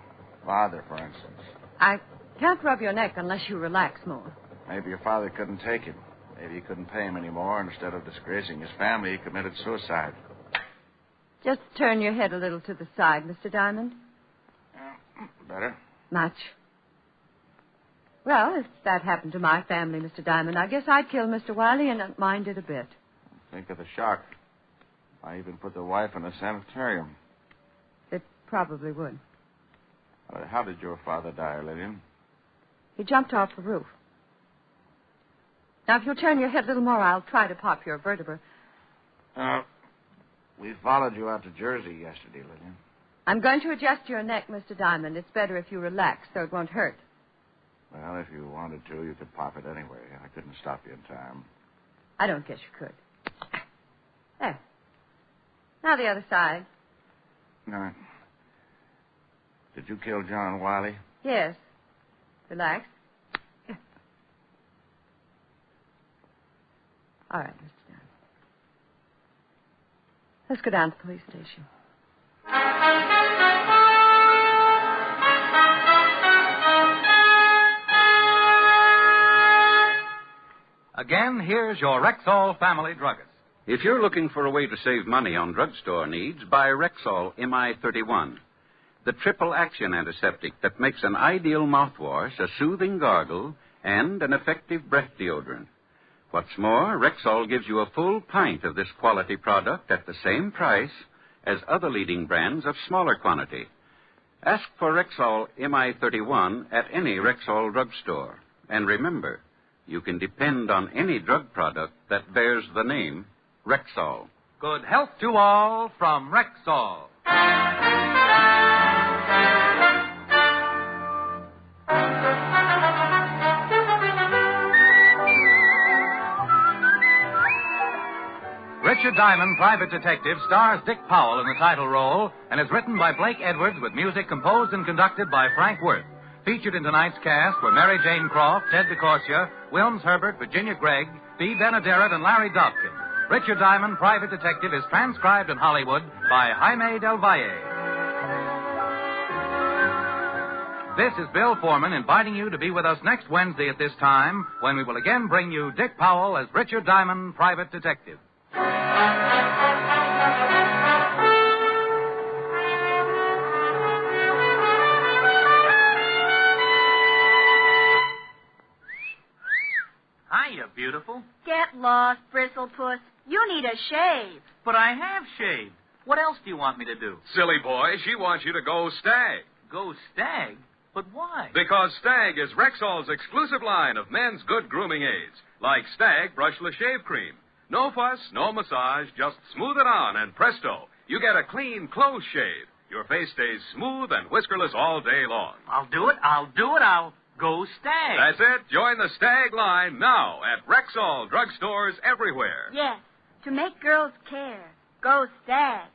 father, for instance. I can't rub your neck unless you relax more. Maybe your father couldn't take him. Maybe he couldn't pay him anymore. Instead of disgracing his family, he committed suicide. Just turn your head a little to the side, Mr. Diamond. Better? Much. Well, if that happened to my family, Mr. Diamond, I guess I'd kill Mr. Wiley and not mind it a bit. Think of the shock. I even put the wife in a sanitarium. It probably would. How did your father die, Lillian? He jumped off the roof. Now, if you'll turn your head a little more, I'll try to pop your vertebra. We followed you out to Jersey yesterday, Lillian. I'm going to adjust your neck, Mr. Diamond. It's better if you relax, so it won't hurt. Well, if you wanted to, you could pop it anyway. I couldn't stop you in time. I don't guess you could. There. Now the other side. No. Did you kill John Wiley? Yes. Relax. Here. All right, Mr. Diamond. Let's go down to the police station. Again, here's your Rexall family druggist. If you're looking for a way to save money on drugstore needs, buy Rexall MI31, the triple-action antiseptic that makes an ideal mouthwash, a soothing gargle, and an effective breath deodorant. What's more, Rexall gives you a full pint of this quality product at the same price as other leading brands of smaller quantity. Ask for Rexall MI31 at any Rexall drugstore. And remember, you can depend on any drug product that bears the name Rexall. Good health to all from Rexall. Richard Diamond, Private Detective, stars Dick Powell in the title role and is written by Blake Edwards with music composed and conducted by Frank Worth. Featured in tonight's cast were Mary Jane Croft, Ted DeCorsia, Wilms Herbert, Virginia Gregg, Bea Benaderet, and Larry Dobkin. Richard Diamond, Private Detective, is transcribed in Hollywood by Jaime Del Valle. This is Bill Foreman inviting you to be with us next Wednesday at this time when we will again bring you Dick Powell as Richard Diamond, Private Detective. Hiya, beautiful. Get lost, Bristlepuss. You need a shave. But I have shaved. What else do you want me to do? Silly boy, she wants you to go Stag. Go Stag? But why? Because Stag is Rexall's exclusive line of men's good grooming aids, like Stag Brushless Shave Cream. No fuss, no massage, just smooth it on, and presto, you get a clean, close shave. Your face stays smooth and whiskerless all day long. I'll do it. I'll go Stag. That's it. Join the Stag line now at Rexall drugstores everywhere. Yes, to make girls care. Go Stag.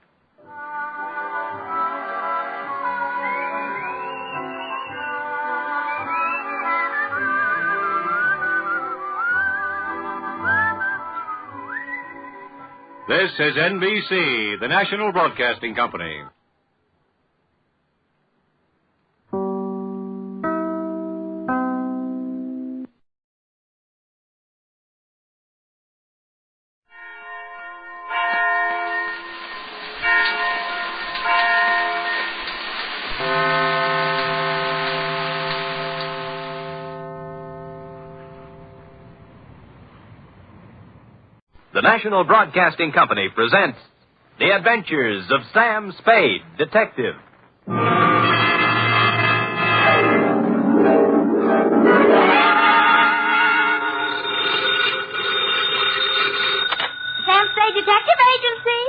This is NBC, the National Broadcasting Company. The National Broadcasting Company presents The Adventures of Sam Spade, Detective. Detective Agency.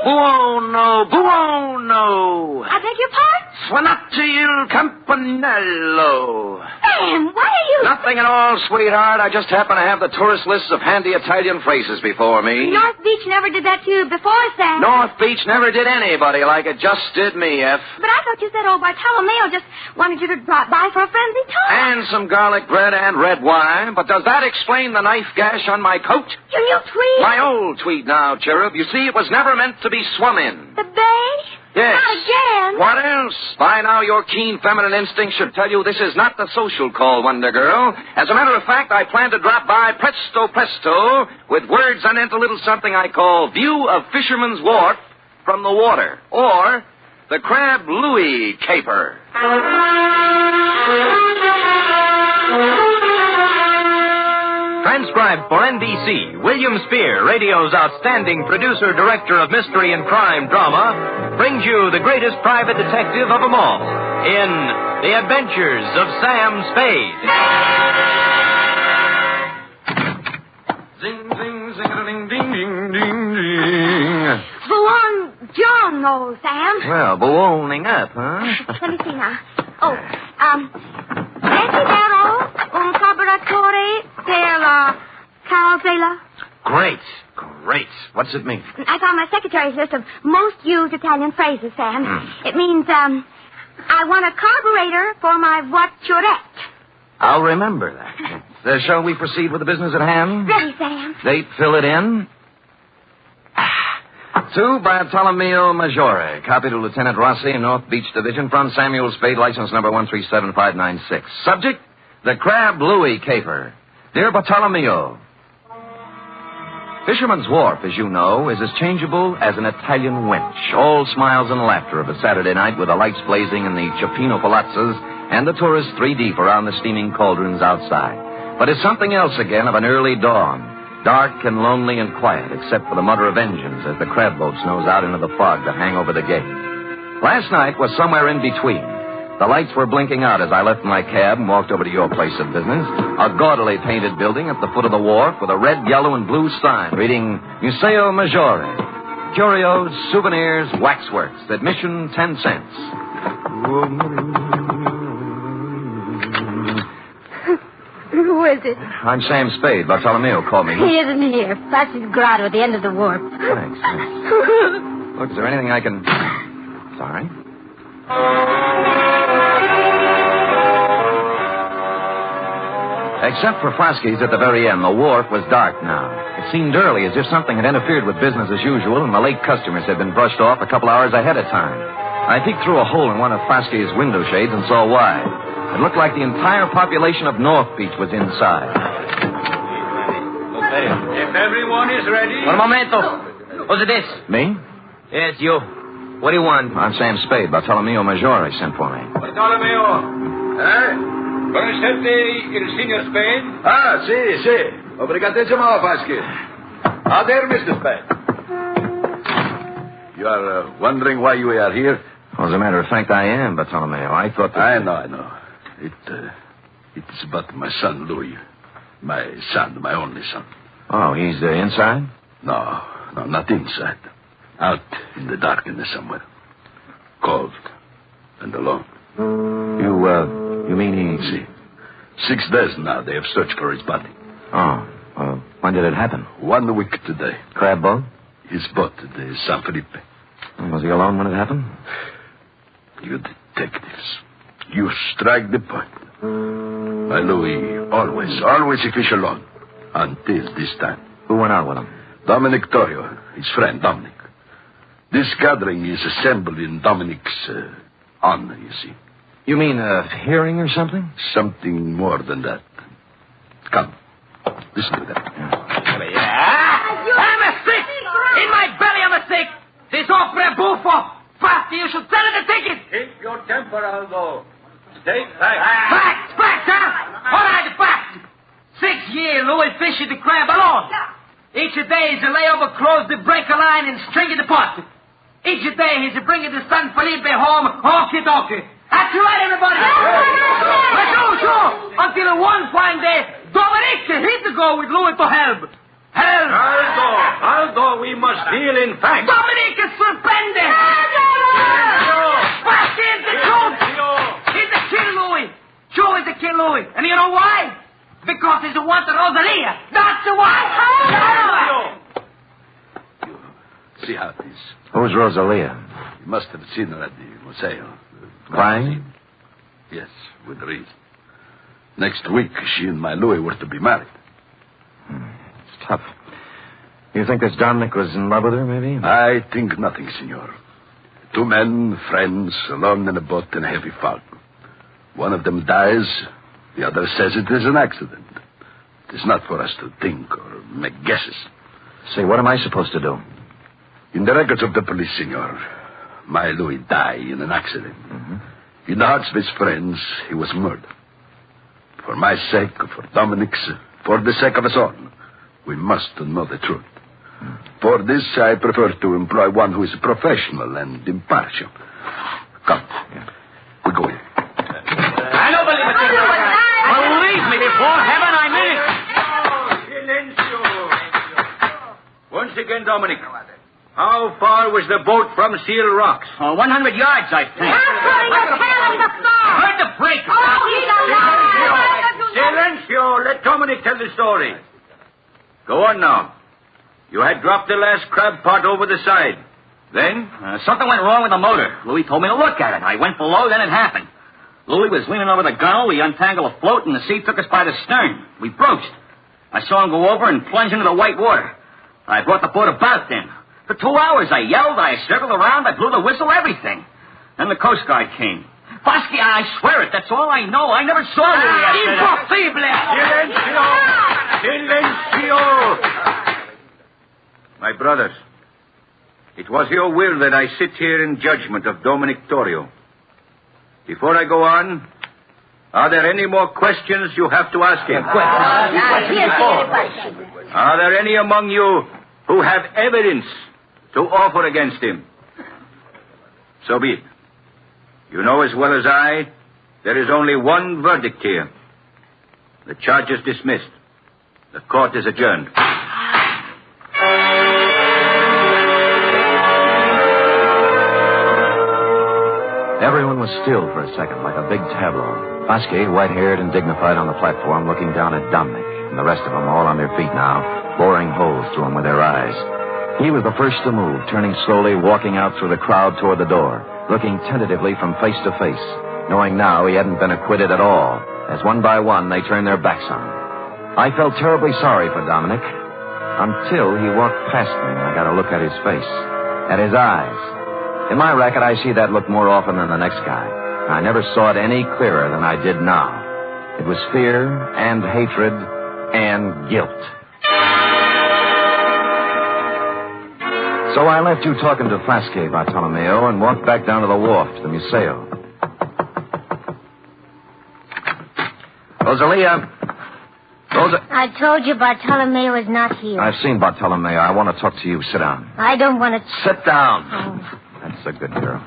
Buono. I beg your pardon? Suonate il campanello. Sam, why are you... Nothing at all, sweetheart. I just happen to have the tourist lists of handy Italian phrases before me. North Beach never did that to you before, Sam. North Beach never did anybody like it just did me, F. But I thought you said old Bartolomeo just wanted you to drop by for a friendly talk. And some garlic bread and red wine. But does that explain the knife gash on my coat? Your new tweed? My old tweed now, Cherub. You see, it was never meant to be swum in. The bay? Yes. Not again. What else? By now, your keen feminine instinct should tell you this is not the social call, Wonder Girl. As a matter of fact, I plan to drop by presto presto with words anent a little something I call View of Fisherman's Wharf from the Water, or the Crab Louis Caper. Transcribed for NBC, William Spear, radio's outstanding producer, director of mystery and crime drama, brings you the greatest private detective of them all in The Adventures of Sam Spade. Zing, zing, zing-a-ding-ding-ding-ding-ding. Buongiorno, Sam. Well, ballooning up, huh? Let me see now. Oh, desidero un carburatore per la carosella. Great. What's it mean? I found my secretary's list of most used Italian phrases, Sam. It means, I want a carburetor for my voiturette. I'll remember that. Shall we proceed with the business at hand? Ready, Sam. Date, fill it in. To Bartolomeo Maggiore, copy to Lieutenant Rossi, North Beach Division, from Samuel Spade, license number 137596. Subject, the Crab Louis Caper. Dear Bartolomeo, Fisherman's Wharf, as you know, is as changeable as an Italian wench. All smiles and laughter of a Saturday night with the lights blazing in the Cioppino palazzas and the tourists 3 deep around the steaming cauldrons outside. But it's something else again of an early dawn. Dark and lonely and quiet, except for the mutter of engines as the crab boats nose out into the fog that hang over the gate. Last night was somewhere in between. The lights were blinking out as I left my cab and walked over to your place of business, a gaudily painted building at the foot of the wharf with a red, yellow, and blue sign reading Museo Maggiore. Curios, souvenirs, waxworks. Admission 10 cents. Who is it? I'm Sam Spade. Bartolomeo called me. He isn't here. Plastic grotto at the end of the wharf. Thanks. Look, is there anything I can... Sorry. Except for Fosky's at the very end, the wharf was dark now. It seemed early, as if something had interfered with business as usual, and the late customers had been brushed off a couple hours ahead of time. I peeked through a hole in one of Fosky's window shades and saw why. It looked like the entire population of North Beach was inside. Okay. If everyone is ready... Un momento. Who's this? Me? Yes, you. What do you want? I'm Sam Spade. Bartolomeo Maggiore sent for me. Bartolomeo. Conoscete il signor Spade? Ah, sì. Obrigatissimo, Vasquez. Ah, there, Mr. Spade. You are wondering why you are here? Well, as a matter of fact, I am, Bartolomeo. I thought that... I know. It's about my son, Louis. My son, my only son. Oh, he's inside? No, not inside. Out in the darkness somewhere. Cold and alone. You mean he... See. 6 days now they have searched for his body. Oh, when did it happen? 1 week today. Crab boat? His boat, the San Felipe. Was he alone when it happened? You detectives. You strike the point. My Louis always he fish alone. Until this time. Who went out with him? Dominic Torrio, his friend Dominic. This gathering is assembled in Dominic's honor, you see. You mean a hearing or something? Something more than that. Come. Listen to that. I'm a sick! In my belly I'm a sick! This opera buffo! Fast, you should sell it a ticket! Keep your temper, Aldo. State facts. Facts, huh? All right, facts. 6 years Louis fishing the crab alone. Each day he's a layover, close the breaker line, and string the pot. Each day he's bringing the San Felipe home, okie-dokie. That's right, everybody. Sure. Until one fine day, Dominic hit to go with Louis to help. Aldo, we We must deal in facts. Dominic is suspended! Back in the truth! He's a kill Louis. Joe is a kill Louis. And you know why? Because he's the one to Rosalia. That's the one. See how it is. Who's Rosalia? You must have seen her at the museo. Crying? Yes, with reason. Next week, she and my Louis were to be married. It's tough. You think this Dominic was in love with her, maybe? I think nothing, senor. Two men, friends, alone in a boat in a heavy fog. One of them dies. The other says it is an accident. It is not for us to think or make guesses. Say, what am I supposed to do? In the records of the police, senor, my Louis died in an accident. Mm-hmm. In the hearts of his friends, he was murdered. For my sake, for Dominic's, for the sake of us all, we must know the truth. For this, I prefer to employ one who is professional and impartial. Come. We go in. I don't believe it. Believe me, before heaven, I mean it. Silencio. Once again, Dominic. How far was the boat from Seal Rocks? 100 yards, I think. Heard the break. Silencio. Let Dominic tell the story. Go on now. You had dropped the last crab pot over the side. Then? Something went wrong with the motor. Louis told me to look at it. I went below, then it happened. Louis was leaning over the gunwale. We untangled a float, and the sea took us by the stern. We broached. I saw him go over and plunge into the white water. I brought the boat about then. For 2 hours, I yelled, I circled around, I blew the whistle, everything. Then the Coast Guard came. Bosky, I swear it, that's all I know. I never saw Louis after that. Silencio! Silencio! My brothers, it was your will that I sit here in judgment of Dominic Torrio. Before I go on, are there any more questions you have to ask him? Are there any among you who have evidence to offer against him? So be it. You know as well as I, there is only one verdict here. The charge is dismissed. The court is adjourned. Everyone was still for a second, like a big tableau. Bosque, white-haired and dignified on the platform, looking down at Dominic, and the rest of them all on their feet now, boring holes through him with their eyes. He was the first to move, turning slowly, walking out through the crowd toward the door, looking tentatively from face to face, knowing now he hadn't been acquitted at all, as one by one they turned their backs on him. I felt terribly sorry for Dominic, until he walked past me and I got a look at his face, at his eyes. In my racket, I see that look more often than the next guy. I never saw it any clearer than I did now. It was fear and hatred and guilt. So I left you talking to Flasque, Bartolomeo, and walked back down to the wharf to the Museo. Rosalia. I told you Bartolomeo is not here. I've seen Bartolomeo. I want to talk to you. Sit down. I don't want to... Sit down. Oh. That's a good girl.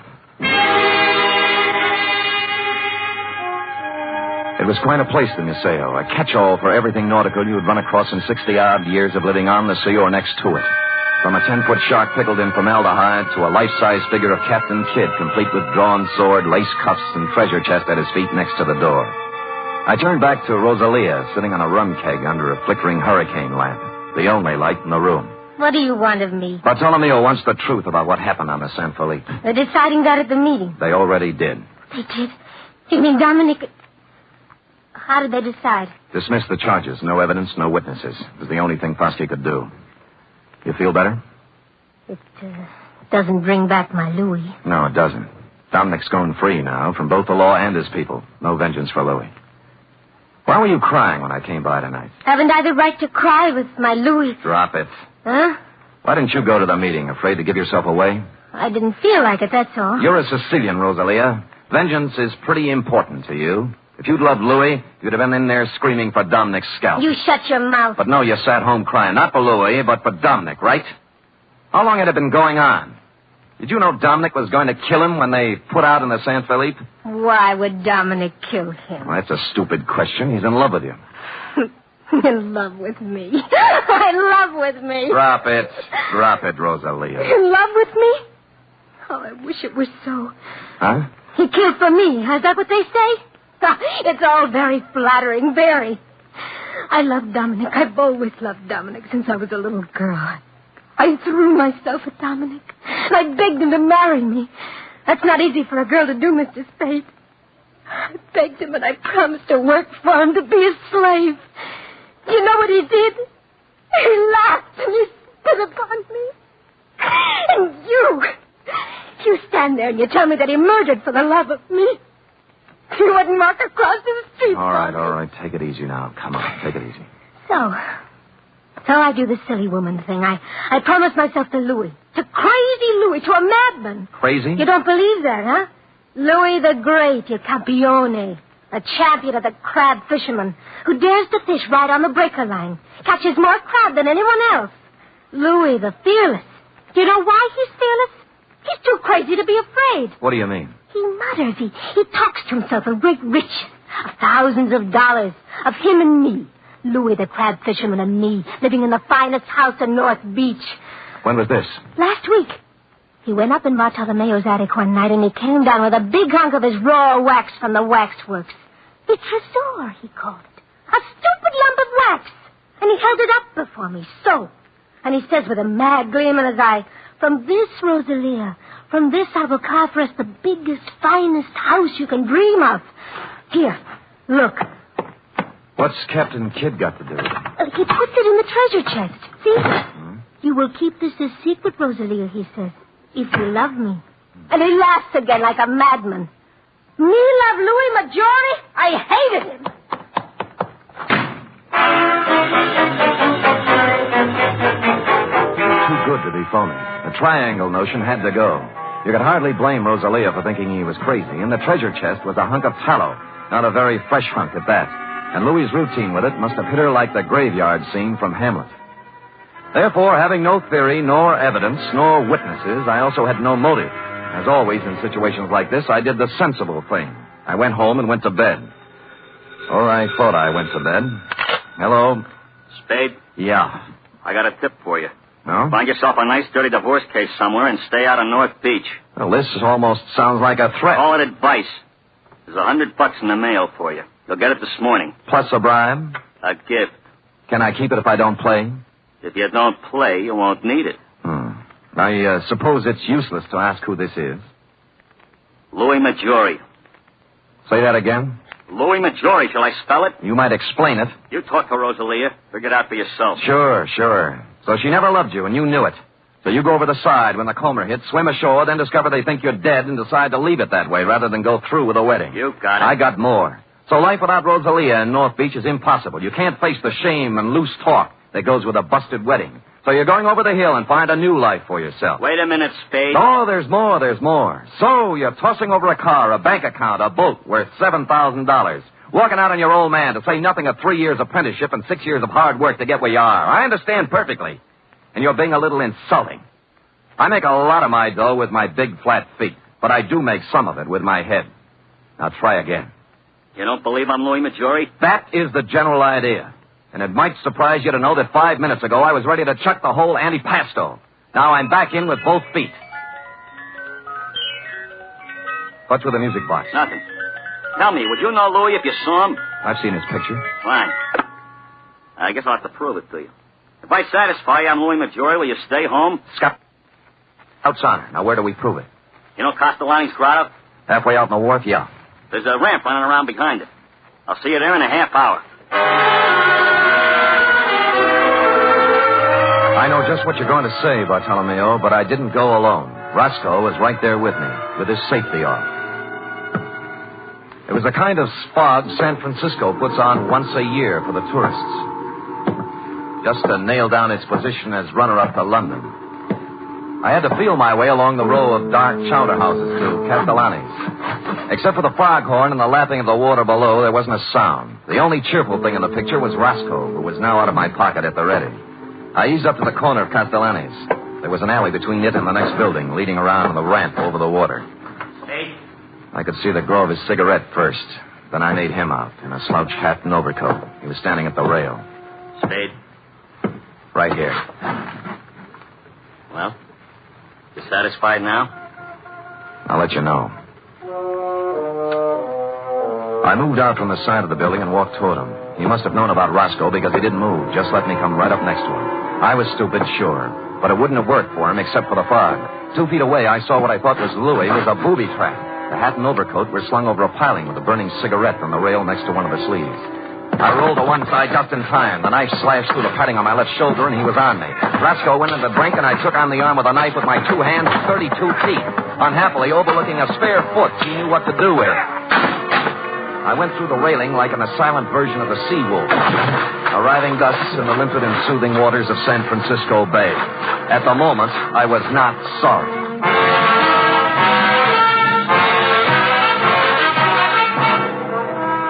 It was quite a place, the Museo, a catch-all for everything nautical you'd run across in 60-odd years of living on the sea or next to it. From a 10-foot shark pickled in formaldehyde to a life-size figure of Captain Kidd, complete with drawn sword, lace cuffs, and treasure chest at his feet next to the door. I turned back to Rosalia, sitting on a rum keg under a flickering hurricane lamp, the only light in the room. What do you want of me? Bartolomeo wants the truth about what happened on the San Felipe. They're deciding that at the meeting. They already did. They did? You mean Dominic... How did they decide? Dismiss the charges. No evidence, no witnesses. It was the only thing Fosky could do. You feel better? It doesn't bring back my Louis. No, it doesn't. Dominic's going free now from both the law and his people. No vengeance for Louis. Why were you crying when I came by tonight? Haven't I the right to cry with my Louis? Drop it. Huh? Why didn't you go to the meeting? Afraid to give yourself away? I didn't feel like it, that's all. You're a Sicilian, Rosalia. Vengeance is pretty important to you. If you'd loved Louis, you'd have been in there screaming for Dominic's scalp. You shut your mouth. But no, you sat home crying. Not for Louis, but for Dominic, right? How long had it been going on? Did you know Dominic was going to kill him when they put out in the San Felipe? Why would Dominic kill him? Well, that's a stupid question. He's in love with you. In love with me. In love with me. Drop it. Drop it, Rosalia. In love with me? Oh, I wish it was so. Huh? He killed for me. Is that what they say? It's all very flattering, very. I love Dominic. I've always loved Dominic since I was a little girl. I threw myself at Dominic. And I begged him to marry me. That's not easy for a girl to do, Mr. Spade. I begged him and I promised to work for him, to be his slave. You know what he did? He laughed and he spit upon me. And you stand there and you tell me that he murdered for the love of me. You wouldn't walk across the street. All right. Take it easy now. Come on, take it easy. So I do the silly woman thing. I promise myself to Louis. To crazy Louis, to a madman. Crazy? You don't believe that, huh? Louis the Great, your campione. A champion of the crab fisherman who dares to fish right on the breaker line. Catches more crab than anyone else. Louis the Fearless. Do you know why he's fearless? He's too crazy to be afraid. What do you mean? He mutters. He talks to himself of great riches, of thousands of dollars, of him and me. Louis the crab fisherman and me, living in the finest house in North Beach. When was this? Last week. He went up in Bartolomeo's attic one night and he came down with a big hunk of his raw wax from the waxworks. The tresor, he called it. A stupid lump of wax. And he held it up before me, so. And he says with a mad gleam in his eye, "From this, Rosalia, from this I will carve for us the biggest, finest house you can dream of. Here, look." What's Captain Kidd got to do with it? He puts it in the treasure chest. See? You will keep this a secret, Rosalia, he says, if you love me. And he laughs again like a madman. Me love Louis Maggiore? I hated him. Too good to be phony. The triangle notion had to go. You could hardly blame Rosalia for thinking he was crazy. And the treasure chest was a hunk of tallow, not a very fresh hunk at that. And Louis's routine with it must have hit her like the graveyard scene from Hamlet. Therefore, having no theory, nor evidence, nor witnesses, I also had no motive. As always in situations like this, I did the sensible thing. I went home and went to bed. Or I thought I went to bed. Hello? Spade? Yeah. I got a tip for you. No? Find yourself a nice, dirty divorce case somewhere and stay out of North Beach. Well, this almost sounds like a threat. Call it advice. There's $100 in the mail for you. You'll get it this morning. Plus a bribe? A gift. Can I keep it if I don't play? If you don't play, you won't need it. I suppose it's useless to ask who this is. Louis Maggiore. Say that again? Louis Maggiore. Shall I spell it? You might explain it. You talk to Rosalia. Figure it out for yourself. Sure. So she never loved you, and you knew it. So you go over the side when the comber hits, swim ashore, then discover they think you're dead and decide to leave it that way rather than go through with a wedding. You got it. I got more. So life without Rosalia in North Beach is impossible. You can't face the shame and loose talk that goes with a busted wedding. So you're going over the hill and find a new life for yourself. Wait a minute, Spade. Oh, there's more. So you're tossing over a car, a bank account, a boat worth $7,000. Walking out on your old man, to say nothing of 3 years apprenticeship and 6 years of hard work to get where you are. I understand perfectly. And you're being a little insulting. I make a lot of my dough with my big flat feet, but I do make some of it with my head. Now try again. You don't believe I'm Louis Maggiore? That is the general idea. And it might surprise you to know that 5 minutes ago I was ready to chuck the whole antipasto. Now I'm back in with both feet. What's with the music box? Nothing. Tell me, would you know Louis if you saw him? I've seen his picture. Fine. I guess I'll have to prove it to you. If I satisfy you I'm Louis Maggiore, will you stay home? Scott. Outside. Now where do we prove it? You know Castellani's grotto? Halfway out in the wharf, yeah. There's a ramp running around behind it. I'll see you there in a half hour. I know just what you're going to say, Bartolomeo, but I didn't go alone. Roscoe was right there with me, with his safety off. It was the kind of spog San Francisco puts on once a year for the tourists. Just to nail down its position as runner-up to London. I had to feel my way along the row of dark chowder houses to Castellani's. Except for the foghorn and the lapping of the water below, there wasn't a sound. The only cheerful thing in the picture was Roscoe, who was now out of my pocket at the ready. I eased up to the corner of Castellani's. There was an alley between it and the next building, leading around the ramp over the water. Spade? I could see the glow of his cigarette first. Then I made him out in a slouch hat and overcoat. He was standing at the rail. Spade? Right here. Well, you satisfied now? I'll let you know. I moved out from the side of the building and walked toward him. He must have known about Roscoe because he didn't move, just let me come right up next to him. I was stupid, sure, but it wouldn't have worked for him except for the fog. 2 feet away, I saw what I thought was Louis was a booby trap. The hat and overcoat were slung over a piling with a burning cigarette on the rail next to one of the sleeves. I rolled to one side just in time. The knife slashed through the padding on my left shoulder, and he was on me. Roscoe went into the drink, and I took on the arm with a knife with my 2 hands, 32 feet. Unhappily, overlooking a spare foot, he knew what to do with it. I went through the railing like an silent version of the sea wolf, arriving thus in the limpid and soothing waters of San Francisco Bay. At the moment, I was not sorry.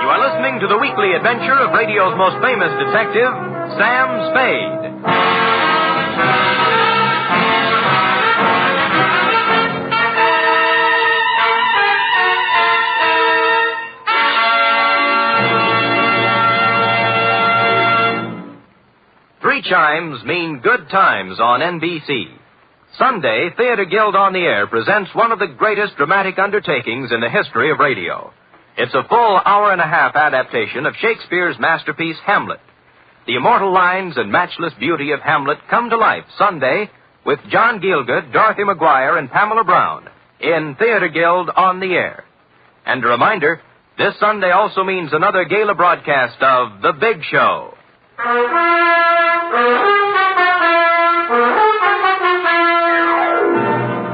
You are listening to the weekly adventure of radio's most famous detective, Sam Spade. Three chimes mean good times on NBC. Sunday, Theater Guild on the Air presents one of the greatest dramatic undertakings in the history of radio. It's a full hour-and-a-half adaptation of Shakespeare's masterpiece, Hamlet. The immortal lines and matchless beauty of Hamlet come to life Sunday with John Gielgud, Dorothy McGuire, and Pamela Brown in Theater Guild on the Air. And a reminder, this Sunday also means another gala broadcast of The Big Show.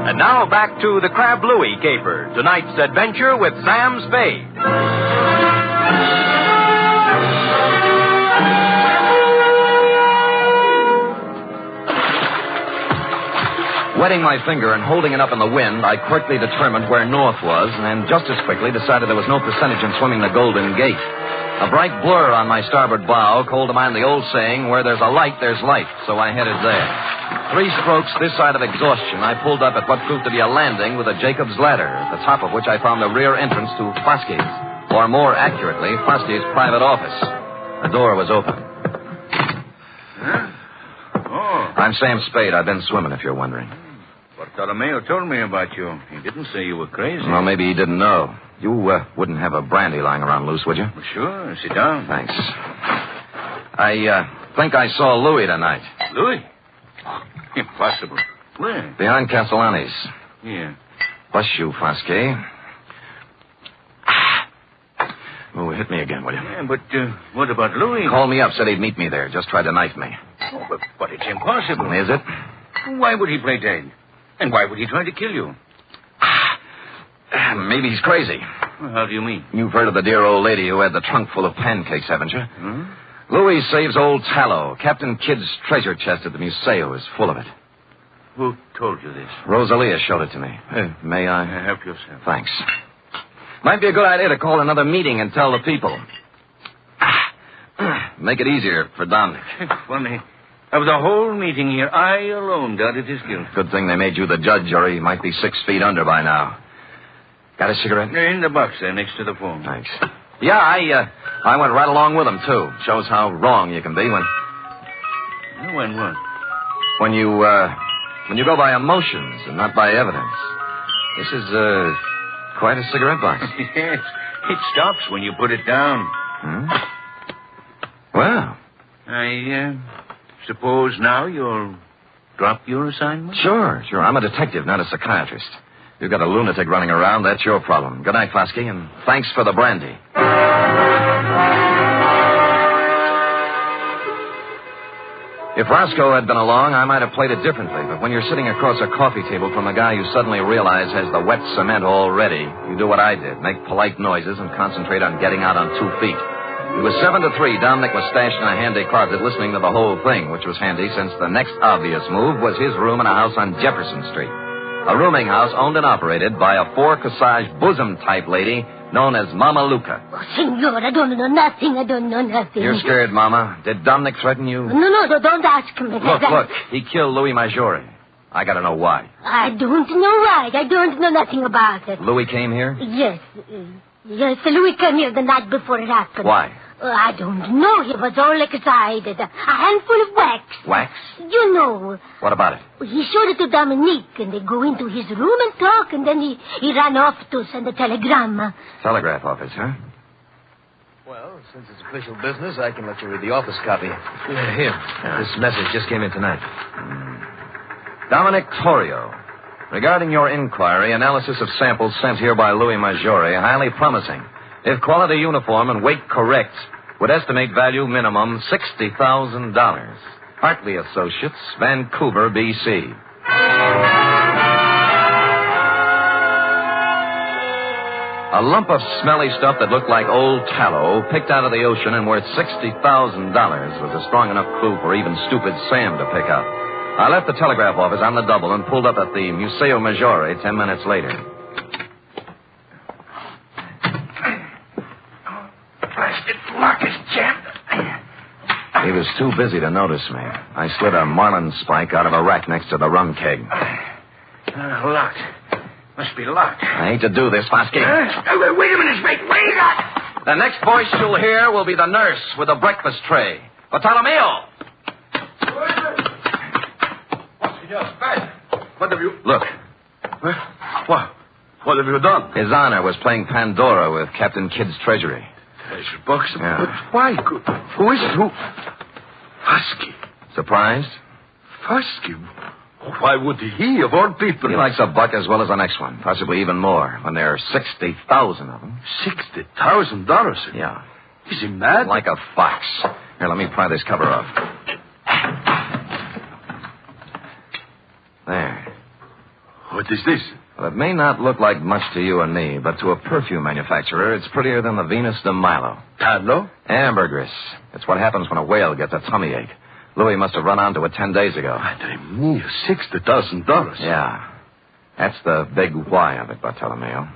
And now back to the Crab Louie caper, tonight's adventure with Sam Spade. Wetting my finger and holding it up in the wind, I quickly determined where north was, and then just as quickly decided there was no percentage in swimming the Golden Gate. A bright blur on my starboard bow called to mind the old saying, where there's a light, there's life, so I headed there. 3 strokes this side of exhaustion, I pulled up at what proved to be a landing with a Jacob's ladder, at the top of which I found the rear entrance to Foskey's, or more accurately, Foskey's private office. The door was open. Huh? Oh. I'm Sam Spade. I've been swimming, if you're wondering. Bartolomeo told me about you. He didn't say you were crazy. Well, maybe he didn't know. You wouldn't have a brandy lying around loose, would you? Well, sure. Sit down. Thanks. I think I saw Louis tonight. Louis? Oh, impossible. Where? Behind Castellani's. Yeah. Bless you, Foskey. Oh, hit me again, will you? Yeah, but what about Louis? Called me up, said he'd meet me there. Just tried to knife me. Oh, but it's impossible. Is it? Why would he play dead? And why would he try to kill you? Maybe he's crazy. Well, how do you mean? You've heard of the dear old lady who had the trunk full of pancakes, haven't you? Hmm? Louis saves old tallow. Captain Kidd's treasure chest at the Museo is full of it. Who told you this? Rosalia showed it to me. May I? Help yourself. Thanks. Might be a good idea to call another meeting and tell the people. Make it easier for Dominic. Funny. Of the whole meeting here, I alone doubted his guilt. Good thing they made you the judge, or he might be 6 feet under by now. Got a cigarette? In the box there, next to the phone. Thanks. Yeah, I went right along with him, too. Shows how wrong you can be when... When what? When you go by emotions and not by evidence. This is, quite a cigarette box. Yes. It stops when you put it down. Hmm? Well. I suppose now you'll drop your assignment? Sure. I'm a detective, not a psychiatrist. You've got a lunatic running around, that's your problem. Good night, Foskey, and thanks for the brandy. If Roscoe had been along, I might have played it differently, but when you're sitting across a coffee table from a guy you suddenly realize has the wet cement all ready, you do what I did, make polite noises and concentrate on getting out on 2 feet. It was 7 to 3. Dominic was stashed in a handy closet listening to the whole thing, which was handy since the next obvious move was his room in a house on Jefferson Street. A rooming house owned and operated by a 4-corsage bosom-type lady known as Mama Luca. Oh, Senor, I don't know nothing. You're scared, Mama. Did Dominic threaten you? No, don't ask me. Look. He killed Louis Maggiore. I got to know why. I don't know why. I don't know nothing about it. Louis came here? Yes. Yes, Louis came here the night before it happened. Why? I don't know. He was all excited. A handful of wax. Wax? You know. What about it? He showed it to Dominique, and they go into his room and talk, and then he ran off to send a telegram. Telegraph office, huh? Well, since it's official business, I can let you read the office copy. Here. This message just came in tonight. Dominic Torrio. Regarding your inquiry, analysis of samples sent here by Louis Maggiore, highly promising. If quality uniform and weight correct, would estimate value minimum $60,000. Hartley Associates, Vancouver, B.C. A lump of smelly stuff that looked like old tallow, picked out of the ocean and worth $60,000 was a strong enough clue for even stupid Sam to pick up. I left the telegraph office on the double and pulled up at the Museo Maggiore 10 minutes later. Blasted lock is jammed. He was too busy to notice me. I slid a marlin spike out of a rack next to the rum keg. Locked. Must be locked. I hate to do this, Fosky. Wait a minute, Spade. Wait up! The next voice you'll hear will be the nurse with the breakfast tray. Bartolomeo! What have you... Look. What have you done? His Honor was playing Pandora with Captain Kidd's treasury. Treasure box? Yeah. But why? Who is it? Who? Fosky. Surprised? Fosky? Why would he, of all people? He likes a buck as well as the next one, possibly even more, when there are 60,000 of them. $60,000? Yeah. Is he mad? Like a fox. Here, let me pry this cover off. There. What is this? Well, it may not look like much to you and me, but to a perfume manufacturer, it's prettier than the Venus de Milo. Tallow? Ambergris. It's what happens when a whale gets a tummy ache. Louis must have run onto it 10 days ago. Madre mia, $60,000. Yeah. That's the big why of it, Bartolomeo.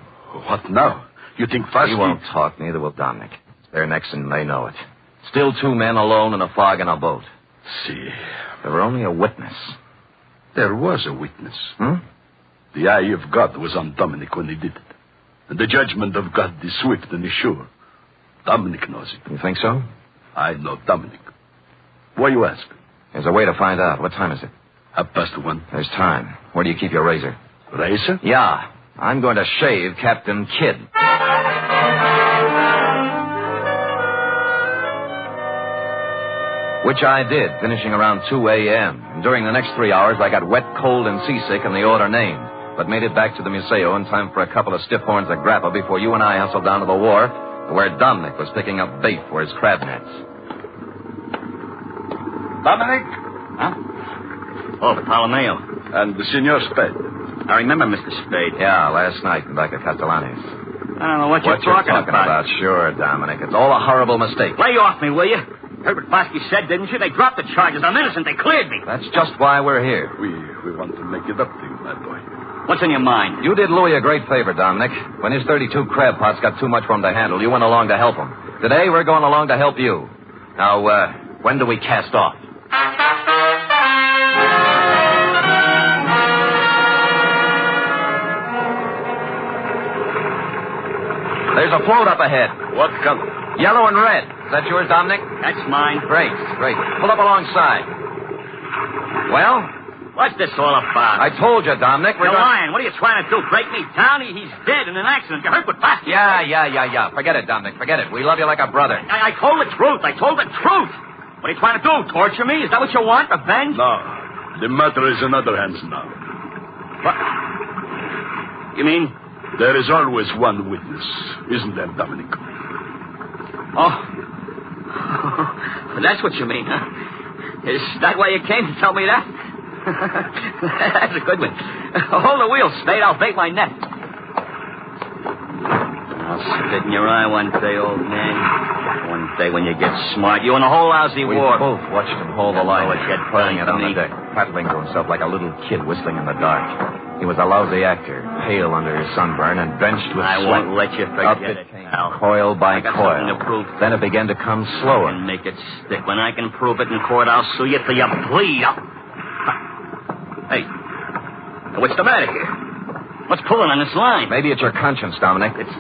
What now? You think Fosky... He won't talk, neither will Dominic. They're next and they know it. Still 2 men alone in a fog in a boat. See. There were only a witness. There was a witness. Hmm? The eye of God was on Dominic when he did it. And the judgment of God is swift and is sure. Dominic knows it. You think so? I know Dominic. Why you ask? There's a way to find out. What time is it? 1:30. There's time. Where do you keep your razor? Razor? Yeah. I'm going to shave Captain Kidd. Which I did, finishing around 2 a.m. And during the next 3 hours, I got wet, cold, and seasick in the order named, but made it back to the Museo in time for a couple of stiff horns of grappa before you and I hustled down to the wharf, where Dominic was picking up bait for his crab nets. Dominic? Huh? Oh, Bartolomeo. And the Senor Spade. I remember Mr. Spade. Yeah, last night back at Castellani's. I don't know what you're talking about. Sure, Dominic. It's all a horrible mistake. Lay off me, will you? Heard what Fosky said, didn't you? They dropped the charges. I'm innocent. They cleared me. That's just why we're here. We want to make it up to you, my boy. What's in your mind? You did Louis a great favor, Dominic. When his 32 crab pots got too much for him to handle, you went along to help him. Today, we're going along to help you. Now, when do we cast off? There's a float up ahead. What color? Yellow and red. Is that yours, Dominic? That's mine. Great. Pull up alongside. Well? What's this all about? I told you, Dominic. You're lying. What are you trying to do? Break me down? He's dead in an accident. You heard what Fosky said? Yeah. Forget it, Dominic. Forget it. We love you like a brother. I told the truth. What are you trying to do? Torture me? Is that what you want? Revenge? No. The matter is in other hands now. What? You mean? There is always one witness, isn't there, Dominic? Oh. That's what you mean, huh? Is that why you came to tell me that? That's a good one. Hold the wheel, Spade. I'll bait my net. I'll spit in your eye one day, old man. One day when you get smart. You and the whole lousy we war. We both watched him hold the line, playing it on the deck, prattling to himself like a little kid whistling in the dark. He was a lousy actor, pale under his sunburn and drenched with sweat. I won't let you forget Up it came, pal. coil by I got coil. something to prove. Then it began to come slower. And make it stick. When I can prove it in court, I'll sue you till you bleed. Hey, what's the matter here? What's pulling on this line? Maybe it's your conscience, Dominic. It's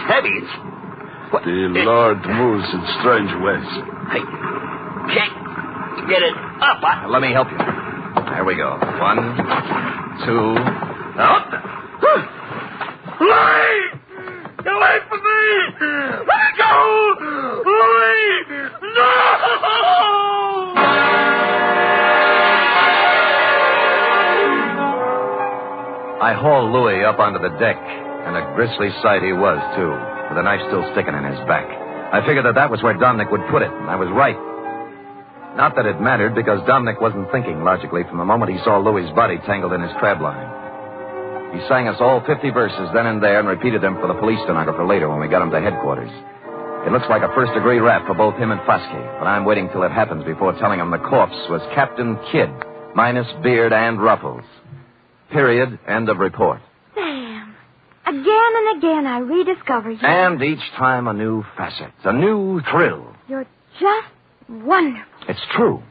heavy. The Lord moves in strange ways. I can't get it up. Let me help you. There we go. 1, 2. Up. Louie! Get away from me! Let me go! Louie! No! I hauled Louis up onto the deck, and a grisly sight he was, too, with a knife still sticking in his back. I figured that was where Dominic would put it, and I was right. Not that it mattered, because Dominic wasn't thinking logically from the moment he saw Louis's body tangled in his crab line. He sang us all 50 verses then and there and repeated them for the police stenographer later when we got him to headquarters. It looks like a first-degree rap for both him and Fosky, but I'm waiting till it happens before telling him the corpse was Captain Kidd, minus beard and ruffles. Period. End of report. Sam, again and again I rediscover you. And each time a new facet, a new thrill. You're just wonderful. It's true.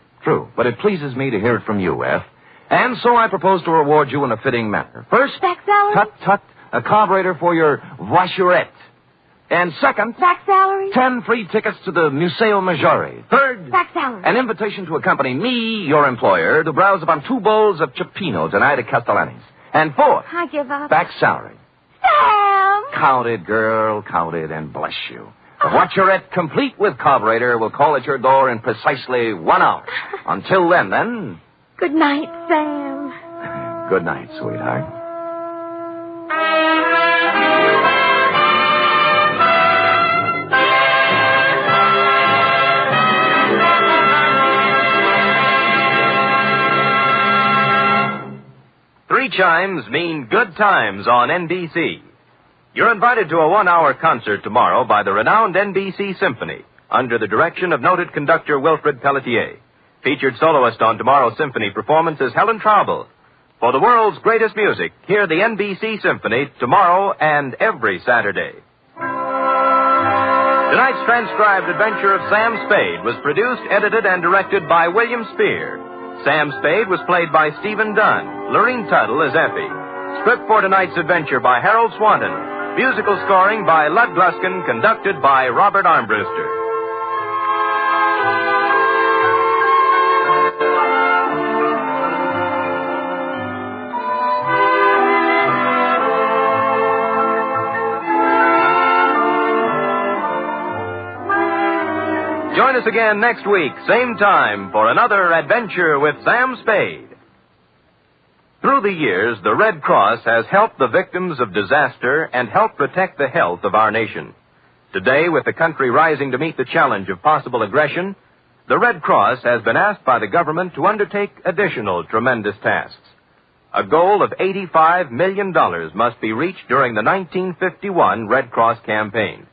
But it pleases me to hear it from you, F. And so I propose to reward you in a fitting manner. First, back salary? Tut, a carburetor for your voiturette. And second, back salary? 10 free tickets to the Museo Maggiore. Third, back salary. An invitation to accompany me, your employer, to browse upon 2 bowls of Cioppino tonight at Castellani's. And fourth, I give up. back salary. Sam! Count it, girl, count it, and bless you. The voiturette, complete with carburetor, will call at your door in precisely 1 hour. Until then... Good night, Sam. Good night, sweetheart. Three chimes mean good times on NBC. You're invited to a 1-hour concert tomorrow by the renowned NBC Symphony under the direction of noted conductor Wilfred Pelletier. Featured soloist on tomorrow's symphony performance is Helen Traubel. For the world's greatest music, hear the NBC Symphony tomorrow and every Saturday. Tonight's transcribed adventure of Sam Spade was produced, edited, and directed by William Spear. Sam Spade was played by Stephen Dunn. Lorene Tuttle as Effie. Script for tonight's adventure by Harold Swanton. Musical scoring by Lud Gluskin, conducted by Robert Armbruster. Join us again next week, same time, for another adventure with Sam Spade. Through the years, the Red Cross has helped the victims of disaster and helped protect the health of our nation. Today, with the country rising to meet the challenge of possible aggression, the Red Cross has been asked by the government to undertake additional tremendous tasks. A goal of $85 million must be reached during the 1951 Red Cross campaign.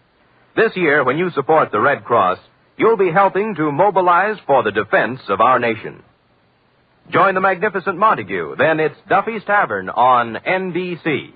This year, when you support the Red Cross, you'll be helping to mobilize for the defense of our nation. Join the magnificent Montague. Then it's Duffy's Tavern on NBC.